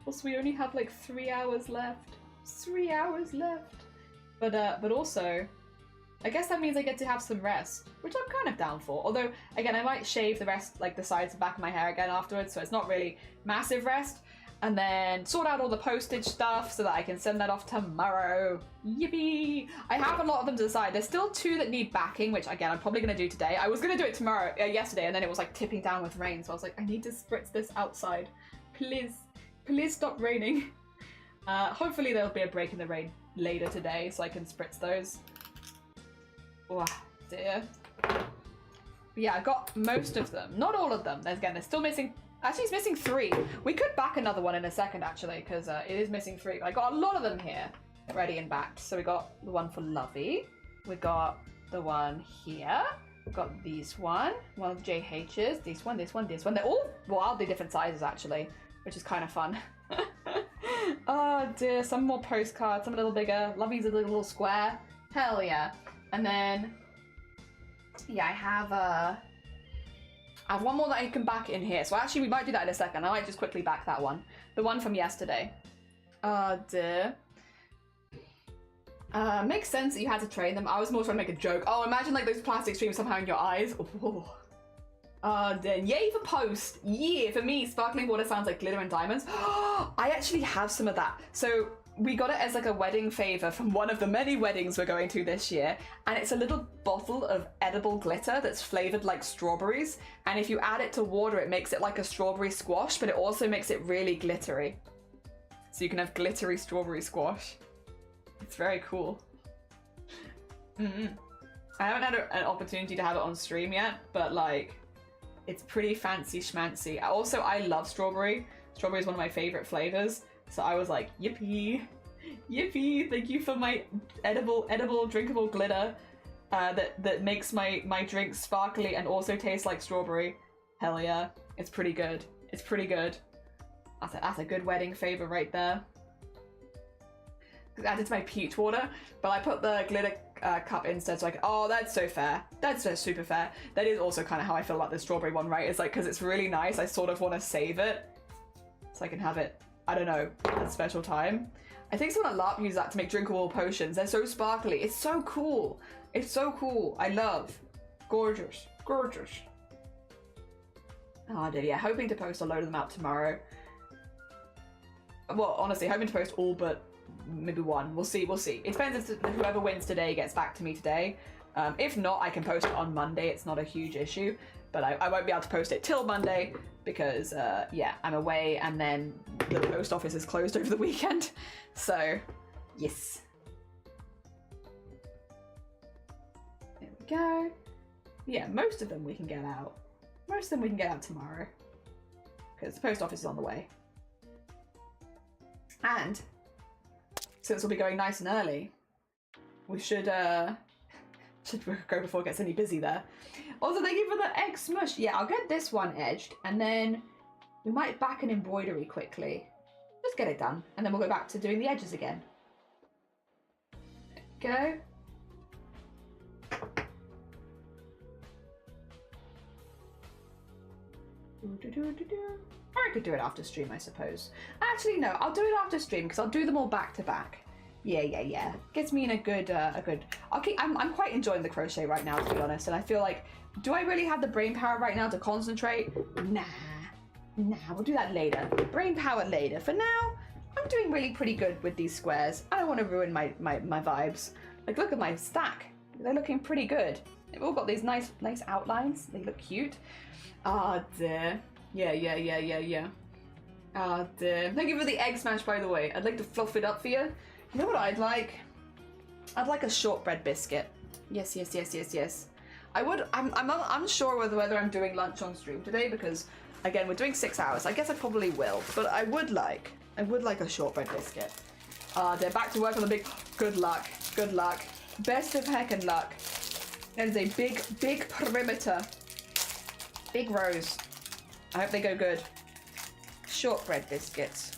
Speaker 1: Also, we only have like 3 hours left. 3 hours left. But also, I guess that means I get to have some rest, which I'm kind of down for. Although, again, I might shave the rest, like the sides and back of my hair again afterwards, so it's not really massive rest. And then sort out all the postage stuff so that I can send that off tomorrow. Yippee! I have a lot of them to decide. There's still 2 that need backing, which again, I'm probably going to do today. I was going to do it tomorrow, yesterday, and then it was like tipping down with rain. So I was like, I need to spritz this outside. Please, please stop raining. Hopefully there'll be a break in the rain later today so I can spritz those. Oh dear. But yeah, I got most of them. Not all of them. Again, they're still missing. Actually, it's missing 3. We could back another one in a second, actually, because it is missing 3. But I got a lot of them here, ready and backed. So we got the one for Lovey. We got the one here. We got these one of the JH's. This one, this one, this one. They're all wildly different sizes, actually, which is kind of fun. Oh dear, some more postcards, some a little bigger. Lovey's a little square. Hell yeah. And then, yeah, I have one more that I can back in here. So actually we might do that in a second. I might just quickly back that one. The one from yesterday. Oh dear. Makes sense that you had to train them. I was more trying to make a joke. Oh, imagine like those plastic streams somehow in your eyes. Oh dear. Yay for post. Yeah, for me, sparkling water sounds like glitter and diamonds. I actually have some of that. So we got it as like a wedding favor from one of the many weddings we're going to this year, and it's a little bottle of edible glitter that's flavored like strawberries, and if you add it to water it makes it like a strawberry squash, but it also makes it really glittery, so you can have glittery strawberry squash. It's very cool. I haven't had an opportunity to have it on stream yet, but like it's pretty fancy schmancy. Also, I love strawberry. Strawberry is one of my favorite flavors. So I was like, yippee, yippee, thank you for my edible, drinkable glitter that makes my drink sparkly and also tastes like strawberry. Hell yeah, it's pretty good. It's pretty good. That's a good wedding favor right there. Added to my peach water, but I put the glitter cup instead, so like, oh, that's so fair. That's so super fair. That is also kind of how I feel about the strawberry one, right? It's like, because it's really nice, I sort of want to save it so I can have it, I don't know, at a special time. I think someone at LARP used that to make drinkable potions. They're so sparkly. It's so cool. It's so cool. I love. Gorgeous. Gorgeous. Oh dear, yeah. Hoping to post a load of them out tomorrow. Well, honestly, hoping to post all but maybe one. We'll see. We'll see. It depends if whoever wins today gets back to me today. If not, I can post it on Monday. It's not a huge issue. But I won't be able to post it till Monday because, yeah, I'm away and then the post office is closed over the weekend. So, yes. There we go. Yeah, most of them we can get out. Most of them we can get out tomorrow because the post office is on the way. And since we'll be going nice and early, we should go before it gets any busy there. Also, thank you for the egg smush. Yeah, I'll get this one edged, and then we might back an embroidery quickly. Just get it done, and then we'll go back to doing the edges again. There we go. Or I could do it after stream, I suppose. Actually, no, I'll do it after stream because I'll do them all back to back. Yeah. Gets me in a good, I'm quite enjoying the crochet right now, to be honest. And I feel like, do I really have the brain power right now to concentrate? Nah, we'll do that later. Brain power later. For now, I'm doing really pretty good with these squares. I don't want to ruin my vibes. Like, look at my stack. They're looking pretty good. They've all got these nice outlines. They look cute. Ah, dear. Yeah. Ah, dear. Thank you for the egg smash, by the way. I'd like to fluff it up for you. You know what I'd like? I'd like a shortbread biscuit. Yes. I'm unsure whether I'm doing lunch on stream today because, again, we're doing 6 hours. I guess I probably will, but I would like a shortbread biscuit. They're back to work on the big. Good luck. Best of heck and luck. There's a big perimeter. Big rows. I hope they go good. Shortbread biscuits.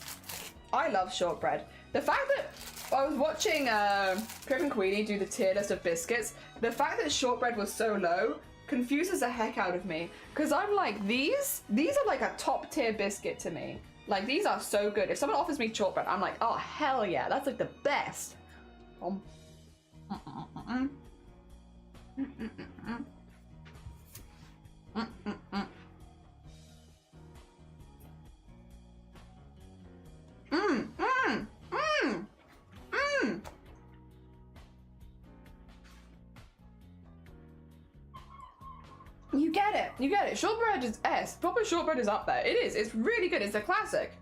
Speaker 1: I love shortbread. The fact that I was watching Crib and Queenie do the tier list of biscuits, the fact that shortbread was so low confuses the heck out of me. Because I'm like, these are like a top tier biscuit to me. Like, these are so good. If someone offers me shortbread, I'm like, oh, hell yeah, that's like the best. You get it. You get it. Shortbread is S. Proper shortbread is up there. It is. It's really good. It's a classic.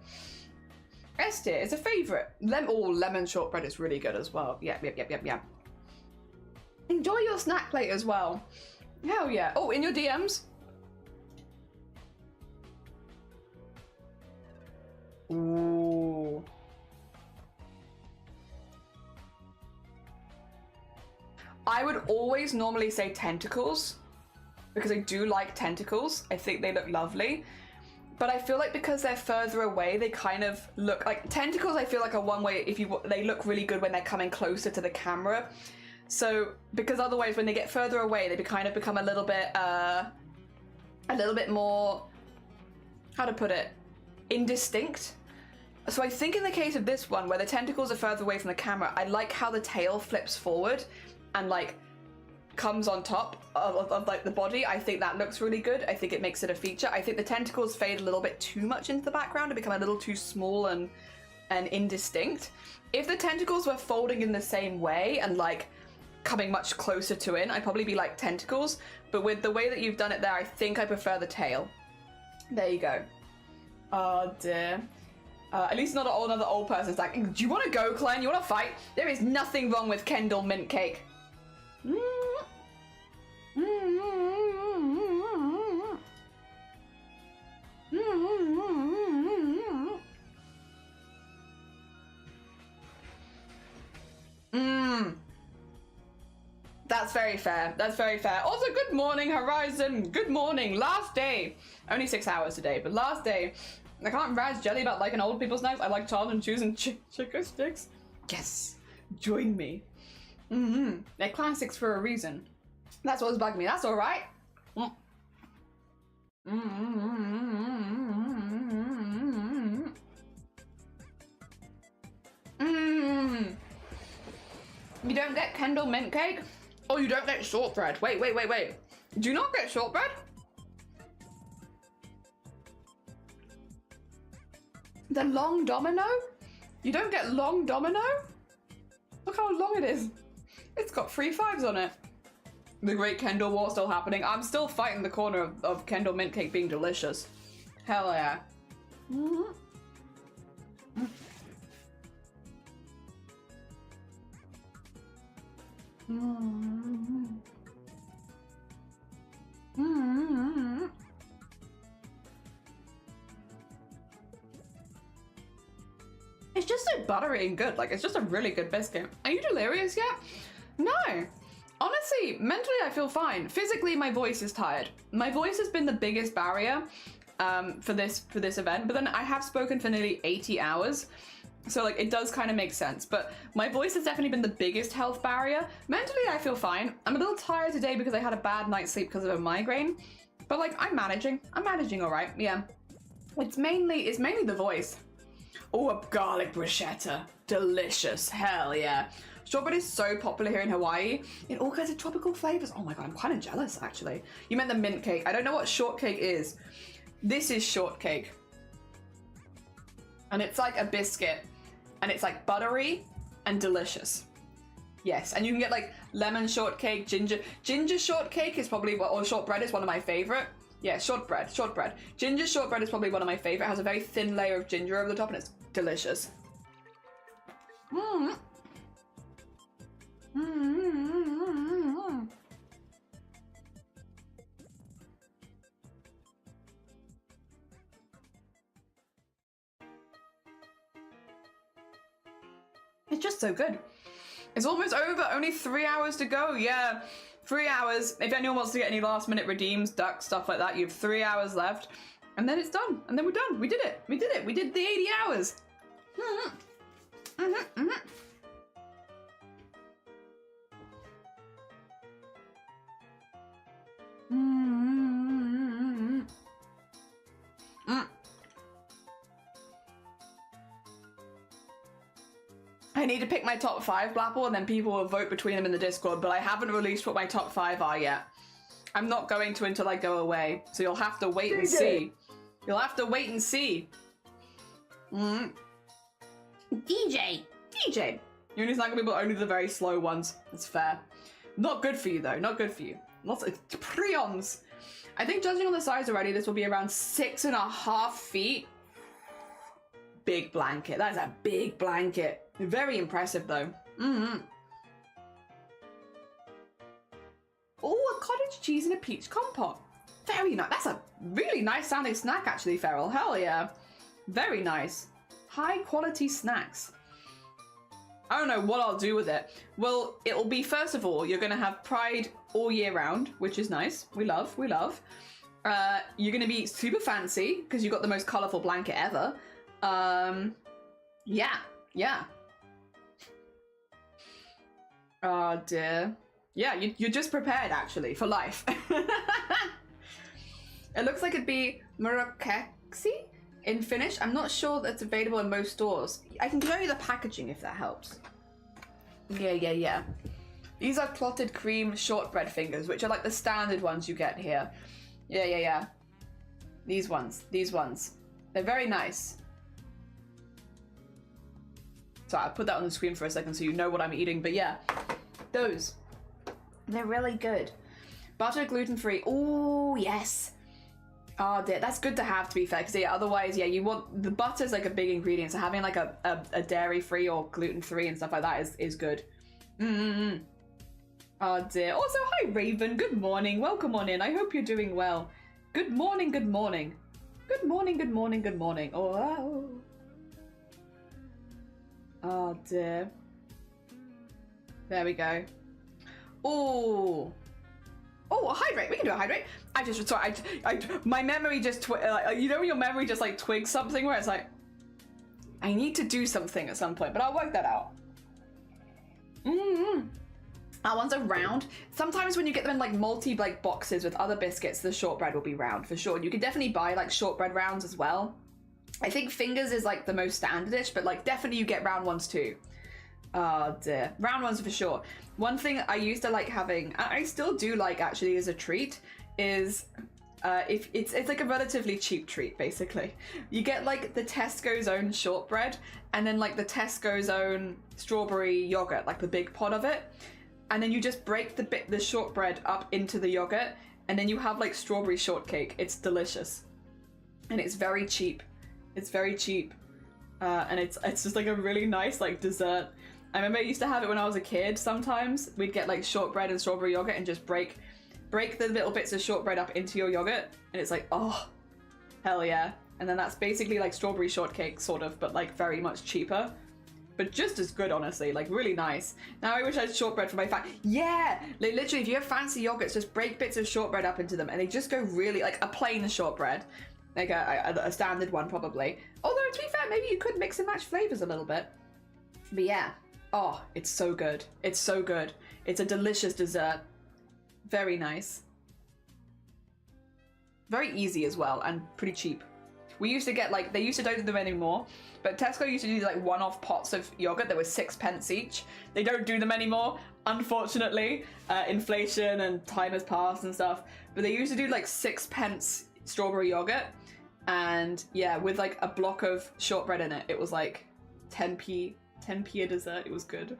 Speaker 1: S tier. It's a favorite. Lemon shortbread is really good as well. Yeah. Enjoy your snack plate as well. Hell yeah. Oh, in your DMs. Ooh. I would always normally say tentacles, because I do like tentacles. I think they look lovely. But I feel like because they're further away, they kind of look like tentacles. I feel like are one way they look really good when they're coming closer to the camera. So because otherwise, when they get further away, they kind of become a little bit more, how to put it, indistinct. So I think in the case of this one, where the tentacles are further away from the camera, I like how the tail flips forward and like comes on top of like the body. I think that looks really good. I think it makes it a feature. I think the tentacles fade a little bit too much into the background and become a little too small and indistinct. If the tentacles were folding in the same way and like coming much closer to it, I'd probably be like tentacles. But with the way that you've done it there, I think I prefer the tail. There you go. Oh dear. At least not another old person's like, do you want to go, Glenn? You want to fight? There is nothing wrong with Kendall mint cake. That's very fair. That's very fair. Also, good morning, Horizon. Good morning. Last day. Only 6 hours today, but last day. I can't razz Jelly about liking old people's knives. I like Charles and Shoes and Chico Sticks. Yes. Join me. They're classics for a reason. That's what's bugged me. That's all right. You don't get Kendall mint cake? Oh, you don't get shortbread. Wait. Do you not get shortbread? The long domino? You don't get long domino? Look how long it is. It's got 3 5s on it. The great Kendall war still happening. I'm still fighting the corner of Kendall mint cake being delicious. Hell yeah. It's just so buttery and good. Like, it's just a really good biscuit. Are you delirious yet? No. Honestly, mentally I feel fine. Physically, my voice is tired. My voice has been the biggest barrier for this event, but then I have spoken for nearly 80 hours. So like, it does kind of make sense, but my voice has definitely been the biggest health barrier. Mentally, I feel fine. I'm a little tired today because I had a bad night's sleep because of a migraine, but like, I'm managing all right. Yeah. It's mainly the voice. Oh, a garlic bruschetta. Delicious. Hell yeah. Shortbread is so popular here in Hawaii in all kinds of tropical flavors. Oh my God, I'm kind of jealous actually. You meant the mint cake. I don't know what shortcake is. This is shortcake. And it's like a biscuit. And it's like buttery and delicious. Yes, and you can get like lemon shortcake, ginger shortcake is probably, or shortbread is one of my favorite. Yeah, shortbread. Ginger shortbread is probably one of my favorite. It has a very thin layer of ginger over the top and it's delicious. It's just so good. It's almost over. Only 3 hours to go. Yeah, 3 hours. If anyone wants to get any last minute redeems, duck, stuff like that, you have 3 hours left. And then it's done. And then we're done. We did it. We did it. We did the 80 hours. I I need to pick my top 5, Blapple, and then people will vote between them in the Discord, but I haven't released what my top 5 are yet. I'm not going to until I go away, so you'll have to wait and see. You'll have to wait and see. DJ. Uni's not gonna be only the very slow ones. That's fair. Not good for you though, not good for you. Lots of prions. I think judging on the size already, this will be around 6.5 feet. Big blanket, that is a big blanket. Very impressive though. Oh, a cottage cheese and a peach compote. Very nice. That's a really nice sounding snack actually, Feral. Hell yeah. Very nice. High quality snacks. I don't know what I'll do with it. Well, it'll be, first of all, you're gonna have Pride all year round, which is nice. We love. You're gonna be super fancy, because you've got the most colorful blanket ever. Yeah. Oh dear. Yeah, you're just prepared, actually, for life. It looks like it'd be Marrakexy in Finnish. I'm not sure that's available in most stores. I can show you the packaging if that helps. Yeah. These are clotted cream shortbread fingers, which are like the standard ones you get here. Yeah. These ones. They're very nice. So I'll put that on the screen for a second so you know what I'm eating, but yeah. Those. They're really good. Butter, gluten-free. Oh, yes. Oh dear, that's good to have, to be fair, because yeah, otherwise, yeah, you want, the butter's like a big ingredient, so having like a dairy-free or gluten-free and stuff like that is good. Oh dear. Also, hi Raven, good morning, welcome on in, I hope you're doing well. Good morning. Good morning. Oh dear. There we go. Oh, a hydrate. We can do a hydrate. My memory just you know when your memory just like twigs something where it's like, I need to do something at some point, but I'll work that out. Our ones are round. Sometimes when you get them in like multi-like boxes with other biscuits, the shortbread will be round for sure. You can definitely buy like shortbread rounds as well. I think fingers is like the most standardish, but like definitely you get round ones too. Oh dear. Round ones for sure. One thing I used to like having, and I still do like actually as a treat, is if it's like a relatively cheap treat basically. You get like the Tesco's own shortbread and then like the Tesco's own strawberry yogurt, like the big pot of it. And then you just break the shortbread up into the yogurt and then you have like strawberry shortcake. It's delicious. And it's very cheap. It's very cheap. And it's just like a really nice like dessert. I remember I used to have it when I was a kid sometimes. We'd get like shortbread and strawberry yogurt and just break the little bits of shortbread up into your yogurt. And it's like, oh, hell yeah. And then that's basically like strawberry shortcake sort of, but like very much cheaper. But just as good, honestly, like really nice. Now I wish I had shortbread for my yeah! Like literally, if you have fancy yogurts, just break bits of shortbread up into them and they just go really, like a plain shortbread. Like a standard one probably. Although to be fair, maybe you could mix and match flavors a little bit. But yeah. Oh, it's so good. It's so good. It's a delicious dessert. Very nice. Very easy as well and pretty cheap. We used to get like, they used to don't do them anymore, but Tesco used to do like one-off pots of yogurt that were 6p each. They don't do them anymore, unfortunately. Inflation and time has passed and stuff. But they used to do like 6p strawberry yogurt. And yeah, with like a block of shortbread in it, it was like 10p a dessert. It was good.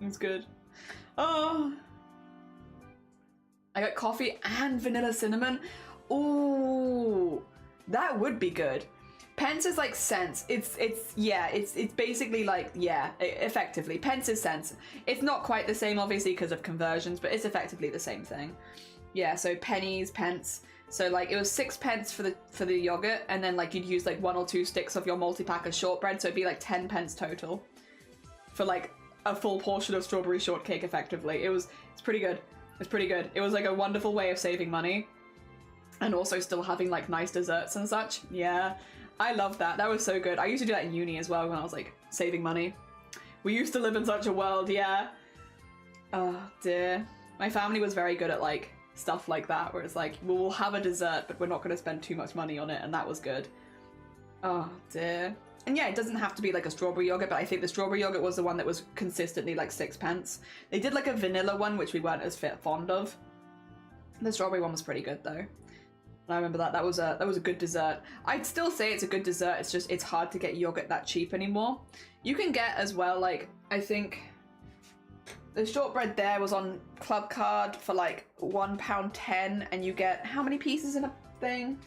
Speaker 1: It was good. Oh. I got coffee and vanilla cinnamon. Ooh, that would be good. Pence is like cents. It's basically like, yeah, effectively. Pence is cents. It's not quite the same, obviously, because of conversions, but it's effectively the same thing. Yeah, so pennies, pence. So like it was 6p for the yogurt, and then like you'd use like 1 or 2 sticks of your multi-pack of shortbread, so it'd be like 10p total for like a full portion of strawberry shortcake. Effectively, it's pretty good. It's pretty good. It was like a wonderful way of saving money, and also still having like nice desserts and such. Yeah, I love that. That was so good. I used to do that in uni as well when I was like saving money. We used to live in such a world. Yeah. Oh dear. My family was very good at like stuff like that, where it's like, well, we'll have a dessert, but we're not going to spend too much money on it, and that was good. Oh dear. And yeah, it doesn't have to be like a strawberry yogurt, but I think the strawberry yogurt was the one that was consistently like 6p. They did like a vanilla one, which we weren't as fond of. The strawberry one was pretty good though. I remember that. That was a good dessert. I'd still say it's a good dessert. It's just, it's hard to get yogurt that cheap anymore. You can get as well, like, I think the shortbread there was on Club Card for like £1.10, and you get how many pieces in a thing?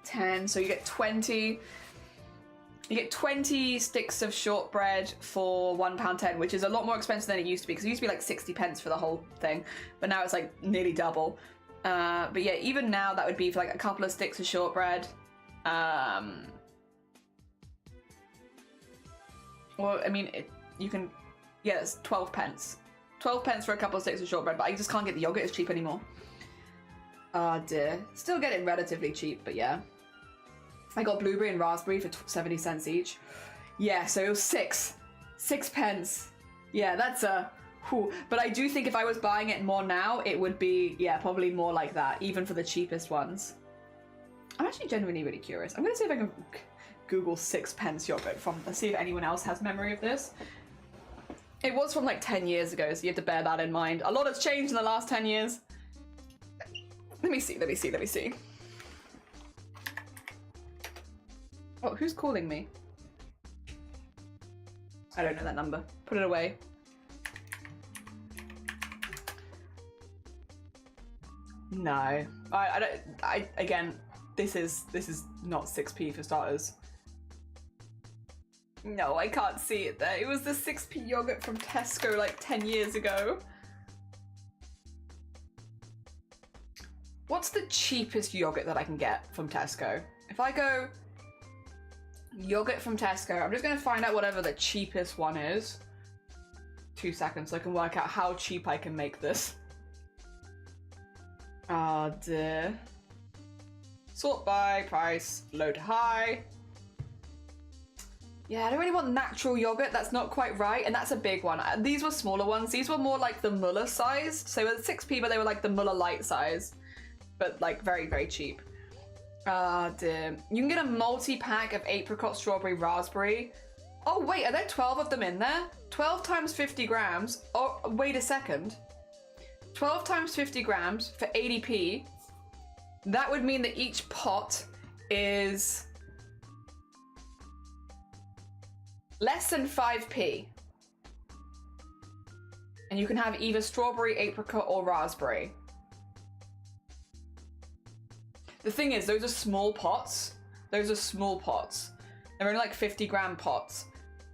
Speaker 1: 10. So you get 20. You get 20 sticks of shortbread for £1.10, which is a lot more expensive than it used to be, because it used to be like 60p for the whole thing, but now it's like nearly double. But yeah, even now that would be for like a couple of sticks of shortbread. Well, I mean, you can, yeah, it's 12p. 12p for a couple of sticks of shortbread, but I just can't get the yogurt as cheap anymore. Oh dear. Still get it relatively cheap, but yeah. I got blueberry and raspberry for 70 cents each. Yeah, so it was 6p. Yeah, that's a... Whew. But I do think if I was buying it more now, it would be, yeah, probably more like that, even for the cheapest ones. I'm actually genuinely really curious. I'm going to see if I can Google 6p yogurt let's see if anyone else has memory of this. It was from like 10 years ago, so you have to bear that in mind. A lot has changed in the last 10 years. Let me see. Oh, who's calling me? I don't know that number. Put it away. No, I don't. Again, this is not 6p for starters. No, I can't see it there. It was the 6p yogurt from Tesco like 10 years ago. What's the cheapest yogurt that I can get from Tesco? If I go yogurt from Tesco, I'm just going to find out whatever the cheapest one is. 2 seconds so I can work out how cheap I can make this. Oh dear. Sort by price, low to high. Yeah, I don't really want natural yogurt. That's not quite right, and that's a big one. These were smaller ones. These were more like the Muller sized. So they were 6p, but they were like the Muller light size, but like very, very cheap. Ah, dear. You can get a multi-pack of apricot, strawberry, raspberry. Oh, wait, are there 12 of them in there? 12 times 50 grams. Oh, wait a second. 12 times 50 grams for 80p. That would mean that each pot is less than 5p. And you can have either strawberry, apricot, or raspberry. The thing is, those are small pots. Those are small pots. They're only like 50-gram pots.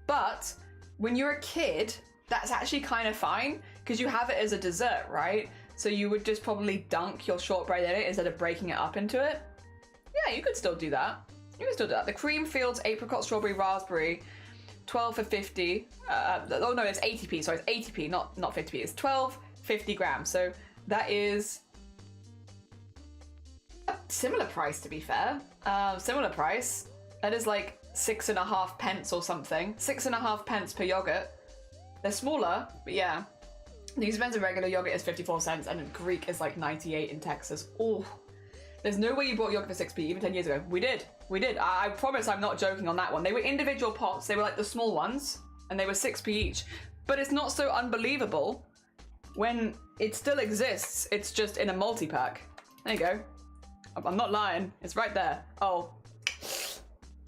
Speaker 1: But when you're a kid, that's actually kind of fine because you have it as a dessert, right? So you would just probably dunk your shortbread in it instead of breaking it up into it. Yeah, you could still do that. You can still do that. The Creamfields apricot, strawberry, raspberry, 12 for 50. Oh no, it's 80p. Sorry, it's 80p, not 50p. It's 12, 50 grams. So that is a similar price, to be fair. Similar price. That is like 6.5p or something. 6.5p per yogurt. They're smaller, but yeah. The expensive regular yogurt is 54 cents and Greek is like 98 in Texas. Oh, there's no way you bought yogurt for 6p even 10 years ago. We did. I promise I'm not joking on that one. They were individual pots. They were like the small ones and they were 6p each. But it's not so unbelievable when it still exists. It's just in a multi-pack. There you go. I'm not lying. It's right there. Oh,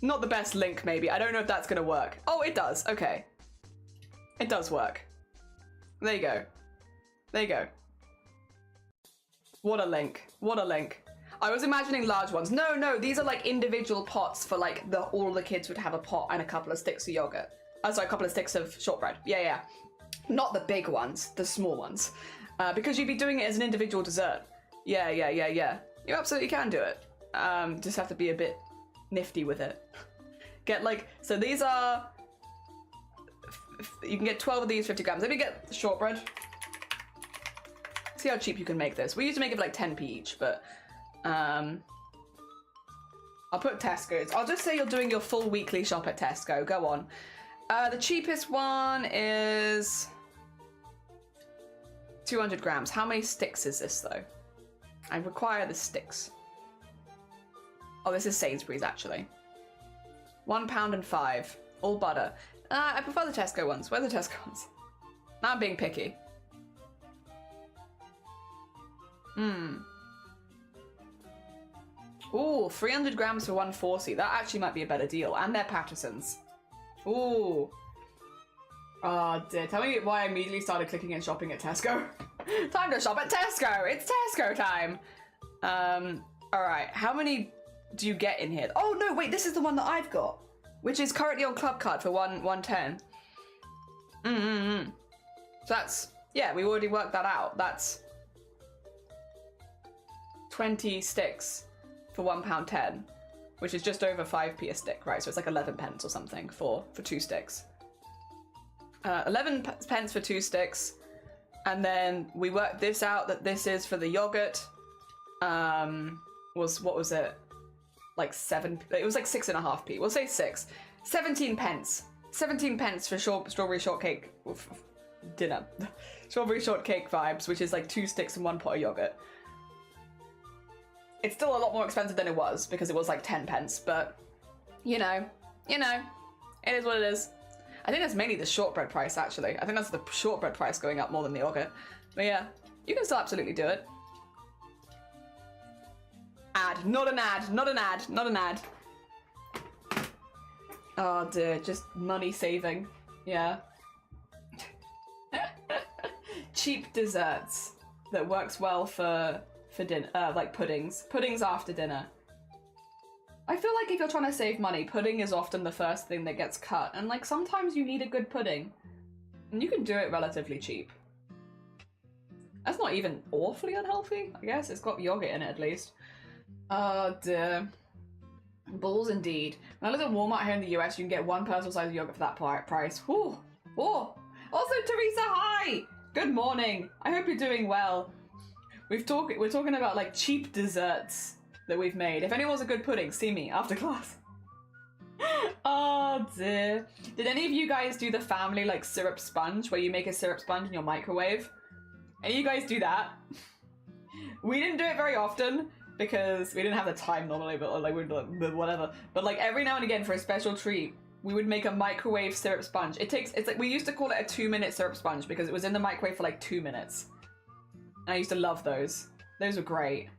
Speaker 1: not the best link maybe. I don't know if that's gonna work. Oh, it does. Okay. It does work. There you go. There you go. What a link. What a link. I was imagining large ones. No, these are like individual pots for like all the kids would have a pot and a couple of sticks of yogurt. Oh, sorry, a couple of sticks of shortbread. Yeah. Not the big ones, the small ones. Because you'd be doing it as an individual dessert. Yeah. You absolutely can do it. Just have to be a bit nifty with it. Get like, so these are, you can get 12 of these, 50 grams. Let me get the shortbread. See how cheap you can make this. We used to make it for like 10p each, but I'll put Tesco's. I'll just say you're doing your full weekly shop at Tesco. Go on. The cheapest one is 200 grams. How many sticks is this though? I require the sticks. Oh, this is Sainsbury's actually. £1.05. All butter. I prefer the Tesco ones. Where are the Tesco ones? Now I'm being picky. Ooh, 300 grams for 140. That actually might be a better deal. And they're Pattersons. Ooh. Oh dear. Tell me why I immediately started clicking and shopping at Tesco. Time to shop at Tesco. It's Tesco time. Alright. How many do you get in here? Oh no, wait. This is the one that I've got, which is currently on Club Card for 110. So that's, yeah, we already worked that out. That's 20 sticks for £1.10, which is just over 5p a stick, right? So it's like 11 pence or something for 2 sticks. 11 pence for 2 sticks, and then we worked this out that this is for the yogurt. What was it? Like 7. It was like 6.5p. We'll say 6. 17 pence. 17 pence for strawberry shortcake dinner. Strawberry shortcake vibes, which is like 2 sticks and 1 pot of yogurt. It's still a lot more expensive than it was because it was like 10 pence, but you know, it is what it is. I think that's mainly the shortbread price, actually. I think that's the shortbread price going up more than the yogurt. But yeah, you can still absolutely do it. Ad, not an ad, not an ad, not an ad. Oh dear, just money saving. Yeah. Cheap desserts that works well for dinner, like puddings. Puddings after dinner. I feel like if you're trying to save money, pudding is often the first thing that gets cut, and like sometimes you need a good pudding. And you can do it relatively cheap. That's not even awfully unhealthy, I guess. It's got yogurt in it at least. Oh dear. Bulls indeed. When I lived at Walmart here in the US, you can get 1 personal size of yogurt for that price. Whew. Oh. Also, Teresa, hi! Good morning. I hope you're doing well. We're talking about like cheap desserts that we've made. If anyone's a good pudding, see me after class. Oh dear. Did any of you guys do the family like syrup sponge where you make a syrup sponge in your microwave? Any of you guys do that? We didn't do it very often because we didn't have the time normally, but like we'd like whatever. But like every now and again for a special treat, we would make a microwave syrup sponge. It's like we used to call it a 2-minute syrup sponge because it was in the microwave for like 2 minutes. And I used to love those. Those were great.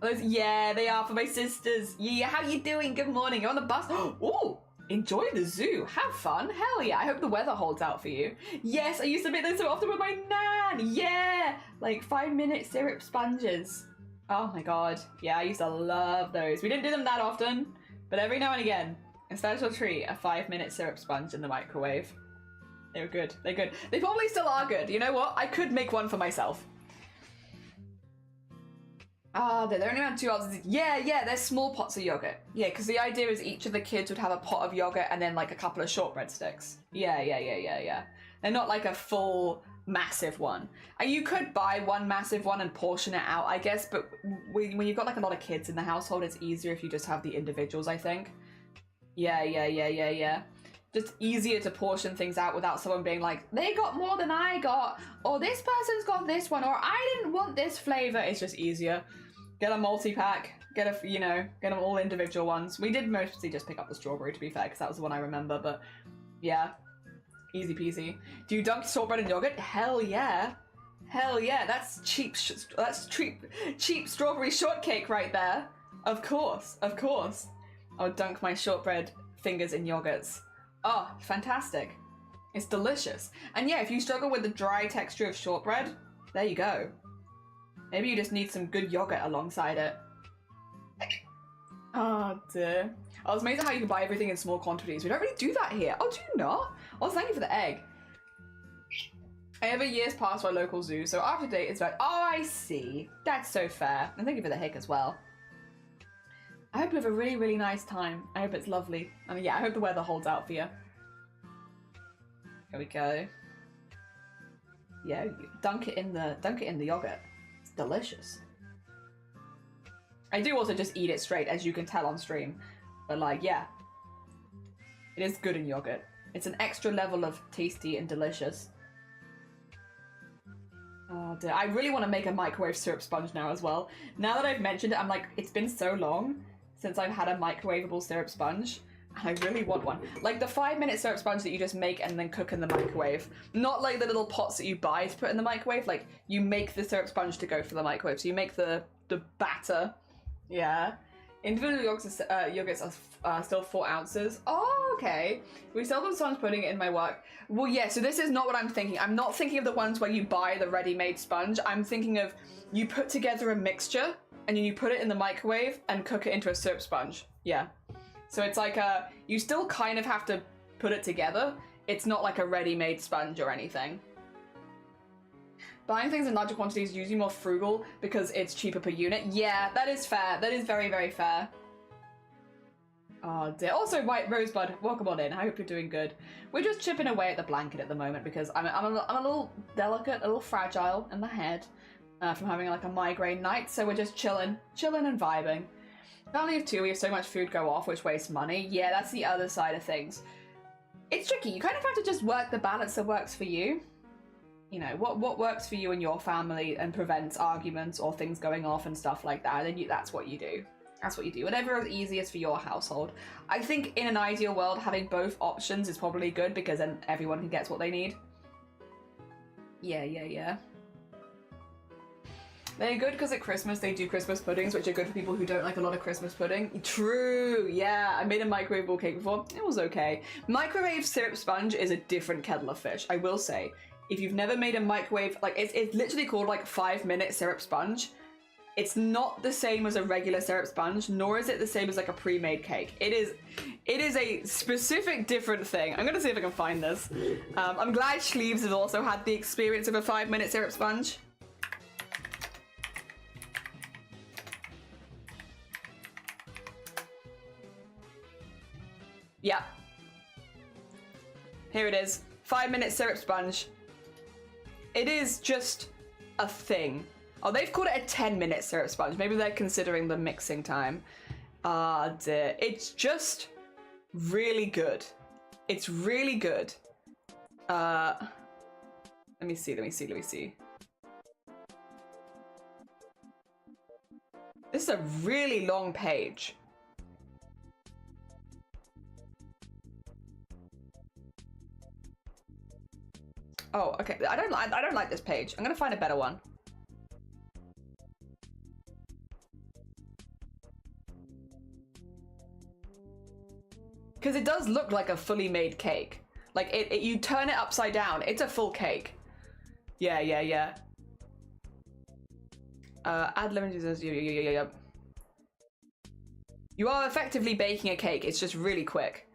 Speaker 1: Those, yeah, they are for my sisters. Yeah, how you doing? Good morning. You're on the bus. Ooh, enjoy the zoo. Have fun. Hell yeah. I hope the weather holds out for you. Yes, I used to make those so often with my nan. Yeah, like 5-minute syrup sponges. Oh my god. Yeah, I used to love those. We didn't do them that often, but every now and again, a special treat, a 5-minute syrup sponge in the microwave. They were good. They're good. They probably still are good. You know what? I could make one for myself. Ah, they're only around 2 ounces. Yeah, they're small pots of yogurt. Yeah, because the idea is each of the kids would have a pot of yogurt and then like a couple of shortbread sticks. Yeah. They're not like a full massive one. And you could buy one massive one and portion it out, I guess, but when you've got like a lot of kids in the household, it's easier if you just have the individuals, I think. Yeah. Just easier to portion things out without someone being like, they got more than I got, or this person's got this one, or I didn't want this flavor. It's just easier. Get a multi-pack, get them all individual ones. We did mostly just pick up the strawberry, to be fair, because that was the one I remember, but yeah, easy peasy. Do you dunk shortbread in yogurt? Hell yeah. That's cheap strawberry shortcake right there. Of course. I would dunk my shortbread fingers in yogurts. Oh, fantastic. It's delicious. And yeah, if you struggle with the dry texture of shortbread, there you go. Maybe you just need some good yogurt alongside it. Oh dear. I was amazed at how you can buy everything in small quantities. We don't really do that here. Oh, do you not? Oh, thank you for the egg. I have a year's pass for a local zoo, so after date it's like, oh, I see. That's so fair. And thank you for the hick as well. I hope you have a really, really nice time. I hope it's lovely. And yeah, I hope the weather holds out for you. Here we go. Yeah, dunk it in the yogurt. It's delicious. I do also just eat it straight, as you can tell on stream. But like, yeah. It is good in yogurt. It's an extra level of tasty and delicious. Oh dear. I really want to make a microwave syrup sponge now as well. Now that I've mentioned it, I'm like, it's been so long since I've had a microwavable syrup sponge. And I really want one. Like the 5-minute syrup sponge that you just make and then cook in the microwave. Not like the little pots that you buy to put in the microwave. Like you make the syrup sponge to go for the microwave. So you make the batter. Yeah. Individual yogurts are still 4 ounces. Oh, okay. We sell them sponge pudding in my work. Well, yeah, so this is not what I'm thinking. I'm not thinking of the ones where you buy the ready-made sponge. I'm thinking of you put together a mixture and then you put it in the microwave and cook it into a syrup sponge. Yeah. So it's like you still kind of have to put it together. It's not like a ready-made sponge or anything. Buying things in larger quantities is usually more frugal because it's cheaper per unit. Yeah, that is fair. That is very, very fair. Oh dear. Also, White Rosebud, welcome on in. I hope you're doing good. We're just chipping away at the blanket at the moment because I'm a little delicate, a little fragile in the head from having like a migraine night. So we're just chilling and vibing. Family of 2, we have so much food go off, which wastes money. Yeah, that's the other side of things. It's tricky. You kind of have to just work the balance that works for you. You know, what works for you and your family and prevents arguments or things going off and stuff like that. And then that's what you do. That's what you do. Whatever is easiest for your household. I think in an ideal world, having both options is probably good because then everyone gets what they need. Yeah. They're good because at Christmas they do Christmas puddings, which are good for people who don't like a lot of Christmas pudding. True, yeah. I made a microwavable cake before. It was okay. Microwave syrup sponge is a different kettle of fish, I will say. If you've never made a microwave, like it's literally called like 5-minute syrup sponge. It's not the same as a regular syrup sponge, nor is it the same as like a pre-made cake. It is a specific different thing. I'm gonna see if I can find this. I'm glad Schleeves has also had the experience of a 5-minute syrup sponge. Yeah. Here it is. 5-minute syrup sponge. It is just a thing. Oh, they've called it a 10-minute syrup sponge. Maybe they're considering the mixing time. Ah, dear. It's just really good. It's really good. Let me see. This is a really long page. Oh, okay. I don't like this page. I'm gonna find a better one. Because it does look like a fully made cake. Like you turn it upside down. It's a full cake. Yeah. Add lemon juice. Yeah. You are effectively baking a cake. It's just really quick.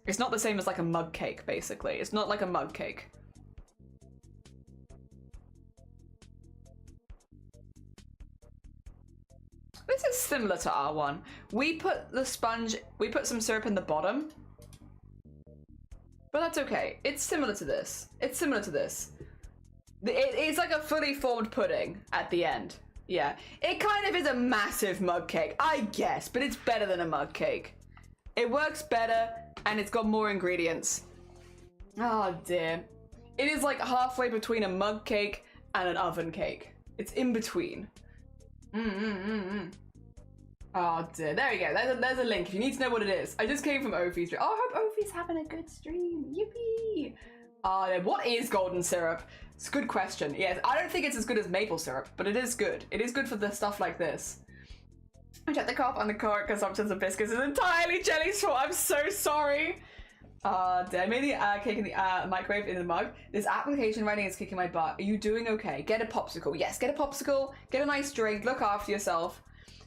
Speaker 1: It's not the same as like a mug cake, basically. It's not like a mug cake. This is similar to our one. We put some syrup in the bottom. But that's okay. It's similar to this. It's like a fully formed pudding at the end. Yeah. It kind of is a massive mug cake, I guess, but it's better than a mug cake. It works better, and it's got more ingredients. Oh dear. It is like halfway between a mug cake and an oven cake. It's in between. Oh dear, there you go. There's a link if you need to know what it is. I just came from Ophi's stream. Oh, I hope Ophi's having a good stream. Yippee! What is golden syrup? It's a good question. Yes, I don't think it's as good as maple syrup, but it is good. It is good for the stuff like this. I checked the carb on the current consumptions of biscuits is entirely Jelly's fault. I'm so sorry. Dear. I made the cake in the microwave in the mug. This application writing is kicking my butt. Are you doing okay? Get a popsicle. Yes, get a popsicle. Get a nice drink. Look after yourself.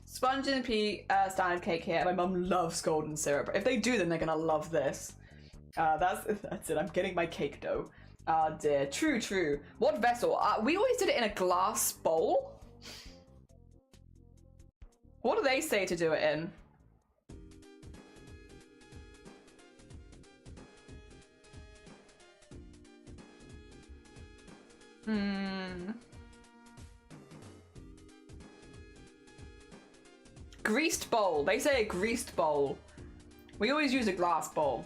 Speaker 1: Sponge and pea standard cake here. My mum loves golden syrup. If they do, then they're gonna love this. That's it. I'm getting my cake dough. Dear. True. What vessel? We always did it in a glass bowl. What do they say to do it in? Greased bowl. They say a greased bowl. We always use a glass bowl.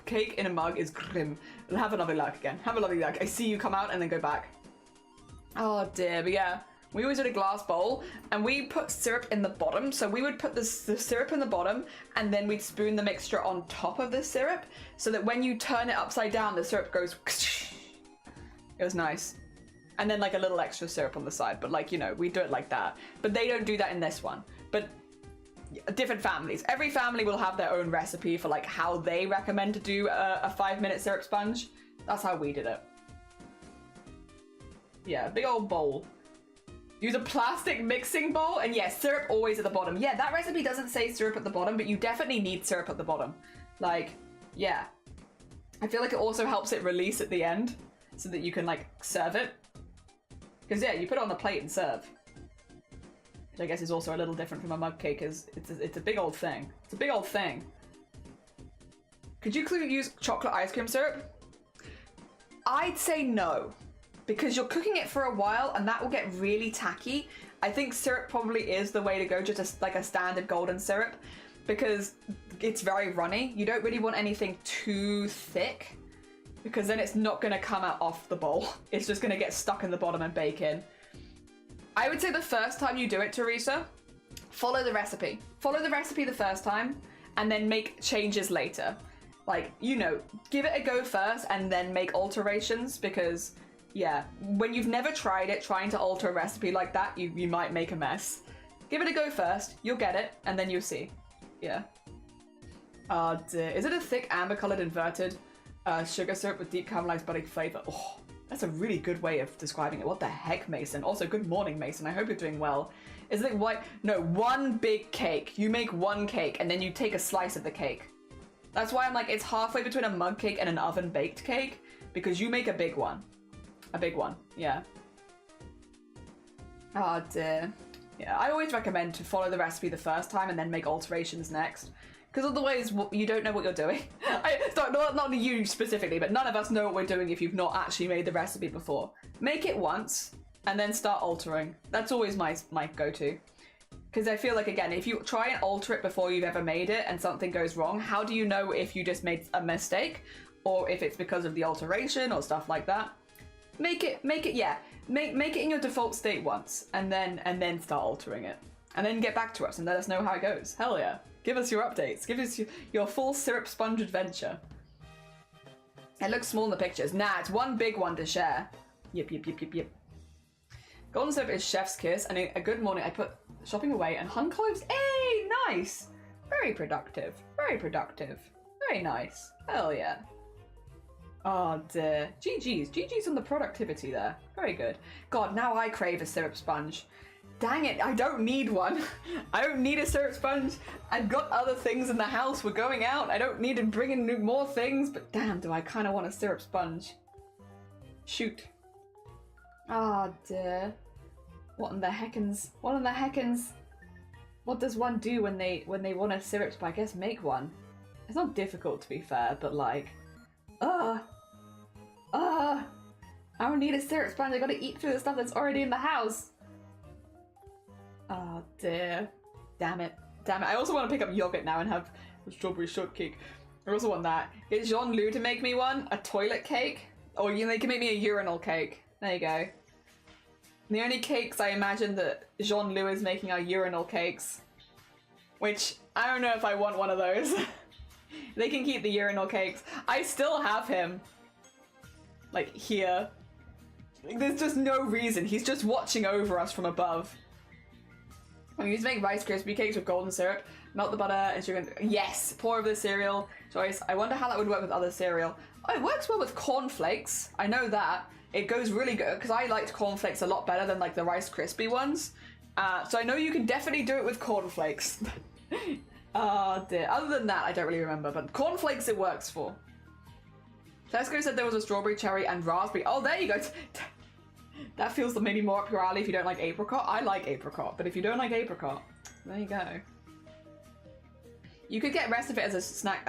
Speaker 1: Cake in a mug is grim. Have a lovely luck again. Have a lovely luck. I see you come out and then go back. Oh dear, but yeah. We always did a glass bowl, and we put syrup in the bottom. So we would put the syrup in the bottom, and then we'd spoon the mixture on top of the syrup, so that when you turn it upside down, the syrup goes. It was nice. And then like a little extra syrup on the side, but like, you know, we do it like that. But they don't do that in this one. But different families. Every family will have their own recipe for like how they recommend to do a 5-minute syrup sponge. That's how we did it. Yeah, big old bowl. Use a plastic mixing bowl, and yes, syrup always at the bottom. Yeah, that recipe doesn't say syrup at the bottom, but you definitely need syrup at the bottom. Like, yeah. I feel like it also helps it release at the end, so that you can like serve it. Because yeah, you put it on the plate and serve. Which I guess is also a little different from a mug cake, is it's a big old thing. It's a big old thing. Could you use chocolate ice cream syrup? I'd say no. Because you're cooking it for a while and that will get really tacky. I think syrup probably is the way to go, just like a standard golden syrup. Because it's very runny. You don't really want anything too thick, because then it's not going to come out off the bowl. It's just going to get stuck in the bottom and bake in. I would say the first time you do it, Teresa, follow the recipe. Follow the recipe the first time and then make changes later. Like, you know, give it a go first and then make alterations, because, yeah, when you've never tried it, trying to alter a recipe like that, you might make a mess. Give it a go first, you'll get it, and then you'll see. Yeah. Oh dear. Is it a thick amber-colored inverted sugar syrup with deep caramelized butter flavor? Oh, that's a really good way of describing it. What the heck, Mason? Also, good morning, Mason. I hope you're doing well. Is it white? No, one big cake. You make one cake, and then you take a slice of the cake. That's why I'm like, it's halfway between a mug cake and an oven-baked cake, because you make a big one. A big one, yeah. Oh dear. Yeah, I always recommend to follow the recipe the first time and then make alterations next. Because otherwise, you don't know what you're doing. Not you specifically, but none of us know what we're doing if you've not actually made the recipe before. Make it once, and then start altering. That's always my go-to. Because I feel like, again, if you try and alter it before you've ever made it and something goes wrong, how do you know if you just made a mistake? Or if it's because of the alteration or stuff like that? Make it in your default state once, and then start altering it. And then get back to us and let us know how it goes. Hell yeah. Give us your updates. Give us your full syrup sponge adventure. It looks small in the pictures. Nah, it's one big one to share. Yep. Golden syrup is chef's kiss, and a good morning I put shopping away and hung cloves. Hey, nice. Very productive. Very productive. Very nice. Hell yeah. Oh dear. GG's on the productivity there. Very good. God, now I crave a syrup sponge. Dang it, I don't need one. I don't need a syrup sponge. I've got other things in the house. We're going out. I don't need to bring in more things, but damn, do I kind of want a syrup sponge. Shoot. Oh dear. What in the heckins? What in the heckins? What does one do when they want a syrup sponge? I guess make one. It's not difficult, to be fair, but like, I don't need a syrup sponge. I gotta eat through the stuff that's already in the house. Oh dear. Damn it. I also want to pick up yogurt now and have a strawberry shortcake. I also want that. Get Jean-Lou to make me one. A toilet cake. Or they can make me a urinal cake. There you go. The only cakes I imagine that Jean-Lou is making are urinal cakes. Which, I don't know if I want one of those. They can keep the urinal cakes. I still have him. Like, here. There's just no reason. He's just watching over us from above. I'm going to make Rice Krispie cakes with golden syrup, melt the butter and sugar. Yes, pour over the cereal. Joyce, I wonder how that would work with other cereal. Oh, it works well with cornflakes. I know that. It goes really good because I liked cornflakes a lot better than like the Rice Krispie ones. So I know you can definitely do it with cornflakes. Oh dear. Other than that, I don't really remember, but cornflakes it works for. Tesco said there was a strawberry, cherry, and raspberry. Oh, there you go. That feels maybe more up your alley if you don't like apricot. I like apricot, but if you don't like apricot, there you go. You could get rest of it as a snack.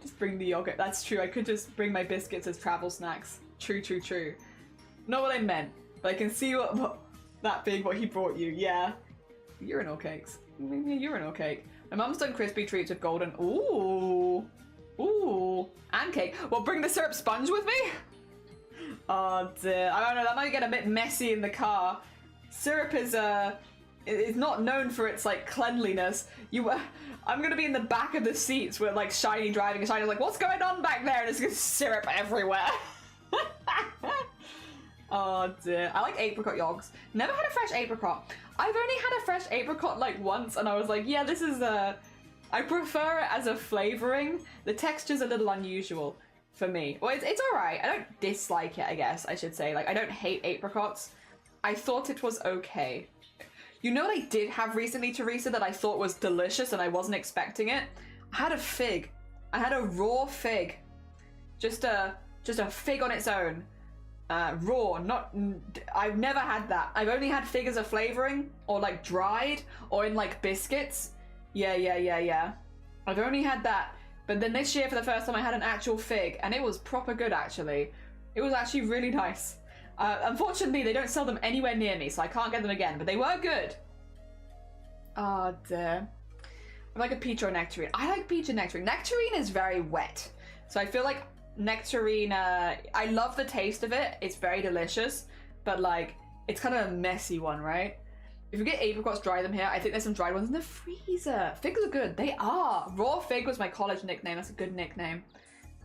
Speaker 1: Just bring the yogurt. That's true. I could just bring my biscuits as travel snacks. True. Not what I meant, but I can see what that big what he brought you. Yeah. Urinal cakes. Make me a urinal cake. My mum's done crispy treats with golden. Ooh. And cake. Well, bring the syrup sponge with me? Oh dear. I don't know, that might get a bit messy in the car. Syrup is not known for its like cleanliness. I'm gonna be in the back of the seats with like Shiny driving, and Shiny's like, what's going on back there? And it's just syrup everywhere. Oh dear. I like apricot yogs. Never had a fresh apricot. I've only had a fresh apricot like once, and I was like, yeah, this is I prefer it as a flavoring. The texture's a little unusual for me. Well, it's alright. I don't dislike it, I guess I should say. Like, I don't hate apricots. I thought it was okay. You know what I did have recently, Teresa, that I thought was delicious and I wasn't expecting it? I had a fig. I had a raw fig. Just a fig on its own. Raw, I've never had that. I've only had fig as a flavoring, or like dried, or in like biscuits. Yeah. I've only had that. But then this year, for the first time, I had an actual fig, and it was proper good, actually. It was actually really nice. Unfortunately, they don't sell them anywhere near me, so I can't get them again, but they were good. Oh, dear. I like a peach or a nectarine. I like peach and nectarine. Nectarine is very wet, so I feel like nectarine, I love the taste of it. It's very delicious, but like, it's kind of a messy one, right? If you get apricots, dry them here. I think there's some dried ones in the freezer. Figs are good. They are. Raw fig was my college nickname. That's a good nickname.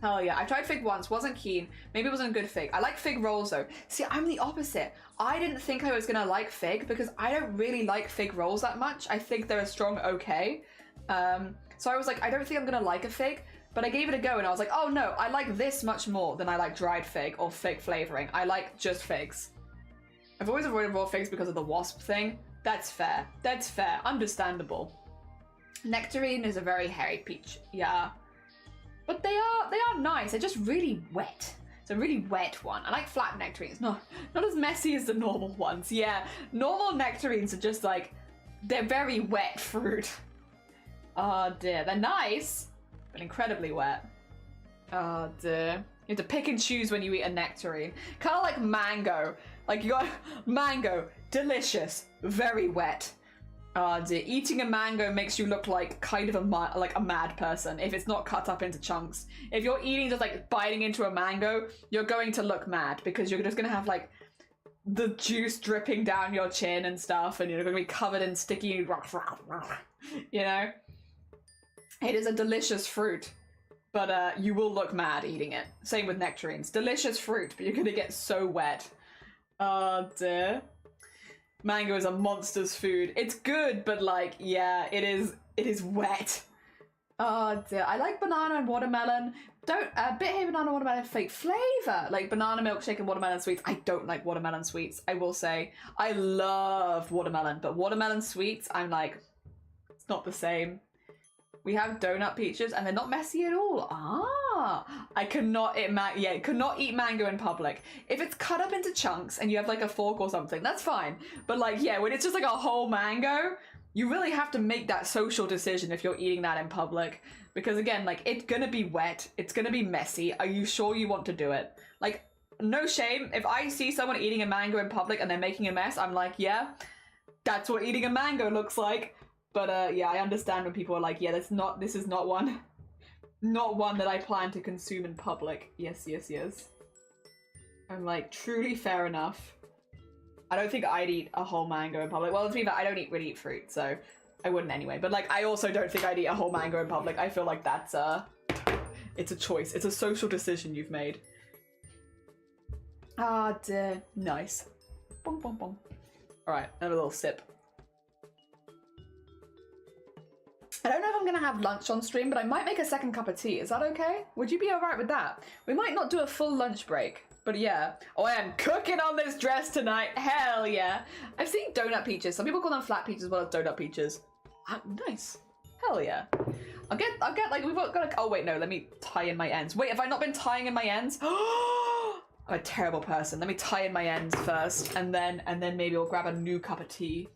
Speaker 1: Hell yeah. I tried fig once. Wasn't keen. Maybe it wasn't a good fig. I like fig rolls though. See, I'm the opposite. I didn't think I was going to like fig because I don't really like fig rolls that much. I think they're a strong okay. So I was like, I don't think I'm going to like a fig. But I gave it a go and I was like, oh no, I like this much more than I like dried fig or fig flavoring. I like just figs. I've always avoided raw figs because of the wasp thing. That's fair. That's fair. Understandable. Nectarine is a very hairy peach. Yeah. But they are nice. They're just really wet. It's a really wet one. I like flat nectarines. Not as messy as the normal ones. Yeah. Normal nectarines are just like, they're very wet fruit. Oh dear. They're nice, but incredibly wet. Oh dear. You have to pick and choose when you eat a nectarine. Kind of like mango. Like you got mango, delicious, very wet. Oh dear. Eating a mango makes you look like kind of a mad person if it's not cut up into chunks. If you're eating just like biting into a mango, you're going to look mad because you're just going to have like the juice dripping down your chin and stuff, and you're going to be covered in sticky, you know? It is a delicious fruit, but you will look mad eating it. Same with nectarines. Delicious fruit, but you're going to get so wet. Oh dear. Mango is a monster's food. It's good, but like, yeah, it is wet. Oh dear. I like banana and watermelon. Bit here banana watermelon flavor. Like banana milkshake and watermelon sweets. I don't like watermelon sweets, I will say. I love watermelon, but watermelon sweets, I'm like, it's not the same. We have donut peaches and they're not messy at all. I cannot eat mango in public. If it's cut up into chunks and you have like a fork or something, that's fine. But like, yeah, when it's just like a whole mango, you really have to make that social decision if you're eating that in public. Because again, like, it's gonna be wet, it's gonna be messy. Are you sure you want to do it? Like, no shame. If I see someone eating a mango in public and they're making a mess, I'm like, yeah, that's what eating a mango looks like. But yeah, I understand when people are like, yeah, this is not one that I plan to consume in public. Yes. I'm like, truly fair enough. I don't think I'd eat a whole mango in public. Well, to be fair, I don't really eat fruit, so I wouldn't anyway. But like, I also don't think I'd eat a whole mango in public. I feel like that's it's a choice. It's a social decision you've made. Ah, dear. Nice. Bong, bong, bong. All right, have a little sip. I don't know if I'm gonna have lunch on stream, but I might make a second cup of tea. Is that okay? Would you be alright with that? We might not do a full lunch break, but yeah. Oh, I am cooking on this dress tonight. Hell yeah. I've seen donut peaches. Some people call them flat peaches as well as donut peaches. Nice. Hell yeah. I'll get like, we've got like, oh wait, no, let me tie in my ends. Wait, have I not been tying in my ends? I'm a terrible person. Let me tie in my ends first, and then maybe I'll grab a new cup of tea.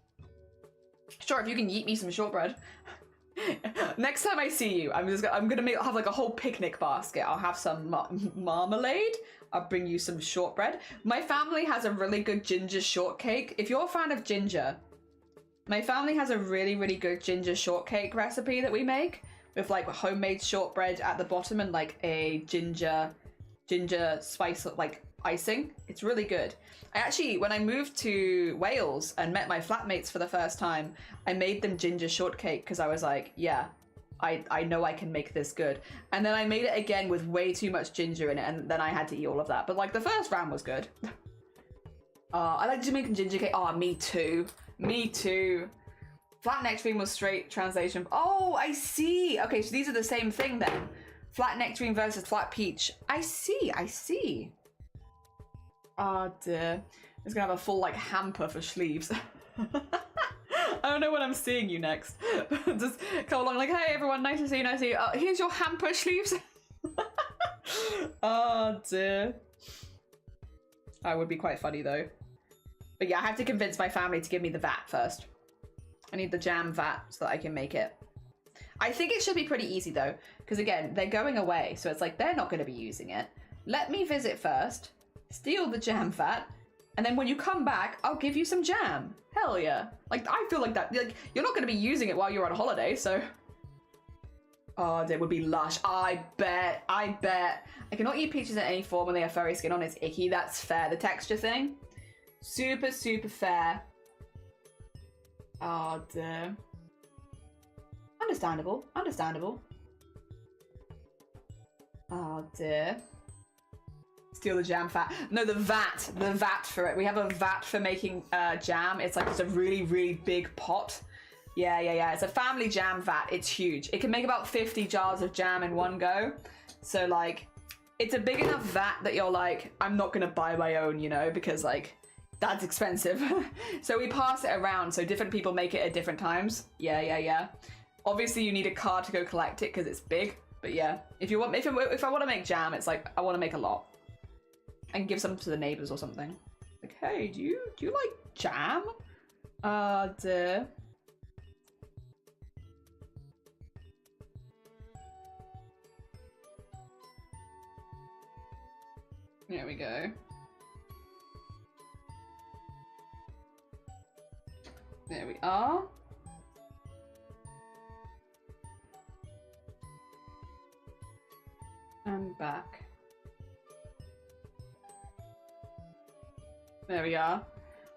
Speaker 1: Sure, if you can yeet me some shortbread. Next time I see you, I'm gonna have like a whole picnic basket. I'll have some marmalade. I'll bring you some shortbread. My family has a really good ginger shortcake. If you're a fan of ginger, my family has a really, really good ginger shortcake recipe that we make with like homemade shortbread at the bottom and like a ginger spice, like icing. It's really good. I actually, when I moved to Wales and met my flatmates for the first time, I made them ginger shortcake because I was like, yeah, I know I can make this good. And then I made it again with way too much ginger in it, and then I had to eat all of that. But like the first round was good. I like Jamaican ginger cake. Oh, me too. Me too. Flat nectarine was straight translation. Oh, I see. Okay, so these are the same thing then. Flat nectarine versus flat peach. I see, I see. Oh dear. I'm just gonna have a full like hamper for sleeves. I don't know when I'm seeing you next. Just come along like, hey everyone, nice to see you, nice to see you. Here's your hamper sleeves. Oh dear. That would be quite funny though. But yeah, I have to convince my family to give me the vat first. I need the jam vat so that I can make it. I think it should be pretty easy though, because again, they're going away, so it's like they're not going to be using it. Let me visit first, steal the jam vat, and then when you come back, I'll give you some jam. Hell yeah. Like, I feel like that, like, you're not going to be using it while you're on holiday, so. Oh, it would be lush. I bet. I cannot eat peaches in any form when they have furry skin on. It's icky. That's fair. The texture thing, super, super fair. Oh, dear. Understandable. Understandable. Oh, dear. Steal the jam fat. No, the vat. The vat for it. We have a vat for making jam. It's like just a really, really big pot. Yeah. It's a family jam vat. It's huge. It can make about 50 jars of jam in one go. So, like, it's a big enough vat that you're like, I'm not going to buy my own, you know, because, like, that's expensive. So we pass it around so different people make it at different times. Yeah. Obviously, you need a car to go collect it because it's big. But yeah, if I want to make jam, it's like I want to make a lot. I can give some to the neighbors or something. Like, hey, do you like jam? Dear. There we go. There we are. And back. There we are.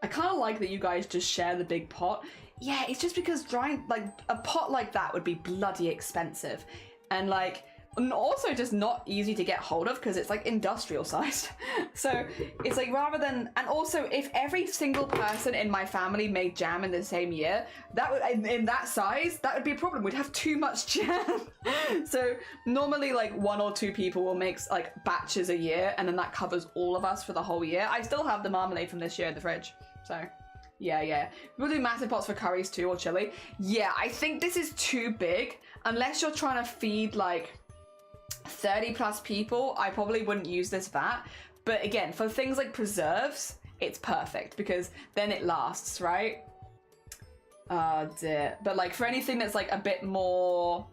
Speaker 1: I kind of like that you guys just share the big pot. Yeah, it's just because drying, like, a pot like that would be bloody expensive. And, like, and also just not easy to get hold of because it's, like, industrial sized. So it's, like, rather than... And also, if every single person in my family made jam in the same year, that would, in that size, that would be a problem. We'd have too much jam. So normally, like, 1 or 2 people will make, like, batches a year, and then that covers all of us for the whole year. I still have the marmalade from this year in the fridge. So, yeah. We'll do massive pots for curries too, or chili. Yeah, I think this is too big. Unless you're trying to feed, like, 30 plus people, I probably wouldn't use this vat. But again, for things like preserves, it's perfect because then it lasts, right? Oh dear. But like for anything that's like a bit more,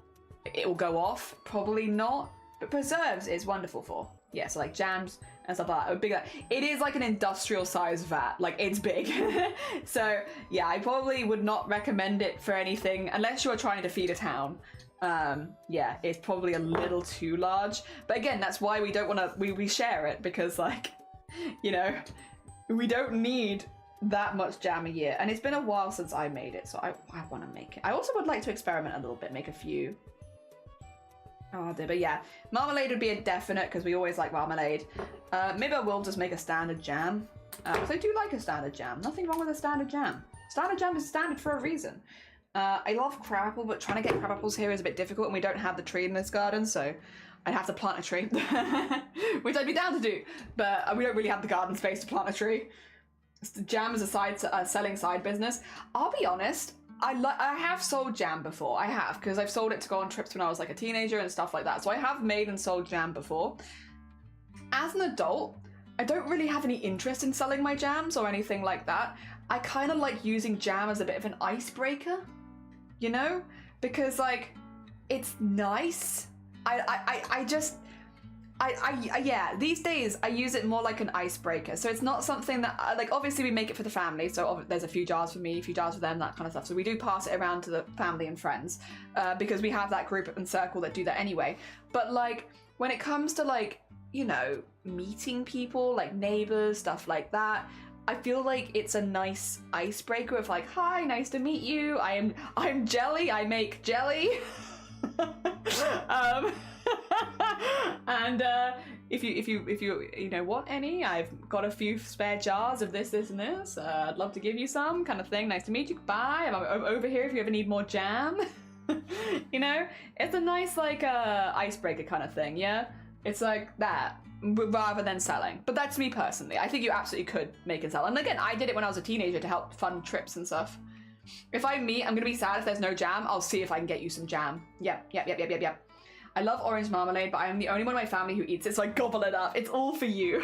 Speaker 1: it will go off, probably not. But preserves is wonderful for. Yeah, so like jams and stuff like that. It is like an industrial size vat, like it's big. So yeah, I probably would not recommend it for anything unless you're trying to feed a town. Yeah, it's probably a little too large. But again, that's why we don't want to, we share it because like, you know, we don't need that much jam a year. And it's been a while since I made it, so I want to make it. I also would like to experiment a little bit, make a few. Oh dear, but yeah, marmalade would be a definite because we always like marmalade. Maybe I will just make a standard jam. Because I do like a standard jam. Nothing wrong with a standard jam. Standard jam is standard for a reason. I love crabapple, but trying to get crabapples here is a bit difficult and we don't have the tree in this garden, so I'd have to plant a tree. Which I'd be down to do, but we don't really have the garden space to plant a tree. Jam is a selling side business. I'll be honest, I have sold jam before. I have, because I've sold it to go on trips when I was like a teenager and stuff like that. So I have made and sold jam before. As an adult, I don't really have any interest in selling my jams or anything like that. I kind of like using jam as a bit of an icebreaker, you know? Because like, it's nice. Yeah, these days I use it more like an icebreaker. So it's not something that, like, obviously we make it for the family. So there's a few jars for me, a few jars for them, that kind of stuff. So we do pass it around to the family and friends because we have that group and circle that do that anyway. But like, when it comes to like, you know, meeting people, like neighbors, stuff like that. I feel like it's a nice icebreaker of like, hi, nice to meet you. I'm Jelly. I make jelly. And if you know want any, I've got a few spare jars of this, and this. I'd love to give you some, kind of thing. Nice to meet you. Bye. I'm over here if you ever need more jam. You know, it's a nice like icebreaker kind of thing. Yeah, it's like that. Rather than selling. But that's me personally. I think you absolutely could make and sell. And again, I did it when I was a teenager to help fund trips and stuff. If I meet, I'm gonna be sad if there's no jam. I'll see if I can get you some jam. Yep. I love orange marmalade, but I am the only one in my family who eats it, so I gobble it up. It's all for you.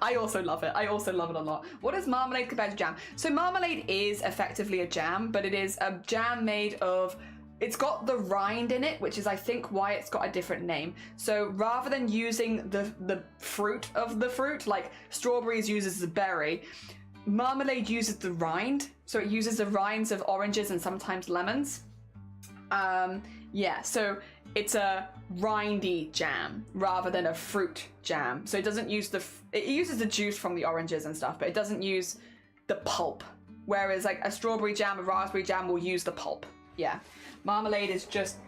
Speaker 1: I also love it. I also love it a lot. What is marmalade compared to jam? So marmalade is effectively a jam, but it is a jam made of, it's got the rind in it, which is I think why it's got a different name. So rather than using the fruit of the fruit, like strawberries uses the berry, marmalade uses the rind. So it uses the rinds of oranges and sometimes lemons. Yeah, so it's a rindy jam rather than a fruit jam. So it doesn't use it uses the juice from the oranges and stuff, but it doesn't use the pulp. Whereas like a strawberry jam, a raspberry jam will use the pulp. Yeah. Marmalade is just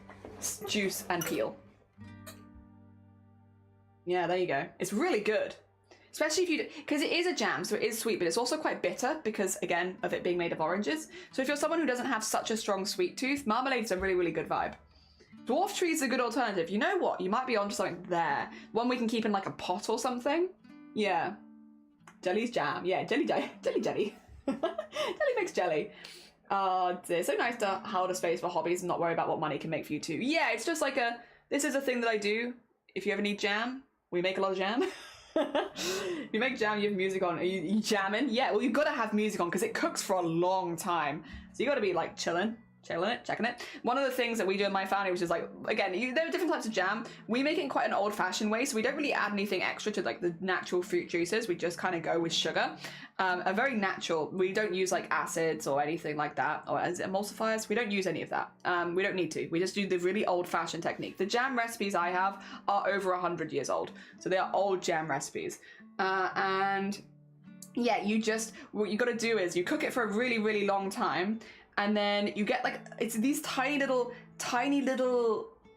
Speaker 1: juice and peel. Yeah, there you go. It's really good. Especially if you, because it is a jam, so it is sweet, but it's also quite bitter because, again, of it being made of oranges. So if you're someone who doesn't have such a strong sweet tooth, marmalade's a really, really good vibe. Dwarf tree is a good alternative. You know what? You might be onto something there. One we can keep in like a pot or something. Yeah. Jelly's jam. Yeah, jelly. Jelly makes jelly. It's so nice to hold a space for hobbies and not worry about what money can make for you too. Yeah, it's just like this is a thing that I do. If you ever need jam, we make a lot of jam. You make jam, you have music on. Are you jamming? Yeah, well, you've got to have music on because it cooks for a long time. So you got to be like chilling it, checking it. One of the things that we do in my family, which is like, again, there are different types of jam. We make it in quite an old-fashioned way, so we don't really add anything extra to like the natural fruit juices. We just kind of go with sugar. A very natural. We don't use like acids or anything like that, or as emulsifiers. We don't use any of that. We don't need to. We just do the really old-fashioned technique. The jam recipes I have are over 100 years old, so they are old jam recipes. And yeah, what you got to do is you cook it for a really, really long time. And then you get like, it's these tiny little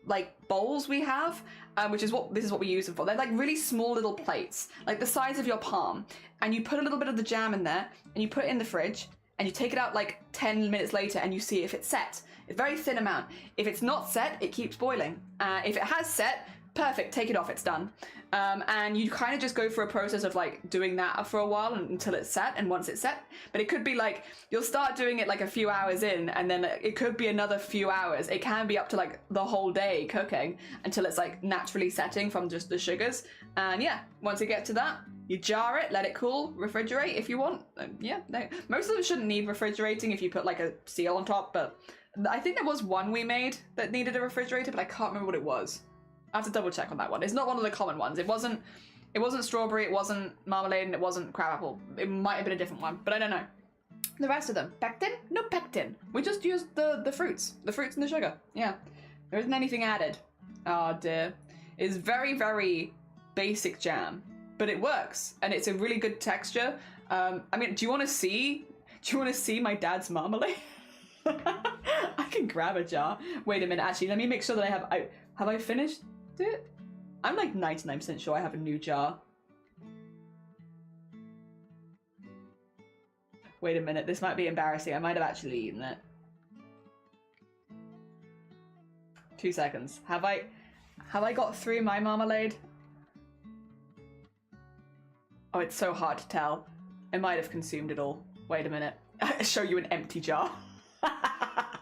Speaker 1: like bowls we have, this is what we use them for. They're like really small little plates, like the size of your palm. And you put a little bit of the jam in there and you put it in the fridge and you take it out like 10 minutes later and you see if it's set. It's a very thin amount. If it's not set, it keeps boiling. If it has set, perfect, take it off, it's done. And you kind of just go through a process of like doing that for a while until it's set, and once it's set, but it could be like, you'll start doing it like a few hours in, and then it could be another few hours. It can be up to like the whole day cooking until it's like naturally setting from just the sugars. And yeah, once you get to that, you jar it, let it cool, refrigerate if you want. Yeah, no, most of them shouldn't need refrigerating if you put like a seal on top, but I think there was one we made that needed a refrigerator, but I can't remember what it was. I have to double check on that one. It's not one of the common ones. It wasn't strawberry, it wasn't marmalade, and it wasn't crabapple. It might have been a different one, but I don't know. The rest of them. Pectin? No pectin. We just used the fruits. The fruits and the sugar. Yeah. There isn't anything added. Oh dear. It's very, very basic jam, but it works, and it's a really good texture. I mean, do you want to see my dad's marmalade? I can grab a jar. Wait a minute, actually, let me make sure that have I finished it? I'm like 99% sure I have a new jar. Wait a minute, this might be embarrassing. I might have actually eaten it. 2 seconds. Have I got through my marmalade? Oh, it's so hard to tell. I might have consumed it all. Wait a minute. I'll show you an empty jar.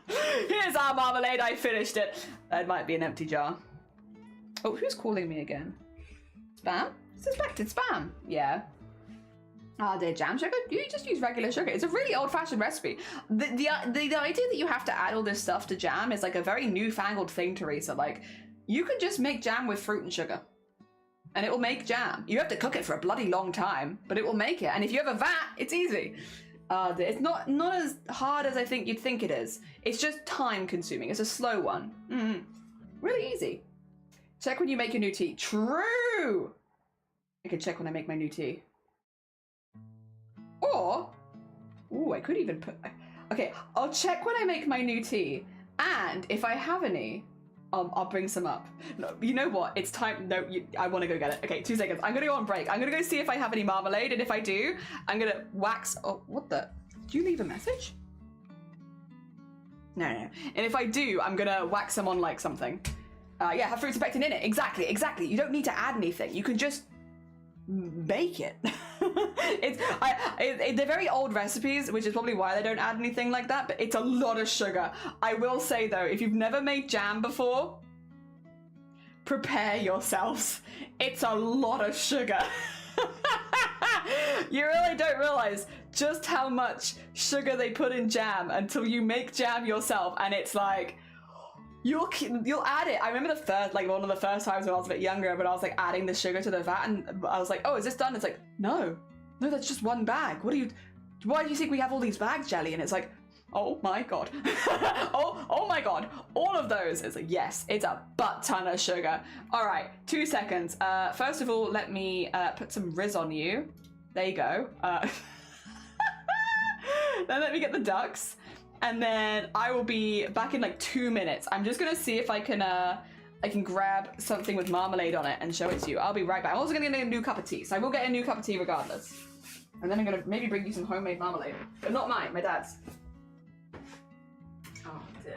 Speaker 1: Here's our marmalade, I finished it. That might be an empty jar. Oh, who's calling me again? Spam? Suspected spam. Yeah. Ah, dear, jam sugar? You just use regular sugar. It's a really old-fashioned recipe. The idea that you have to add all this stuff to jam is like a very newfangled thing, Teresa. Like, you could just make jam with fruit and sugar. And it will make jam. You have to cook it for a bloody long time, but it will make it. And if you have a vat, it's easy. It's not as hard as I think you'd think it is. It's just time-consuming. It's a slow one. Really easy. Check when you make your new tea. True! I can check when I make my new tea. Or, ooh, I could even put, okay, I'll check when I make my new tea, and if I have any, I'll bring some up. No, you know what? It's time. No, I want to go get it. Okay, 2 seconds. I'm gonna go on break. I'm gonna go see if I have any marmalade, and if I do, I'm gonna wax. Oh, what the? Did you leave a message? No. And if I do, I'm gonna wax them on like something. Yeah, have fruits affecting in it. Exactly. You don't need to add anything. You can just make it. They're very old recipes, which is probably why they don't add anything like that, but it's a lot of sugar. I will say though, if you've never made jam before, prepare yourselves. It's a lot of sugar. You really don't realize just how much sugar they put in jam until you make jam yourself, and it's like, you'll add it. I remember the first, like one of the first times when I was a bit younger, but I was like adding the sugar to the vat, and I was like, oh, is this done? It's like, no, that's just one bag. Why do you think we have all these bags, Jelly? And it's like, oh my God. oh my God. All of those. It's like, yes, it's a butt ton of sugar. All right, 2 seconds. First of all, let me put some Riz on you. There you go. Then let me get the ducks. And then I will be back in like 2 minutes. I'm just gonna see if I can grab something with marmalade on it and show it to you. I'll be right back. I'm also gonna get a new cup of tea, so I will get a new cup of tea regardless. And then I'm gonna maybe bring you some homemade marmalade, but not mine, my dad's. Oh, dear.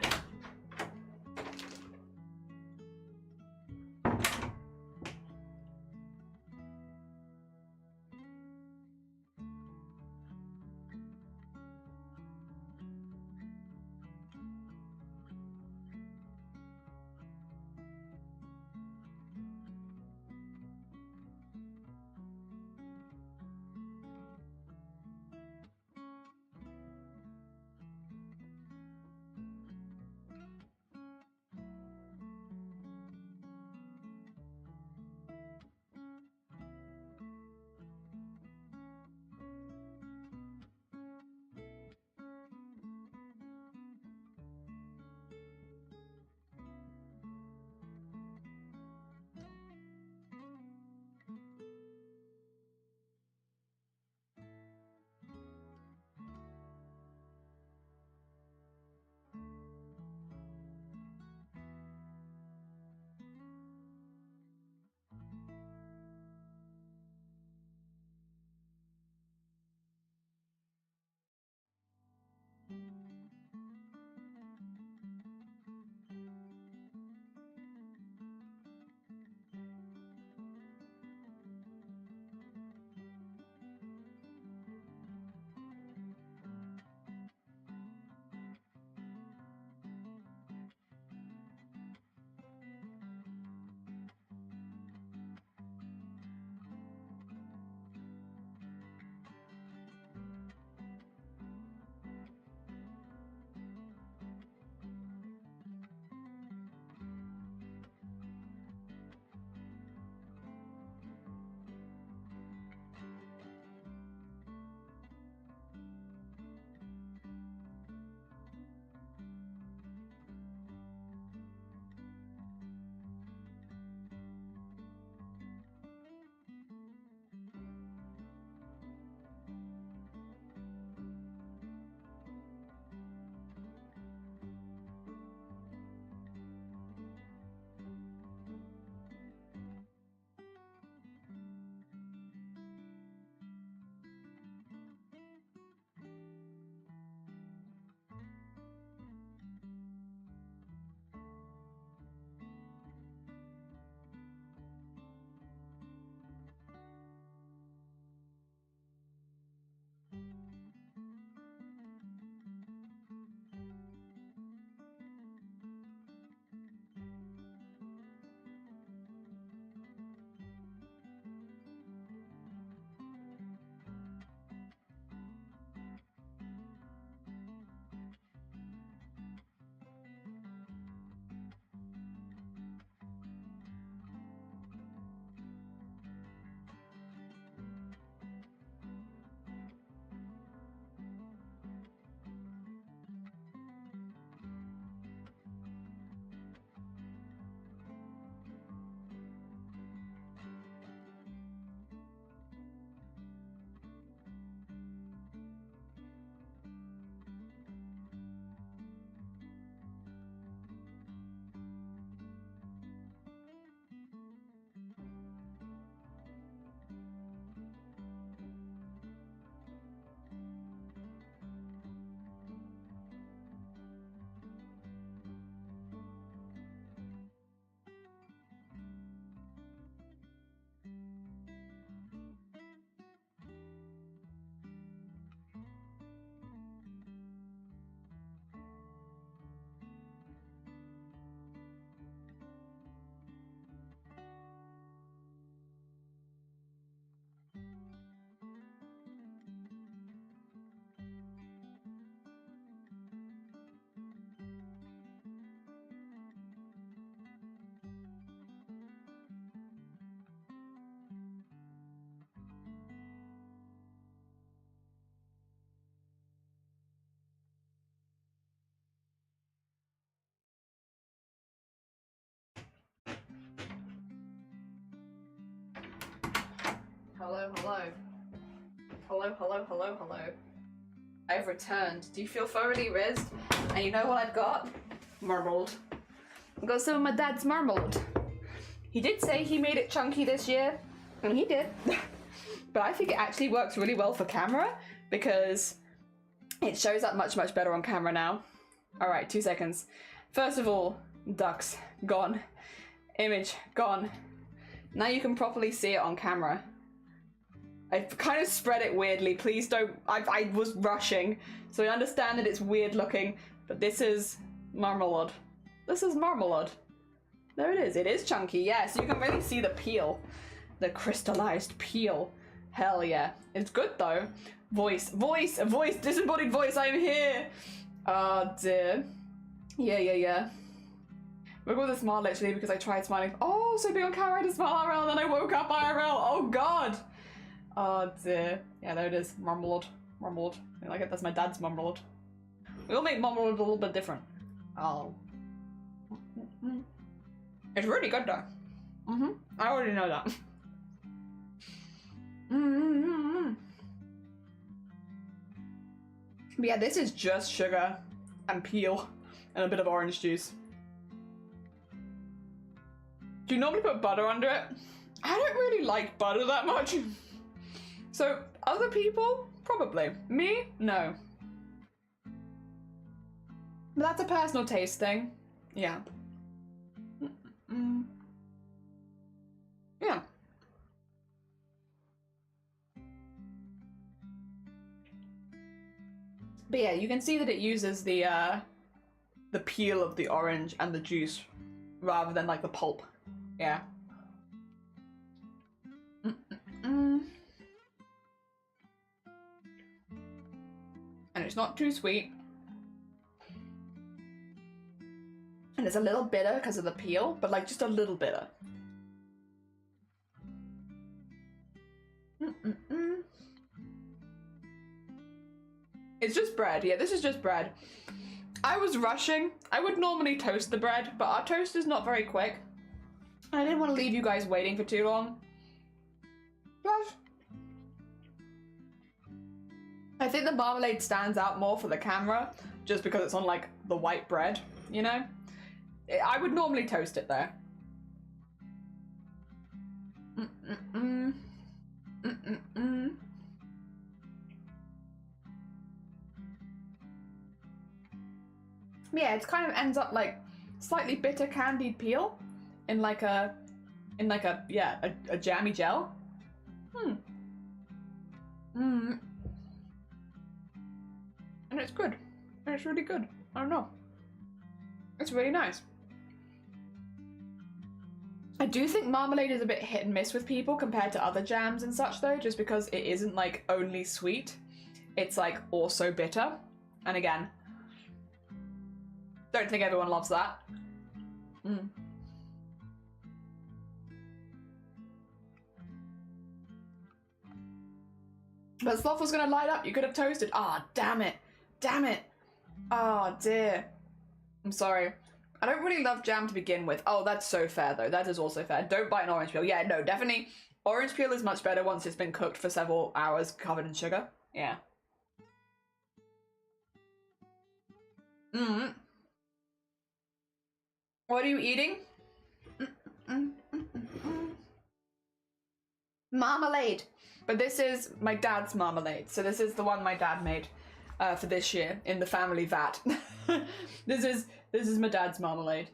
Speaker 1: Hello, hello. Hello, hello, hello, hello. I've returned. Do you feel thoroughly rizzed? And you know what I've got? Marmalade. I've got some of my dad's marmalade. He did say he made it chunky this year, and he did. But I think it actually works really well for camera because it shows up much, much better on camera now. All right, 2 seconds. First of all, ducks, gone. Image, gone. Now you can properly see it on camera. I've kind of spread it weirdly. Please don't, I was rushing. So I understand that it's weird looking, but this is marmalade. This is marmalade. There it is. It is chunky, yes. You can really see the peel. The crystallized peel. Hell yeah. It's good though. Voice, disembodied voice, I'm here. Oh dear. Yeah. Look at the smile literally because I tried smiling. Oh, so being on camera I had to smile IRL and then I woke up IRL. Oh god. Oh dear. Yeah, there it is. Marmalade. Marmalade. I like it. That's my dad's marmalade. We'll make marmalade a little bit different. Oh. It's really good though. I already know that. But yeah, this is just sugar and peel and a bit of orange juice. Do you normally put butter under it? I don't really like butter that much. So other people, probably. Me, no. But that's a personal taste thing. Yeah. Yeah. But yeah, you can see that it uses the peel of the orange and the juice rather than like the pulp. Yeah. And it's not too sweet. And it's a little bitter because of the peel, but like just a little bitter. It's just bread. Yeah, this is just bread. I was rushing. I would normally toast the bread, but our toast is not very quick. I didn't want to leave you guys waiting for too long. Plus, I think the marmalade stands out more for the camera just because it's on like the white bread, you know? I would normally toast it there. Yeah, it kind of ends up like slightly bitter candied peel in like a jammy gel. And it's good. And it's really good. I don't know. It's really nice. I do think marmalade is a bit hit and miss with people compared to other jams and such though, just because it isn't like only sweet. It's like also bitter. And again, don't think everyone loves that. But sloth was gonna light up. You could have toasted. Ah, damn it. Damn it. Oh dear. I'm sorry. I don't really love jam to begin with. Oh, that's so fair though. That is also fair. Don't bite an orange peel. Yeah, no, definitely. Orange peel is much better once it's been cooked for several hours covered in sugar. Yeah. What are you eating? Marmalade. But this is my dad's marmalade. So this is the one my dad made for this year in the family vat. This is my dad's marmalade.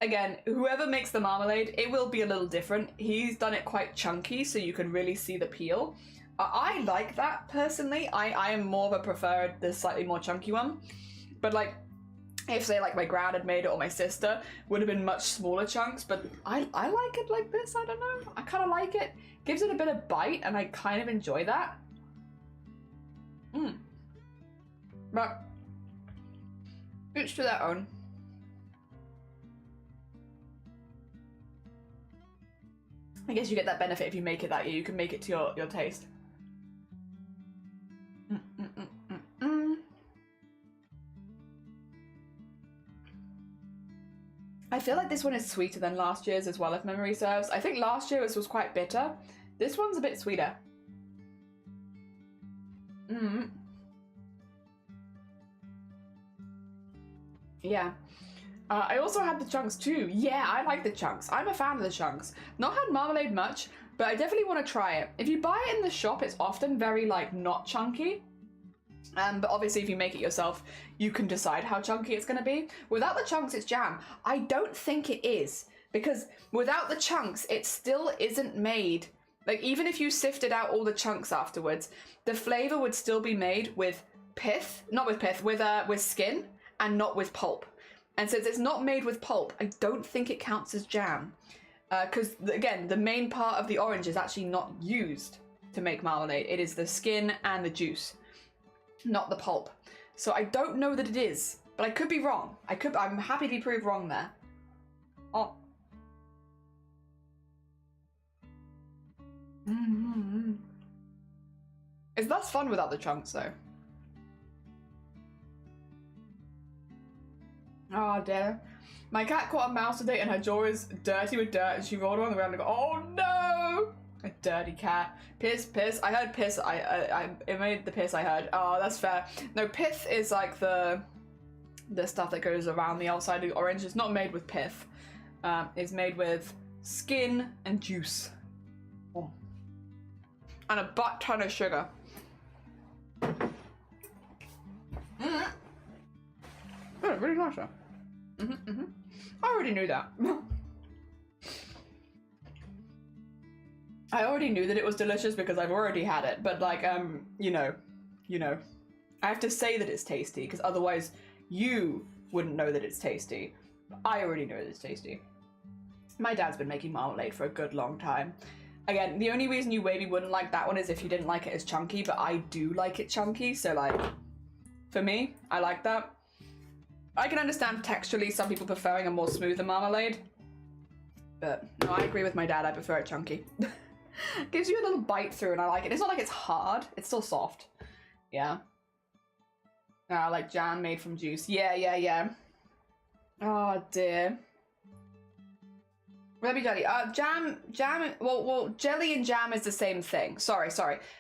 Speaker 1: Again, whoever makes the marmalade, it will be a little different. He's done it quite chunky so you can really see the peel. I like that personally. I am more of a preferred the slightly more chunky one. But like, if say like my gran had made it or my sister, would have been much smaller chunks, but I like it like this. I don't know. I kind of like it. Gives it a bit of bite and I kind of enjoy that. But each to their own. I guess you get that benefit if you make it that year. You can make it to your taste. I feel like this one is sweeter than last year's as well, if memory serves. I think last year's was quite bitter. This one's a bit sweeter. Yeah. I also had the chunks too. Yeah, I like the chunks. I'm a fan of the chunks. Not had marmalade much, but I definitely want to try it. If you buy it in the shop, it's often very, like, not chunky. But obviously if you make it yourself, you can decide how chunky it's going to be. Without the chunks, it's jam. I don't think it is, because without the chunks, it still isn't made. Like, even if you sifted out all the chunks afterwards, the flavor would still be made with pith, not with pith, with skin, and not with pulp. And since it's not made with pulp, I don't think it counts as jam. Because, again, the main part of the orange is actually not used to make marmalade. It is the skin and the juice, not the pulp. So I don't know that it is, but I could be wrong. I'm happy to be proved wrong there. Oh. It's less fun without the chunks, though. Oh, dear. My cat caught a mouse today and her jaw is dirty with dirt and she rolled her on the ground and go, oh no! A dirty cat. Piss. I heard piss. It made the piss I heard. Oh, that's fair. No, pith is like the stuff that goes around the outside of the orange. It's not made with pith. It's made with skin and juice. Oh. And a butt ton of sugar. Oh, really nice though. I already knew that. I already knew that it was delicious because I've already had it, but like, you know, I have to say that it's tasty because otherwise you wouldn't know that it's tasty. I already know that it's tasty. My dad's been making marmalade for a good long time. Again, the only reason you maybe wouldn't like that one is if you didn't like it as chunky, but I do like it chunky, so like, for me, I like that. I can understand texturally some people preferring a more smoother marmalade, but no, I agree with my dad, I prefer it chunky. Gives you a little bite through and I like it. It's not like it's hard, it's still soft. Yeah. Like jam made from juice. Yeah. Oh dear. Let me tell you, well, jelly and jam is the same thing. Sorry.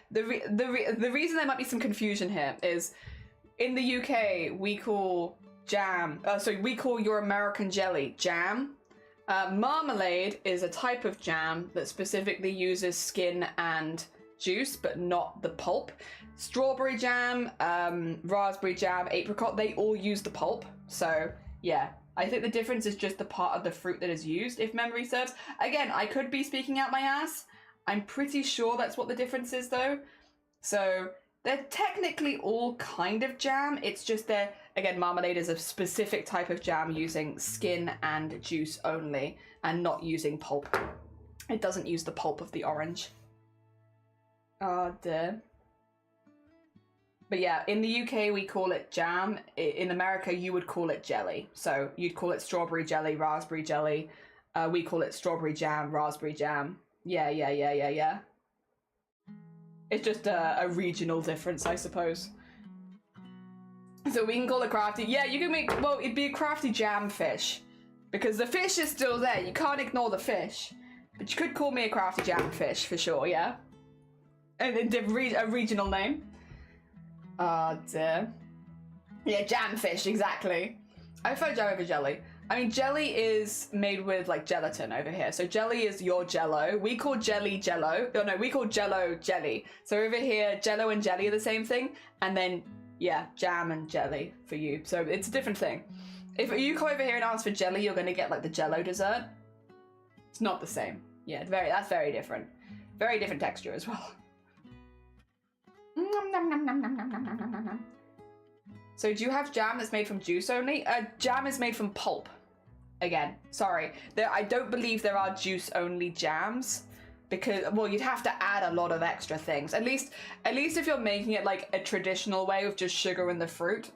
Speaker 1: The reason there might be some confusion here is in the UK, we call we call your American jelly jam. Marmalade is a type of jam that specifically uses skin and juice, but not the pulp. Strawberry jam, raspberry jam, apricot, they all use the pulp. So, yeah. I think the difference is just the part of the fruit that is used, if memory serves. Again, I could be speaking out my ass. I'm pretty sure that's what the difference is, though. So, they're technically all kind of jam. It's just that, again, marmalade is a specific type of jam using skin and juice only, and not using pulp. It doesn't use the pulp of the orange. Oh, dear. But yeah, in the UK we call it jam. In America you would call it jelly. So you'd call it strawberry jelly, raspberry jelly. We call it strawberry jam, raspberry jam. Yeah. It's just a regional difference, I suppose. So we can call it crafty. Yeah, you can make, well, it'd be a crafty jam fish. Because the fish is still there. You can't ignore the fish. But you could call me a crafty jam fish for sure, yeah? And a regional name. Oh dear. Yeah, jam fish, exactly. I prefer jam over jelly. I mean, jelly is made with like gelatin over here. So jelly is your jello. We call jelly jello. Oh no, we call jello jelly. So over here, jello and jelly are the same thing. And then, yeah, jam and jelly for you. So it's a different thing. If you come over here and ask for jelly, you're going to get like the jello dessert. It's not the same. Yeah, that's very different. Very different texture as well. So do you have jam that's made from juice only? Jam is made from pulp. Again, sorry. I don't believe there are juice only jams because, well, you'd have to add a lot of extra things. At least if you're making it like a traditional way with just sugar and the fruit,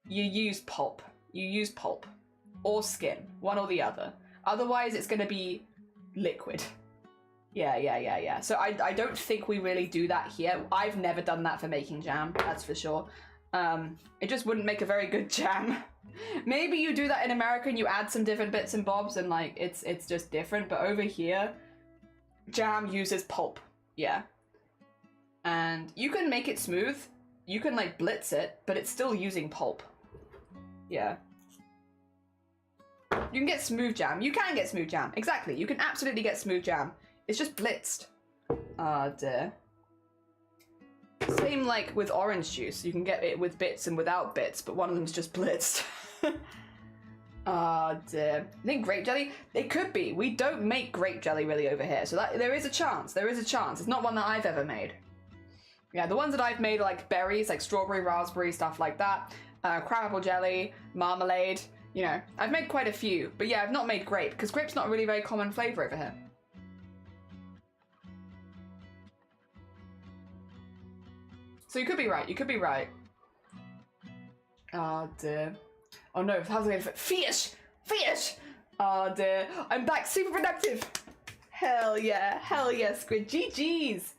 Speaker 1: you use pulp. You use pulp or skin, one or the other. Otherwise, it's going to be liquid. Yeah. So I don't think we really do that here. I've never done that for making jam, that's for sure. It just wouldn't make a very good jam. Maybe you do that in America and you add some different bits and bobs and like it's just different, but over here, jam uses pulp. Yeah. And you can make it smooth. you can like blitz it, but it's still using pulp. Yeah. You can get smooth jam. You can get smooth jam. Exactly. You can absolutely get smooth jam. It's just blitzed. Ah, dear. Same like with orange juice. You can get it with bits and without bits, but one of them's just blitzed. Ah, dear. I think grape jelly? It could be. We don't make grape jelly really over here, so that there is a chance. There is a chance. It's not one that I've ever made. Yeah, the ones that I've made are like berries, like strawberry, raspberry, stuff like that. Crabapple jelly, marmalade. You know, I've made quite a few, but yeah, I've not made grape, because grape's not a really very common flavour over here. So you could be right, you could be right. Oh dear. Oh no, how's it going for fish? Fish! Oh dear, I'm back, super productive! Hell yeah, Squid, GG's!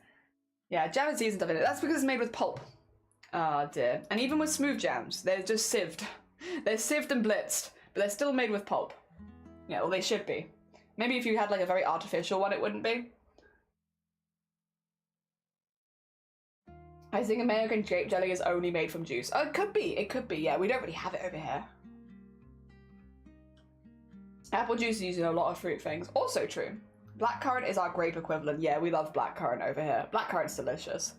Speaker 1: Yeah, jam and seasoned stuff in it, that's because it's made with pulp. Oh dear. And even with smooth jams, they're just sieved. They're sieved and blitzed, but they're still made with pulp. Yeah, well they should be. Maybe if you had like a very artificial one, it wouldn't be. I think American grape jelly is only made from juice. Oh, it could be, yeah, we don't really have it over here. Apple juice is used in a lot of fruit things. Also true. Blackcurrant is our grape equivalent. Yeah, we love blackcurrant over here. Blackcurrant's delicious.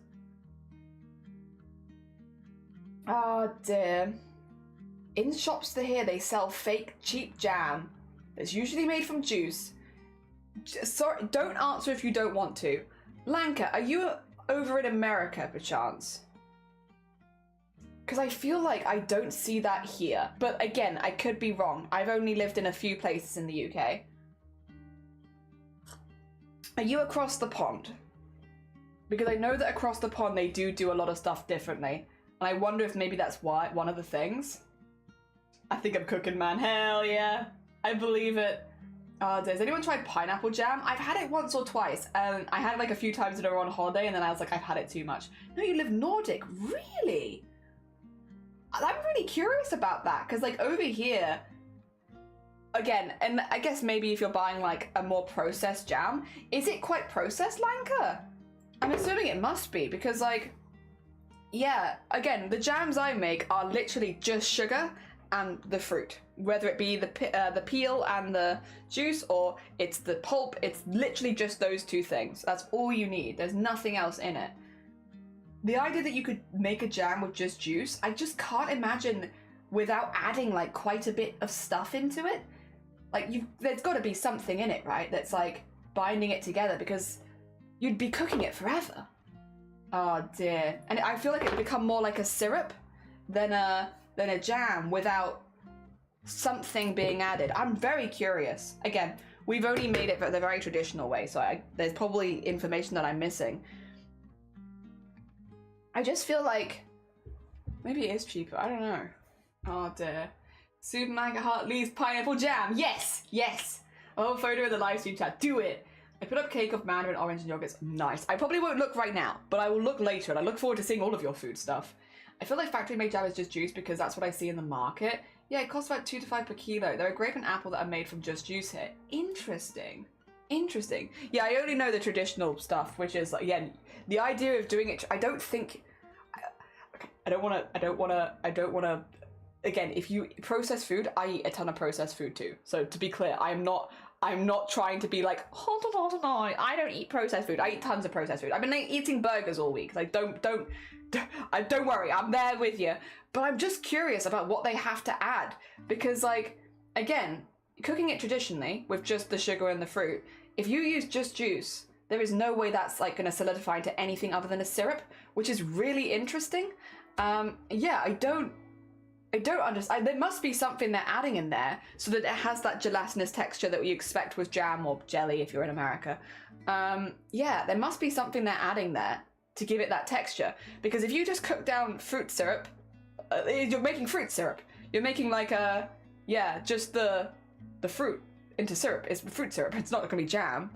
Speaker 1: Oh dear. In shops here, they sell fake cheap jam that's usually made from juice. Sorry, don't answer if you don't want to. Lanka, are you over in America, perchance? Because I feel like I don't see that here. But again, I could be wrong. I've only lived in a few places in the UK. Are you across the pond? Because I know that across the pond they do a lot of stuff differently. And I wonder if maybe that's why, one of the things. I think I'm cooking, man. Hell yeah. I believe it. Has anyone tried pineapple jam? I've had it once or twice. And I had it like a few times that I were on holiday and then I was like, I've had it too much. No, you live Nordic? Really? I'm really curious about that. Because like over here, again, and I guess maybe if you're buying like a more processed jam, is it quite processed, Lanka? I'm assuming it must be because like, yeah, again, the jams I make are literally just sugar and the fruit, whether it be the peel and the juice or it's the pulp. It's literally just those two things. That's all you need. There's nothing else in it. The idea that you could make a jam with just juice, I just can't imagine without adding like quite a bit of stuff into it. Like there's got to be something in it, right? That's like binding it together because you'd be cooking it forever. Oh dear. And I feel like it would become more like a syrup than a jam without something being added. I'm very curious. Again, we've only made it the very traditional way, so there's probably information that I'm missing. I just feel like maybe it is cheaper. I don't know. Oh dear. Super Manga Heart leaves pineapple jam. Yes, yes. Oh, photo of the live stream chat. Do it. I put up cake of mandarin, orange, and yogurt. Nice. I probably won't look right now, but I will look later, and I look forward to seeing all of your food stuff. I feel like factory made jam is just juice because that's what I see in the market. Yeah, it costs about 2 to 5 per kilo. There are grape and apple that are made from just juice here. Interesting. Interesting. Yeah, I only know the traditional stuff, which is like, again, the idea of doing it. I don't think. I don't want to. Again, if you process food, I eat a ton of processed food too. So to be clear, I'm not trying to be like, hold on, I don't eat processed food. I eat tons of processed food. I've been eating burgers all week. Like, don't worry, I'm there with you. But I'm just curious about what they have to add because, like, again, cooking it traditionally with just the sugar and the fruit, if you use just juice, there is no way that's like going to solidify into anything other than a syrup, which is really interesting. Yeah, I don't understand. There must be something they're adding in there so that it has that gelatinous texture that you expect with jam or jelly if you're in America. Yeah, there must be something they're adding there to give it that texture. Because if you just cook down fruit syrup, you're making fruit syrup. You're making like just the fruit into syrup. It's fruit syrup. It's not going to be jam.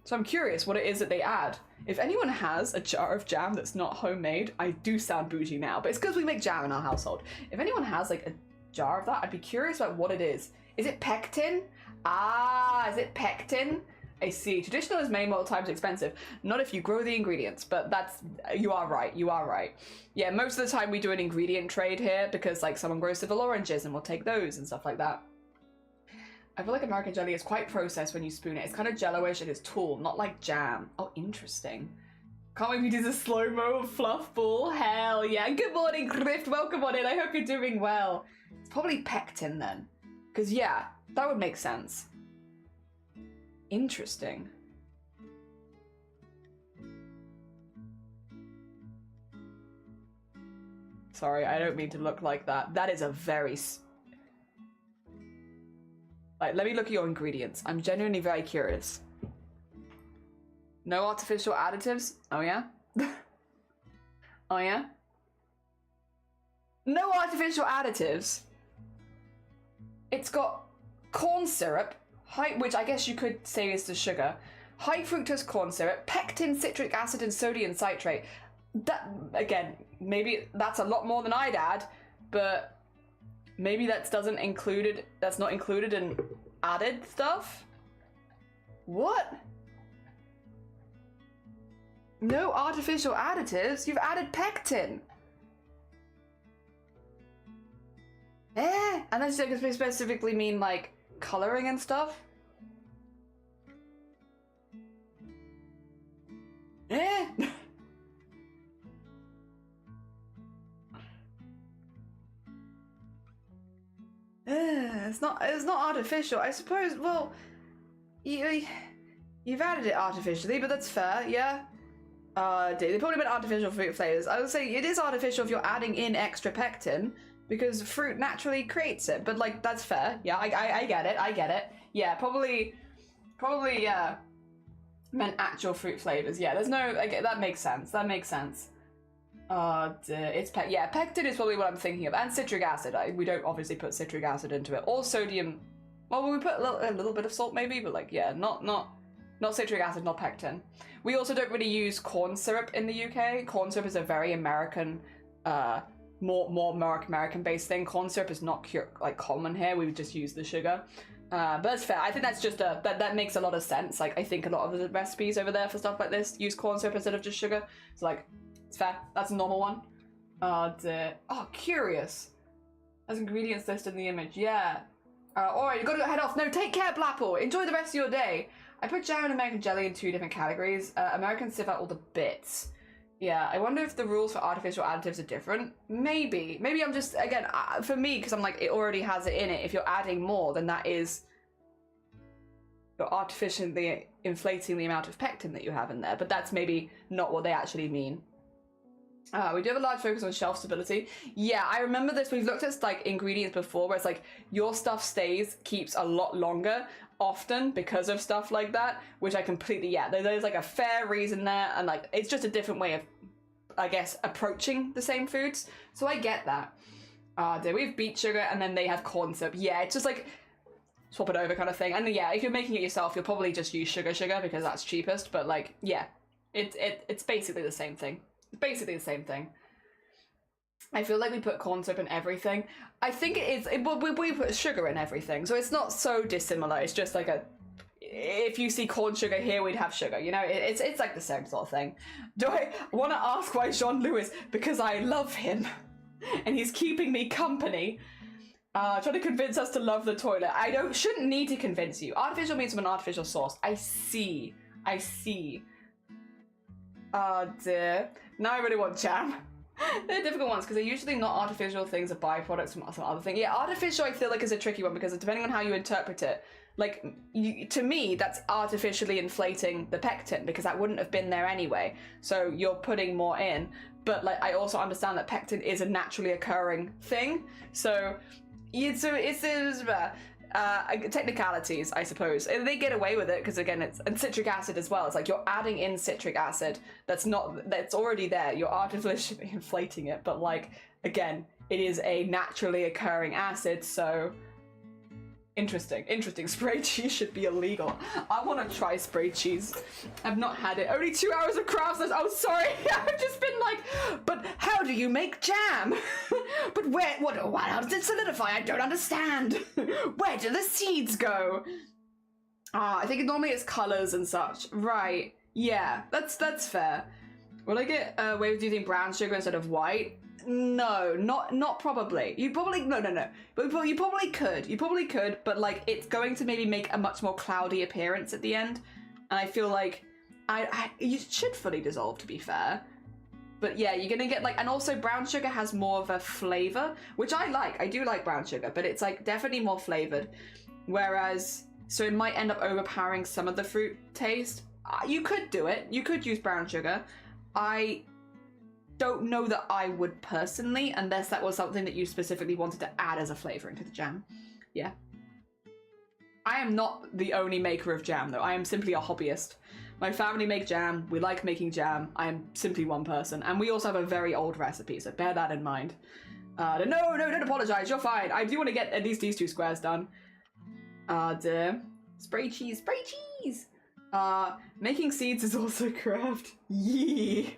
Speaker 1: So I'm curious what it is that they add. If anyone has a jar of jam that's not homemade, I do sound bougie now, but it's because we make jam in our household. If anyone has like a jar of that, I'd be curious about what it is. Is it pectin? Ah, is it pectin? I see. Traditional is many more times expensive. Not if you grow the ingredients, but that's, you are right, you are right. Yeah, most of the time we do an ingredient trade here because like someone grows civil oranges and we'll take those and stuff like that. I feel like American jelly is quite processed when you spoon it. It's kind of jello-ish and it's tall, not like jam. Oh, interesting. Can't wait for you to do the slow-mo fluff ball. Hell yeah. Good morning, Grift. Welcome on in. I hope you're doing well. It's probably pectin then. Because yeah, that would make sense. Interesting. Sorry, I don't mean to look like that. That is a very... Like, let me look at your ingredients. I'm genuinely very curious. No artificial additives? Oh yeah? Oh yeah? No artificial additives? It's got corn syrup, which I guess you could say is the sugar, high fructose corn syrup, pectin, citric acid, and sodium citrate. That, again, maybe that's a lot more than I'd add, but maybe that's not included in added stuff? What? No artificial additives? You've added pectin. Unless you specifically mean like coloring and stuff? It's not artificial. I suppose, well, you've added it artificially, but that's fair, yeah? They probably meant artificial fruit flavors. I would say it is artificial if you're adding in extra pectin, because fruit naturally creates it, but like, that's fair. Yeah, I get it. Yeah, probably, yeah, meant actual fruit flavors. Yeah, there's no, that makes sense. Pectin is probably what I'm thinking of, and citric acid. We don't obviously put citric acid into it, or sodium. Well, we put a little bit of salt maybe, but like, yeah, not citric acid, not pectin. We also don't really use corn syrup in the UK. Corn syrup is a very American, more American based thing. Corn syrup is not common here. We would just use the sugar. But that's fair. I think that's just that makes a lot of sense. Like, I think a lot of the recipes over there for stuff like this use corn syrup instead of just sugar. So like, it's fair. That's a normal one. Curious. There's ingredients listed in the image. Yeah. Alright, you gotta head off. No, take care, Blapple. Enjoy the rest of your day. I put jam and American jelly in 2 different categories. American sieve out all the bits. Yeah, I wonder if the rules for artificial additives are different. Maybe I'm just, again, for me, because I'm like, it already has it in it. If you're adding more, then that is, you're artificially inflating the amount of pectin that you have in there. But that's maybe not what they actually mean. We do have a large focus on shelf stability. Yeah, I remember this. We've looked at like ingredients before where it's like your stuff keeps a lot longer often because of stuff like that, which I completely, yeah, there's like a fair reason there, and like it's just a different way of, I guess, approaching the same foods. So I get that. We have beet sugar and then they have corn syrup. Yeah, it's just like swap it over kind of thing. And yeah, if you're making it yourself, you'll probably just use sugar because that's cheapest. But like, yeah, it's basically the same thing. Basically the same thing. I feel like we put corn syrup in everything. I think we put sugar in everything, so it's not so dissimilar. It's just like if you see corn sugar here, we'd have sugar. You know, it's like the same sort of thing. Do I want to ask why Jean-Louis? Because I love him, and he's keeping me company. Trying to convince us to love the toilet. Shouldn't need to convince you. Artificial means from an artificial source. I see. Dear. Now I really want jam. They're difficult ones because they're usually not artificial things or byproducts from some other thing. Yeah, artificial I feel like is a tricky one because depending on how you interpret it, like to me that's artificially inflating the pectin because that wouldn't have been there anyway. So you're putting more in, but like I also understand that pectin is a naturally occurring thing. So it's technicalities, I suppose. They get away with it because again, and citric acid as well. It's like you're adding in citric acid that's already there. You're artificially inflating it, but like again, it is a naturally occurring acid. So interesting. Spray cheese should be illegal. I want to try spray cheese. I've not had it. Only 2 hours of crafts. Oh, sorry. I've just been like, but how do you make jam? But how does it solidify? I don't understand. Where do the seeds go? I think normally it's colors and such. Right. Yeah, that's fair. Will I get away with using brown sugar instead of white? No, not probably. You probably no. But you probably could. You probably could, but like it's going to maybe make a much more cloudy appearance at the end. And I feel like you should fully dissolve, to be fair. But yeah, you're gonna get like, and also brown sugar has more of a flavor, which I like. I do like brown sugar, but it's like definitely more flavored. Whereas, so it might end up overpowering some of the fruit taste. You could do it. You could use brown sugar. I don't know that I would personally, unless that was something that you specifically wanted to add as a flavor into the jam. Yeah. I am not the only maker of jam, though. I am simply a hobbyist. My family make jam. We like making jam. I am simply one person. And we also have a very old recipe, so bear that in mind. No, don't apologize. You're fine. I do want to get at least these 2 squares done. Dear. Spray cheese. Making seeds is also craft. Yee.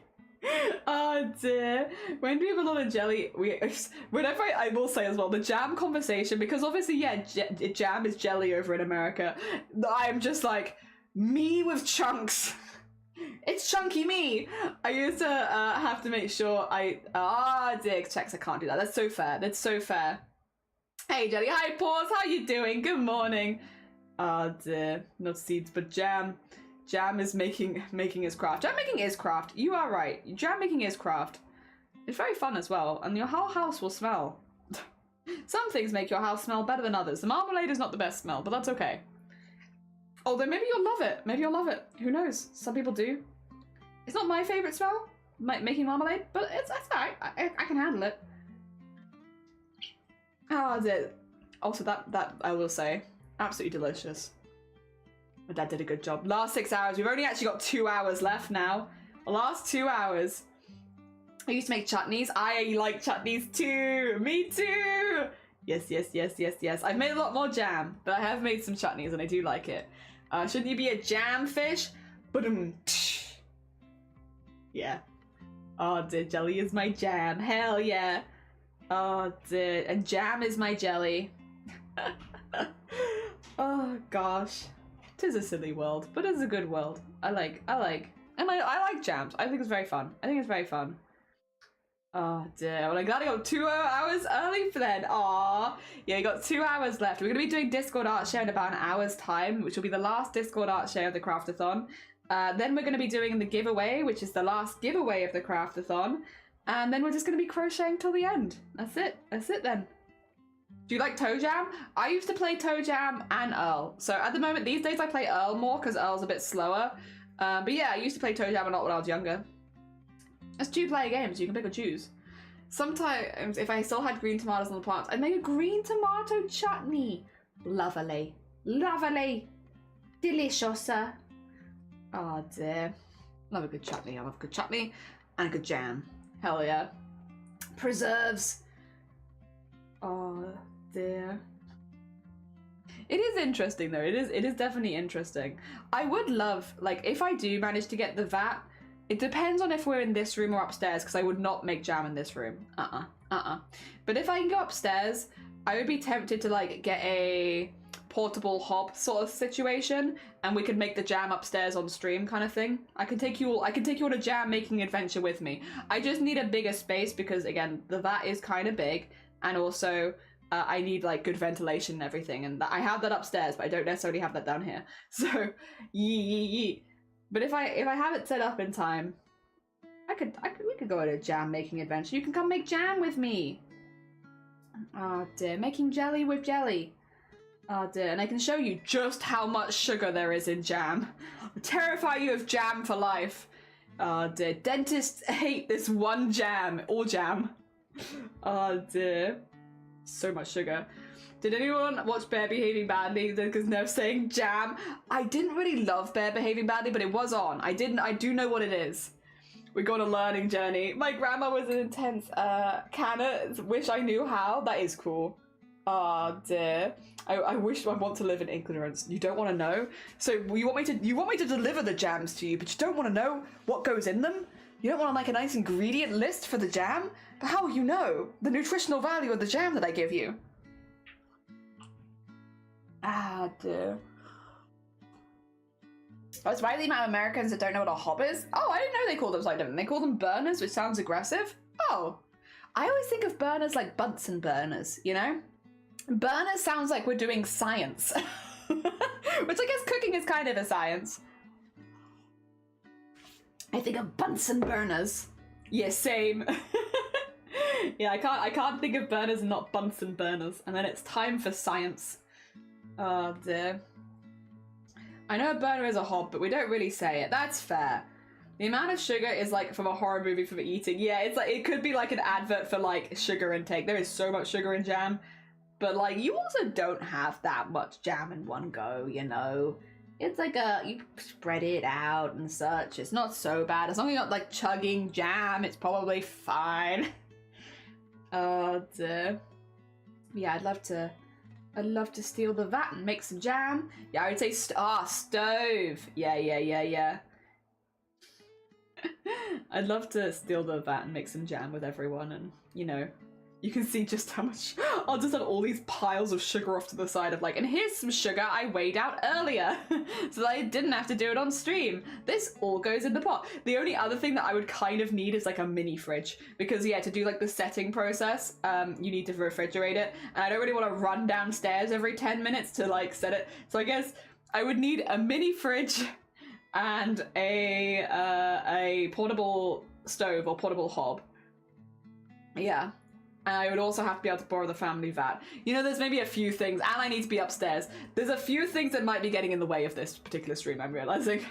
Speaker 1: Dear. When we have a lot of jelly, whenever I will say as well, the jam conversation, because obviously, yeah, jam is jelly over in America. I'm just like, me with chunks. It's chunky me. I used to have to make sure dear, checks, I can't do that. That's so fair. That's so fair. Hey, Jelly. Hi, Paws. How you doing? Good morning. Dear. Not seeds, but jam. Jam is making is craft. Jam making is craft. You are right. Jam making is craft. It's very fun as well, and your whole house will smell. Some things make your house smell better than others. The marmalade is not the best smell, but that's okay. Although maybe you'll love it. Maybe you'll love it. Who knows? Some people do. It's not my favorite smell, making marmalade, but it's alright. I can handle it. Also, that I will say, absolutely delicious. My dad did a good job. Last 6 hours. We've only actually got 2 hours left now. The last 2 hours. I used to make chutneys. I like chutneys too. Me too. Yes. I've made a lot more jam, but I have made some chutneys and I do like it. Shouldn't you be a jam fish? Yeah. Oh, dear, jelly is my jam. Hell yeah. Oh, dear. And jam is my jelly. Oh, gosh. 'Tis a silly world, but it's a good world. I like jams. I think it's very fun. Oh dear, well I'm glad I got 2 hours early for then. Aww. Yeah, you got 2 hours left. We're going to be doing Discord art share in about an hour's time, which will be the last Discord art share of the CRAFT-A-THON. Then we're going to be doing the giveaway, which is the last giveaway of the CRAFT-A-THON. And then we're just going to be crocheting till the end. That's it then. Do you like toe jam? I used to play toe jam and Earl. So at the moment, these days I play Earl more because Earl's a bit slower. But yeah, I used to play toe jam a lot when I was younger. It's 2-player games, you can pick or choose. Sometimes, if I still had green tomatoes on the plants, I'd make a green tomato chutney. Lovely. Delicious. Oh dear. Love a good chutney. I love a good chutney and a good jam. Hell yeah. Preserves. Oh dear. It is interesting though. It is definitely interesting. I would love, like, if I do manage to get the vat, it depends on if we're in this room or upstairs, because I would not make jam in this room. But if I can go upstairs, I would be tempted to like get a portable hob sort of situation, and we could make the jam upstairs on stream kind of thing. I can take you all on a jam making adventure with me. I just need a bigger space because again, the vat is kind of big, and also I need like good ventilation and everything, and I have that upstairs, but I don't necessarily have that down here. So yee. But if I have it set up in time, we could go on a jam making adventure. You can come make jam with me. Oh dear, making jelly with jelly. Oh dear, and I can show you just how much sugar there is in jam. I'll terrify you of jam for life. Oh dear, dentists hate this one jam, all jam. Oh dear, so much sugar. Did anyone watch Bear Behaving Badly? Because they're saying jam. I didn't really love Bear Behaving Badly, but it was on. I do know what it is. We go on a learning journey. My grandma was an intense canner. Wish I knew how. That is cool. Oh dear. I want to live in ignorance. You don't want to know. So you want me to deliver the jams to you, but you don't want to know what goes in them. You don't want to like a nice ingredient list for the jam. But how will you know the nutritional value of the jam that I give you? Ah dear.
Speaker 2: Oh, it's the amount of Americans that don't know what a hob is. Oh, I didn't know they called them something different. They call them burners, which sounds aggressive. Oh, I always think of burners like Bunsen burners, you know? Burners sounds like we're doing science. Which I guess cooking is kind of a science. I think of Bunsen burners.
Speaker 1: Yeah, same. Yeah, I can't think of burners and not Bunsen burners. And then it's time for science. Oh dear. I know a burner is a hob, but we don't really say it. That's fair. The amount of sugar is like from a horror movie for eating. Yeah, it's like it could be like an advert for like sugar intake. There is so much sugar in jam. But like you also don't have that much jam in one go, you know. It's like you spread it out and such. It's not so bad. As long as you're not like chugging jam, it's probably fine. Oh dear. Yeah, I'd love to steal the vat and make some jam. Yeah, I would say stove. Yeah. I'd love to steal the vat and make some jam with everyone, and you know, you can see just how much I'll just have all these piles of sugar off to the side of like, and here's some sugar I weighed out earlier so that I didn't have to do it on stream. This all goes in the pot. The only other thing that I would kind of need is like a mini fridge, because yeah, to do like the setting process, you need to refrigerate it, and I don't really want to run downstairs every 10 minutes to like set it. So I guess I would need a mini fridge and a portable stove or portable hob. Yeah. And I would also have to be able to borrow the family vat. You know, there's maybe a few things, and I need to be upstairs. There's a few things that might be getting in the way of this particular stream, I'm realizing. So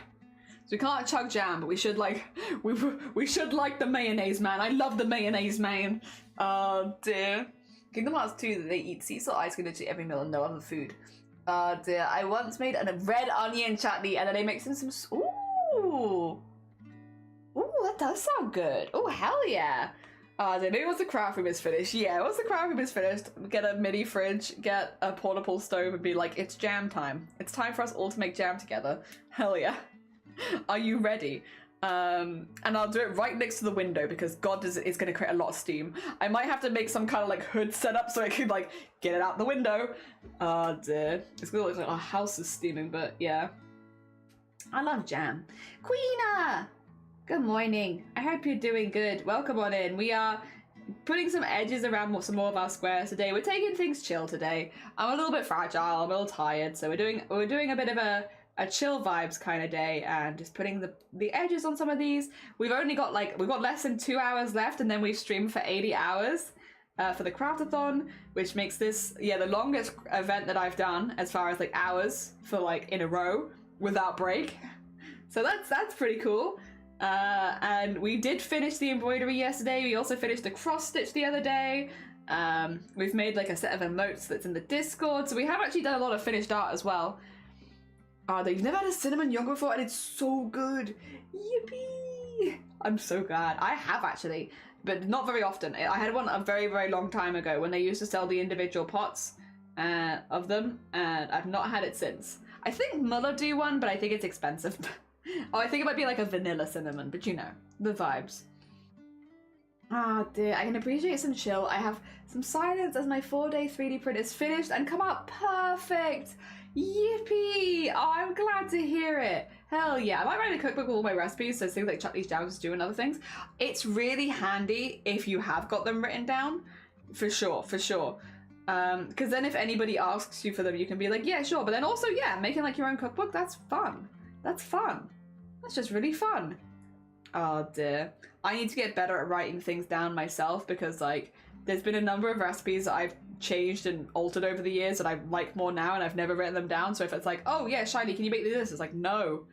Speaker 1: we can't chug jam, but we should like, we should like the mayonnaise man. I love the mayonnaise man. Oh dear. Kingdom Hearts 2, they eat sea salt ice cream literally every meal and no other food. Oh dear. I once made a red onion chutney and then I mixed in some, ooh, that does sound good. Oh, hell yeah. Maybe once the craft room is finished. Yeah, once the craft room is finished, get a mini fridge, get a portable stove, and be like, it's jam time. It's time for us all to make jam together. Hell yeah. Are you ready? And I'll do it right next to the window because God, it's going to create a lot of steam. I might have to make some kind of like hood setup so I can like get it out the window. Oh dear. It's going to look like our house is steaming, but yeah. I love jam. Queena! Good morning. I hope you're doing good. Welcome on in. We are putting some edges around some more of our squares today. We're taking things chill today. I'm a little bit fragile. I'm a little tired, so we're doing a bit of a chill vibes kind of day and just putting the edges on some of these. We've got less than 2 hours left, and then we've streamed for 80 hours for the CRAFT-A-THON, which makes this the longest event that I've done as far as like hours for like in a row without break. So that's pretty cool. And we did finish the embroidery yesterday. We also finished the cross stitch the other day. We've made like a set of emotes that's in the Discord. So we have actually done a lot of finished art as well. You've never had a cinnamon yogurt before and it's so good. Yippee! I'm so glad. I have actually, but not very often. I had one a very, very long time ago when they used to sell the individual pots of them, and I've not had it since. I think Muller do one, but I think it's expensive. Oh, I think it might be like a vanilla cinnamon, but you know, the vibes. Ah, dear, I can appreciate some chill. I have some silence as my 4-day 3D print is finished and come out perfect. Yippee! Oh, I'm glad to hear it. Hell yeah. I might write a cookbook with all my recipes, so things like chutneys, jams, stew, and other things. It's really handy if you have got them written down. For sure. Because then if anybody asks you for them, you can be like, yeah, sure. But then also, yeah, making like your own cookbook, that's fun. That's just really fun. Oh dear. I need to get better at writing things down myself because like there's been a number of recipes that I've changed and altered over the years that I like more now and I've never written them down. So if it's like, oh yeah, Shiny, can you make this? It's like, no.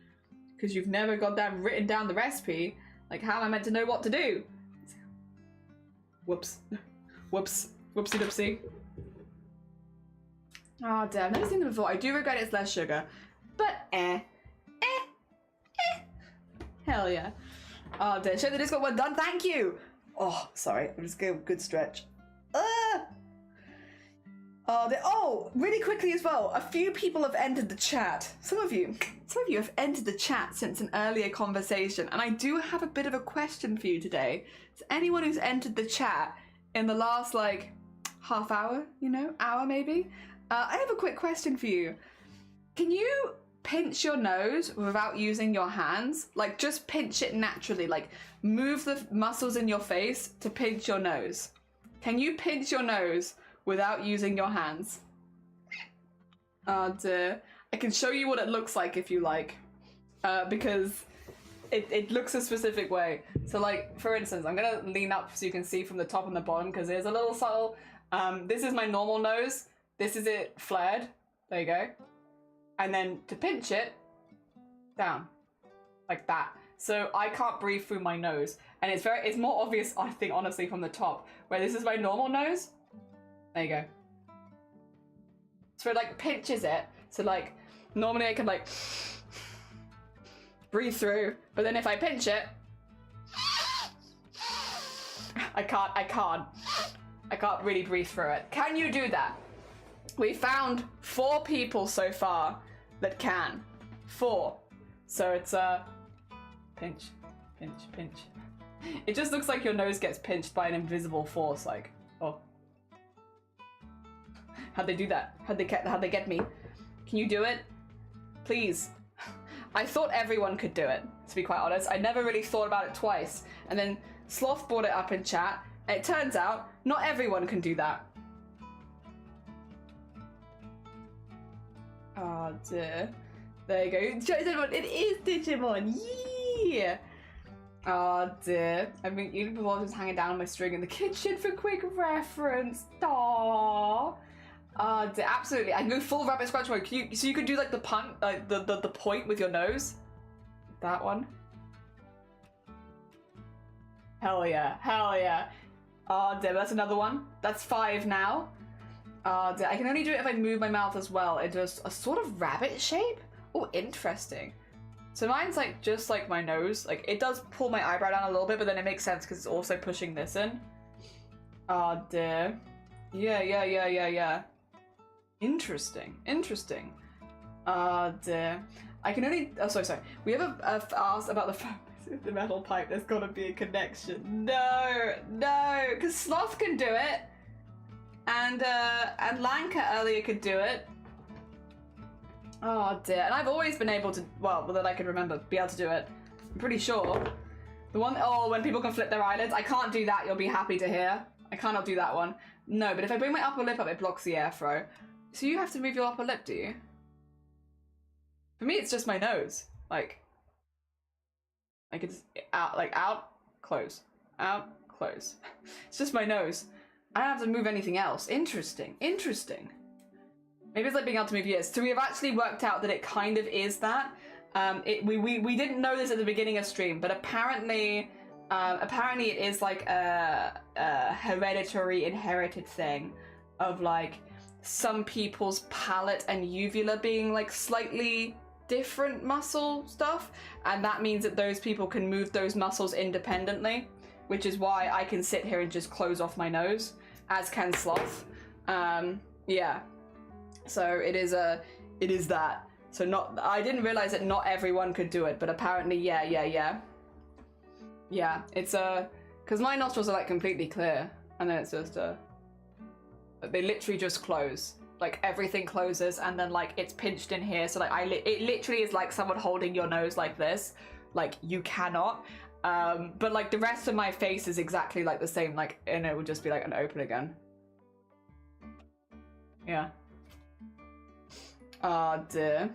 Speaker 1: Because you've never got that written down the recipe. Like how am I meant to know what to do? Whoops. Whoopsie doopsie. Oh dear, I've never seen them before. I do regret it's less sugar. But hell yeah. Oh dear, show the Discord one done, thank you! Oh, sorry, I'm just going good stretch. Oh, really quickly as well, a few people have entered the chat. Some of you have entered the chat since an earlier conversation, and I do have a bit of a question for you today. So anyone who's entered the chat in the last, like, half hour, hour maybe? I have a quick question for you. Can you
Speaker 2: pinch your nose without using your hands? Like, just pinch it naturally. Like, move the muscles in your face to pinch your nose. Can you pinch your nose without using your hands? Oh dear. I can show you what it looks like if you like. Because it looks a specific way. So like, for instance, I'm gonna lean up so you can see from the top and the bottom because there's a little subtle, this is my normal nose. This is it flared. There you go. And then to pinch it, down. Like that. So I can't breathe through my nose. And it's more obvious, I think, honestly, from the top. Where this is my normal nose. There you go. So it like pinches it. So like, normally I can like breathe through. But then if I pinch it, I can't really breathe through it. Can you do that? We found 4 people so far that can. 4. So it's pinch, pinch, pinch. It just looks like your nose gets pinched by an invisible force, like, oh. How'd they do that? How'd they get me? Can you do it? Please. I thought everyone could do it, to be quite honest. I never really thought about it twice. And then Sloth brought it up in chat, and it turns out not everyone can do that. Oh dear. There you go. It is Digimon. Yeah. Oh dear. I mean, Unicorn was just hanging down on my string in the kitchen for quick reference. Aww. Oh dear. Absolutely. I can go full rabbit scratch mode. So you could do like the punt, like the point with your nose. That one. Hell yeah. Hell yeah. Oh dear. That's another one. That's 5 now. I can only do it if I move my mouth as well into a sort of rabbit shape. Oh, interesting. So mine's like just like my nose. Like it does pull my eyebrow down a little bit, but then it makes sense because it's also pushing this in. Oh dear. Yeah. Interesting. Dear. I can only. Oh, sorry. We have asked about the metal pipe. There's got to be a connection. No, because Sloth can do it. And Lanka earlier could do it. Oh dear. And I've always been able to, well, that I can remember, be able to do it. I'm pretty sure. The one, oh, when people can flip their eyelids. I can't do that, you'll be happy to hear. I cannot do that one. No, but if I bring my upper lip up, it blocks the airflow. So you have to move your upper lip, do you? For me, it's just my nose. Like it's out, close, out, close. It's just my nose. I don't have to move anything else. Interesting. Maybe it's like being able to move ears. So we have actually worked out that it kind of is that. We didn't know this at the beginning of stream, but apparently it is like a hereditary inherited thing of like some people's palate and uvula being like slightly different muscle stuff, and that means that those people can move those muscles independently, which is why I can sit here and just close off my nose, as can Sloth. Yeah. So it is that. So I didn't realize that not everyone could do it, but apparently, yeah. Yeah, it's because my nostrils are like completely clear, and then it's just they literally just close. Like everything closes, and then like it's pinched in here. So like it literally is like someone holding your nose like this. Like you cannot. But like the rest of my face is exactly like the same. Like, and it would just be like an open again. Yeah. Oh dear.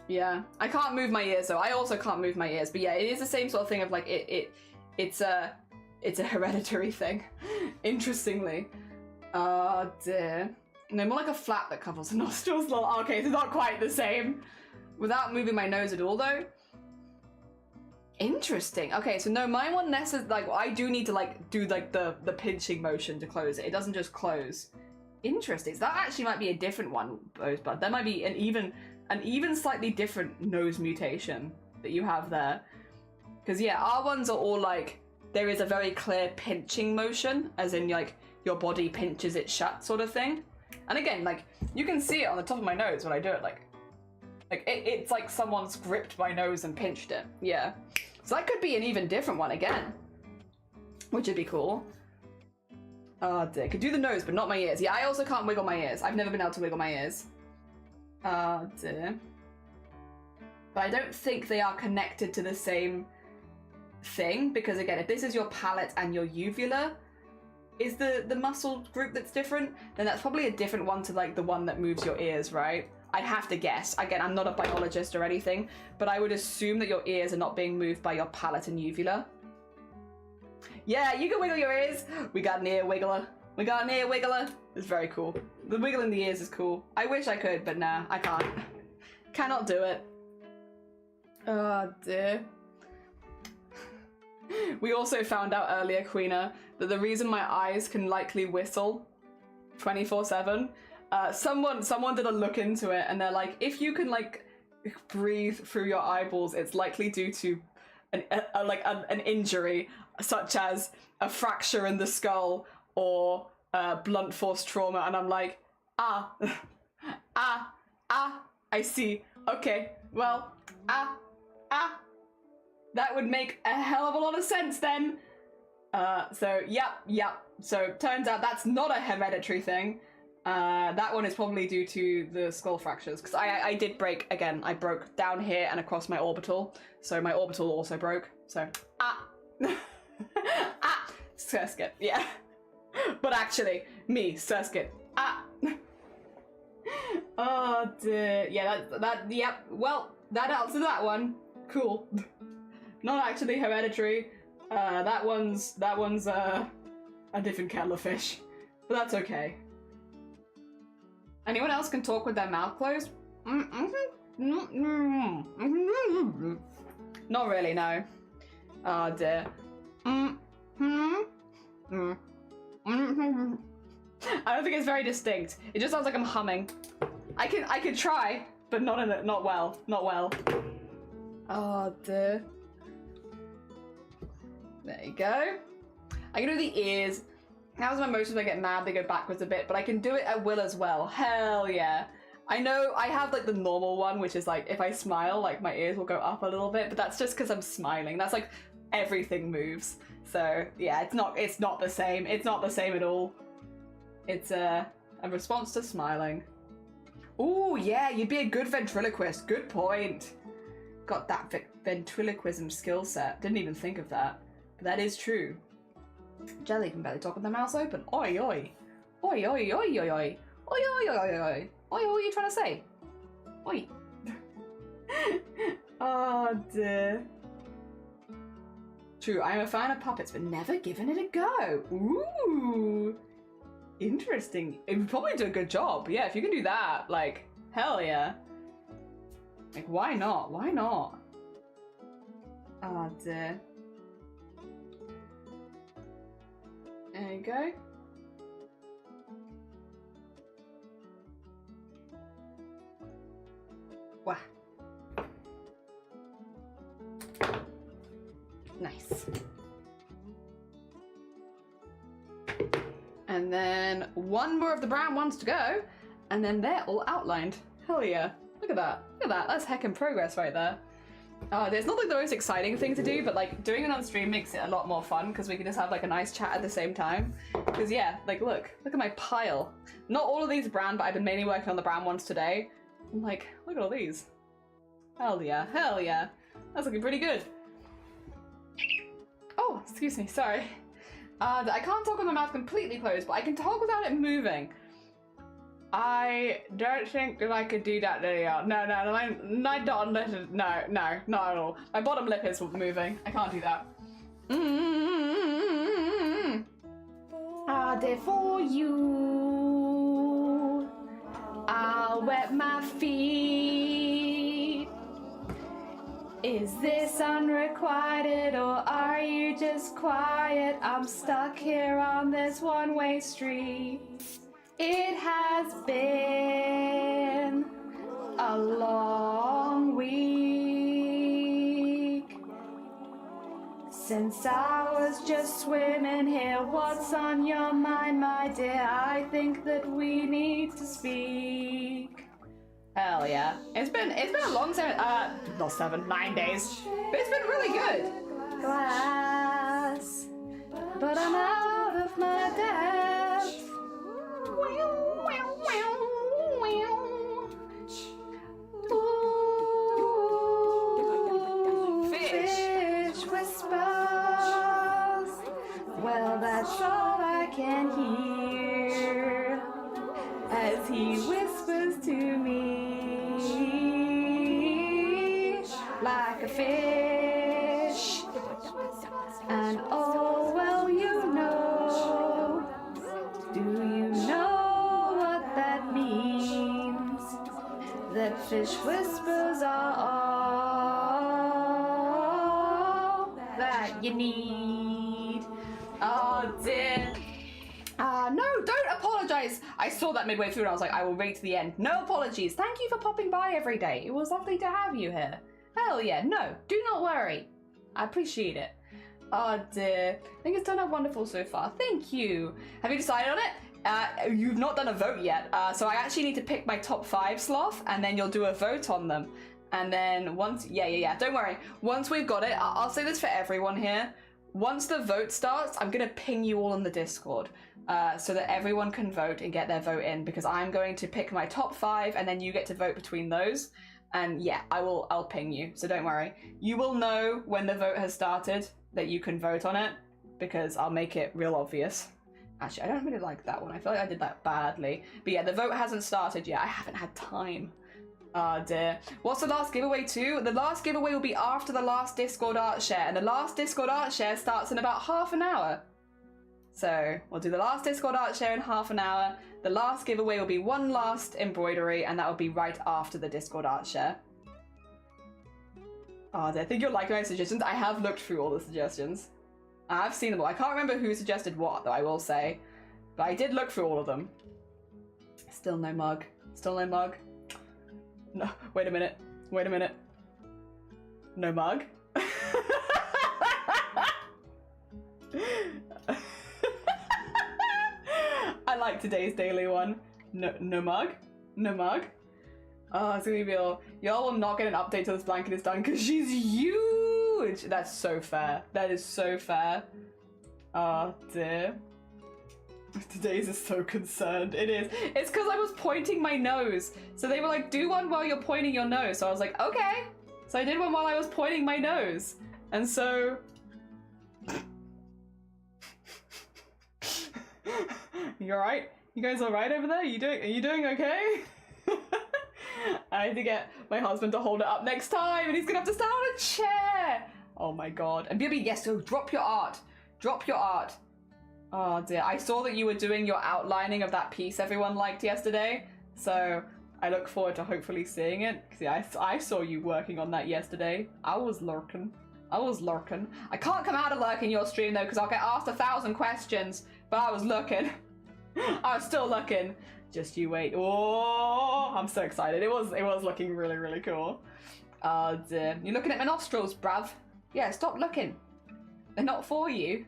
Speaker 2: Yeah, I can't move my ears though. I also can't move my ears, but yeah, it is the same sort of thing of like it's a hereditary thing. Interestingly. Oh dear. No, more like a flap that covers the nostrils. Okay, it's not quite the same. Without moving my nose at all though. Interesting. Okay, so no, mine won't necessarily, like, I do need to like do like the pinching motion to close it. It doesn't just close. Interesting. So that actually might be a different one, Rosebud. That might be an even slightly different nose mutation that you have there. Because yeah, our ones are all like, there is a very clear pinching motion, as in like your body pinches it shut sort of thing. And again, like you can see it on the top of my nose when I do it, like it's like someone's gripped my nose and pinched it. Yeah. So that could be an even different one again, which would be cool. Oh dear. Could do the nose, but not my ears. Yeah, I also can't wiggle my ears. I've never been able to wiggle my ears. Oh dear. But I don't think they are connected to the same thing, because again, if this is your palate and your uvula is the muscle group that's different, then that's probably a different one to like the one that moves your ears, right? I'd have to guess. Again, I'm not a biologist or anything, but I would assume that your ears are not being moved by your palate and uvula. Yeah, you can wiggle your ears. We got an ear wiggler. We got an ear wiggler. It's very cool. The wiggle in the ears is cool. I wish I could, but nah, I can't. Cannot do it. Oh dear. We also found out earlier, Queena, that the reason my eyes can likely whistle 24/7, someone did a look into it, and they're like, if you can like breathe through your eyeballs, it's likely due to an injury, such as a fracture in the skull or blunt force trauma. And I'm like, I see. Okay, well, that would make a hell of a lot of sense then. So, yep. So, turns out that's not a hereditary thing. That one is probably due to the skull fractures. Because I did break, again, I broke down here and across my orbital. So, my orbital also broke. So, Surskit, yeah. But actually, me, Surskit, Oh dear. Yeah, yep. Well, that answers that one. Cool. Not actually hereditary. That one's a different kettle of fish. But that's okay. Anyone else can talk with their mouth closed? Not really, no. Oh dear. I don't think it's very distinct. It just sounds like I'm humming. I could try, but not well. Oh dear. There you go. I can do the ears. Now's my motions when I get mad, they go backwards a bit, but I can do it at will as well. Hell yeah. I know I have like the normal one, which is like if I smile, like my ears will go up a little bit, but that's just because I'm smiling. That's like everything moves. So yeah, it's not the same. It's not the same at all. It's a response to smiling. Ooh, yeah, you'd be a good ventriloquist. Good point. Got that ventriloquism skill set. Didn't even think of that. But that is true. Jelly can barely talk with their mouths open. Oi, oi. Oi, oi, oi, oi, oi. Oi, oi, oi, oi, oi. Oi, what are you trying to say? Oi. Oh, dear. True, I am a fan of puppets, but never given it a go. Ooh. Interesting. It would probably do a good job. Yeah, if you can do that, like, hell yeah. Like, why not? Why not? Oh, dear. There you go. Wow. Nice. And then one more of the brown ones to go, and then they're all outlined. Hell yeah. Look at that. Look at that. That's heckin' progress right there. There's not like the most exciting thing to do, but like doing it on stream makes it a lot more fun because we can just have like a nice chat at the same time. Because yeah, like look at my pile. Not all of these are brown, but I've been mainly working on the brown ones today. I'm like, look at all these. Hell yeah, hell yeah. That's looking pretty good. Oh, excuse me, sorry. I can't talk with my mouth completely closed, but I can talk without it moving. I don't think that I could do that there. No, my bottom lip is, no, not at all. My bottom lip is moving. I can't do that. Are there for you? I'll wet my feet. Is this unrequited or are you just quiet? I'm stuck here on this one-way street. It has been a long week since I was just swimming here. What's on your mind, my dear? I think that we need to speak. Hell yeah. It's been a long time, not 9 days, but it's been really good. Glass, but I'm out of my depth. I can hear as he whispers to me like a fish. And oh, well, you know, do you know what that means? That fish whispers are all that you need. Oh dear. No, don't apologize. I saw that midway through and I was like, I will wait to the end. No apologies. Thank you for popping by every day. It was lovely to have you here. Hell yeah, no, do not worry. I appreciate it. Oh dear. I think it's turned out wonderful so far. Thank you. Have you decided on it? You've not done a vote yet. So I actually need to pick my top 5 sloth and then you'll do a vote on them. And then once, yeah, don't worry. Once we've got it, I'll say this for everyone here. Once the vote starts, I'm gonna ping you all on the Discord so that everyone can vote and get their vote in because I'm going to pick my top 5 and then you get to vote between those. And yeah, I'll ping you, so don't worry. You will know when the vote has started that you can vote on it because I'll make it real obvious. Actually, I don't really like that one. I feel like I did that badly. But yeah, the vote hasn't started yet. I haven't had time. Oh dear. What's the last giveaway to? The last giveaway will be after the last Discord art share, and the last Discord art share starts in about half an hour. So we'll do the last Discord art share in half an hour. The last giveaway will be one last embroidery, and that will be right after the Discord art share. Oh dear. I think you'll like my suggestions. I have looked through all the suggestions. I've seen them all. I can't remember who suggested what, though, I will say. But I did look through all of them. Still no mug. Still no mug. No, wait a minute. Wait a minute. No mug? I like today's daily one. No mug? No mug? Oh, it's gonna be real. Y'all will not get an update till this blanket is done because she's huge! That's so fair. That is so fair. Oh dear. Today's is so concerned. It is. It's because I was pointing my nose. So they were like, do one while you're pointing your nose. So I was like, okay. So I did one while I was pointing my nose. And so... You alright? You guys alright over there? Are you doing okay? I need to get my husband to hold it up next time and he's gonna have to stand on a chair. Oh my god. And Bibi, yes, so drop your art. Drop your art. Oh dear, I saw that you were doing your outlining of that piece everyone liked yesterday, so I look forward to hopefully seeing it. See, I saw you working on that yesterday. I was lurking. I can't come out of lurking your stream though, because I'll get asked 1,000 questions, but I was looking. I was still looking. Just you wait. Oh, I'm so excited. It was looking really, really cool. Oh dear. You're looking at my nostrils, bruv. Yeah, stop looking. They're not for you.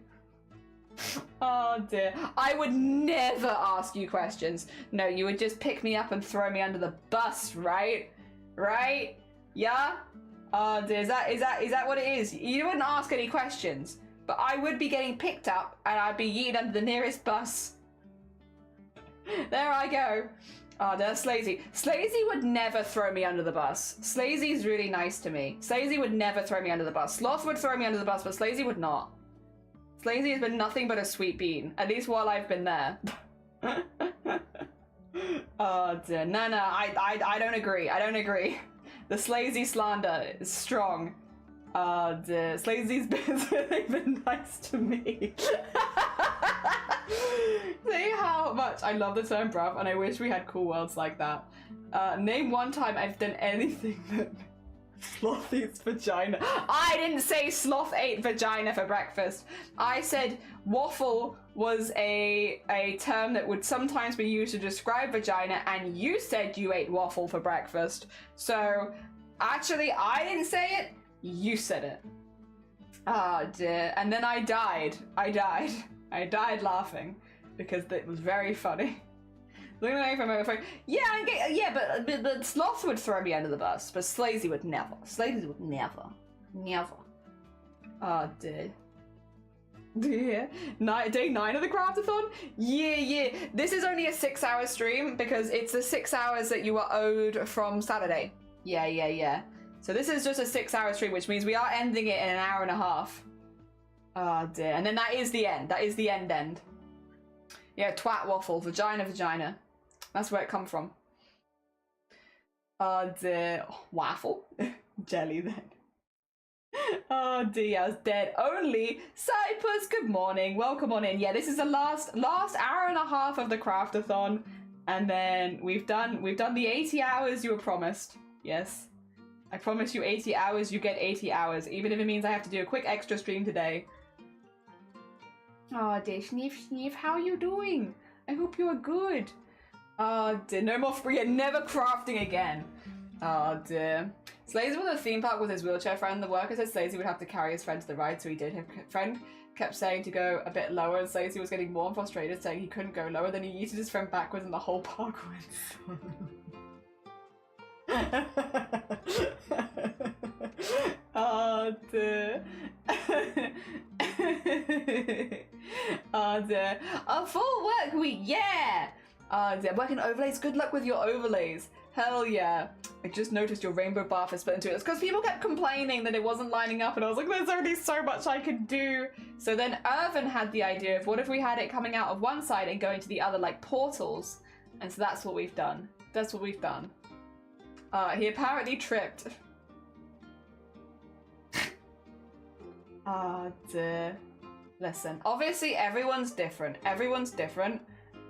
Speaker 2: Oh dear. I would never ask you questions. No, you would just pick me up and throw me under the bus, right? Right? Yeah? Oh dear. Is that what it is? You wouldn't ask any questions, but I would be getting picked up and I'd be yeeted under the nearest bus. There I go. Oh, there's Slazy. Slazy would never throw me under the bus. Slazy's really nice to me. Slazy would never throw me under the bus. Sloth would throw me under the bus, but Slazy would not. Slazy has been nothing but a sweet bean, at least while I've been there. Oh dear. No, I don't agree. I don't agree. The Slazy slander is strong. Oh dear. Slazy's been nice to me. See how much I love the term bruv, and I wish we had cool words like that. Name one time I've done anything that Sloth eats vagina. I didn't say Sloth ate vagina for breakfast. I said waffle was a term that would sometimes be used to describe vagina, and you said you ate waffle for breakfast. So actually, I didn't say it. You said it. Oh dear. And then I died. I died laughing because it was very funny. Looking away from my phone. Yeah, but Sloth would throw me under the bus, but Slazy would never. Slazy would never. Never. Oh dear. Yeah. Day 9 of the craft-a-thon? Yeah. This is only a 6-hour stream because it's the 6 hours that you were owed from Saturday. Yeah. So this is just a 6-hour stream, which means we are ending it in an hour and a half. Oh dear. And then that is the end. That is the end. Yeah, twat waffle, vagina. That's where it come from. The waffle? Jelly then. Oh dear, I was dead. Only Cyprus, good morning. Welcome on in. Yeah, this is the last hour and a half of the craft-a-thon. And then we've done the 80 hours you were promised. Yes. I promise you 80 hours, you get 80 hours. Even if it means I have to do a quick extra stream today. Oh dear, Sniff, how are you doing? I hope you are good. Oh dear, no more free and never crafting again. Oh dear. Slazy was at the theme park with his wheelchair friend. The worker said Slazy would have to carry his friend to the ride, so he did. His friend kept saying to go a bit lower, and Slazy was getting more frustrated, saying he couldn't go lower. Then he yeeted his friend backwards, and the whole park went. Oh dear. Oh dear. A full work week, yeah! Oh dear. Working overlays, good luck with your overlays. Hell yeah. I just noticed your rainbow bath is split into it. It's because people kept complaining that it wasn't lining up, and I was like, there's only so much I could do. So then Irvin had the idea of what if we had it coming out of one side and going to the other like portals? And so that's what we've done. That's what we've done. He apparently tripped. Dear. Listen, obviously everyone's different. Everyone's different.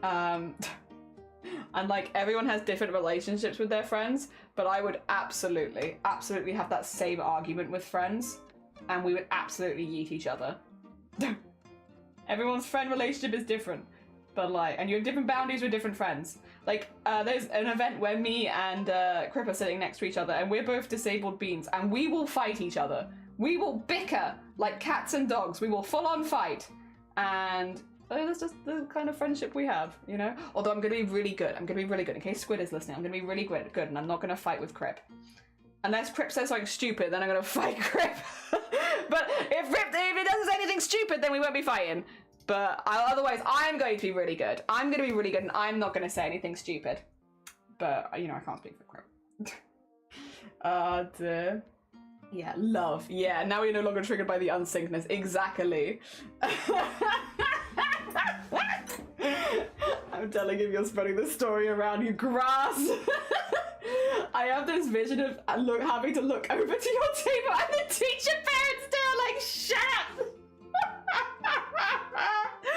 Speaker 2: And like everyone has different relationships with their friends, but I would absolutely have that same argument with friends, and we would absolutely yeet each other. Everyone's friend relationship is different, but like, and you have different boundaries with different friends. Like, there's an event where me and Crip are sitting next to each other, and we're both disabled beings, and we will fight each other. We will bicker like cats and dogs. We will full on fight, and that's just the kind of friendship we have, you know? Although I'm going to be really good. I'm going to be really good. In case Squid is listening, I'm going to be really good, and I'm not going to fight with Crip. Unless Crip says something stupid, then I'm going to fight Crip. But if he doesn't say anything stupid, then we won't be fighting. But otherwise, I'm going to be really good. I'm going to be really good, and I'm not going to say anything stupid. But, you know, I can't speak for Crip. Yeah, love. Yeah, now we're no longer triggered by the unsyncness. Exactly. I'm telling him you're spreading the story around, you grass. I have this vision of having to look over to your table and the teacher parents there like, shut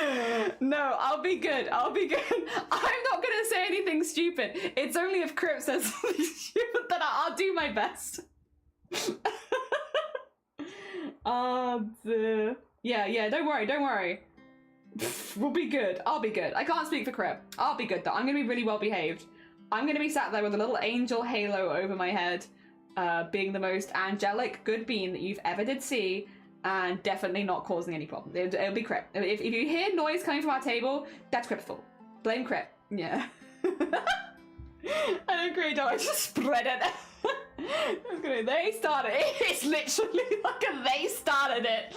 Speaker 2: up. No, I'll be good. I'll be good. I'm not gonna say anything stupid. It's only if Crip says something stupid that I'll do my best. Yeah, don't worry. We'll be good. I'll be good. I can't speak for Crip. I'll be good though. I'm gonna be really well behaved. I'm gonna be sat there with a little angel halo over my head, being the most angelic good being that you've ever did see, and definitely not causing any problems. It'll be Crip. If you hear noise coming from our table, that's Crip's fault. Blame Crip. Yeah. I don't create, I just spread it. They started it. It's literally like they started it.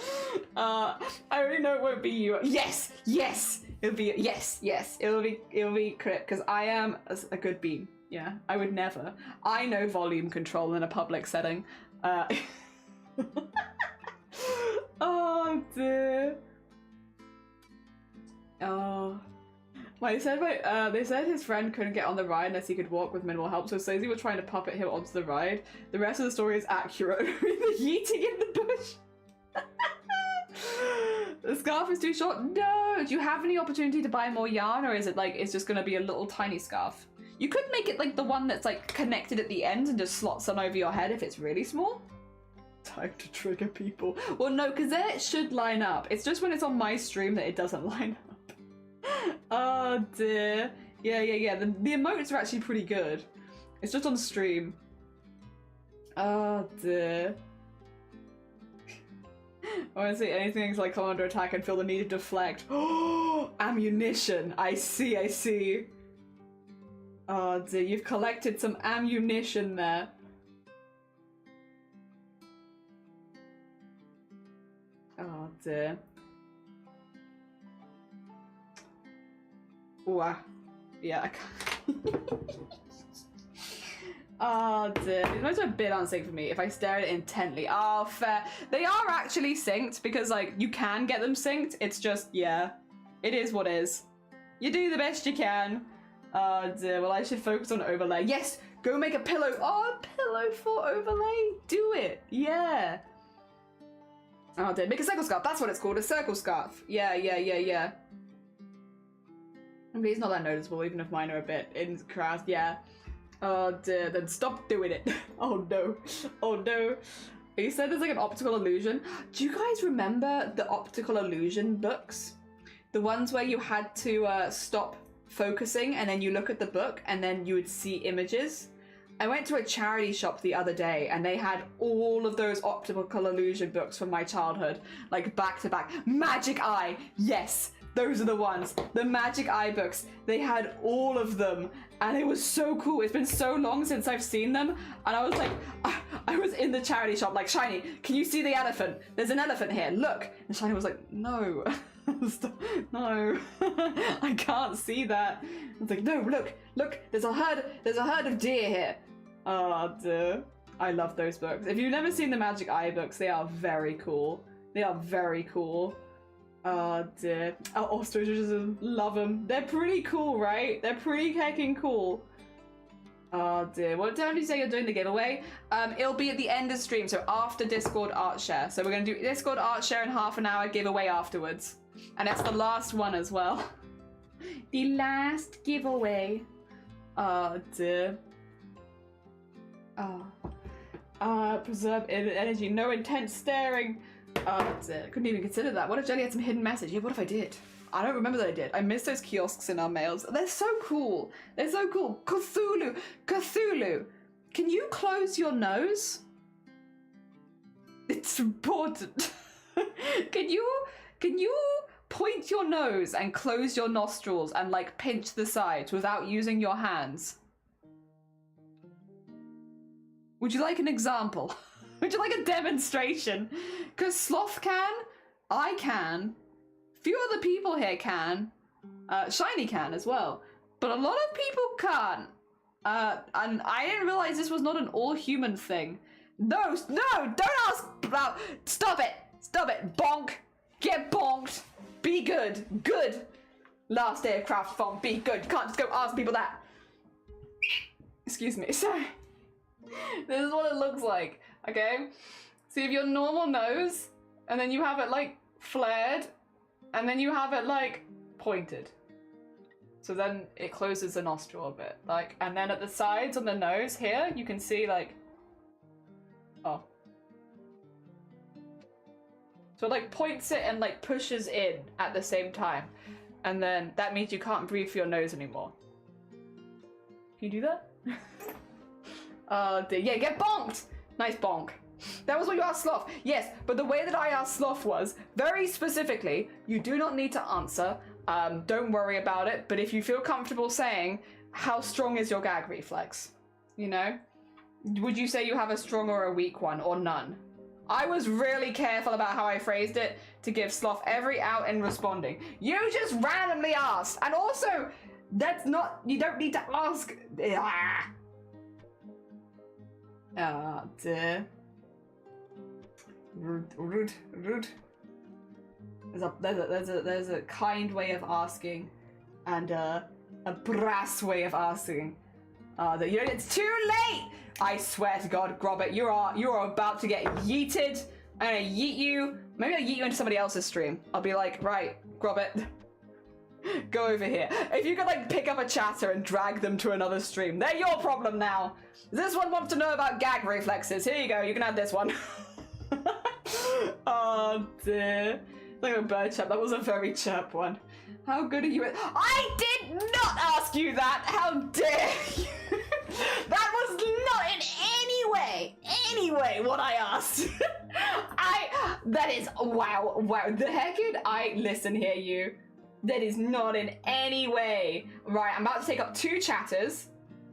Speaker 2: I already know it won't be you. Yes. It'll be It'll be Crip, because I am a good being. Yeah, I would never. I know volume control in a public setting. Oh dear. Oh. They said his friend couldn't get on the ride unless he could walk with minimal help, so Stacey was trying to puppet him onto the ride. The rest of the story is accurate. The yeeting in the bush. The scarf is too short. No! Do you have any opportunity to buy more yarn, or is it like it's just gonna be a little tiny scarf? You could make it like the one that's like connected at the end and just slots on over your head if it's really small. Time to trigger people. Well, no, because then it should line up. It's just when it's on my stream that it doesn't line up. Oh dear. Yeah. The emotes are actually pretty good. It's just on stream. Oh dear. Honestly, anything like come under attack and feel the need to deflect. Oh, ammunition. I see. Oh dear, you've collected some ammunition there. Oh dear. Ooh, yeah, I can't. Oh dear, these ones are a bit unsynced for me if I stare at it intently. Oh, fair. They are actually synced because, like, you can get them synced. It's just, yeah, it is what is.
Speaker 1: You do the best you can. Oh dear, well I should focus on overlay. Yes, go make a pillow. Oh, a pillow for overlay. Do it, yeah. Oh dear, make a circle scarf. That's what it's called, a circle scarf. Yeah. I mean, it's not that noticeable, even if mine are a bit in craft, yeah. Oh dear, then stop doing it. Oh no, oh no. He said there's like an optical illusion. Do you guys remember the optical illusion books? The ones where you had to stop focusing and then you look at the book and then you would see images? I went to a charity shop the other day and they had all of those optical illusion books from my childhood, like back to back. Magic Eye, yes, those are the ones. The Magic Eye books, they had all of them and it was so cool. It's been so long since I've seen them and I was like, I was in the charity shop like, Shiny, can you see the elephant? There's an elephant here, look. And Shiny was like, no, no, I can't see that. I was like, no, look, there's a herd of deer here. Oh dear. I love those books. If you've never seen the Magic Eye books, they are very cool. They are very cool. Oh dear. Oh, ostriches, love them. They're pretty cool, right? They're pretty heckin' cool. Oh dear. What time did you say you're doing the giveaway? It'll be at the end of stream, so after Discord Art Share. So we're gonna do Discord Art Share in half an hour, giveaway afterwards. And that's the last one as well. The last giveaway. Oh dear. Preserve energy, no intense staring. Oh dear. Couldn't even consider that. What if Jelly had some hidden message? Yeah, what if I did? I don't remember that I did. I miss those kiosks in our mails. They're so cool. They're so cool. Cthulhu. Can you close your nose? It's important. Can you point your nose and close your nostrils and like pinch the sides without using your hands? Would you like an example? Would you like a demonstration? Because Sloth can, I can, few other people here can, Shiny can as well, but a lot of people can't. And I didn't realize this was not an all-human thing. No, don't ask about, stop it, bonk, get bonked, be good, Last day of CRAFT-A-THON, be good, you can't just go ask people that. Excuse me, sorry. This is what it looks like, okay? So you have your normal nose, and then you have it like flared, and then you have it like pointed. So then it closes the nostril a bit, like, and then at the sides on the nose here, you can see like, oh. So it like points it and like pushes in at the same time. And then that means you can't breathe through your nose anymore. Can you do that? Yeah, get bonked! Nice bonk. That was what you asked Sloth. Yes, but the way that I asked Sloth was, very specifically, you do not need to answer. Don't worry about it, but if you feel comfortable saying, how strong is your gag reflex? You know? Would you say you have a strong or a weak one, or none? I was really careful about how I phrased it to give Sloth every out in responding. You just randomly asked, and also, that's not, you don't need to ask. Ah, dear. Rude. There's a kind way of asking, and a brass way of asking. That you know, it's too late. I swear to God, Grobbit, you are about to get yeeted. I'm gonna yeet you. Maybe I'll yeet you into somebody else's stream. I'll be like, right, Grobbit, go over here. If you could like pick up a chatter and drag them to another stream, they're your problem now. This one wants to know about gag reflexes. Here you go. You can have this one. Oh dear. Like a bird chirp. That was a very chirp one. How good are you at— I did not ask you that! How dare you! That was not in any way what I asked. That is— wow. The heckin' listen here, you. That is not in any way. Right, I'm about to take up 2 chatters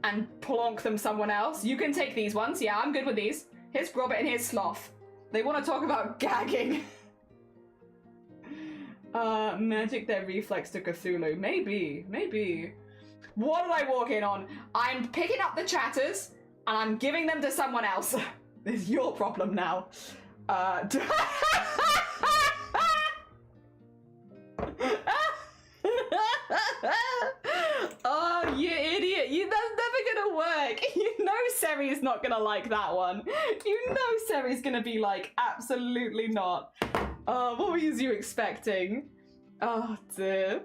Speaker 1: and plonk them someone else. You can take these ones. Yeah, I'm good with these. Here's Grobbit and here's Sloth. They want to talk about gagging. Magic their reflex to Cthulhu. Maybe. What did I walk in on? I'm picking up the chatters and I'm giving them to someone else. It's your problem now. Seri's not gonna like that one. You know Seri's gonna be like, absolutely not. What were you expecting? Oh dear.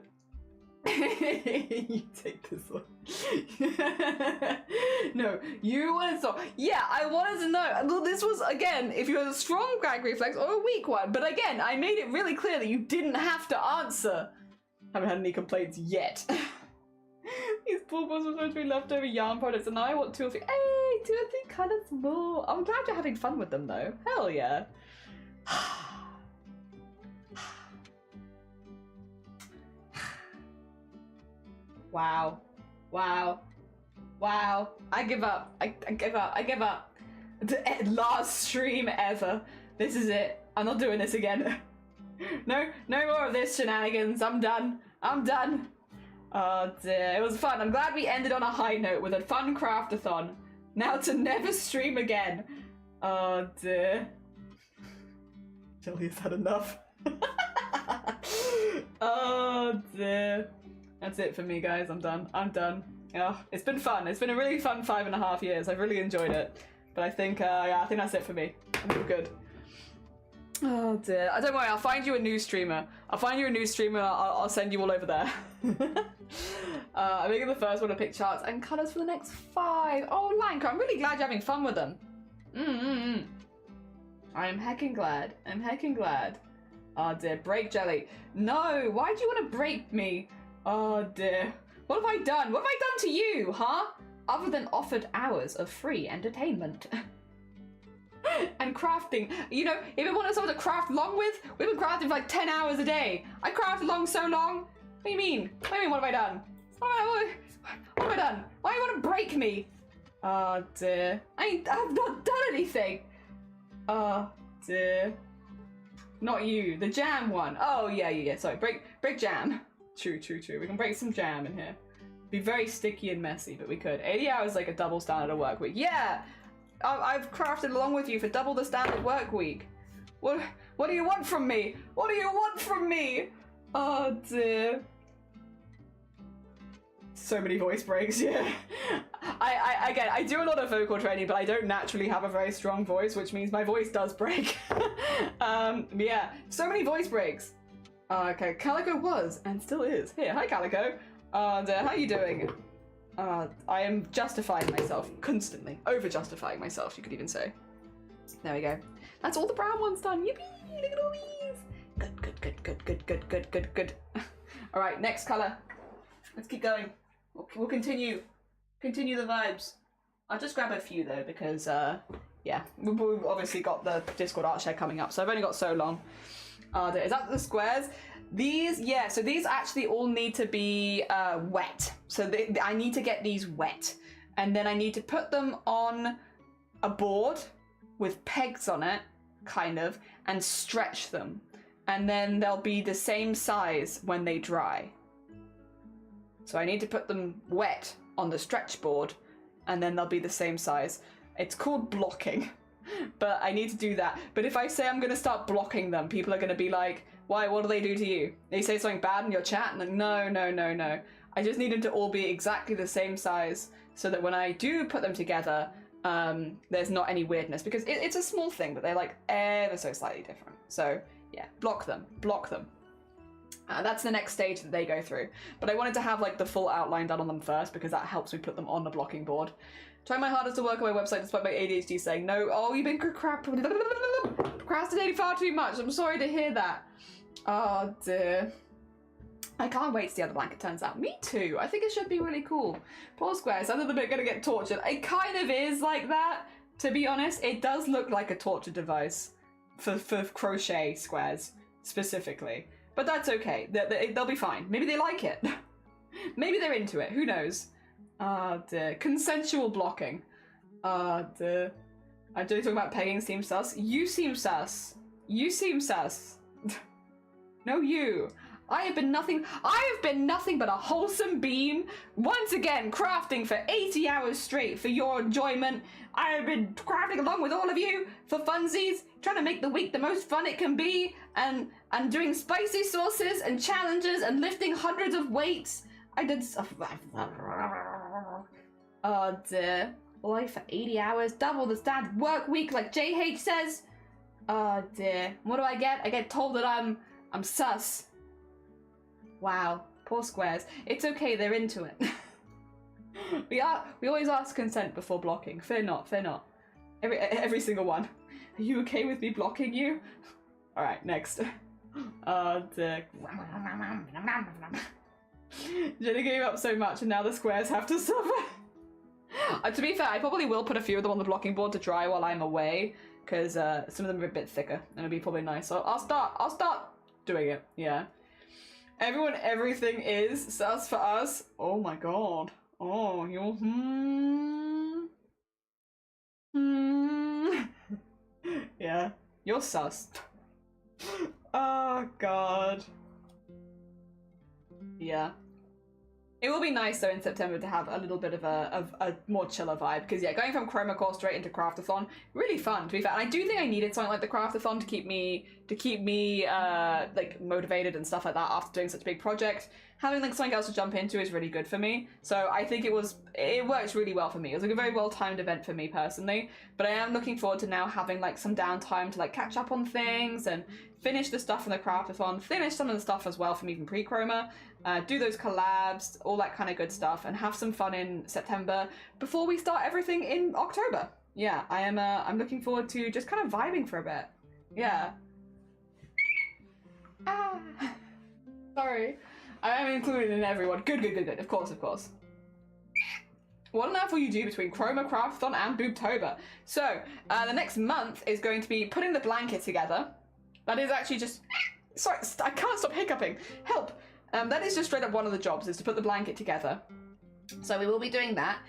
Speaker 1: You take this one. No, you wanted to. Yeah, I wanted to know. Well, this was, again, if you had a strong gag reflex or a weak one. But again, I made it really clear that you didn't have to answer. Haven't had any complaints yet. These poor boys were supposed to be leftover yarn products, and now I want 2 or 3. Hey, 2 or 3 colours more. I'm glad you're having fun with them, though. Hell yeah. Wow. Wow. Wow. I give up. I give up. I give up. The last stream ever. This is it. I'm not doing this again. No more of this shenanigans. I'm done. I'm done. Oh dear. It was fun. I'm glad we ended on a high note with a fun craft-a-thon. Now to never stream again. Oh dear. Jelly, has had enough. Oh dear. That's it for me, guys. I'm done. I'm done. Yeah, it's been fun. It's been a really fun 5.5 years. I've really enjoyed it. But I think, yeah, I think that's it for me. I'm good. Oh dear. Don't worry. I'll find you a new streamer. I'll find you a new streamer. I'll send you all over there. I'm making the first one to pick charts and colours for the next 5. Oh, Lanka, I'm really glad you're having fun with them. I'm heckin' glad. I'm heckin' glad. Oh dear. Break Jelly. No. Why do you want to break me? Oh dear. What have I done? What have I done to you, huh? Other than offered hours of free entertainment. And crafting. You know, if you want someone to craft long with, we've been crafting for like 10 hours a day. I craft along so long. What do you mean? What do you mean, what have I done? What have I done? Why do you want to break me? Oh dear. I've not done anything. Oh dear. Not you. The jam one. Oh yeah. Sorry. Break jam. True. We can break some jam in here. Be very sticky and messy, but we could. 80 hours like a double standard work week. Yeah! I've crafted along with you for double the standard work week. What do you want from me? What do you want from me? Oh dear. So many voice breaks, yeah. I do a lot of vocal training, but I don't naturally have a very strong voice, which means my voice does break. Yeah, so many voice breaks. Okay, Calico was, and still is. Here, hi Calico. And how are you doing? I am justifying myself constantly. Over-justifying myself, you could even say. There we go. That's all the brown ones done. Yippee! Look at all these. Good. All right, next color. Let's keep going. We'll continue the vibes. I'll just grab a few though, because yeah, we've obviously got the Discord art share coming up, so I've only got so long. Is that the squares? These, yeah, so these actually all need to be wet. So I need to get these wet. And then I need to put them on a board with pegs on it, kind of, and stretch them. And then they'll be the same size when they dry. So I need to put them wet on the stretch board, and then they'll be the same size. It's called blocking. But I need to do that. But if I say I'm going to start blocking them, people are going to be like, why, what do they do to you? They say something bad in your chat? And like, no. I just need them to all be exactly the same size so that when I do put them together, there's not any weirdness. Because it's a small thing, but they're like ever so slightly different. So yeah, block them. That's the next stage that they go through. But I wanted to have like the full outline done on them first because that helps me put them on the blocking board. Try my hardest to work on my website despite my ADHD saying no. Oh, you've been procrastinating far too much. I'm sorry to hear that. Oh dear. I can't wait to see how the blanket turns out. Me too. I think it should be really cool. Poor squares. I thought they're gonna get tortured. It kind of is like that, to be honest. It does look like a torture device for crochet squares specifically. But that's okay. They'll be fine. Maybe they like it. Maybe they're into it. Who knows? Ah, dear. Consensual blocking. Ah, dear. I don't talk about pegging seem sus. You seem sus. You seem sus. No, you. I have been nothing but a wholesome bean. Once again, crafting for 80 hours straight for your enjoyment. I have been crafting along with all of you for funsies, trying to make the week the most fun it can be, and doing spicy sauces and challenges and lifting hundreds of weights. I did stuff. Oh dear.
Speaker 2: life for 80 hours, double the standard work week like JH says. Oh dear. What do I get? I get told that I'm sus. Wow, poor squares. It's okay, they're into it. We always ask consent before blocking. Fear not, fear not. Every single one. Are you okay with me blocking you? Alright, next. Dick. Jenny gave up so much and now the squares have to suffer. To be fair, I probably will put a few of them on the blocking board to dry while I'm away, because some of them are a bit thicker and it'll be probably nice. So I'll start doing it, yeah. Everything is sus for us. Oh my god. Oh, you're yeah, you're sus. Oh god. Yeah. It will be nice though in September to have a little bit of a more chiller vibe, because yeah, going from Chroma Core straight into CRAFT-A-THON, really fun to be fair. And I do think I needed something like the CRAFT-A-THON to keep me like motivated and stuff like that after doing such a big project. Having like something else to jump into is really good for me. So I think it works really well for me. It was like a very well timed event for me personally. But I am looking forward to now having like some downtime to like catch up on things and finish the stuff from the CRAFT-A-THON, finish some of the stuff as well from even pre-Chroma, do those collabs, all that kind of good stuff, and have some fun in September before we start everything in October. Yeah, I'm looking forward to just kind of vibing for a bit. Yeah. Ah, sorry. I am included in everyone. Good. Of course. What on earth will you do between Chroma, CRAFT-A-THON, and Boobtober? So, the next month is going to be putting the blanket together. That is actually just... Sorry, I can't stop hiccuping. Help. That is just straight up one of the jobs, is to put the blanket together. So we will be doing that.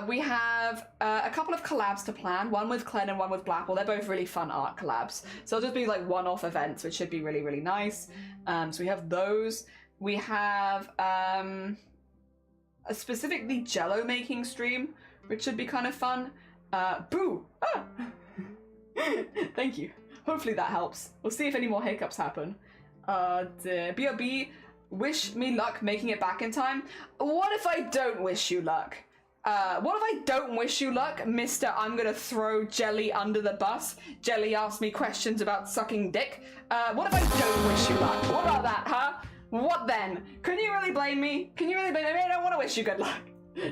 Speaker 2: We have a couple of collabs to plan, one with Clen and one with Blapple. They're both really fun art collabs. So it'll just be like one-off events, which should be really, really nice. So we have those. We have a specifically Jello making stream, which should be kind of fun. Boo! Ah! Thank you. Hopefully that helps. We'll see if any more hiccups happen. BRB, wish me luck making it back in time. What if I don't wish you luck? What if I don't wish you luck, Mr. I'm gonna throw Jelly under the bus? Jelly asked me questions about sucking dick. What if I don't wish you luck? What about that, huh? What then? Can you really blame me? Can you really blame me? I don't want to wish you good luck.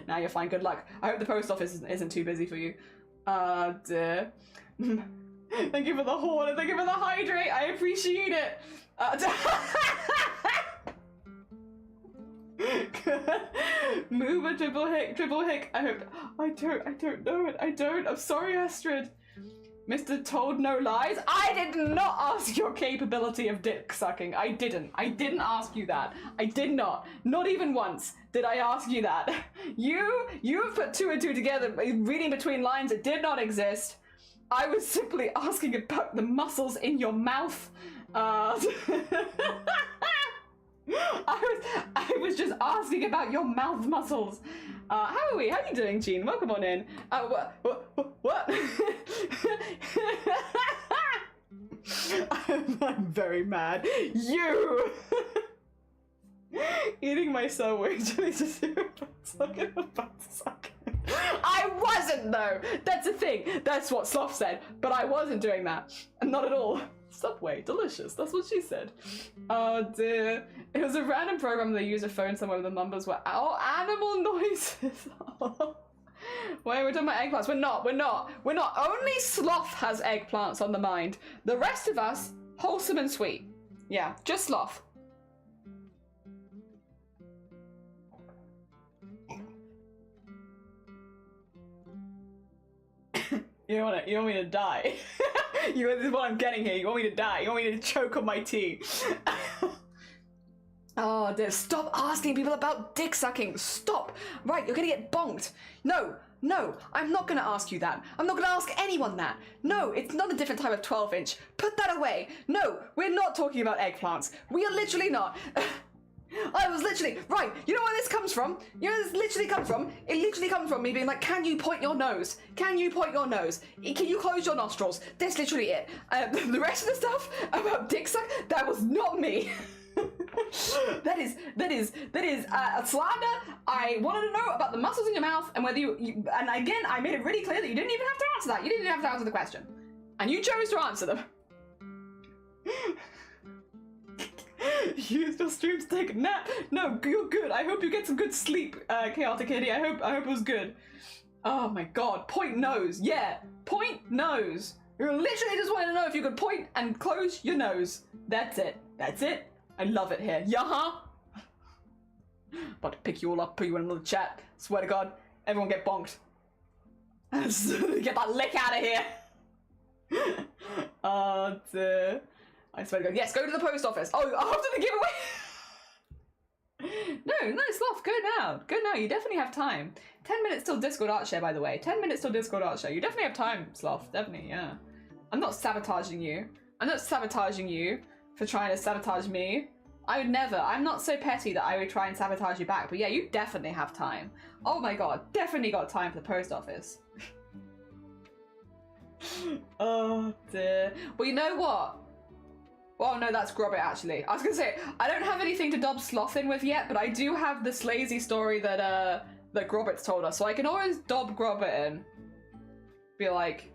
Speaker 2: Now you're fine, good luck. I hope the post office isn't too busy for you. Dear. Thank you for the horn and thank you for the hydrate. I appreciate it. Move a triple hick. I hope. I don't know it. I don't. I'm sorry, Astrid. Mr. Told No Lies. I did not ask your capability of dick sucking. I didn't ask you that. I did not. Not even once did I ask you that. You have put two and two together, reading between lines that did not exist. I was simply asking about the muscles in your mouth. I was just asking about your mouth muscles. How are we? How are you doing, Jean? Welcome on in. What? I'm very mad. You! Eating my sandwich. I wasn't, though! That's the thing. That's what Sloth said. But I wasn't doing that. Not at all. Subway, delicious. That's what she said. Oh dear. It was a random program they used a phone somewhere where the numbers were animal noises. Wait, we're talking about eggplants. We're not. Only Sloth has eggplants on the mind. The rest of us, wholesome and sweet. Yeah, just Sloth. You want me to die? This is what I'm getting here. You want me to die? You want me to choke on my tea? Oh, dear. Stop asking people about dick sucking. Stop. Right, you're gonna get bonked. No, I'm not gonna ask you that. I'm not gonna ask anyone that. No, it's not a different type of 12-inch. Put that away. No, we're not talking about eggplants. We are literally not. I was literally, right, you know where this comes from? You know where this literally comes from? It literally comes from me being like, can you point your nose? Can you point your nose? Can you close your nostrils? That's literally it. The rest of the stuff about dick suck, that was not me. That is a slander. I wanted to know about the muscles in your mouth and whether you and again, I made it really clear that you didn't even have to answer that. You didn't even have to answer the question. And you chose to answer them. Use your stream to take a nap. No, you're good. I hope you get some good sleep, Chaotic Kitty. I hope it was good. Oh my god, point nose. Yeah, point nose. You literally just wanted to know if you could point and close your nose. That's it. That's it. I love it here. Yeah. About to pick you all up, put you in another chat. Swear to God, everyone get bonked. Get that lick out of here. I swear to God. Yes, go to the post office. Oh, after the giveaway. No, Sloth, go now. Go now. You definitely have time. 10 minutes till Discord art share, by the way. 10 minutes till Discord art share. You definitely have time, Sloth. Definitely, yeah. I'm not sabotaging you. I'm not sabotaging you for trying to sabotage me. I would never. I'm not so petty that I would try and sabotage you back. But yeah, you definitely have time. Oh my God. Definitely got time for the post office. Oh dear. Well, you know what? Oh no, that's Grobbit actually. I was gonna say, I don't have anything to dob Sloth in with yet, but I do have this lazy story that Grobbit's told us, so I can always dob Grobbit in. Be like,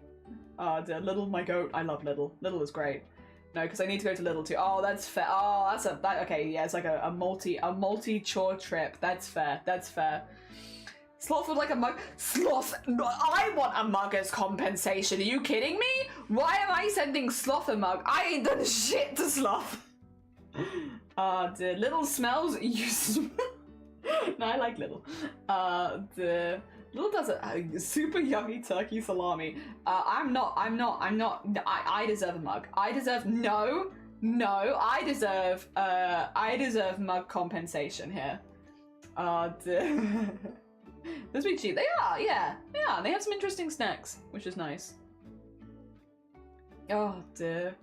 Speaker 2: oh dear, Little, my goat. I love Little. Little is great. No, because I need to go to Little too. Oh, that's fair. Oh, okay, yeah, it's like a multi-chore trip. That's fair. That's fair. Sloth would like a mug. Sloth, no, I want a mug as compensation. Are you kidding me? Why am I sending Sloth a mug? I ain't done shit to Sloth. Dear. Little smells. You smell. No, I like Little. Dear. Little does a super yummy turkey salami. I deserve a mug. I deserve I deserve mug compensation here. Dear. Those be cheap. They are, yeah. Yeah, they have some interesting snacks, which is nice. Oh dear.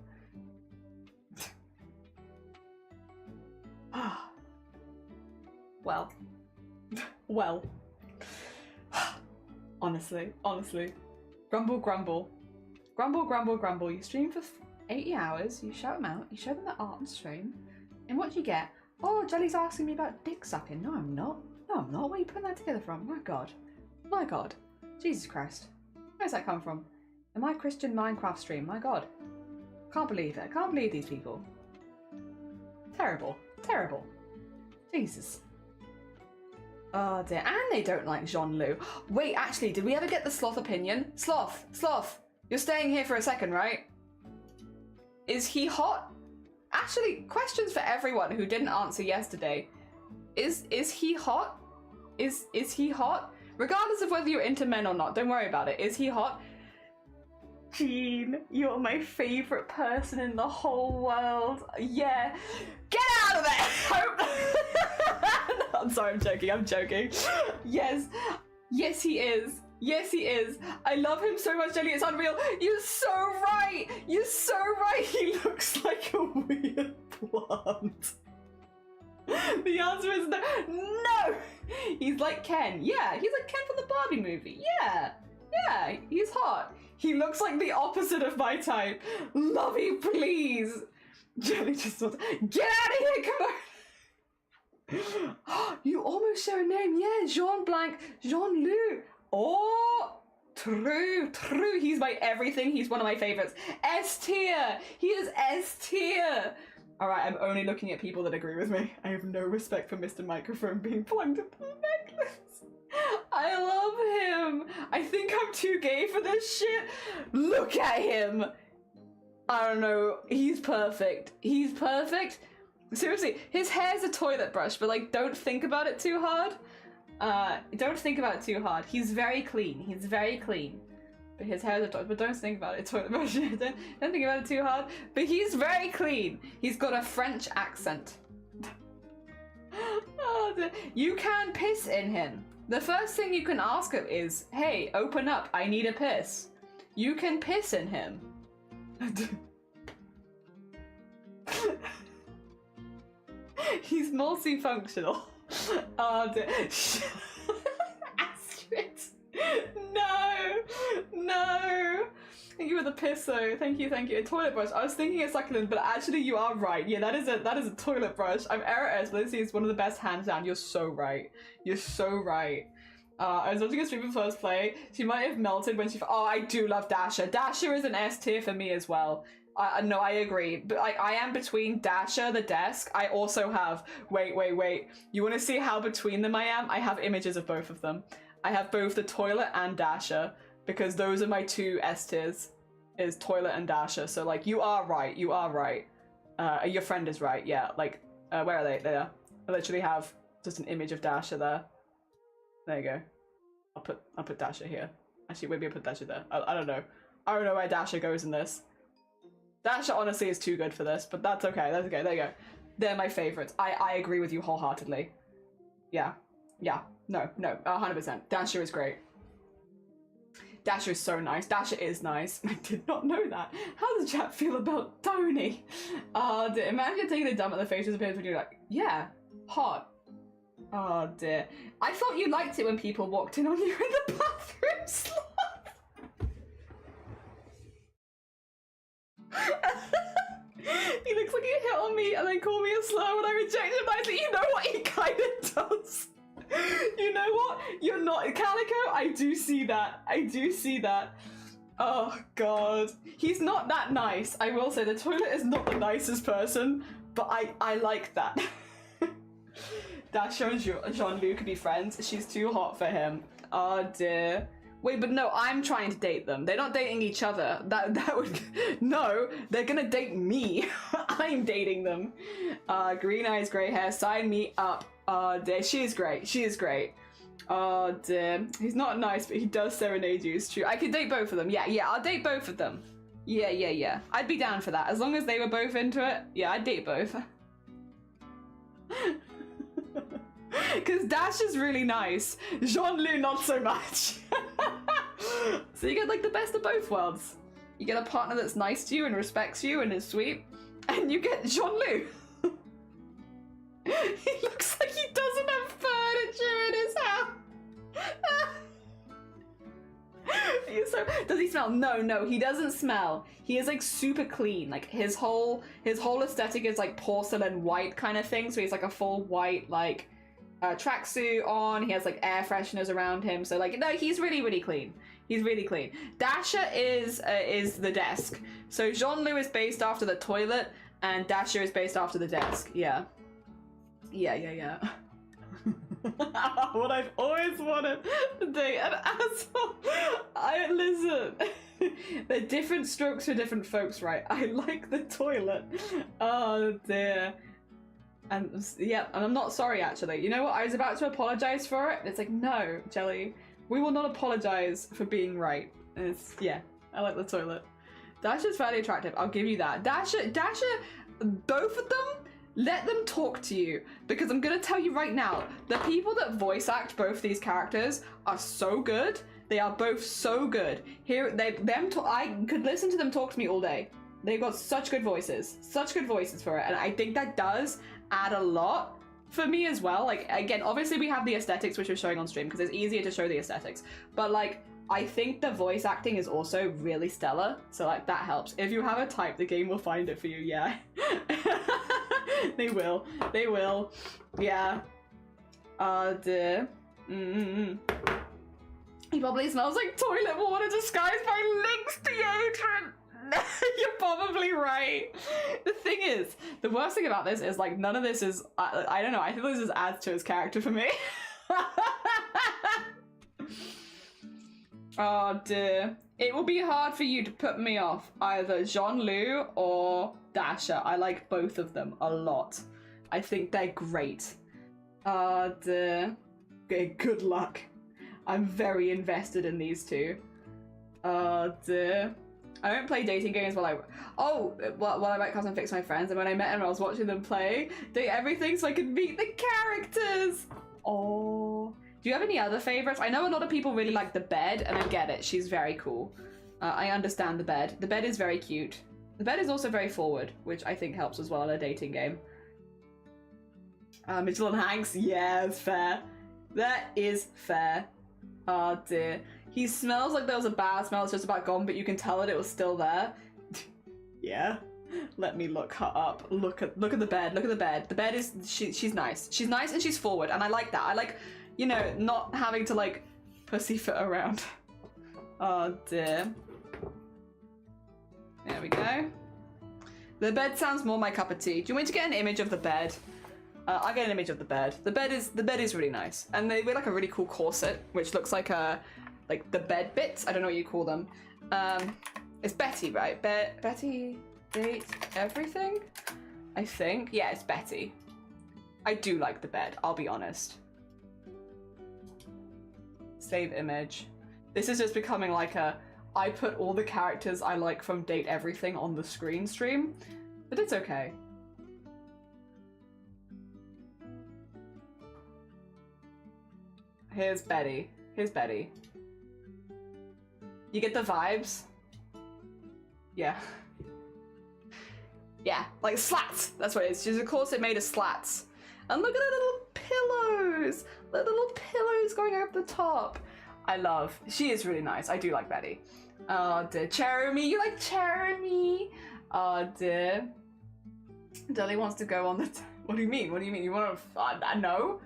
Speaker 2: Well. Well. Honestly. Grumble, grumble. Grumble, grumble, grumble. You stream for 80 hours, you shout them out, you show them the art on stream, and what do you get? Oh, Jelly's asking me about dick sucking. No, I'm not. No, I'm not. Where are you putting that together from? My God. My God. Jesus Christ. Where's that come from? In my Christian Minecraft stream. My God. Can't believe it. I can't believe these people. Terrible. Terrible. Jesus. Oh dear. And they don't like Jean-Lu. Wait, actually, did we ever get the Sloth opinion? Sloth. Sloth. You're staying here for a second, right? Is he hot? Actually, questions for everyone who didn't answer yesterday. Is he hot? Is he hot? Regardless of whether you're into men or not, don't worry about it. Is he hot? Jean, you're my favorite person in the whole world. Yeah. Get out of there! I'm sorry, I'm joking. Yes. Yes, he is. Yes, he is. I love him so much, Jelly. It's unreal. You're so right. You're so right. He looks like a weird plant. The answer is no. No! He's like Ken. Yeah, he's like Ken from the Barbie movie. Yeah. Yeah, he's hot. He looks like the opposite of my type. Lovey, please. Jelly just wants get out of here, come on. You almost share a name. Yeah, Jean Blanc. Jean-Lu. Oh, true. He's my everything. He's one of my favorites. S tier. He is S tier. All right, I'm only looking at people that agree with me. I have no respect for Mr. Microphone being plugged into the necklace. I love him. I think I'm too gay for this shit. Look at him. I don't know. He's perfect. He's perfect. Seriously, his hair's a toilet brush, but like, don't think about it too hard. Don't think about it too hard. He's very clean. He's very clean. But his hair's a toilet, but don't think about it. Toilet brush. don't think about it too hard. But he's very clean. He's got a French accent. Oh, you can piss in him. The first thing you can ask him is, hey, open up, I need a piss. You can piss in him. He's multifunctional. Oh, Astrid. No. You
Speaker 1: you with a pisso. Thank you, thank you. A toilet brush. I was thinking a succulent, but actually you are right. Yeah, that is a toilet brush. I'm error but this is one of the best hands down. You're so right. You're so right. I was watching a stream of first play. She might have melted when she. Oh, I do love Dasher. Dasher is an S tier for me as well. No, I agree. But like, I am between Dasher, the desk. I also have. Wait. You want to see how between them I am? I have images of both of them. I have both the toilet and Dasher because those are my two S tiers. Is toilet and Dasher. So like, you are right. You are right. Your friend is right. Yeah. Like, where are they? There. I literally have just an image of Dasher there. There you go. I'll put Dasher here. Actually, maybe I'll put Dasher there. I don't know. I don't know where Dasher goes in this. Dasher honestly is too good for this, but that's okay. That's okay. There you go. They're my favorites. I agree with you wholeheartedly. Yeah. No. 100%. Dasher is great. Dasher is so nice. Dasher is nice. I did not know that. How does chat feel about Tony? Imagine taking a dump at the faces of people when you're like, yeah, hot. Oh dear. I thought you liked it when people walked in on you in the bathroom slot. He looks like he hit on me and then called me a slur when I rejected him. I said, you know what, he kind of does. You know what? You're not Calico. I do see that. I do see that. Oh god. He's not that nice. I will say the toilet is not the nicest person, but I like that. Dasher and Jean-Luc could be friends. She's too hot for him. Oh dear. Wait, but no, I'm trying to date them. They're not dating each other. That would... No, they're gonna date me. I'm dating them. Green eyes, grey hair, sign me up. Oh dear, she is great. She is great. Oh dear. He's not nice, but he does serenade you. It's true. I could date both of them. Yeah, I'll date both of them. Yeah. I'd be down for that. As long as they were both into it, yeah, I'd date both. Because Dash is really nice. Jean-Luc, not so much. So you get like the best of both worlds. You get a partner that's nice to you and respects you and is sweet. And you get Jean-Luc. He looks like he doesn't have furniture in his house. Does he smell? No, he doesn't smell. He is like super clean. Like his whole aesthetic is like porcelain white kind of thing. So he's like a full white like tracksuit on. He has like air fresheners around him. So like no, he's really clean. He's really clean. Dasher is the desk. So Jean-Luc is based after the toilet, and Dasher is based after the desk. Yeah. What I've always wanted to date an asshole. Listen. They're different strokes for different folks, right? I like the toilet. Oh dear. And yeah, and I'm not sorry actually. You know what? I was about to apologize for it. It's like, no, Jelly. We will not apologize for being right. And it's, yeah, I like the toilet. Dasher's fairly attractive. I'll give you that. Dasher, both of them, let them talk to you. Because I'm gonna tell you right now, the people that voice act both these characters are so good. They are both so good. I could listen to them talk to me all day. They've got such good voices for it. And I think that does add a lot for me as well. Like, again, obviously we have the aesthetics which we're showing on stream because it's easier to show the aesthetics. But like, I think the voice acting is also really stellar. So like, that helps. If you have a type, the game will find it for you, yeah. They will. Yeah. Dear. He probably smells like toilet water disguised by Lynx deodorant. You're probably right. The thing is, the worst thing about this is like none of this is, I don't know, I think this just adds to his character for me. Oh dear. It will be hard for you to put me off either Jean-Luc or Dasher. I like both of them a lot. I think they're great. Oh dear. Okay, good luck. I'm very invested in these two. Oh dear. I don't play dating games while I might come and fix my friends, and when I met him I was watching them play. Date everything so I could meet the characters. Oh. Do you have any other favorites? I know a lot of people really like the bed, and I get it. She's very cool. I understand the bed. The bed is very cute. The bed is also very forward, which I think helps as well in a dating game. Mitchell and Hanks, yeah, it's fair. That is fair.
Speaker 2: Oh dear. He smells like there was a bad smell, it's just about gone, but you can tell that it was still there. Yeah. Let me look her up. Look at the bed. Look at the bed. The bed is she's nice. She's nice and she's forward, and I like that. I like, you know, not having to like pussyfoot around. Oh dear. There we go. The bed sounds more my cup of tea. Do you want me to get an image of the bed? I'll get an image of the bed. The bed is really nice, and they wear like a really cool corset, which looks like the bed bits. I don't know what you call them. It's Betty, right? Betty date everything. I think. Yeah, it's Betty. I do like the bed. I'll be honest. Save image. This is just becoming like I put all the characters I like from Date Everything on the screen stream, but it's okay. Here's Betty. Here's Betty. You get the vibes? Yeah. Yeah, like slats. That's what it is. She's a corset made of slats. And look at the little pillows. The little pillows going up the top. I love. She is really nice. I do like Betty. Oh dear. Jeremy, you like Jeremy? Oh dear. Dolly wants to go on the. What do you mean? What do you mean? You want to? No.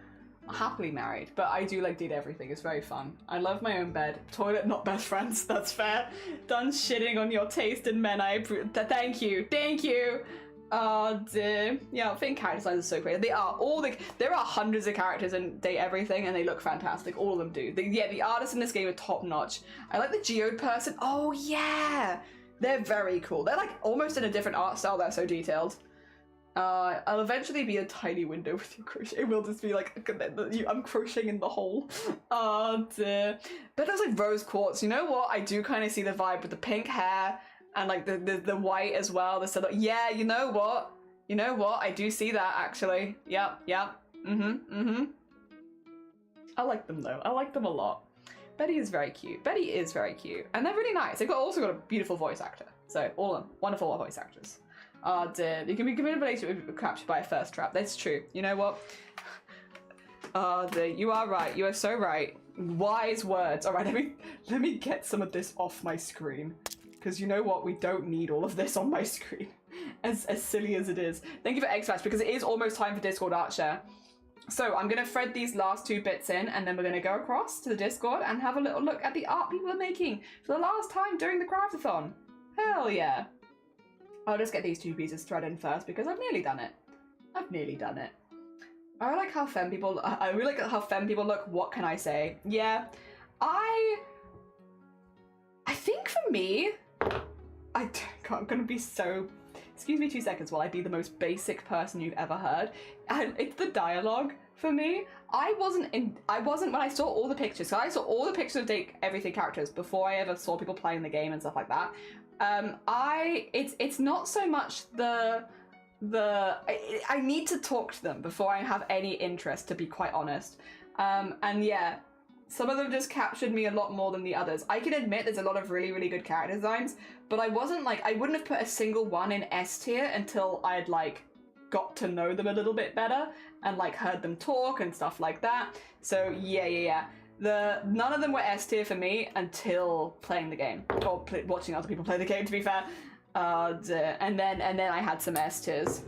Speaker 2: Happily married, but I do like Date Everything. It's very fun. I love my own bed. Toilet, not best friends. That's fair. Done shitting on your taste in men. I approve. Thank you. Thank you. Oh dear. Yeah, I think character designs are so great. They are there are hundreds of characters in Date Everything, and they look fantastic. All of them do. The artists in this game are top notch. I like the geode person. Oh yeah, they're very cool. They're like almost in a different art style. They're so detailed. I'll eventually be a tiny window with your crochet. It will just be like, I'm crocheting in the hole. Oh dear. But it was like rose quartz. You know what? I do kind of see the vibe with the pink hair and like the white as well. Yeah, you know what? You know what? I do see that actually. Yep. I like them though. I like them a lot. Betty is very cute. Betty is very cute. And they're really nice. They've also got a beautiful voice actor. So all of them, wonderful voice actors. Oh dear, you can be given a relationship with crafty by a first trap. That's true. You know what? Oh dear, you are right. You are so right. Wise words. All right, let me get some of this off my screen, because you know what? We don't need all of this on my screen. As silly as it is. Thank you for X-Match, because it is almost time for Discord art share. So I'm gonna thread these last two bits in, and then we're gonna go across to the Discord and have a little look at the art people are making for the last time during the CRAFT-A-THON. Hell yeah. I'll just get these two pieces threaded in first because I've nearly done it. I've nearly done it. I like how femme people. I really like how femme people look. What can I say? Yeah, I think for me, I'm gonna be so. Excuse me 2 seconds while I be the most basic person you've ever heard. And it's the dialogue for me. I wasn't when I saw all the pictures. So I saw all the pictures of Date Everything characters before I ever saw people playing the game and stuff like that. It's not so much I need to talk to them before I have any interest, to be quite honest. And yeah, some of them just captured me a lot more than the others. I can admit there's a lot of really, really good character designs, but I wouldn't have put a single one in S tier until I'd like got to know them a little bit better and like heard them talk and stuff like that. So yeah. None of them were S tier for me until playing the game, or watching other people play the game, to be fair. And then I had some S tiers.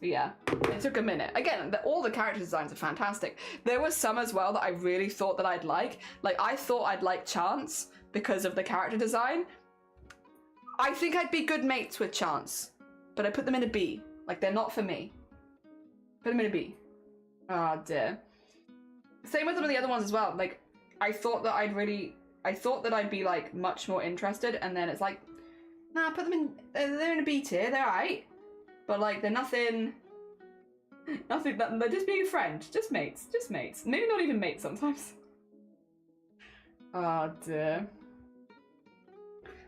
Speaker 2: Yeah, it took a minute. Again, all the character designs are fantastic. There were some as well that I really thought that I'd like. Like, I thought I'd like Chance because of the character design. I think I'd be good mates with Chance, but I put them in a B. Like, they're not for me. Put them in a B. Oh dear. Same with some of the other ones as well. Like, I thought that I'd be like much more interested, and then it's like, nah, put them in. They're in a B tier. They're alright, but like they're nothing. They're just being a friend, just mates. Maybe not even mates sometimes. Oh dear.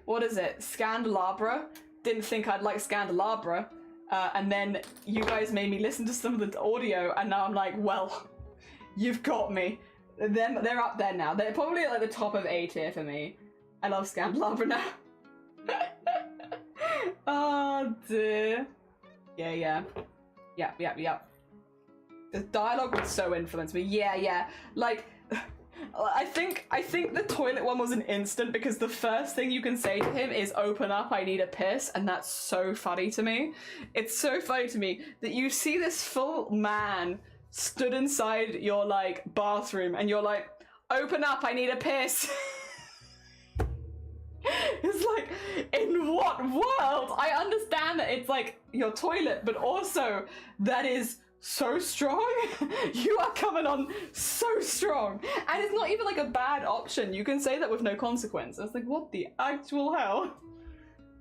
Speaker 2: What is it? Scandelabra. Didn't think I'd like Scandelabra, and then you guys made me listen to some of the audio, and now I'm like, well. You've got me. They're up there now. They're probably at like the top of A tier for me. I love Scandelabra now. Oh dear. Yeah. The dialogue would so influence me. Yeah. Like,
Speaker 1: I think the toilet one was an instant because the first thing you can say to him is open up, I need a piss, and that's so funny to me. It's so funny to me that you see this full man stood inside your like bathroom and you're like, open up, I need a piss. It's like, in what world? I understand that it's like your toilet, but also that is so strong. You are coming on so strong, and it's not even like a bad option. You can say that with no consequence. It's like, what the actual hell?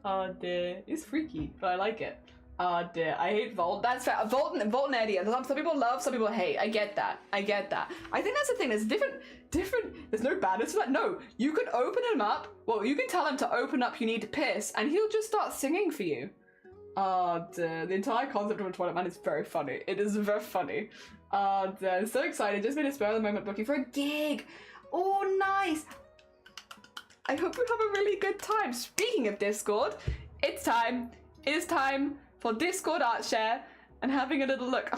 Speaker 1: Oh dear, it's freaky, but I like it. Oh dear, I hate Volt. That's fair. Volt and Eddie. Some people love, some people hate. I get that. I think that's the thing. There's different. There's no badness for that. No, you can open him up. Well, you can tell him to open up. You need to piss, and he'll just start singing for you. Oh dear, the entire concept of a toilet man is very funny. It is very funny. Oh dear, I'm so excited. Just made a spur of the moment booking for a gig. Oh, nice. I hope you have a really good time. Speaking of Discord, it's time. It is time for Discord art share and having a little look.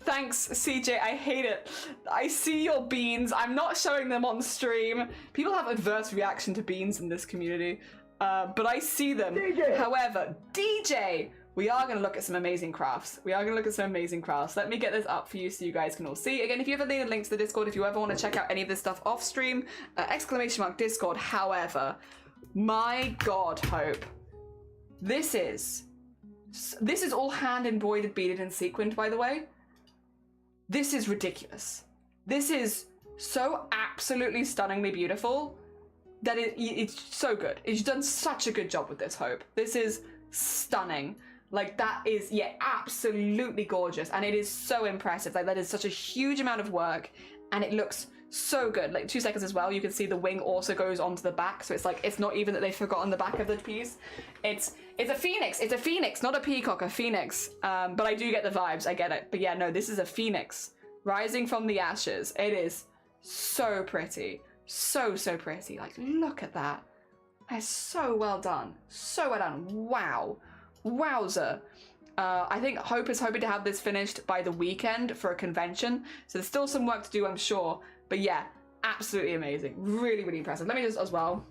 Speaker 1: Thanks, CJ. I hate it. I see your beans. I'm not showing them on stream. People have adverse reaction to beans in this community. But I see them. DJ. However, DJ, we are going to look at some amazing crafts. Let me get this up for you so you guys can all see. Again, if you ever need a link to the Discord, if you ever want to check out any of this stuff off stream, !Discord. However, my God, Hope, this is all hand embroidered, beaded, and sequined, by the way. This is ridiculous. This is so absolutely stunningly beautiful. That it's so good. It's done such a good job with this, Hope. This is stunning. Like, that is, yeah, absolutely gorgeous. And it is so impressive. Like, that is such a huge amount of work. And it looks so good. Like, 2 seconds as well. You can see the wing also goes onto the back. So it's like, it's not even that they've forgotten the back of the piece. It's a phoenix. It's a phoenix, not a peacock, a phoenix. But I do get the vibes. I get it. But yeah, no, this is a phoenix rising from the ashes. It is so pretty. So pretty. Like, look at that. That's so well done. So well done. Wow. Wowzer. I think Hope is hoping to have this finished by the weekend for a convention. So there's still some work to do, I'm sure. But yeah, absolutely amazing. Really, really impressive. Let me just as well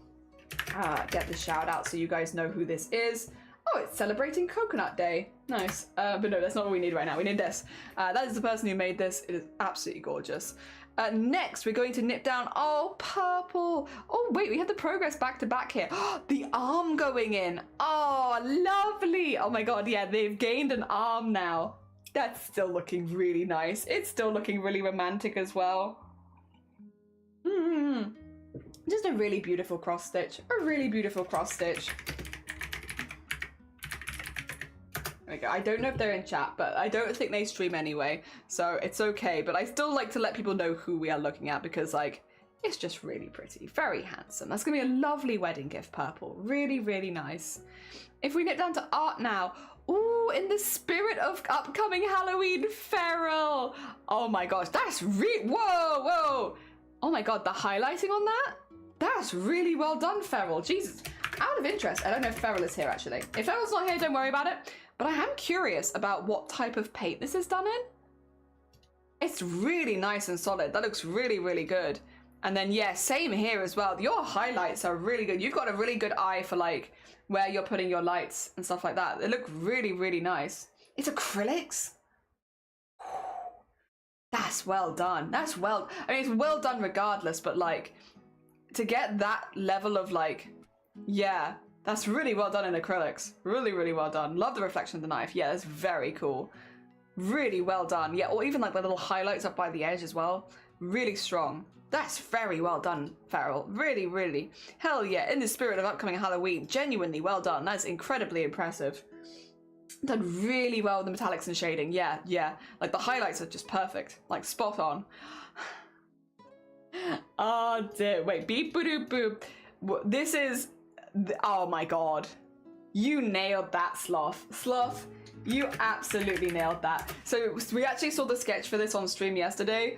Speaker 1: get the shout out so you guys know who this is. Oh, it's celebrating Coconut Day. Nice. But no, that's not what we need right now. We need this. That is the person who made this. It is absolutely gorgeous. Next, we're going to nip down. Oh, purple. Oh, wait, we have the progress back to back here. The arm going in. Oh, lovely. Oh my God, yeah, they've gained an arm now. That's still looking really nice. It's still looking really romantic as well. Just a really beautiful cross stitch. A really beautiful cross stitch. There we go. I don't know if they're in chat, but I don't think they stream anyway, so it's okay. But I still like to let people know who we are looking at because, like, it's just really pretty. Very handsome. That's going to be a lovely wedding gift, purple. Really, really nice. If we nip down to art now. Ooh, in the spirit of upcoming Halloween, Feral. Oh my gosh, that's whoa. Oh my God, the highlighting on that? That's really well done, Feral. Jesus. Out of interest, I don't know if Feral is here, actually. If Feral's not here, don't worry about it. But I am curious about what type of paint this is done in. It's really nice and solid. That looks really, really good. And then, yeah, same here as well. Your highlights are really good. You've got a really good eye for, like, where you're putting your lights and stuff like that. They look really, really nice. It's acrylics? That's well done. That's well... I mean, it's well done regardless, but, like, to get that level of, like... Yeah, that's really well done in acrylics. Really, really well done. Love the reflection of the knife. Yeah, that's very cool. Really well done. Yeah, or even, like, the little highlights up by the edge as well. Really strong. That's very well done, Feral. Really, really. Hell yeah, in the spirit of upcoming Halloween. Genuinely well done. That's incredibly impressive. Done really well with the metallics and shading. Yeah, yeah. Like, the highlights are just perfect. Like, spot on. Oh, dear. Wait, beep, boo, boop. This is... Oh, my God. You nailed that, Sloth. Sloth, you absolutely nailed that. So we actually saw the sketch for this on stream yesterday.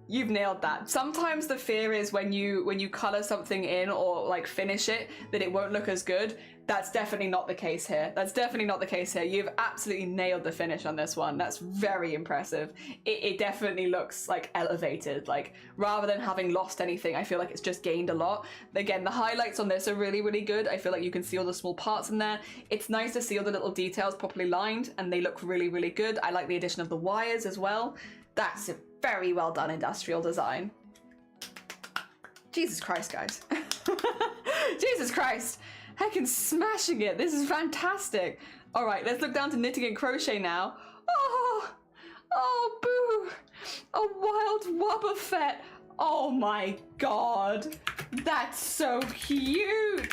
Speaker 1: You've nailed that. Sometimes the fear is when you color something in or like finish it that it won't look as good. That's definitely not the case here. That's definitely not the case here. You've absolutely nailed the finish on this one. That's very impressive. It definitely looks like elevated. Like rather than having lost anything, I feel like it's just gained a lot. Again, the highlights on this are really, really good. I feel like you can see all the small parts in there. It's nice to see all the little details properly lined and they look really, really good. I like the addition of the wires as well. That's a very well done industrial design. Jesus Christ, guys. Jesus Christ. Heckin' smashing it. This is fantastic. All right, let's look down to knitting and crochet now. Oh, boo. A wild Wobbuffet. Oh my God. That's so cute.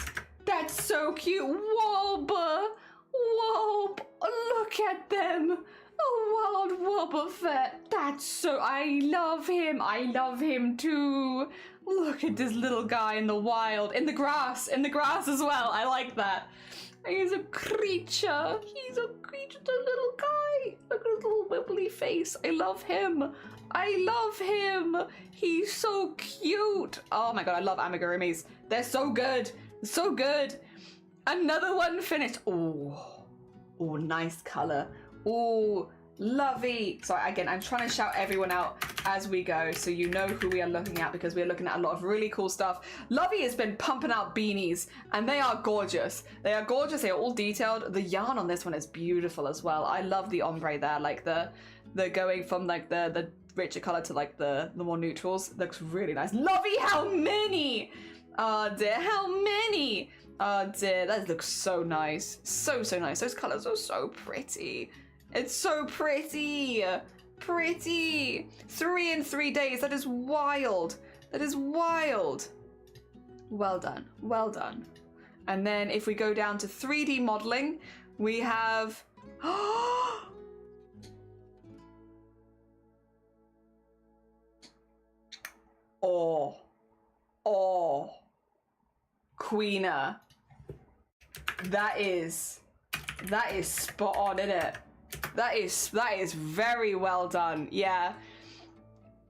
Speaker 1: That's so cute. Wobba. Wob. Look at them. A wild Wobbuffet. That's so, I love him. I love him too. Look at this little guy in the wild, in the grass as well. I like that. He's a creature. He's a creature, the little guy. Look at his little wibbly face. I love him. I love him. He's so cute. Oh my God, I love amigurumis. They're so good. So good. Another one finished. Oh, nice color. Oh, lovely. Sorry, again, I'm trying to shout everyone out as we go so you know who we are looking at because we are looking at a lot of really cool stuff. Lovey has been pumping out beanies and they are gorgeous. They are gorgeous. They are all detailed. The yarn on this one is beautiful as well. I love the ombre there, like the going from like the richer color to like the more neutrals. Looks really nice. Lovey, how many? Oh dear, how many? Oh dear, that looks so nice. So nice. Those colors are so pretty. It's so pretty. Pretty. 3 in 3 days. That is wild. That is wild. Well done. Well done. And then if we go down to 3D modeling, we have... Oh. Queener. That is spot on, isn't it? That is very well done. Yeah.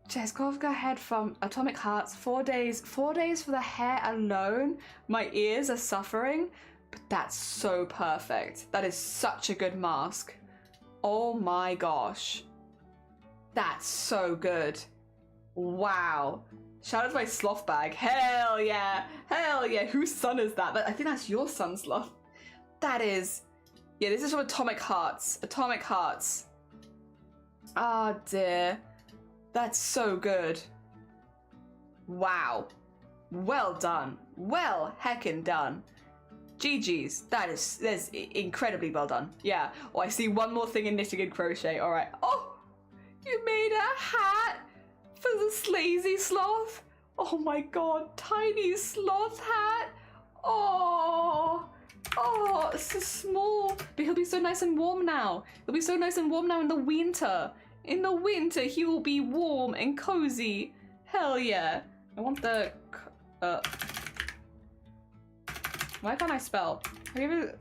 Speaker 1: Cheskovka head from Atomic Hearts. 4 days. 4 days for the hair alone. My ears are suffering, but that's so perfect. That is such a good mask. Oh my gosh. That's so good. Wow. Shout out to my sloth bag. Hell yeah. Hell yeah. Whose son is that? I think that's your son, Sloth. That is... Yeah, this is from Atomic Hearts. Atomic Hearts. Ah, dear. That's so good. Wow. Well done. Well heckin' done. GG's. That's incredibly well done. Yeah. Oh, I see one more thing in knitting and crochet. All right. Oh, you made a hat for the Slazy Sloth. Oh my God. Tiny sloth hat. Oh, it's so small, but he'll be so nice and warm now. He'll be so nice and warm now in the winter. In the winter, he will be warm and cozy. Hell yeah. I want the... Why can't I spell? There you go,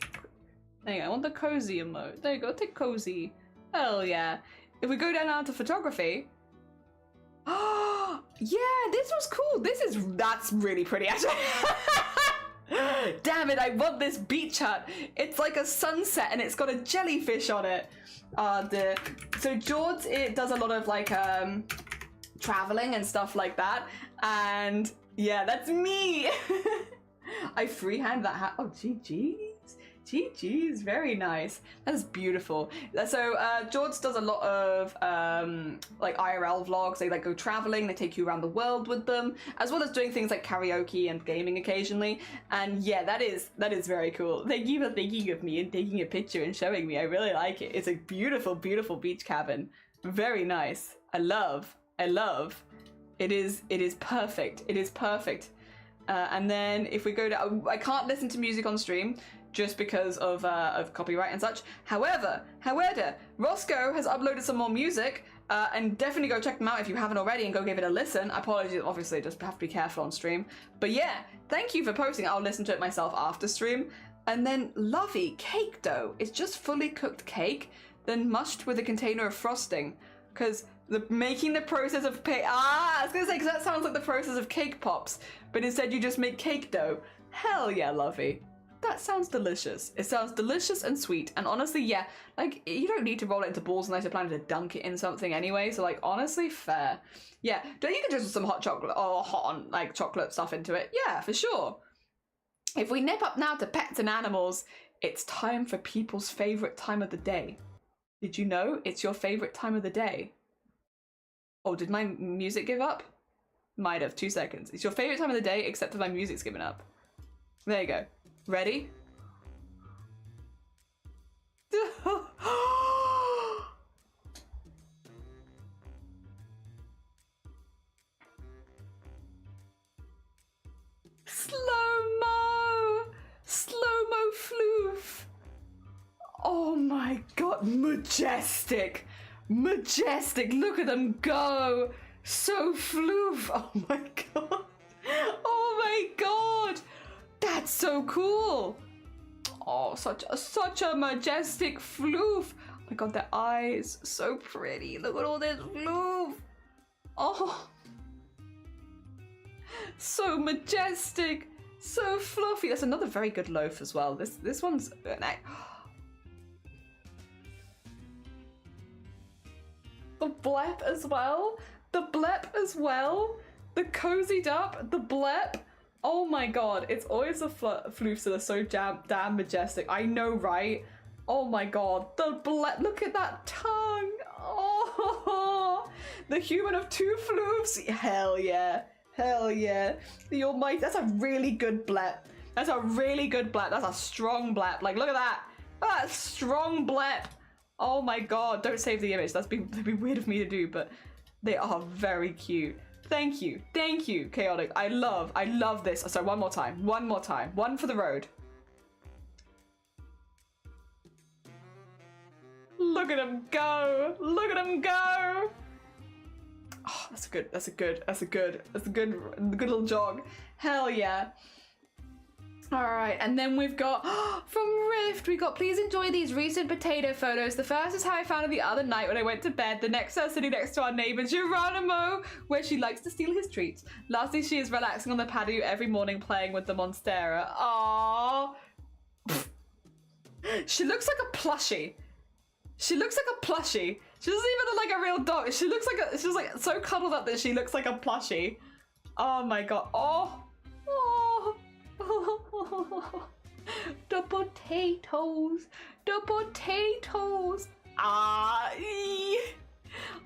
Speaker 1: I want the cozy emote. There you go, take cozy. Hell yeah. If we go down now to photography... Oh, yeah, this was cool. That's really pretty, actually. Damn it, I want this beach hut. It's like a sunset and it's got a jellyfish on it. So George, it does a lot of like traveling and stuff like that. And yeah, that's me. I freehand that hat. Oh, GG's, very nice. That's beautiful. So George does a lot of like IRL vlogs. They like go traveling, they take you around the world with them, as well as doing things like karaoke and gaming occasionally. And yeah, that is very cool. Thank you for thinking of me and taking a picture and showing me. I really like it. It's a beautiful, beautiful beach cabin. Very nice. I love. It is perfect. It is perfect. And then if we go to, I can't listen to music on stream just because of copyright and such. However, Roscoe has uploaded some more music, and definitely go check them out if you haven't already and go give it a listen. Apologies, obviously, just have to be careful on stream. But yeah, thank you for posting. I'll listen to it myself after stream. And then Lovey, cake dough. It's just fully cooked cake, then mushed with a container of frosting. Because making the process of I was gonna say, because that sounds like the process of cake pops, but instead you just make cake dough. Hell yeah, Lovey.
Speaker 2: that sounds delicious. It sounds delicious and sweet. And honestly, yeah, like, you don't need to roll it into balls unless you're planning to dunk it in something anyway. So, like, honestly, fair. Yeah, you can just put some hot chocolate or hot, like, chocolate stuff into it. Yeah, for sure. If we nip up now to pets and animals, it's time for people's favorite time of the day. Did you know it's your favorite time of the day? Oh, did my music give up? Might have. 2 seconds. It's your favorite time of the day, except for my music's given up. There you go. Ready? Slow-mo! Slow-mo floof! Oh my god, majestic! Majestic! Look at them go! So floof! Oh my god! Oh my god! That's so cool! Oh, such a majestic floof! Oh my god, their eyes, so pretty. Look at all this floof! Oh, so majestic, so fluffy. That's another very good loaf as well. This one's the blep as well. The blep as well. The cozied up. The blep. Oh my god, it's always the floofs that are so damn majestic. I know, right? Oh my god, the blep. Look at that tongue. Oh, the human of 2 floofs. Hell yeah. Hell yeah. The almighty. That's a really good blep. That's a really good blep. That's a strong blep. Like, look at that. That strong blep. Oh my god. Don't save the image. That'd be weird of me to do, but they are very cute. Thank you. Thank you, Chaotic. I love this. So one more time. One more time. One for the road. Look at him go. Look at him go. Oh, that's a good little jog. Hell yeah. All right, and then we've got, from Rift, we got, please enjoy these recent potato photos. The first is how I found it the other night when I went to bed. The next is sitting next to our neighbor, Geronimo, where she likes to steal his treats. Lastly, she is relaxing on the patio every morning playing with the Monstera. Aww. She looks like a plushie. She looks like a plushie. She doesn't even look like a real dog. She looks like she's like so cuddled up that she looks like a plushie. Oh my god. Oh. Oh. The potatoes. The potatoes. Ah.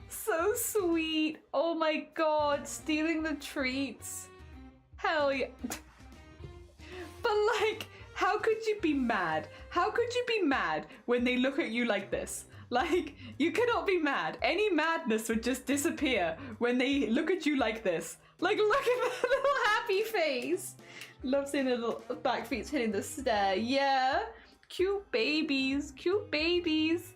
Speaker 2: So sweet. Oh my god. Stealing the treats. Hell yeah. But like, how could you be mad? How could you be mad when they look at you like this? Like, you cannot be mad. Any madness would just disappear when they look at you like this. Like, look at the little happy face. Love seeing the little back feet hitting the stair. Yeah. Cute babies. Cute babies.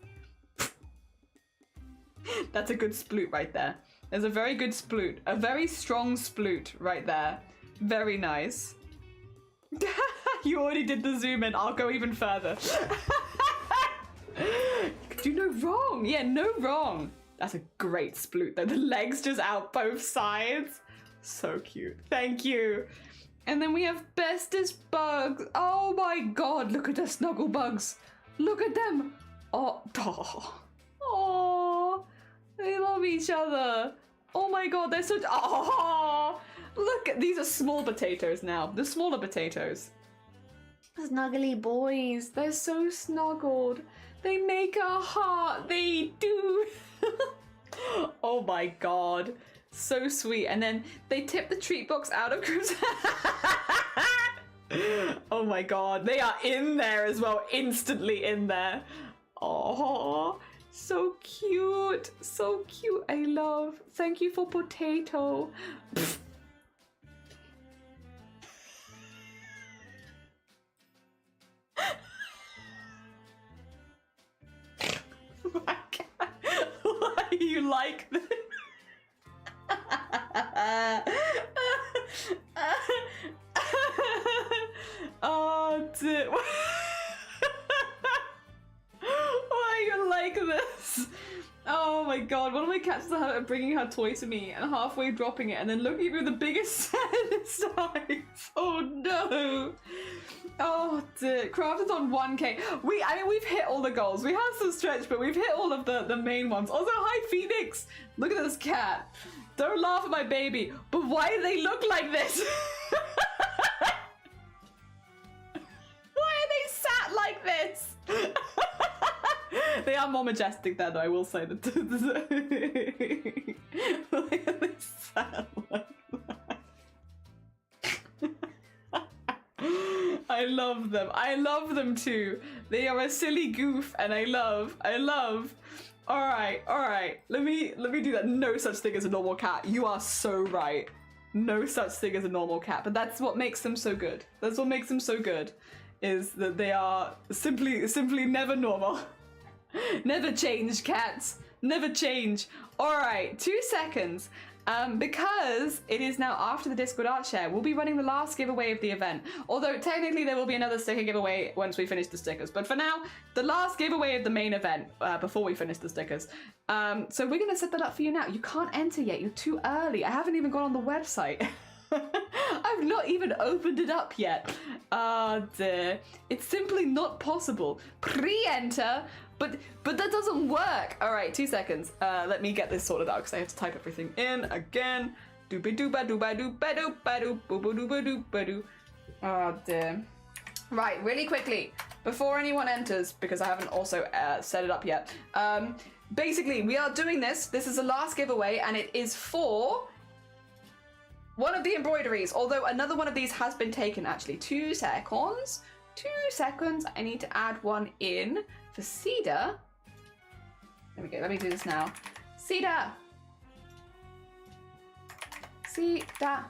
Speaker 2: That's a good sploot right there. There's a very good sploot. A very strong sploot right there. Very nice. You already did the zoom in. I'll go even further. Do no wrong. Yeah, no wrong. That's a great sploot though. The legs just out both sides. So cute. Thank you. And then we have bestest bugs. Oh my god, look at the snuggle bugs. Look at them. Oh, oh, oh, they love each other. Oh my god, they're such, oh, look, these are small potatoes now. The smaller potatoes. Snuggly boys. They're so snuggled. They make a heart. They do. Oh my god. So sweet. And then they tip the treat box out of Crib's. Oh my god. They are in there as well. Instantly in there. Oh, so cute. So cute. I love. Thank you for potato. Why you like this? Oh, dude. Why you like this? Oh my
Speaker 1: god, one of my cats is of bringing her toy to me and halfway dropping it and then looking at me with the biggest sadness eyes. Oh no. Oh dear. CRAFT-A-THON 1K. We've hit all the goals. We have some stretch, but we've hit all of the main ones. Also, hi Phoenix. Look at this cat. Don't laugh at my baby. But why do they look like this? Why are they sat like this? They are more majestic there, though, I will say that. Why are they sat like that? I love them. I love them too. They are a silly goof, and I love. All right. Let me do that. No such thing as a normal cat. You are so right. No such thing as a normal cat, but that's what makes them so good. That's what makes them so good, is that they are simply never normal. Never change, cats. Never change. All right, 2 seconds. Because it is now after the Discord art share, we'll be running the last giveaway of the event. Although technically there will be another sticker giveaway once we finish the stickers. But for now, the last giveaway of the main event before we finish the stickers. So we're gonna set that up for you now. You can't enter yet, you're too early. I haven't even gone on the website. I've not even opened it up yet. Ah dear. It's simply not possible. Pre-enter, but that doesn't work. All right, 2 seconds. Let me get this sorted out because I have to type everything in again. Doo-ba-doo-ba-doo-ba-doo-ba-doo-ba-doo-ba-doo. Oh dear. Right, really quickly, before anyone enters, because I haven't also set it up yet. Basically, we are doing this. This is the last giveaway, and it is for one of the embroideries, although another one of these has been taken, actually. 2 seconds. 2 seconds. I need to add one in for Cedar. There we go. Let me do this now. Cedar. Cedar.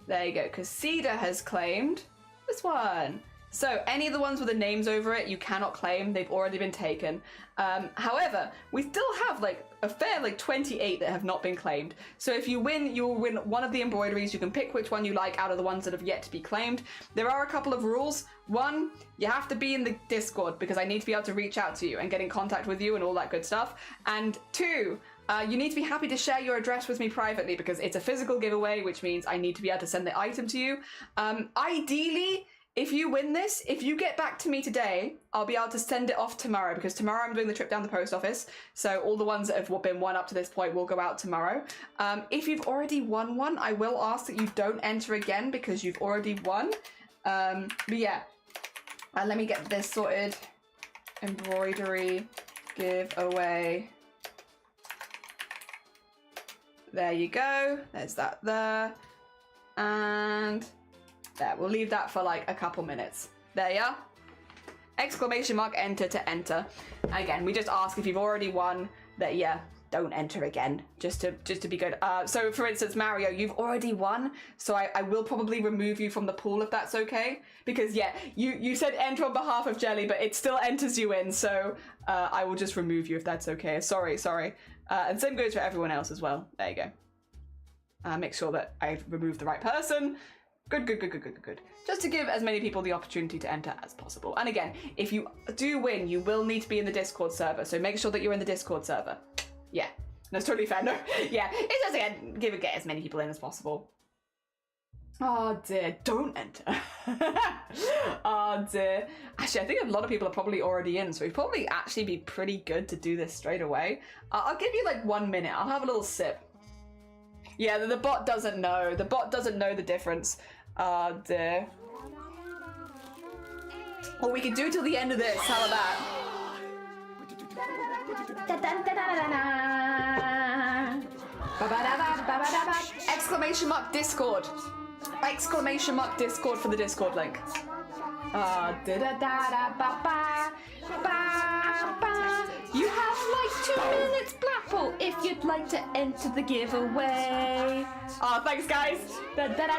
Speaker 1: There you go, because Cedar has claimed this one. So any of the ones with the names over it, you cannot claim. They've already been taken. However, we still have like a fair 28 that have not been claimed. So if you win, you'll win one of the embroideries. You can pick which one you like out of the ones that have yet to be claimed. There are a couple of rules. 1, you have to be in the Discord because I need to be able to reach out to you and get in contact with you and all that good stuff. And 2, you need to be happy to share your address with me privately because it's a physical giveaway, which means I need to be able to send the item to you. Ideally, if you win this, if you get back to me today, I'll be able to send it off tomorrow because tomorrow I'm doing the trip down the post office. So all the ones that have been won up to this point will go out tomorrow. If you've already won one, I will ask that you don't enter again because you've already won. But yeah, let me get this sorted. Embroidery giveaway. There you go. There's that there. And there, we'll leave that for like a couple minutes. There you are. Exclamation mark enter to enter. Again, we just ask if you've already won that, yeah, don't enter again, just to be good. So for instance, Mario, you've already won, so I will probably remove you from the pool if that's okay. Because yeah, you said enter on behalf of Jelly, but it still enters you in, so I will just remove you if that's okay. Sorry. And same goes for everyone else as well. There you go. Make sure that I've removed the right person. Good. Just to give as many people the opportunity to enter as possible. And again, if you do win, you will need to be in the Discord server. So make sure that you're in the Discord server. Yeah, that's totally fair. No, yeah, it's just again, get as many people in as possible. Oh dear, don't enter. Oh dear. Actually, I think a lot of people are probably already in, so it'd probably actually be pretty good to do this straight away. I'll give you like 1 minute. I'll have a little sip. Yeah, the bot doesn't know. The bot doesn't know the difference. Oh dear. Well, we could do till the end of this. How about that? Exclamation mark Discord. Exclamation mark Discord for the Discord link. You have like 2 minutes, Blackpool, if you'd like to enter the giveaway. Oh, thanks, guys. No, don't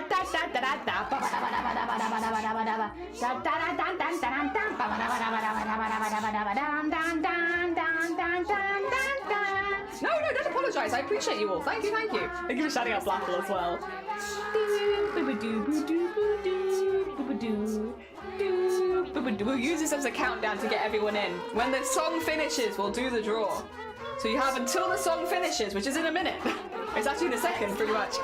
Speaker 1: apologise. I appreciate you all. Thank you. Thank you for shouting out Blackpool as well. We'll use this as a countdown to get everyone in. When the song finishes, we'll do the draw. So you have until the song finishes, which is in a minute. It's actually in a second, pretty much.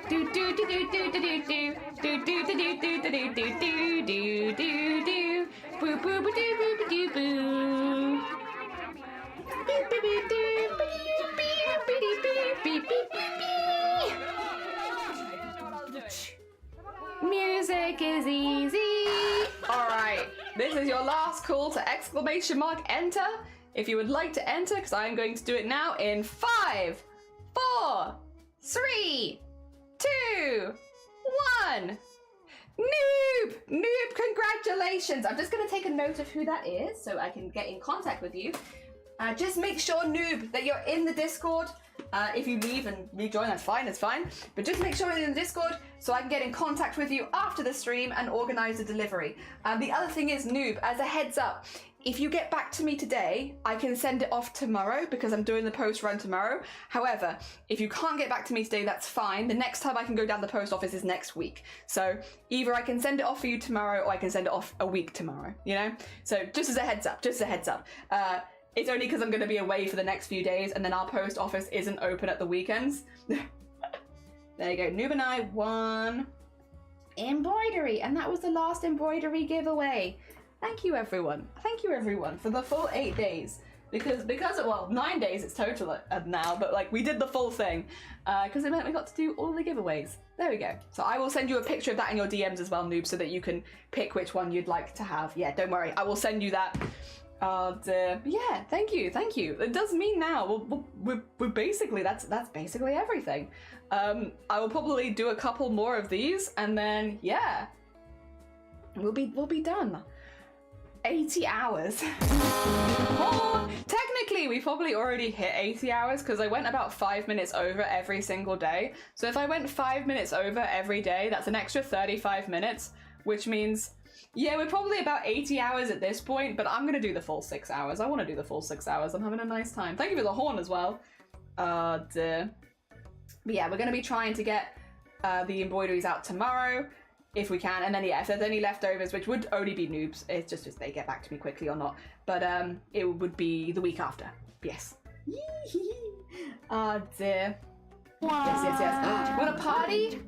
Speaker 2: Do do do do do do do do do do do do do do do do do do boo boo boo doo boo boo doo boo. Beep beep beep doo beep beep beep beep beep beep. Music is easy.
Speaker 1: All right, this is your last call to exclamation mark enter. If you would like to enter, because I am going to do it now in 5, 4, 3, 2, 1. Noob! Noob, congratulations! I'm just going to take a note of who that is so I can get in contact with you. Just make sure, Noob, that you're in the Discord. If you leave and rejoin, that's fine, it's fine. But just make sure you're in the Discord so I can get in contact with you after the stream and organize the delivery. The other thing is, Noob, as a heads up, if you get back to me today, I can send it off tomorrow because I'm doing the post run tomorrow. However, if you can't get back to me today, that's fine. The next time I can go down the post office is next week. So either I can send it off for you tomorrow or I can send it off a week tomorrow, you know? So just as a heads up, it's only because I'm going to be away for the next few days and then our post office isn't open at the weekends. There you go. Noob and I won embroidery, and that was the last embroidery giveaway. Thank you, everyone. Thank you, everyone, for the full 8 days. Because well, 9 days it's total now, but like we did the full thing because it meant we got to do all the giveaways. There we go. So I will send you a picture of that in your DMs as well, Noob, so that you can pick which one you'd like to have. Yeah, don't worry. I will send you that. Yeah, thank you. It does mean now we're basically that's basically everything. I will probably do a couple more of these, and then yeah, we'll be done. 80 hours. Oh, technically, we probably already hit 80 hours because I went about 5 minutes over every single day. So if I went 5 minutes over every day, that's an extra 35 minutes, which means, yeah, we're probably about 80 hours at this point, but I'm going to do the full 6 hours. I want to do the full 6 hours. I'm having a nice time. Thank you for the horn as well. But yeah, we're going to be trying to get the embroideries out tomorrow, if we can, and then yeah, if there's any leftovers, which would only be Noobs, it's just if they get back to me quickly or not, but it would be the week after. Yes. Oh dear. Yes. Want a party?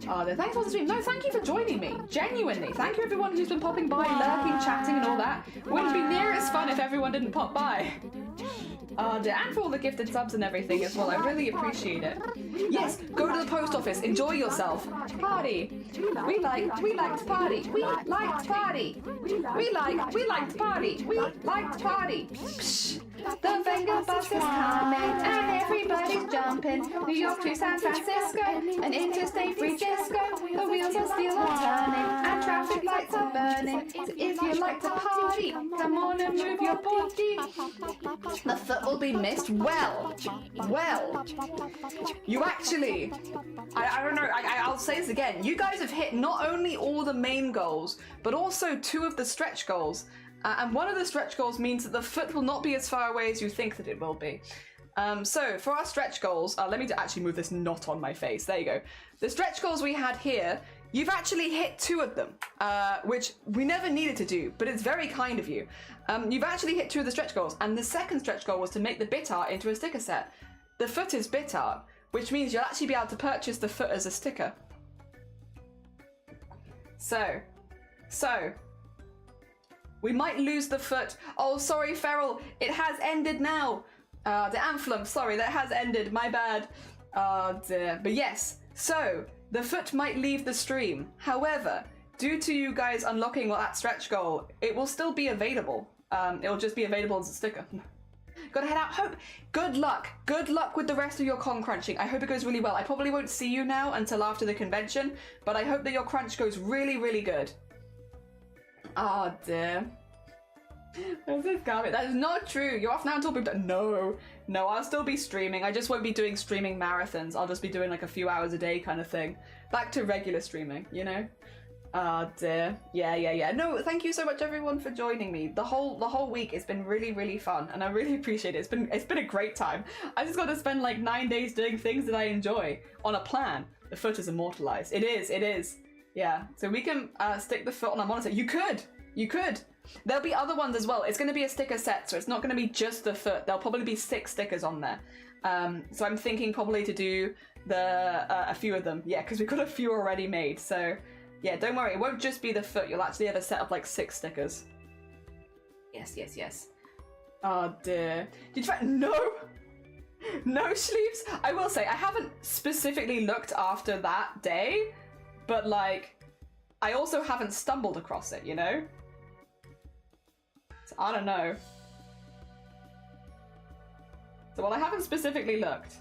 Speaker 1: Oh, thanks for the stream. No, thank you for joining me. Genuinely. Thank you everyone who's been popping by, lurking, chatting and all that. Wouldn't be near as fun if everyone didn't pop by. Oh dear, and for all the gifted subs and everything as well. I really appreciate it. Yes, go to the post office. Enjoy yourself. Party. We like to party. We like to party. We like to party. We like to party. Psh. The finger bus is coming and everybody's jumping. New York to San Francisco and interstate free disco. The wheels are still turning and traffic lights are burning. So if you like to party, come on and move your body. The foot will be missed. Well, you actually, I don't know, I'll say this again. You guys have hit not only all the main goals, but also 2 of the stretch goals. And one of the stretch goals means that the foot will not be as far away as you think that it will be. So for our stretch goals, let me actually move this knot on my face. There you go. The stretch goals we had here, you've actually hit 2 of them, which we never needed to do, but it's very kind of you. You've actually hit 2 of the stretch goals, and the second stretch goal was to make the bit art into a sticker set. The foot is bit art, which means you'll actually be able to purchase the foot as a sticker. So, we might lose the foot. Oh, sorry, Feral. It has ended now. The Amphlum, sorry, that has ended. My bad. But yes, so the foot might leave the stream. However, due to you guys unlocking that stretch goal, it will still be available. It'll just be available as a sticker. Gotta head out. Hope. Good luck. Good luck with the rest of your con crunching. I hope it goes really well. I probably won't see you now until after the convention, but I hope that your crunch goes really, really good. Oh dear. Where's this garbage? That is not true. You're off now until No, I'll still be streaming. I just won't be doing streaming marathons. I'll just be doing like a few hours a day kind of thing. Back to regular streaming, you know? Oh dear. Yeah. No, thank you so much everyone for joining me. The whole week it's been really, really fun and I really appreciate it. It's been a great time. I just got to spend like 9 days doing things that I enjoy on a plan. The foot is immortalized. It is. Yeah. So we can stick the foot on our monitor. You could.
Speaker 2: There'll be other ones as well. It's going to be a sticker set, so it's not going to be just the foot. There'll probably be 6 stickers on there. So I'm thinking probably to do a few of them. Yeah, because we've got a few already made. So yeah, don't worry. It won't just be the foot. You'll actually have a set of like 6 stickers. Yes. Oh dear. Did you try? No! No sleeves? I will say, I haven't specifically looked after that day, but like, I also haven't stumbled across it, you know? So I don't know. So while I haven't specifically looked,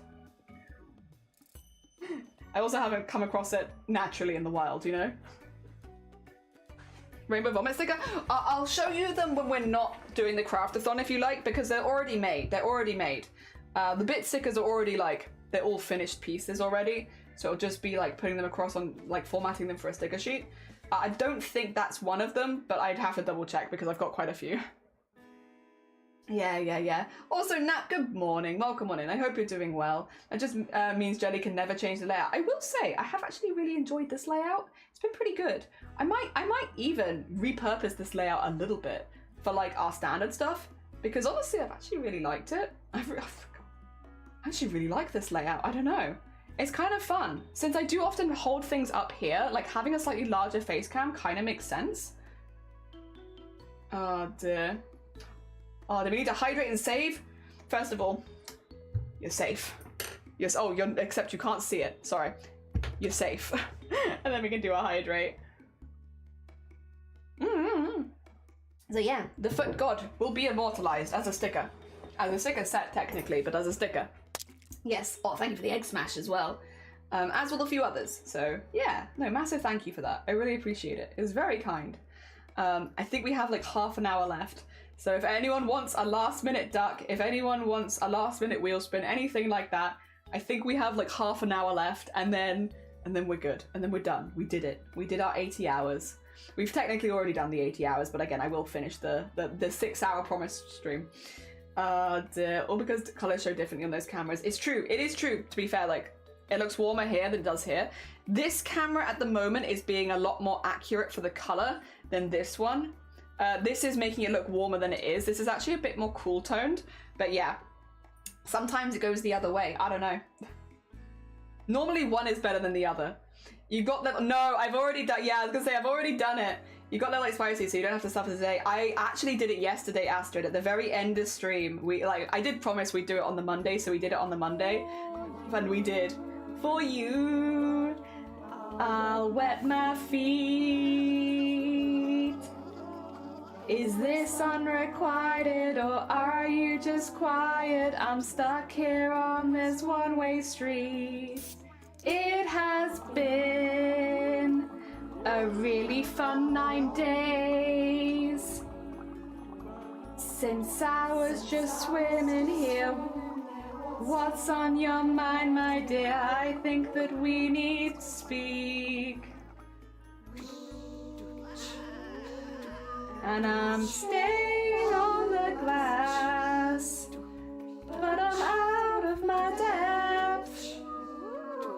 Speaker 2: I also haven't come across it naturally in the wild, you know? Rainbow vomit sticker? I'll show you them when we're not doing the craft-a-thon if you like, because they're already made. The bit stickers are already like, they're all finished pieces already. So it'll just be like putting them across on, like formatting them for a sticker sheet. I don't think that's one of them, but I'd have to double check because I've got quite a few. Yeah. Also, Nat, good morning. Welcome on in. I hope you're doing well. That just means Jelly can never change the layout. I will say, I have actually really enjoyed this layout. It's been pretty good. I might even repurpose this layout a little bit for like our standard stuff, because honestly, I've actually really liked it. I actually really like this layout. I don't know. It's kind of fun. Since I do often hold things up here, like having a slightly larger face cam kind of makes sense. Oh dear. Oh, do we need to hydrate and save? First of all, you're safe. Yes. Oh, except you can't see it. Sorry. You're safe. And then we can do a hydrate. So yeah, the foot god will be immortalized as a sticker. As a sticker set, technically, but as a sticker. Yes. Oh, thank you for the egg smash as well. As will a few others. So yeah, no, massive thank you for that. I really appreciate it. It was very kind. I think we have like half an hour left. So if anyone wants a last minute duck, if anyone wants a last minute wheel spin, anything like that, I think we have like half an hour left, and then we're good. And then we're done. We did it. We did our 80 hours. We've technically already done the 80 hours, but again, I will finish the 6-hour promise stream. All because the colors show differently on those cameras. It's true. It is true, to be fair. Like, it looks warmer here than it does here. This camera at the moment is being a lot more accurate for the color than this one. This is making it look warmer than it is. This is actually a bit more cool toned, but yeah. Sometimes it goes the other way. I don't know. Normally one is better than the other. You got the, no, I've already done, yeah, I was gonna say, I've already done it. You got that like spicy, so you don't have to suffer today. I actually did it yesterday, Astrid, at the very end of stream. I did promise we'd do it on the Monday, so we did it on the Monday. And we did. For you, I'll wet my feet. Is this unrequited, or are you just quiet? I'm stuck here on this one-way street. It has been a really fun 9 days since I was just swimming here. What's on your mind, my dear? I think that we need to speak. And I'm staying on the glass, but I'm out of my depth.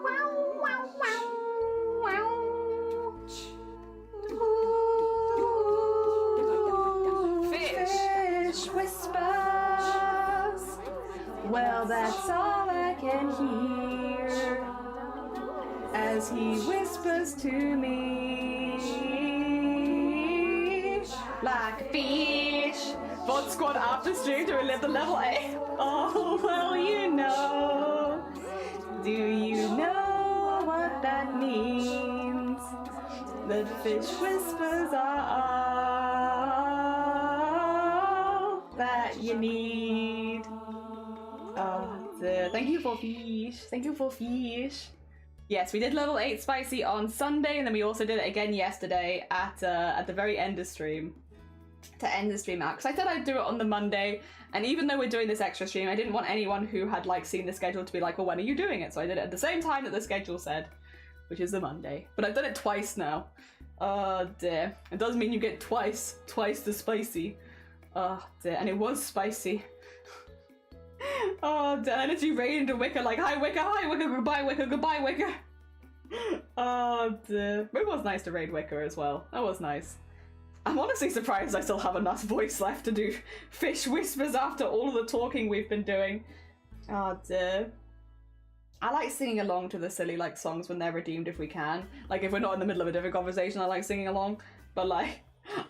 Speaker 2: Wow, wow, wow, wow. Ooh, fish whispers. Well, that's all I can hear as he whispers to me. Like a fish. Bot squad after stream to relive the level 8. Oh, well, you know. Do you know what that means? The fish whispers are all that you need. Thank you for fish. Thank you for fish. Yes, we did level 8 spicy on Sunday, and then we also did it again yesterday at the very end of stream. To end the stream out, because I said I'd do it on the Monday, and even though we're doing this extra stream, I didn't want anyone who had like seen the schedule to be like, well, when are you doing it? So I did it at the same time that the schedule said, which is the Monday. But I've done it twice now. Oh dear. It does mean you get twice the spicy. Oh dear, and it was spicy. Oh dear, Energy raided a Wicker like, hi Wicker, goodbye Wicker, goodbye Wicker. Oh dear. It was nice to raid Wicker as well. That was nice.
Speaker 1: I'm honestly surprised I still have enough voice left to do fish whispers after all of the talking we've been doing. Oh dear. I like singing along to the silly like songs when they're redeemed if we can. Like if we're not in the middle of a different conversation, I like singing along. But like,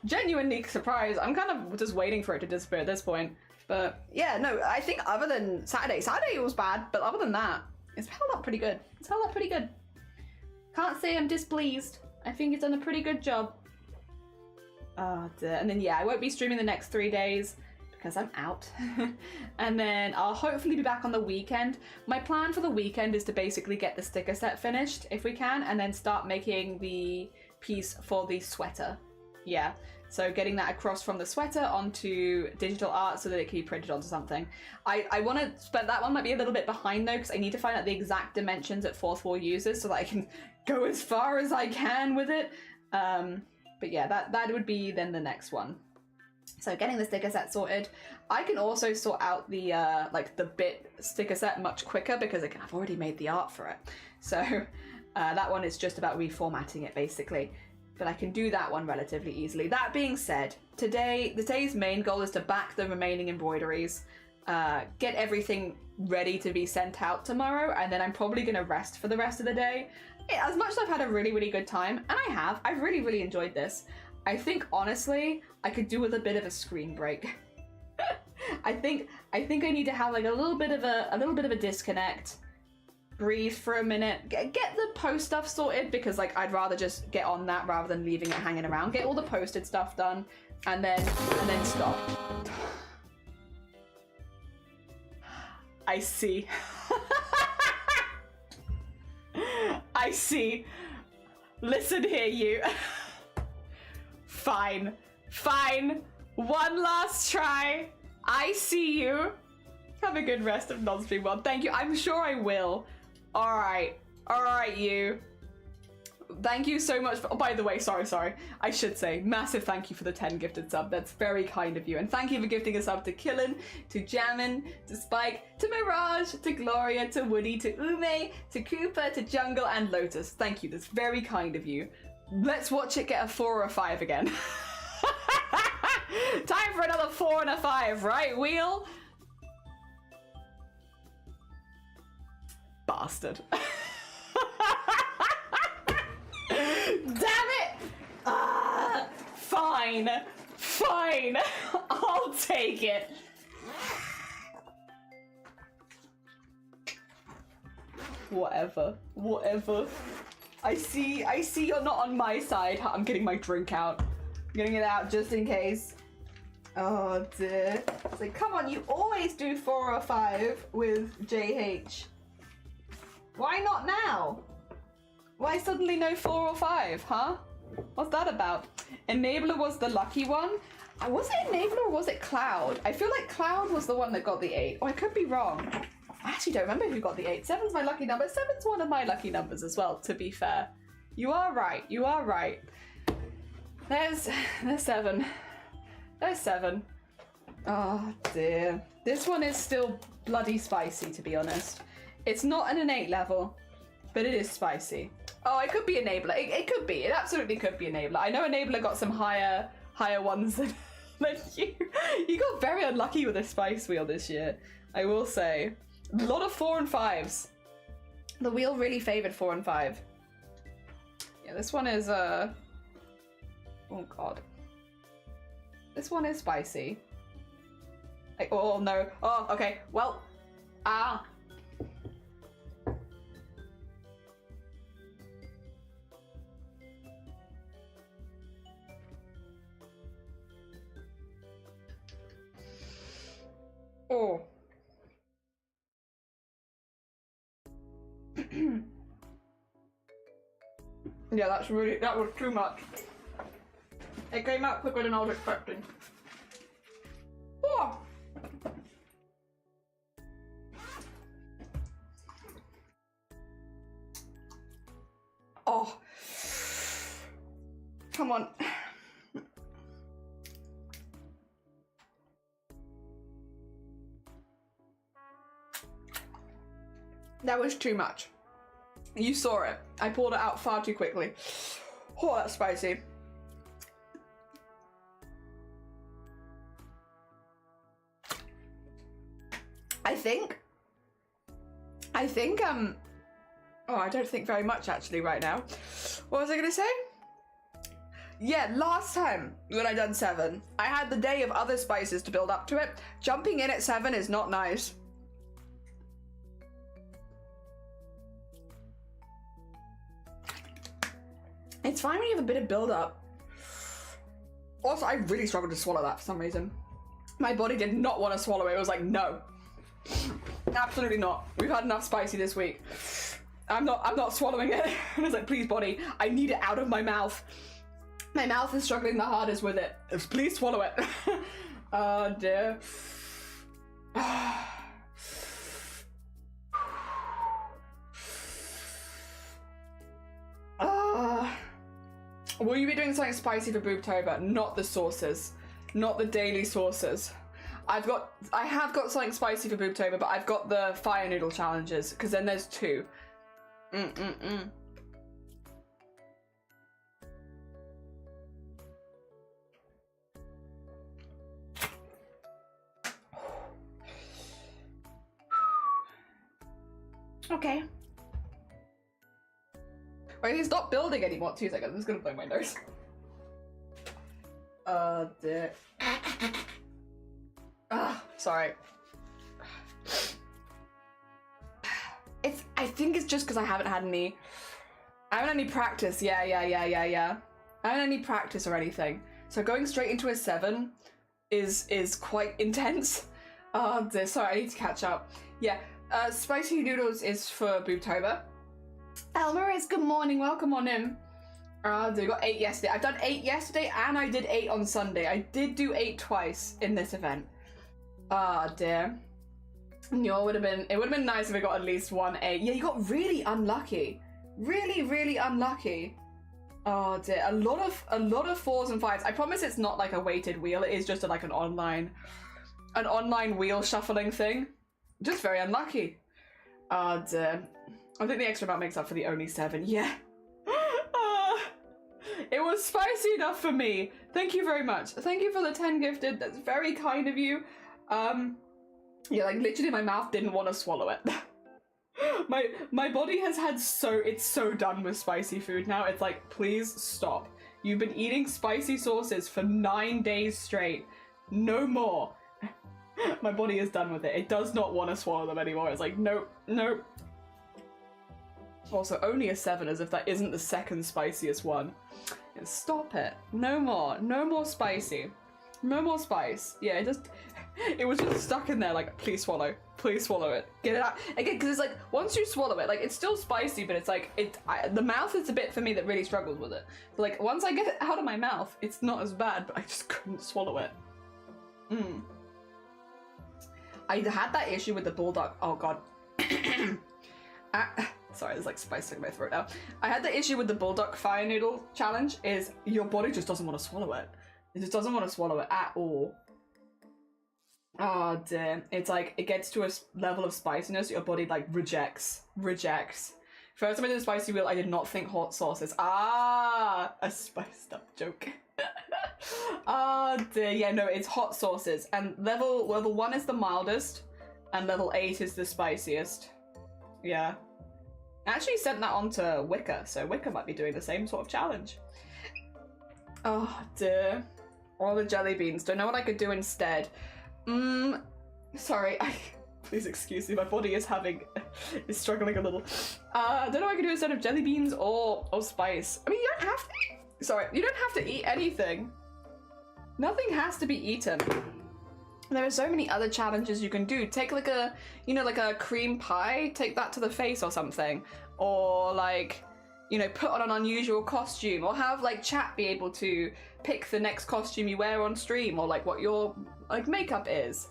Speaker 1: genuinely surprised. I'm kind of just waiting for it to disappear at this point. But yeah, no, I think other than Saturday was bad, but other than that, it's held up pretty good. It's held up pretty good. Can't say I'm displeased. I think it's done a pretty good job. Oh dear. And then yeah, I won't be streaming the next 3 days because I'm out. And then I'll hopefully be back on the weekend. My plan for the weekend is to basically get the sticker set finished if we can, and then start making the piece for the sweater. Yeah, so getting that across from the sweater onto digital art so that it can be printed onto something. I want to spend that one might be a little bit behind though, because I need to find out the exact dimensions at 4th War users so that I can go as far as I can with it. But yeah, that would be then the next one. So getting the sticker set sorted. I can also sort out the like the bit sticker set much quicker because again, I've already made the art for it. So that one is just about reformatting it basically. But I can do that one relatively easily. That being said, today's main goal is to back the remaining embroideries, get everything ready to be sent out tomorrow, and then I'm probably going to rest for the rest of the day. As much as I've had a really, really good time, and I've really, really enjoyed this. I think honestly, I could do with a bit of a screen break. I think I need to have like a little bit of a disconnect, breathe for a minute, get the post stuff sorted because like I'd rather just get on that rather than leaving it hanging around. Get all the posted stuff done, and then stop. I see. I see. Listen here, you. Fine. One last try. I see you. Have a good rest of non-stream one. Thank you. I'm sure I will. All right, you. Thank you so much for, oh, by the way, sorry. I should say, massive thank you for the 10 gifted sub. That's very kind of you. And thank you for gifting a sub to Killen, to Jammin, to Spike, to Mirage, to Gloria, to Woody, to Ume, to Cooper, to Jungle, and Lotus. Thank you. That's very kind of you. Let's watch it get a 4 or a 5 again. Time for another 4 and a 5, right, Wheel? Bastard. Damn it! Fine. I'll take it. Whatever. I see you're not on my side. I'm getting my drink out. I'm getting it out just in case. Oh dear. It's like, come on, you always do 4 or 5 with JH. Why not now? Why suddenly no 4 or 5, huh? What's that about? Enabler was the lucky one? Was it Enabler or was it Cloud? I feel like Cloud was the one that got the 8. Oh, I could be wrong. I actually don't remember who got the 8. 7's my lucky number. 7's one of my lucky numbers as well, to be fair. You are right. There's 7. There's 7. Oh dear. This one is still bloody spicy, to be honest. It's not an innate level, but it is spicy. Oh, it could be Enabler. It could be. It absolutely could be Enabler. I know Enabler got some higher ones than you. You got very unlucky with the spice wheel this year, I will say. A lot of 4 and 5s. The wheel really favored 4 and 5. Yeah, this one is oh god. This one is spicy. Oh no. Oh, okay. Well, oh. Yeah, that was too much. It came out quicker than I was expecting. Oh. Oh. Come on. That was too much. You saw it. I pulled it out far too quickly. Oh, that's spicy.
Speaker 2: I think, oh, I don't think very much actually right now. What was I gonna say? Yeah, last time when I done 7, I had the day of other spices to build up to it. Jumping in at 7 is not nice. It's fine when you have a bit of build up. Also, I really struggled to swallow that for some reason. My body did not want to swallow it. It was like, no. Absolutely not. We've had enough spicy this week. I'm not swallowing it. I was like, please body, I need it out of my mouth. My mouth is struggling the hardest with it. Please swallow it. Oh dear. Will you be doing something spicy for Boobtober? Not the sauces. Not the daily sauces. I have got something spicy for Boobtober, but I've got the fire noodle challenges, because then there's 2. Okay. Wait, he's not building anymore. 2 seconds. I'm just gonna blow my nose. Dear. Sorry. I think it's just because I haven't had any practice. Yeah. I haven't had any practice or anything. So going straight into a 7 is quite intense. Oh dear, sorry, I need to catch up. Yeah, spicy noodles is for Boobtober. Elmaris, good morning, welcome on in. We got 8 yesterday. I've done 8 yesterday and I did 8 on Sunday. I did do 8 twice in this event. Ah dear. It would have been nice if we got at least 1 8. Yeah, you got really unlucky. Really unlucky. Oh dear. A lot of 4s and 5s. I promise it's not like a weighted wheel. It is just like an online wheel shuffling thing. Just very unlucky. Oh dear. I think the extra amount makes up for the only 7. Yeah. It was spicy enough for me. Thank you very much. Thank you for the 10 gifted. That's very kind of you. Yeah, like literally my mouth didn't want to swallow it. my body has had it's so done with spicy food now. It's like, please stop. You've been eating spicy sauces for 9 days straight. No more. My body is done with it. It does not want to swallow them anymore. It's like, nope. Also, only a 7, as if that isn't the second spiciest one. Yeah, stop it. No more spicy. No more spice. Yeah, it was just stuck in there like, please swallow it. Get it out. Again, because it's like, once you swallow it, like, it's still spicy, but it's like, the mouth is the bit for me that really struggles with it. So like, once I get it out of my mouth, it's not as bad, but I just couldn't swallow it. I had that issue with the bulldog. Oh god. Sorry, there's like spice stuck in my throat now. I had the issue with the bulldog fire noodle challenge is your body just doesn't want to swallow it. It just doesn't want to swallow it at all. Oh dear. It's like, it gets to a level of spiciness your body like rejects. First time I did a spicy wheel, I did not think hot sauces. A spiced up joke. Oh dear. Yeah, no, it's hot sauces. And level 1 is the mildest, and level 8 is the spiciest. Yeah. I actually sent that on to Wicca, so Wicca might be doing the same sort of challenge. Oh dear. All the jelly beans. Don't know what I could do instead. Sorry. Please excuse me. My body is struggling a little. I don't know what I could do instead of jelly beans or spice. I mean, you don't have to. Sorry, you don't have to eat anything. Nothing has to be eaten. There are so many other challenges you can do. Take like a cream pie, take that to the face or something. Or like, put on an unusual costume, or have like chat be able to pick the next costume you wear on stream, or like what your like makeup is.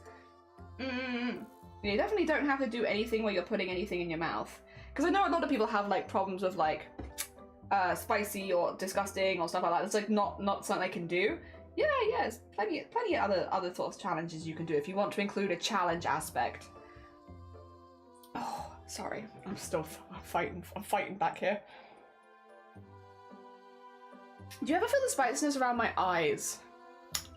Speaker 2: You definitely don't have to do anything where you're putting anything in your mouth. Because I know a lot of people have like problems with like spicy or disgusting or stuff like that. It's like not something they can do. Yeah, there's plenty of other sorts of challenges you can do if you want to include a challenge aspect. Oh, sorry. I'm fighting back here. Do you ever feel the spiciness around my eyes?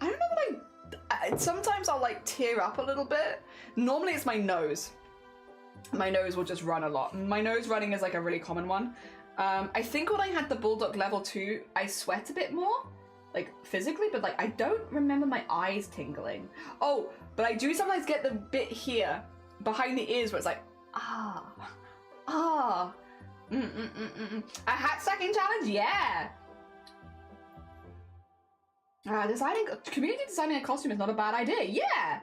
Speaker 2: I don't know that sometimes I'll like tear up a little bit. Normally it's my nose. My nose will just run a lot. My nose running is like a really common one. I think when I had the Bulldog level 2, I sweat a bit more, like physically, but like I don't remember my eyes tingling. Oh, but I do sometimes get the bit here behind the ears where it's like, A hat stacking challenge? Yeah. Community designing a costume is not a bad idea. Yeah.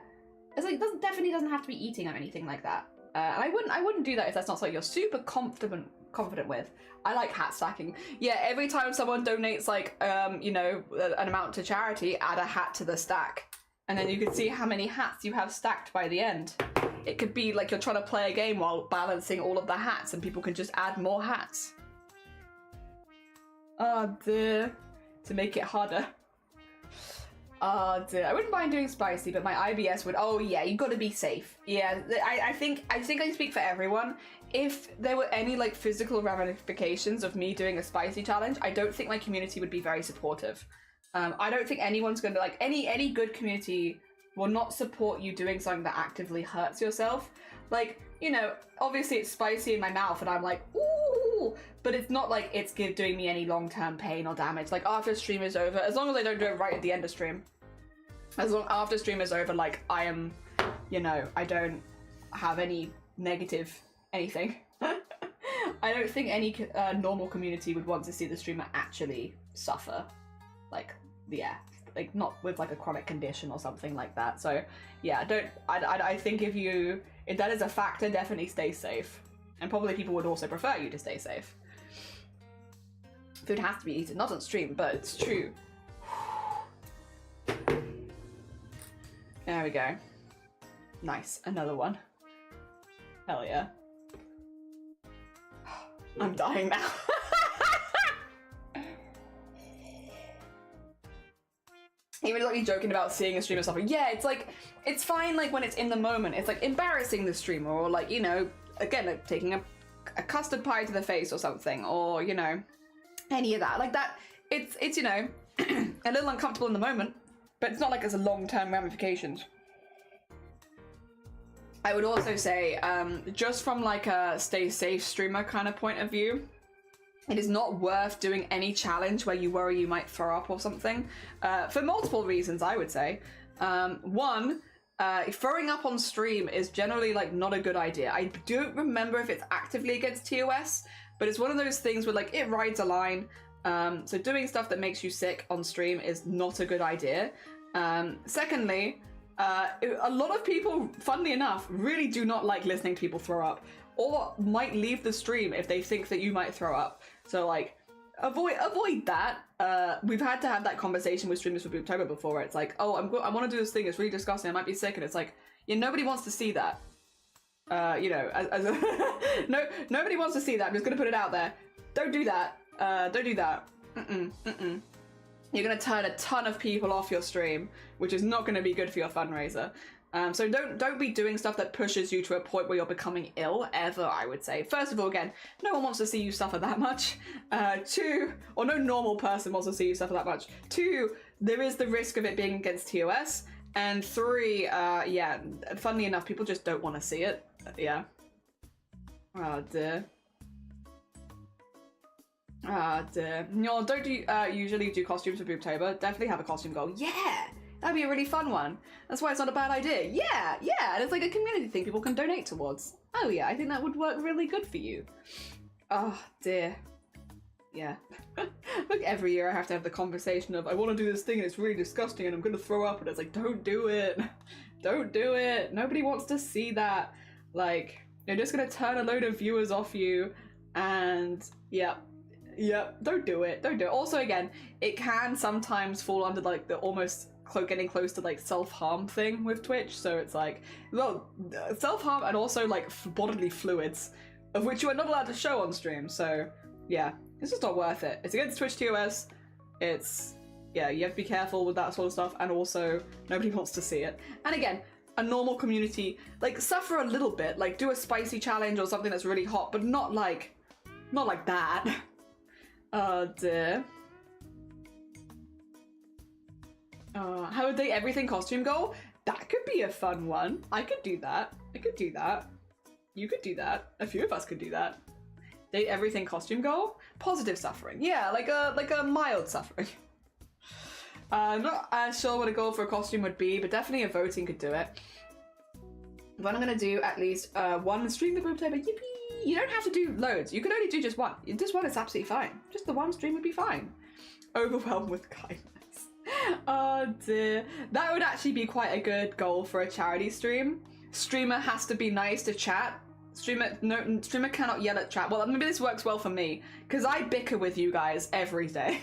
Speaker 2: It's like, definitely doesn't have to be eating or anything like that. And I wouldn't do that if that's not something you're super confident with. I like hat stacking. Yeah, every time someone donates like, you know, an amount to charity, add a hat to the stack. And then you can see how many hats you have stacked by the end. It could be like you're trying to play a game while balancing all of the hats and people can just add more hats. Oh dear. To make it harder. Oh dear. I wouldn't mind doing spicy, but my IBS would. Oh yeah, you gotta be safe. Yeah, I think I speak for everyone. If there were any like physical ramifications of me doing a spicy challenge, I don't think my community would be very supportive. I don't think anyone's gonna like any good community will not support you doing something that actively hurts yourself. Like, you know, obviously it's spicy in my mouth and I'm like, ooh, but it's not like it's doing me any long-term pain or damage. Like after stream is over, as long as I don't do it right at the end of stream, as long after stream is over, like I am, you know, I don't have any negative anything. I don't think any normal community would want to see the streamer actually suffer. Like, yeah, like not with like a chronic condition or something like that. So yeah, I think if that is a factor, definitely stay safe. And probably people would also prefer you to stay safe. Food has to be eaten, not on stream, but it's true. There we go. Nice, another one. Hell yeah. I'm dying now. Even like me joking about seeing a streamer suffer. Yeah, it's like, it's fine like when it's in the moment. It's like embarrassing the streamer or like, you know, again, like taking a custard pie to the face or something, or, you know, any of that. Like that, it's you know, a little uncomfortable in the moment, but it's not like there's a long-term ramifications. I would also say, just from like a stay safe streamer kind of point of view, it is not worth doing any challenge where you worry you might throw up or something, for multiple reasons, I would say. One, throwing up on stream is generally like not a good idea. I don't remember if it's actively against TOS, but it's one of those things where like it rides a line. So doing stuff that makes you sick on stream is not a good idea. Secondly, a lot of people, funnily enough, really do not like listening to people throw up, or might leave the stream if they think that you might throw up. So like, avoid that. We've had to have that conversation with streamers for Booktober before, where it's like, oh, I want to do this thing, it's really disgusting, I might be sick, and it's like, yeah, nobody wants to see that. You know, nobody wants to see that. I'm just gonna put it out there. Don't do that. Don't do that. You're gonna turn a ton of people off your stream, which is not gonna be good for your fundraiser. So don't be doing stuff that pushes you to a point where you're becoming ill, ever, I would say. First of all, again, no one wants to see you suffer that much. Two, or no normal person wants to see you suffer that much. Two, there is the risk of it being against TOS. And three, yeah, funnily enough, people just don't want to see it. Yeah. Oh dear. Ah dear. No, don't do usually do costumes for Booktober. Definitely have a costume goal. Yeah! That'd be a really fun one. That's why it's not a bad idea. Yeah, yeah, and it's like a community thing people can donate towards. Oh yeah, I think that would work really good for you. Oh dear. Yeah. Like every year I have to have the conversation of, I want to do this thing and it's really disgusting and I'm going to throw up, and it's like, don't do it. Don't do it. Nobody wants to see that. Like, you're just going to turn a load of viewers off you, and yeah. Yeah, don't do it. Don't do it. Also, again, it can sometimes fall under like the almost getting close to like self-harm thing with Twitch. So it's like, well, self-harm and also like bodily fluids, of which you are not allowed to show on stream. So yeah, it's just not worth it. It's against Twitch TOS. It's, yeah, you have to be careful with that sort of stuff. And also, nobody wants to see it. And again, a normal community, like, suffer a little bit. Like, do a spicy challenge or something that's really hot, but not like that. Oh dear. How would they everything costume goal? That could be a fun one. I could do that. I could do that. You could do that. A few of us could do that. Date everything costume goal? Positive suffering. Yeah, like a mild suffering. I'm not sure what a goal for a costume would be, but definitely a voting could do it. But I'm gonna do at least one stream of October. Yippee! You don't have to do loads. You can only do just one. Just one is absolutely fine. Just the one stream would be fine. Overwhelmed with kindness. Oh dear. That would actually be quite a good goal for a charity stream. Streamer has to be nice to chat. Streamer cannot yell at chat. Well, maybe this works well for me, because I bicker with you guys every day.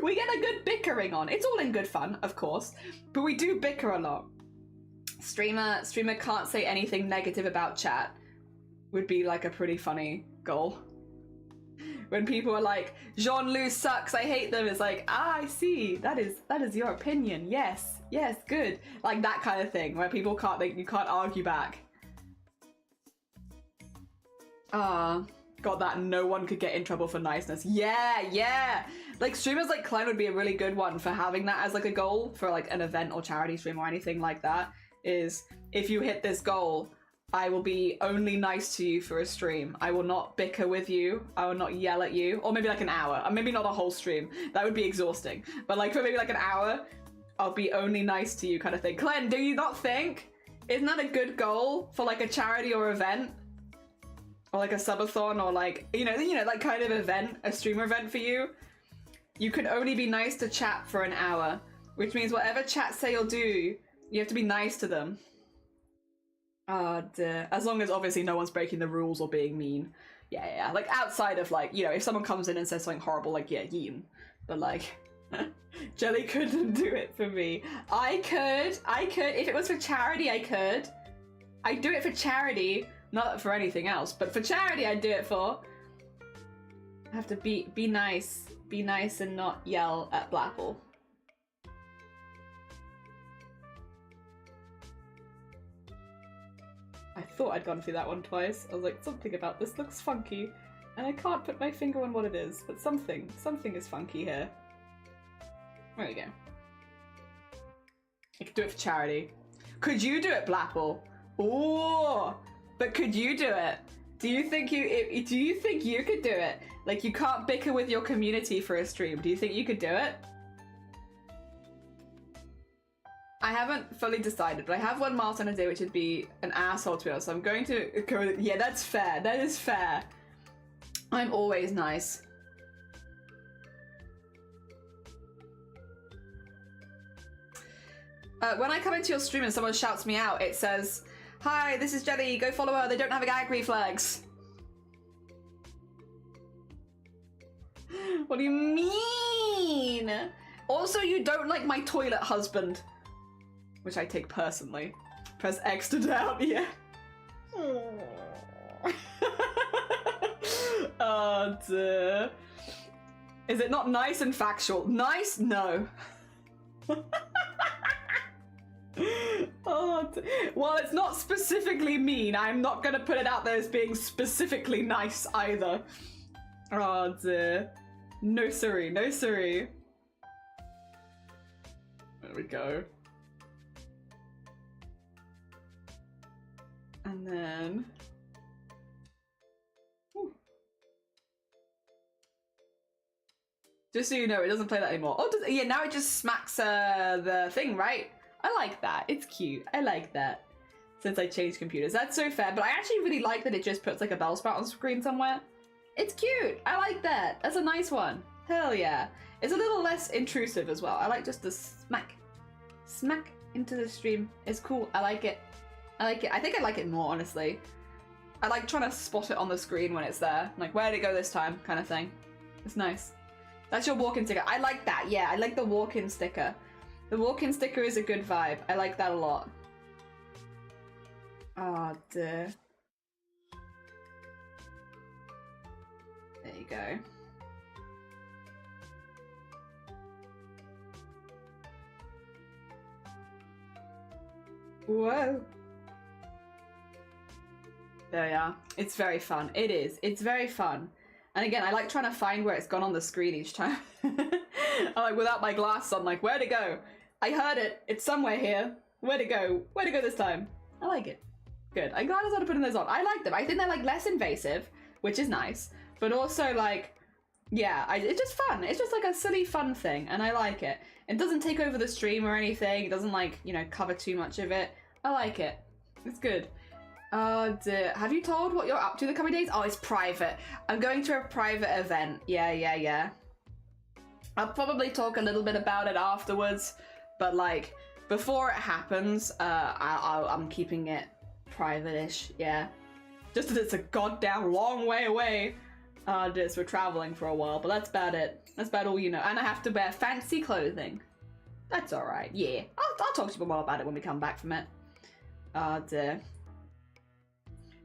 Speaker 2: We get a good bickering on. It's all in good fun, of course, but we do bicker a lot. Streamer can't say anything negative about chat would be like a pretty funny goal. When people are like, Jean-Louis sucks, I hate them, it's like, I see, that is your opinion, yes, good. Like that kind of thing, where people you can't argue back. Got that no one could get in trouble for niceness. Yeah. Like streamers like Klein would be a really good one for having that as like a goal for like an event or charity stream or anything like that. Is if you hit this goal, I will be only nice to you for a stream. I will not bicker with you. I will not yell at you. Or maybe like an hour. Or maybe not a whole stream. That would be exhausting. But like for maybe like an hour, I'll be only nice to you kind of thing. Glenn, do you not think? Isn't that a good goal for like a charity or event? Or like a subathon or like, you know, like kind of event, a streamer event for you? You can only be nice to chat for an hour. Which means whatever chat say or do, you have to be nice to them. As long as obviously no one's breaking the rules or being mean. Yeah. Like outside of like, you know, if someone comes in and says something horrible, like, yeah, yeet 'em. But like, Jelly couldn't do it for me. I could. If it was for charity, I could. I'd do it for charity. Not for anything else, but for charity I'd do it for. I have to be nice. Be nice and not yell at Blapple. I thought I'd gone through that one twice. I was like, something about this looks funky. And I can't put my finger on what it is, but something is funky here. There you go. I could do it for charity. Could you do it, Blapple? Ooh! But could you do it? Do you think you could do it? Like, you can't bicker with your community for a stream. Do you think you could do it? I haven't fully decided, but I have one milestone a day, which would be an asshole to it. So I'm going to go with, yeah, that's fair. That is fair. I'm always nice. When I come into your stream and someone shouts me out, it says, "Hi, this is Jelly, go follow her, they don't have a gag reflex." What do you mean? Also, you don't like my toilet husband. Which I take personally. Press X to doubt, yeah. Oh dear. Is it not nice and factual? Nice? No. Oh, well, it's not specifically mean. I'm not gonna put it out there as being specifically nice either. Oh dear. No siree, no siree. There we go. And then... Whew. Just so you know, it doesn't play that anymore. Oh, yeah, now it just smacks the thing, right? I like that. It's cute. I like that. Since I changed computers. That's so fair, but I actually really like that it just puts like a bell spout on screen somewhere. It's cute. I like that. That's a nice one. Hell yeah. It's a little less intrusive as well. I like just the smack. Smack into the stream. It's cool. I like it. I like it. I think I like it more, honestly. I like trying to spot it on the screen when it's there. Like, where did it go this time? Kind of thing. It's nice. That's your walk-in sticker. I like that. Yeah, I like the walk-in sticker. The walk-in sticker is a good vibe. I like that a lot. Oh, dear. There you go. Whoa. There we are. It's very fun. It is. It's very fun. And again, I like trying to find where it's gone on the screen each time. I'm like, without my glasses on, like, where'd it go? I heard it. It's somewhere here. Where'd it go? Where'd it go this time? I like it. Good. I'm glad I started putting those on. I like them. I think they're, like, less invasive, which is nice. But also, like, yeah, it's just fun. It's just, like, a silly, fun thing, and I like it. It doesn't take over the stream or anything. It doesn't, like, you know, cover too much of it. I like it. It's good. Have you told what you're up to the coming days? Oh, it's private. I'm going to a private event. Yeah. I'll probably talk a little bit about it afterwards, but like before it happens, I'm keeping it private-ish. Yeah, just that it's a goddamn long way away. Just we're traveling for a while, but that's about it. That's about all you know. And I have to wear fancy clothing. That's all right. Yeah, I'll talk to you more about it when we come back from it.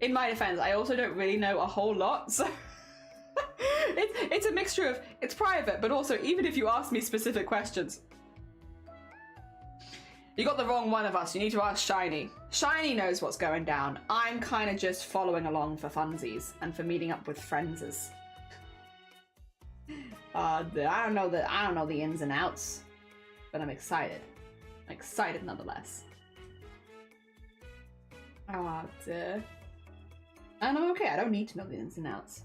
Speaker 2: In my defense, I also don't really know a whole lot, so it's a mixture of, it's private, but also even if you ask me specific questions. You got the wrong one of us, you need to ask Shiny. Shiny knows what's going down. I'm kind of just following along for funsies and for meeting up with friendses. I don't know the ins and outs, but I'm excited. I'm excited nonetheless. And I'm okay, I don't need to know the ins and outs.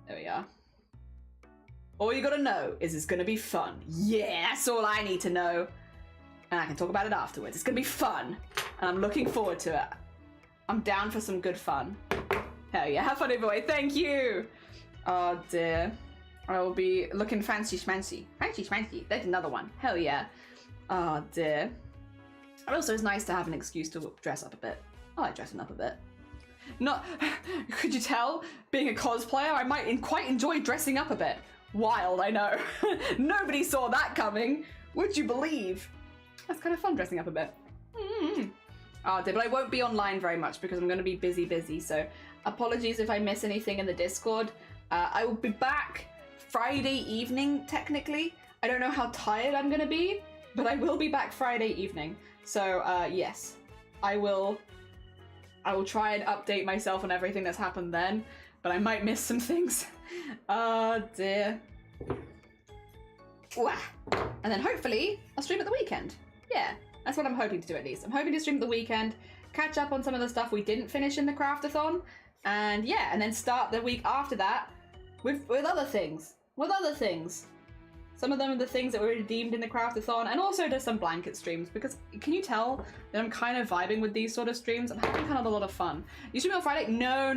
Speaker 2: There we are. All you gotta know is it's gonna be fun. Yeah, that's all I need to know. And I can talk about it afterwards. It's gonna be fun. And I'm looking forward to it. I'm down for some good fun. Hell yeah, have fun everybody, thank you! Oh dear. I will be looking fancy schmancy. Fancy schmancy, there's another one. Hell yeah. Oh dear. And also it's nice to have an excuse to dress up a bit. I like dressing up a bit. Not, could you tell? Being a cosplayer, I might quite enjoy dressing up a bit. Wild, I know. Nobody saw that coming. Would you believe? That's kind of fun dressing up a bit. But I won't be online very much because I'm going to be busy, so apologies if I miss anything in the Discord. I will be back Friday evening, technically. I don't know how tired I'm going to be, but I will be back Friday evening. So, yes, I will try and update myself on everything that's happened then, but I might miss some things. Oh dear. Wah. And then hopefully I'll stream at the weekend. Yeah, that's what I'm hoping to do at least. I'm hoping to stream at the weekend, catch up on some of the stuff we didn't finish in the CRAFT-A-THON, and yeah, and then start the week after that with other things. Some of them are the things that were redeemed in the CRAFT-A-THON, and also just some blanket streams, because can you tell that I'm kind of vibing with these sort of streams? I'm having kind of a lot of fun. You stream on Friday? No.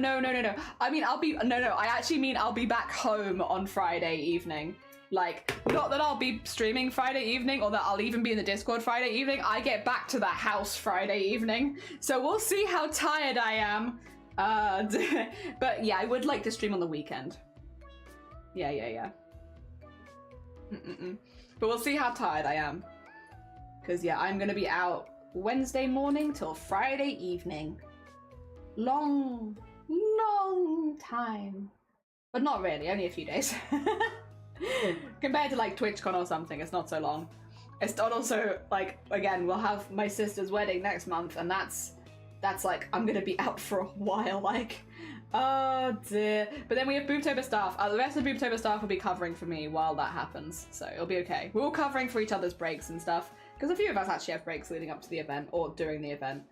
Speaker 2: I mean, I actually mean I'll be back home on Friday evening. Like, not that I'll be streaming Friday evening, or that I'll even be in the Discord Friday evening. I get back to the house Friday evening. So we'll see how tired I am. But yeah, I would like to stream on the weekend. Yeah. But we'll see how tired I am. Because yeah, I'm gonna be out Wednesday morning till Friday evening. Long time. But not really, only a few days. Compared to like TwitchCon or something, it's not so long. It's not also like, again, we'll have my sister's wedding next month, and that's like, I'm gonna be out for a while, like. Oh dear. But then we have Boobtober staff. The rest of the Boobtober staff will be covering for me while that happens, so it'll be okay. We're all covering for each other's breaks and stuff, because a few of us actually have breaks leading up to the event, or during the event.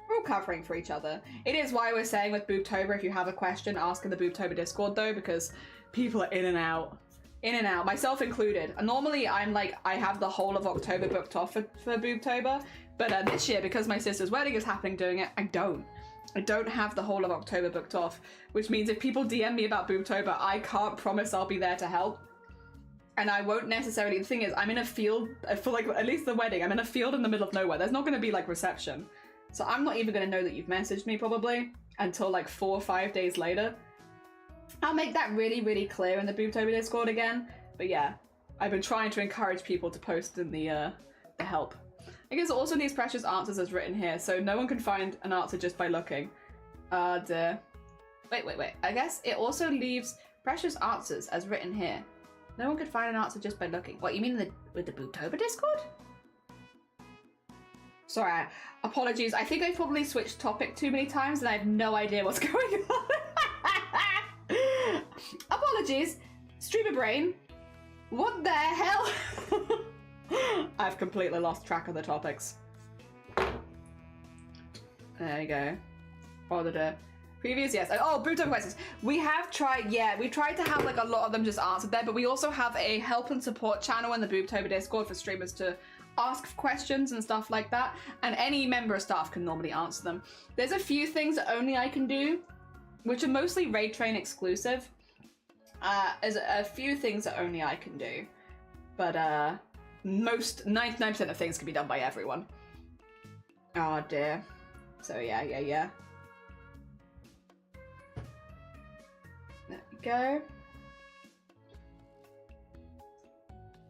Speaker 2: We're all covering for each other. It is why we're saying with Boobtober, if you have a question, ask in the Boobtober Discord though, because people are in and out. In and out, myself included. Normally I'm like, I have the whole of October booked off for Boobtober, but this year, because my sister's wedding is happening doing it, I don't have the whole of October booked off, which means if people DM me about Boobtober, I can't promise I'll be there to help. And I won't necessarily, the thing is, I'm in a field, for like, at least the wedding, I'm in a field in the middle of nowhere. There's not going to be like reception. So I'm not even going to know that you've messaged me probably until like 4 or 5 days later. I'll make that really clear in the Boobtober Discord again. But yeah, I've been trying to encourage people to post in the help. I guess it also needs precious answers as written here, so no one can find an answer just by looking. Wait. I guess it also leaves precious answers as written here. No one could find an answer just by looking. What, you mean with the Boobtober Discord? Sorry, apologies. I think I've probably switched topic too many times and I have no idea what's going on. Apologies. Streamer brain. What the hell? I've completely lost track of the topics. There you go. Or the previous, yes. Oh, Boobtober questions. We have tried, we tried to have like a lot of them just answered there, but we also have a help and support channel in the Boobtober Discord for streamers to ask questions and stuff like that, and any member of staff can normally answer them. There's a few things that only I can do, which are mostly Raid Train exclusive. There's a few things that only I can do, but 99% of things can be done by everyone. Oh dear. So yeah. There we go.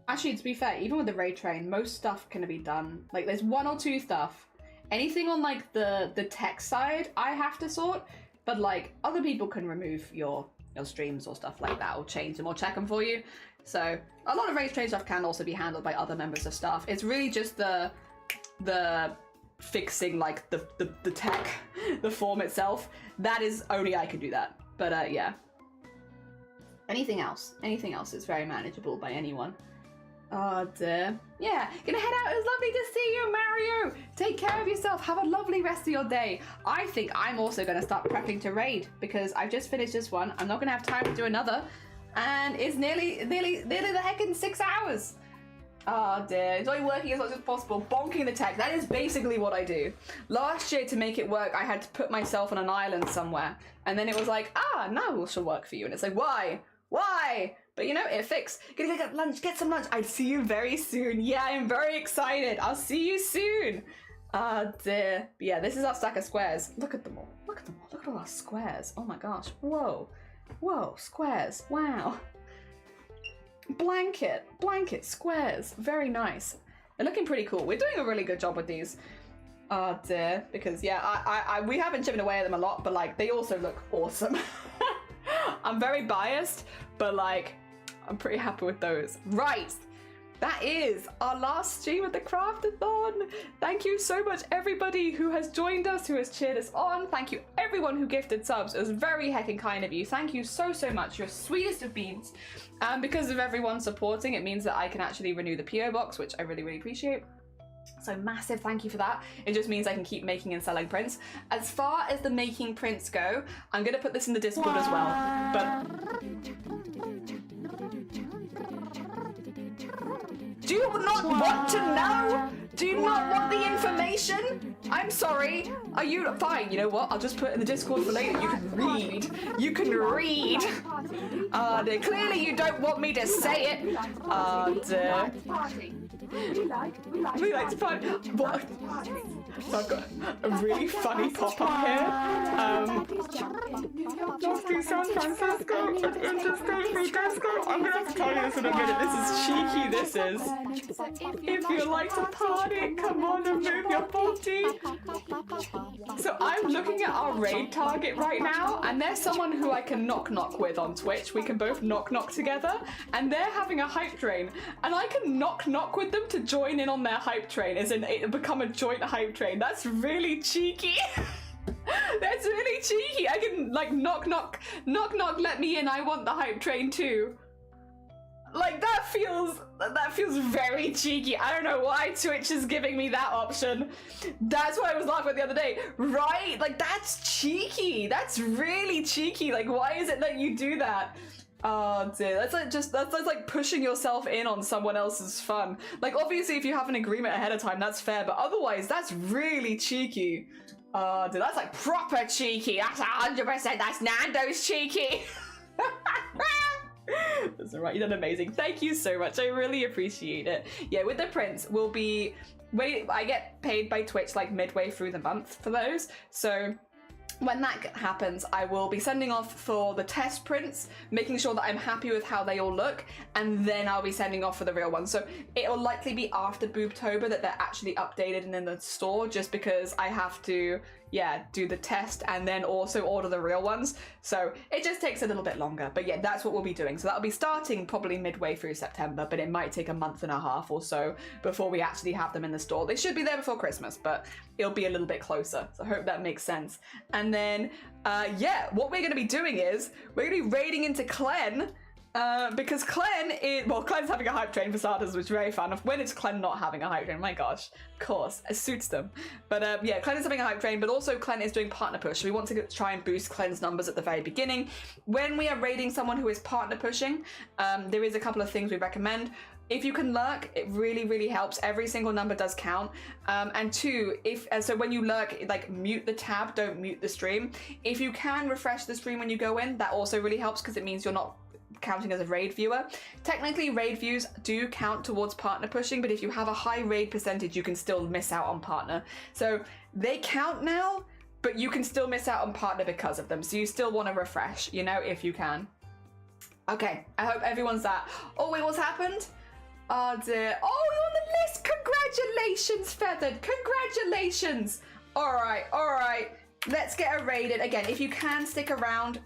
Speaker 2: Actually, to be fair, even with the Raid Train, most stuff can be done. Like, there's one or two stuff. Anything on, like, the tech side, I have to sort. But, like, other people can remove your streams or stuff like that, or change them, or check them for you. So, a lot of Raid Train stuff can also be handled by other members of staff. It's really just the fixing, like, the tech, the form itself. That is, only I can do that. But, yeah. Anything else is very manageable by anyone. Oh dear. Yeah, gonna head out. It was lovely to see you, Mario. Take care of yourself. Have a lovely rest of your day. I think I'm also gonna start prepping to raid because I've just finished this one. I'm not gonna have time to do another, and it's nearly the heckin' 6 hours. Oh dear. Enjoy working as much as possible. Bonking the tech. That is basically what I do. Last year, to make it work, I had to put myself on an island somewhere, and then it was like, now it shall work for you, and it's like, why? But you know, it fixed. Gonna get lunch, get some lunch. I'll see you very soon. Yeah, I'm very excited. I'll see you soon. Dear. But yeah, this is our stack of squares. Look at them all. Look at all our squares. Oh my gosh. Whoa, squares. Wow. Blanket, squares. Very nice. They're looking pretty cool. We're doing a really good job with these. Oh dear. Because yeah, we have been chipping away at them a lot, but like, they also look awesome. I'm very biased, but like, I'm pretty happy with those. Right, that is our last stream of the CRAFT-A-THON. Thank you so much, everybody who has joined us, who has cheered us on. Thank you, everyone who gifted subs. It was very heckin' kind of you. Thank you so much. You're sweetest of beans. And because of everyone supporting, it means that I can actually renew the PO box, which I really appreciate. So massive thank you for that. It just means I can keep making and selling prints. As far as the making prints go, I'm gonna put this in the Discord as well. But do you not want to know? Do you not want the information? I'm sorry. Are you fine? You know what? I'll just put it in the Discord for later. You can read. You can read. Clearly you don't want me to say it. We like to party. What? So I've got a really funny pop-up here. Just do San Francisco and Interstate Francisco. I'm gonna have to tell you this in a minute. This is cheeky, this is. If you like to party, come on and move your body. So I'm looking at our raid target right now, and there's someone who I can knock with on Twitch. We can both knock together, and they're having a hype train, and I can knock with them to join in on their hype train, as in it become a joint hype train. That's really cheeky. That's really cheeky. I can like knock, let me in. I want the hype train too. Like that feels very cheeky. I don't know why Twitch is giving me that option. That's what I was laughing at the other day. Right? Like that's cheeky. That's really cheeky. Like why is it that you do that? Oh dear, that's like pushing yourself in on someone else's fun. Like obviously if you have an agreement ahead of time, that's fair, but otherwise that's really cheeky. Oh dear, that's like proper cheeky. That's 100%, that's Nando's cheeky. That's alright, you done amazing. Thank you so much, I really appreciate it. Yeah, with the prints, I get paid by Twitch like midway through the month for those, so when that happens, I will be sending off for the test prints, making sure that I'm happy with how they all look, and then I'll be sending off for the real ones. So it'll likely be after Boobtober that they're actually updated and in the store, just because I have to, do the test and then also order the real ones. So it just takes a little bit longer. But yeah, that's what we'll be doing. So that'll be starting probably midway through September, but it might take a month and a half or so before we actually have them in the store. They should be there before Christmas, but it'll be a little bit closer. So I hope that makes sense. And then, what we're going to be doing is we're going to be raiding into Clen
Speaker 1: Because Clen's having a hype train for starters, which is very fun. When is Clen not having a hype train? My gosh, of course, it suits them. But yeah, Clen is having a hype train, but also Clen is doing partner push. So we want to try and boost Clen's numbers at the very beginning. When we are raiding someone who is partner pushing, there is a couple of things we recommend. If you can lurk, it really, really helps. Every single number does count. And two, so when you lurk, like mute the tab, don't mute the stream. If you can refresh the stream when you go in, that also really helps because it means you're not counting as a raid viewer. Technically, raid views do count towards partner pushing, but if you have a high raid percentage, you can still miss out on partner. So they count now, but you can still miss out on partner because of them. So you still want to refresh, you know, if you can. Okay, I hope everyone's that. Oh, wait, what's happened? Oh dear. Oh, you're on the list. Congratulations, Feathered. Congratulations. All right. Let's get her raided. Again, if you can stick around,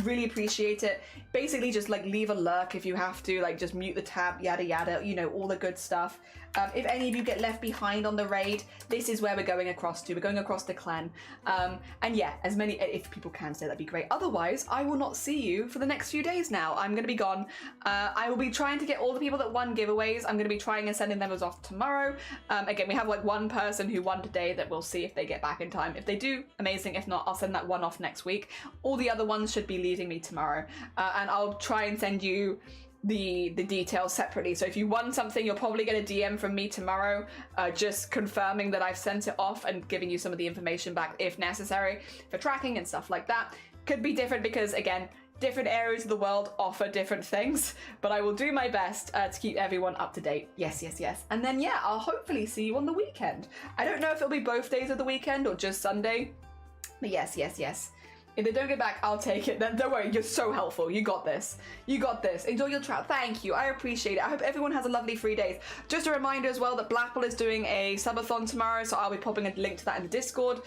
Speaker 1: really appreciate it. Basically, just like leave a lurk if you have to, like just mute the tab, yada yada, you know, all the good stuff. If any of you get left behind on the raid, this is where we're going across to. We're going across to Clan. And yeah, as many, if people can stay, that'd be great. Otherwise, I will not see you for the next few days now. I'm going to be gone. I will be trying to get all the people that won giveaways. I'm going to be trying and sending them off tomorrow. Again, we have like one person who won today that we'll see if they get back in time. If they do, amazing. If not, I'll send that one off next week. All the other ones should be leaving me tomorrow. And I'll try and send you the details separately. So if you won something, you'll probably get a DM from me tomorrow, just confirming that I've sent it off and giving you some of the information back if necessary for tracking and stuff like that. Could be different because, again, different areas of the world offer different things, but I will do my best to keep everyone up to date. Yes. And then, yeah, I'll hopefully see you on the weekend. I don't know if it'll be both days of the weekend or just Sunday, but yes. If they don't get back, I'll take it. Then don't worry, you're so helpful. You got this. Enjoy your travel. Thank you. I appreciate it. I hope everyone has a lovely 3 days. Just a reminder as well that Blackpool is doing a subathon tomorrow, so I'll be popping a link to that in the Discord.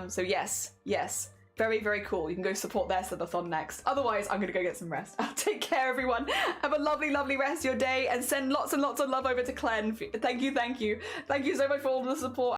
Speaker 1: So yes. Very, very cool. You can go support their subathon next. Otherwise, I'm going to go get some rest. Take care, everyone. Have a lovely, lovely rest of your day and send lots and lots of love over to Clen. Thank you. Thank you so much for all the support.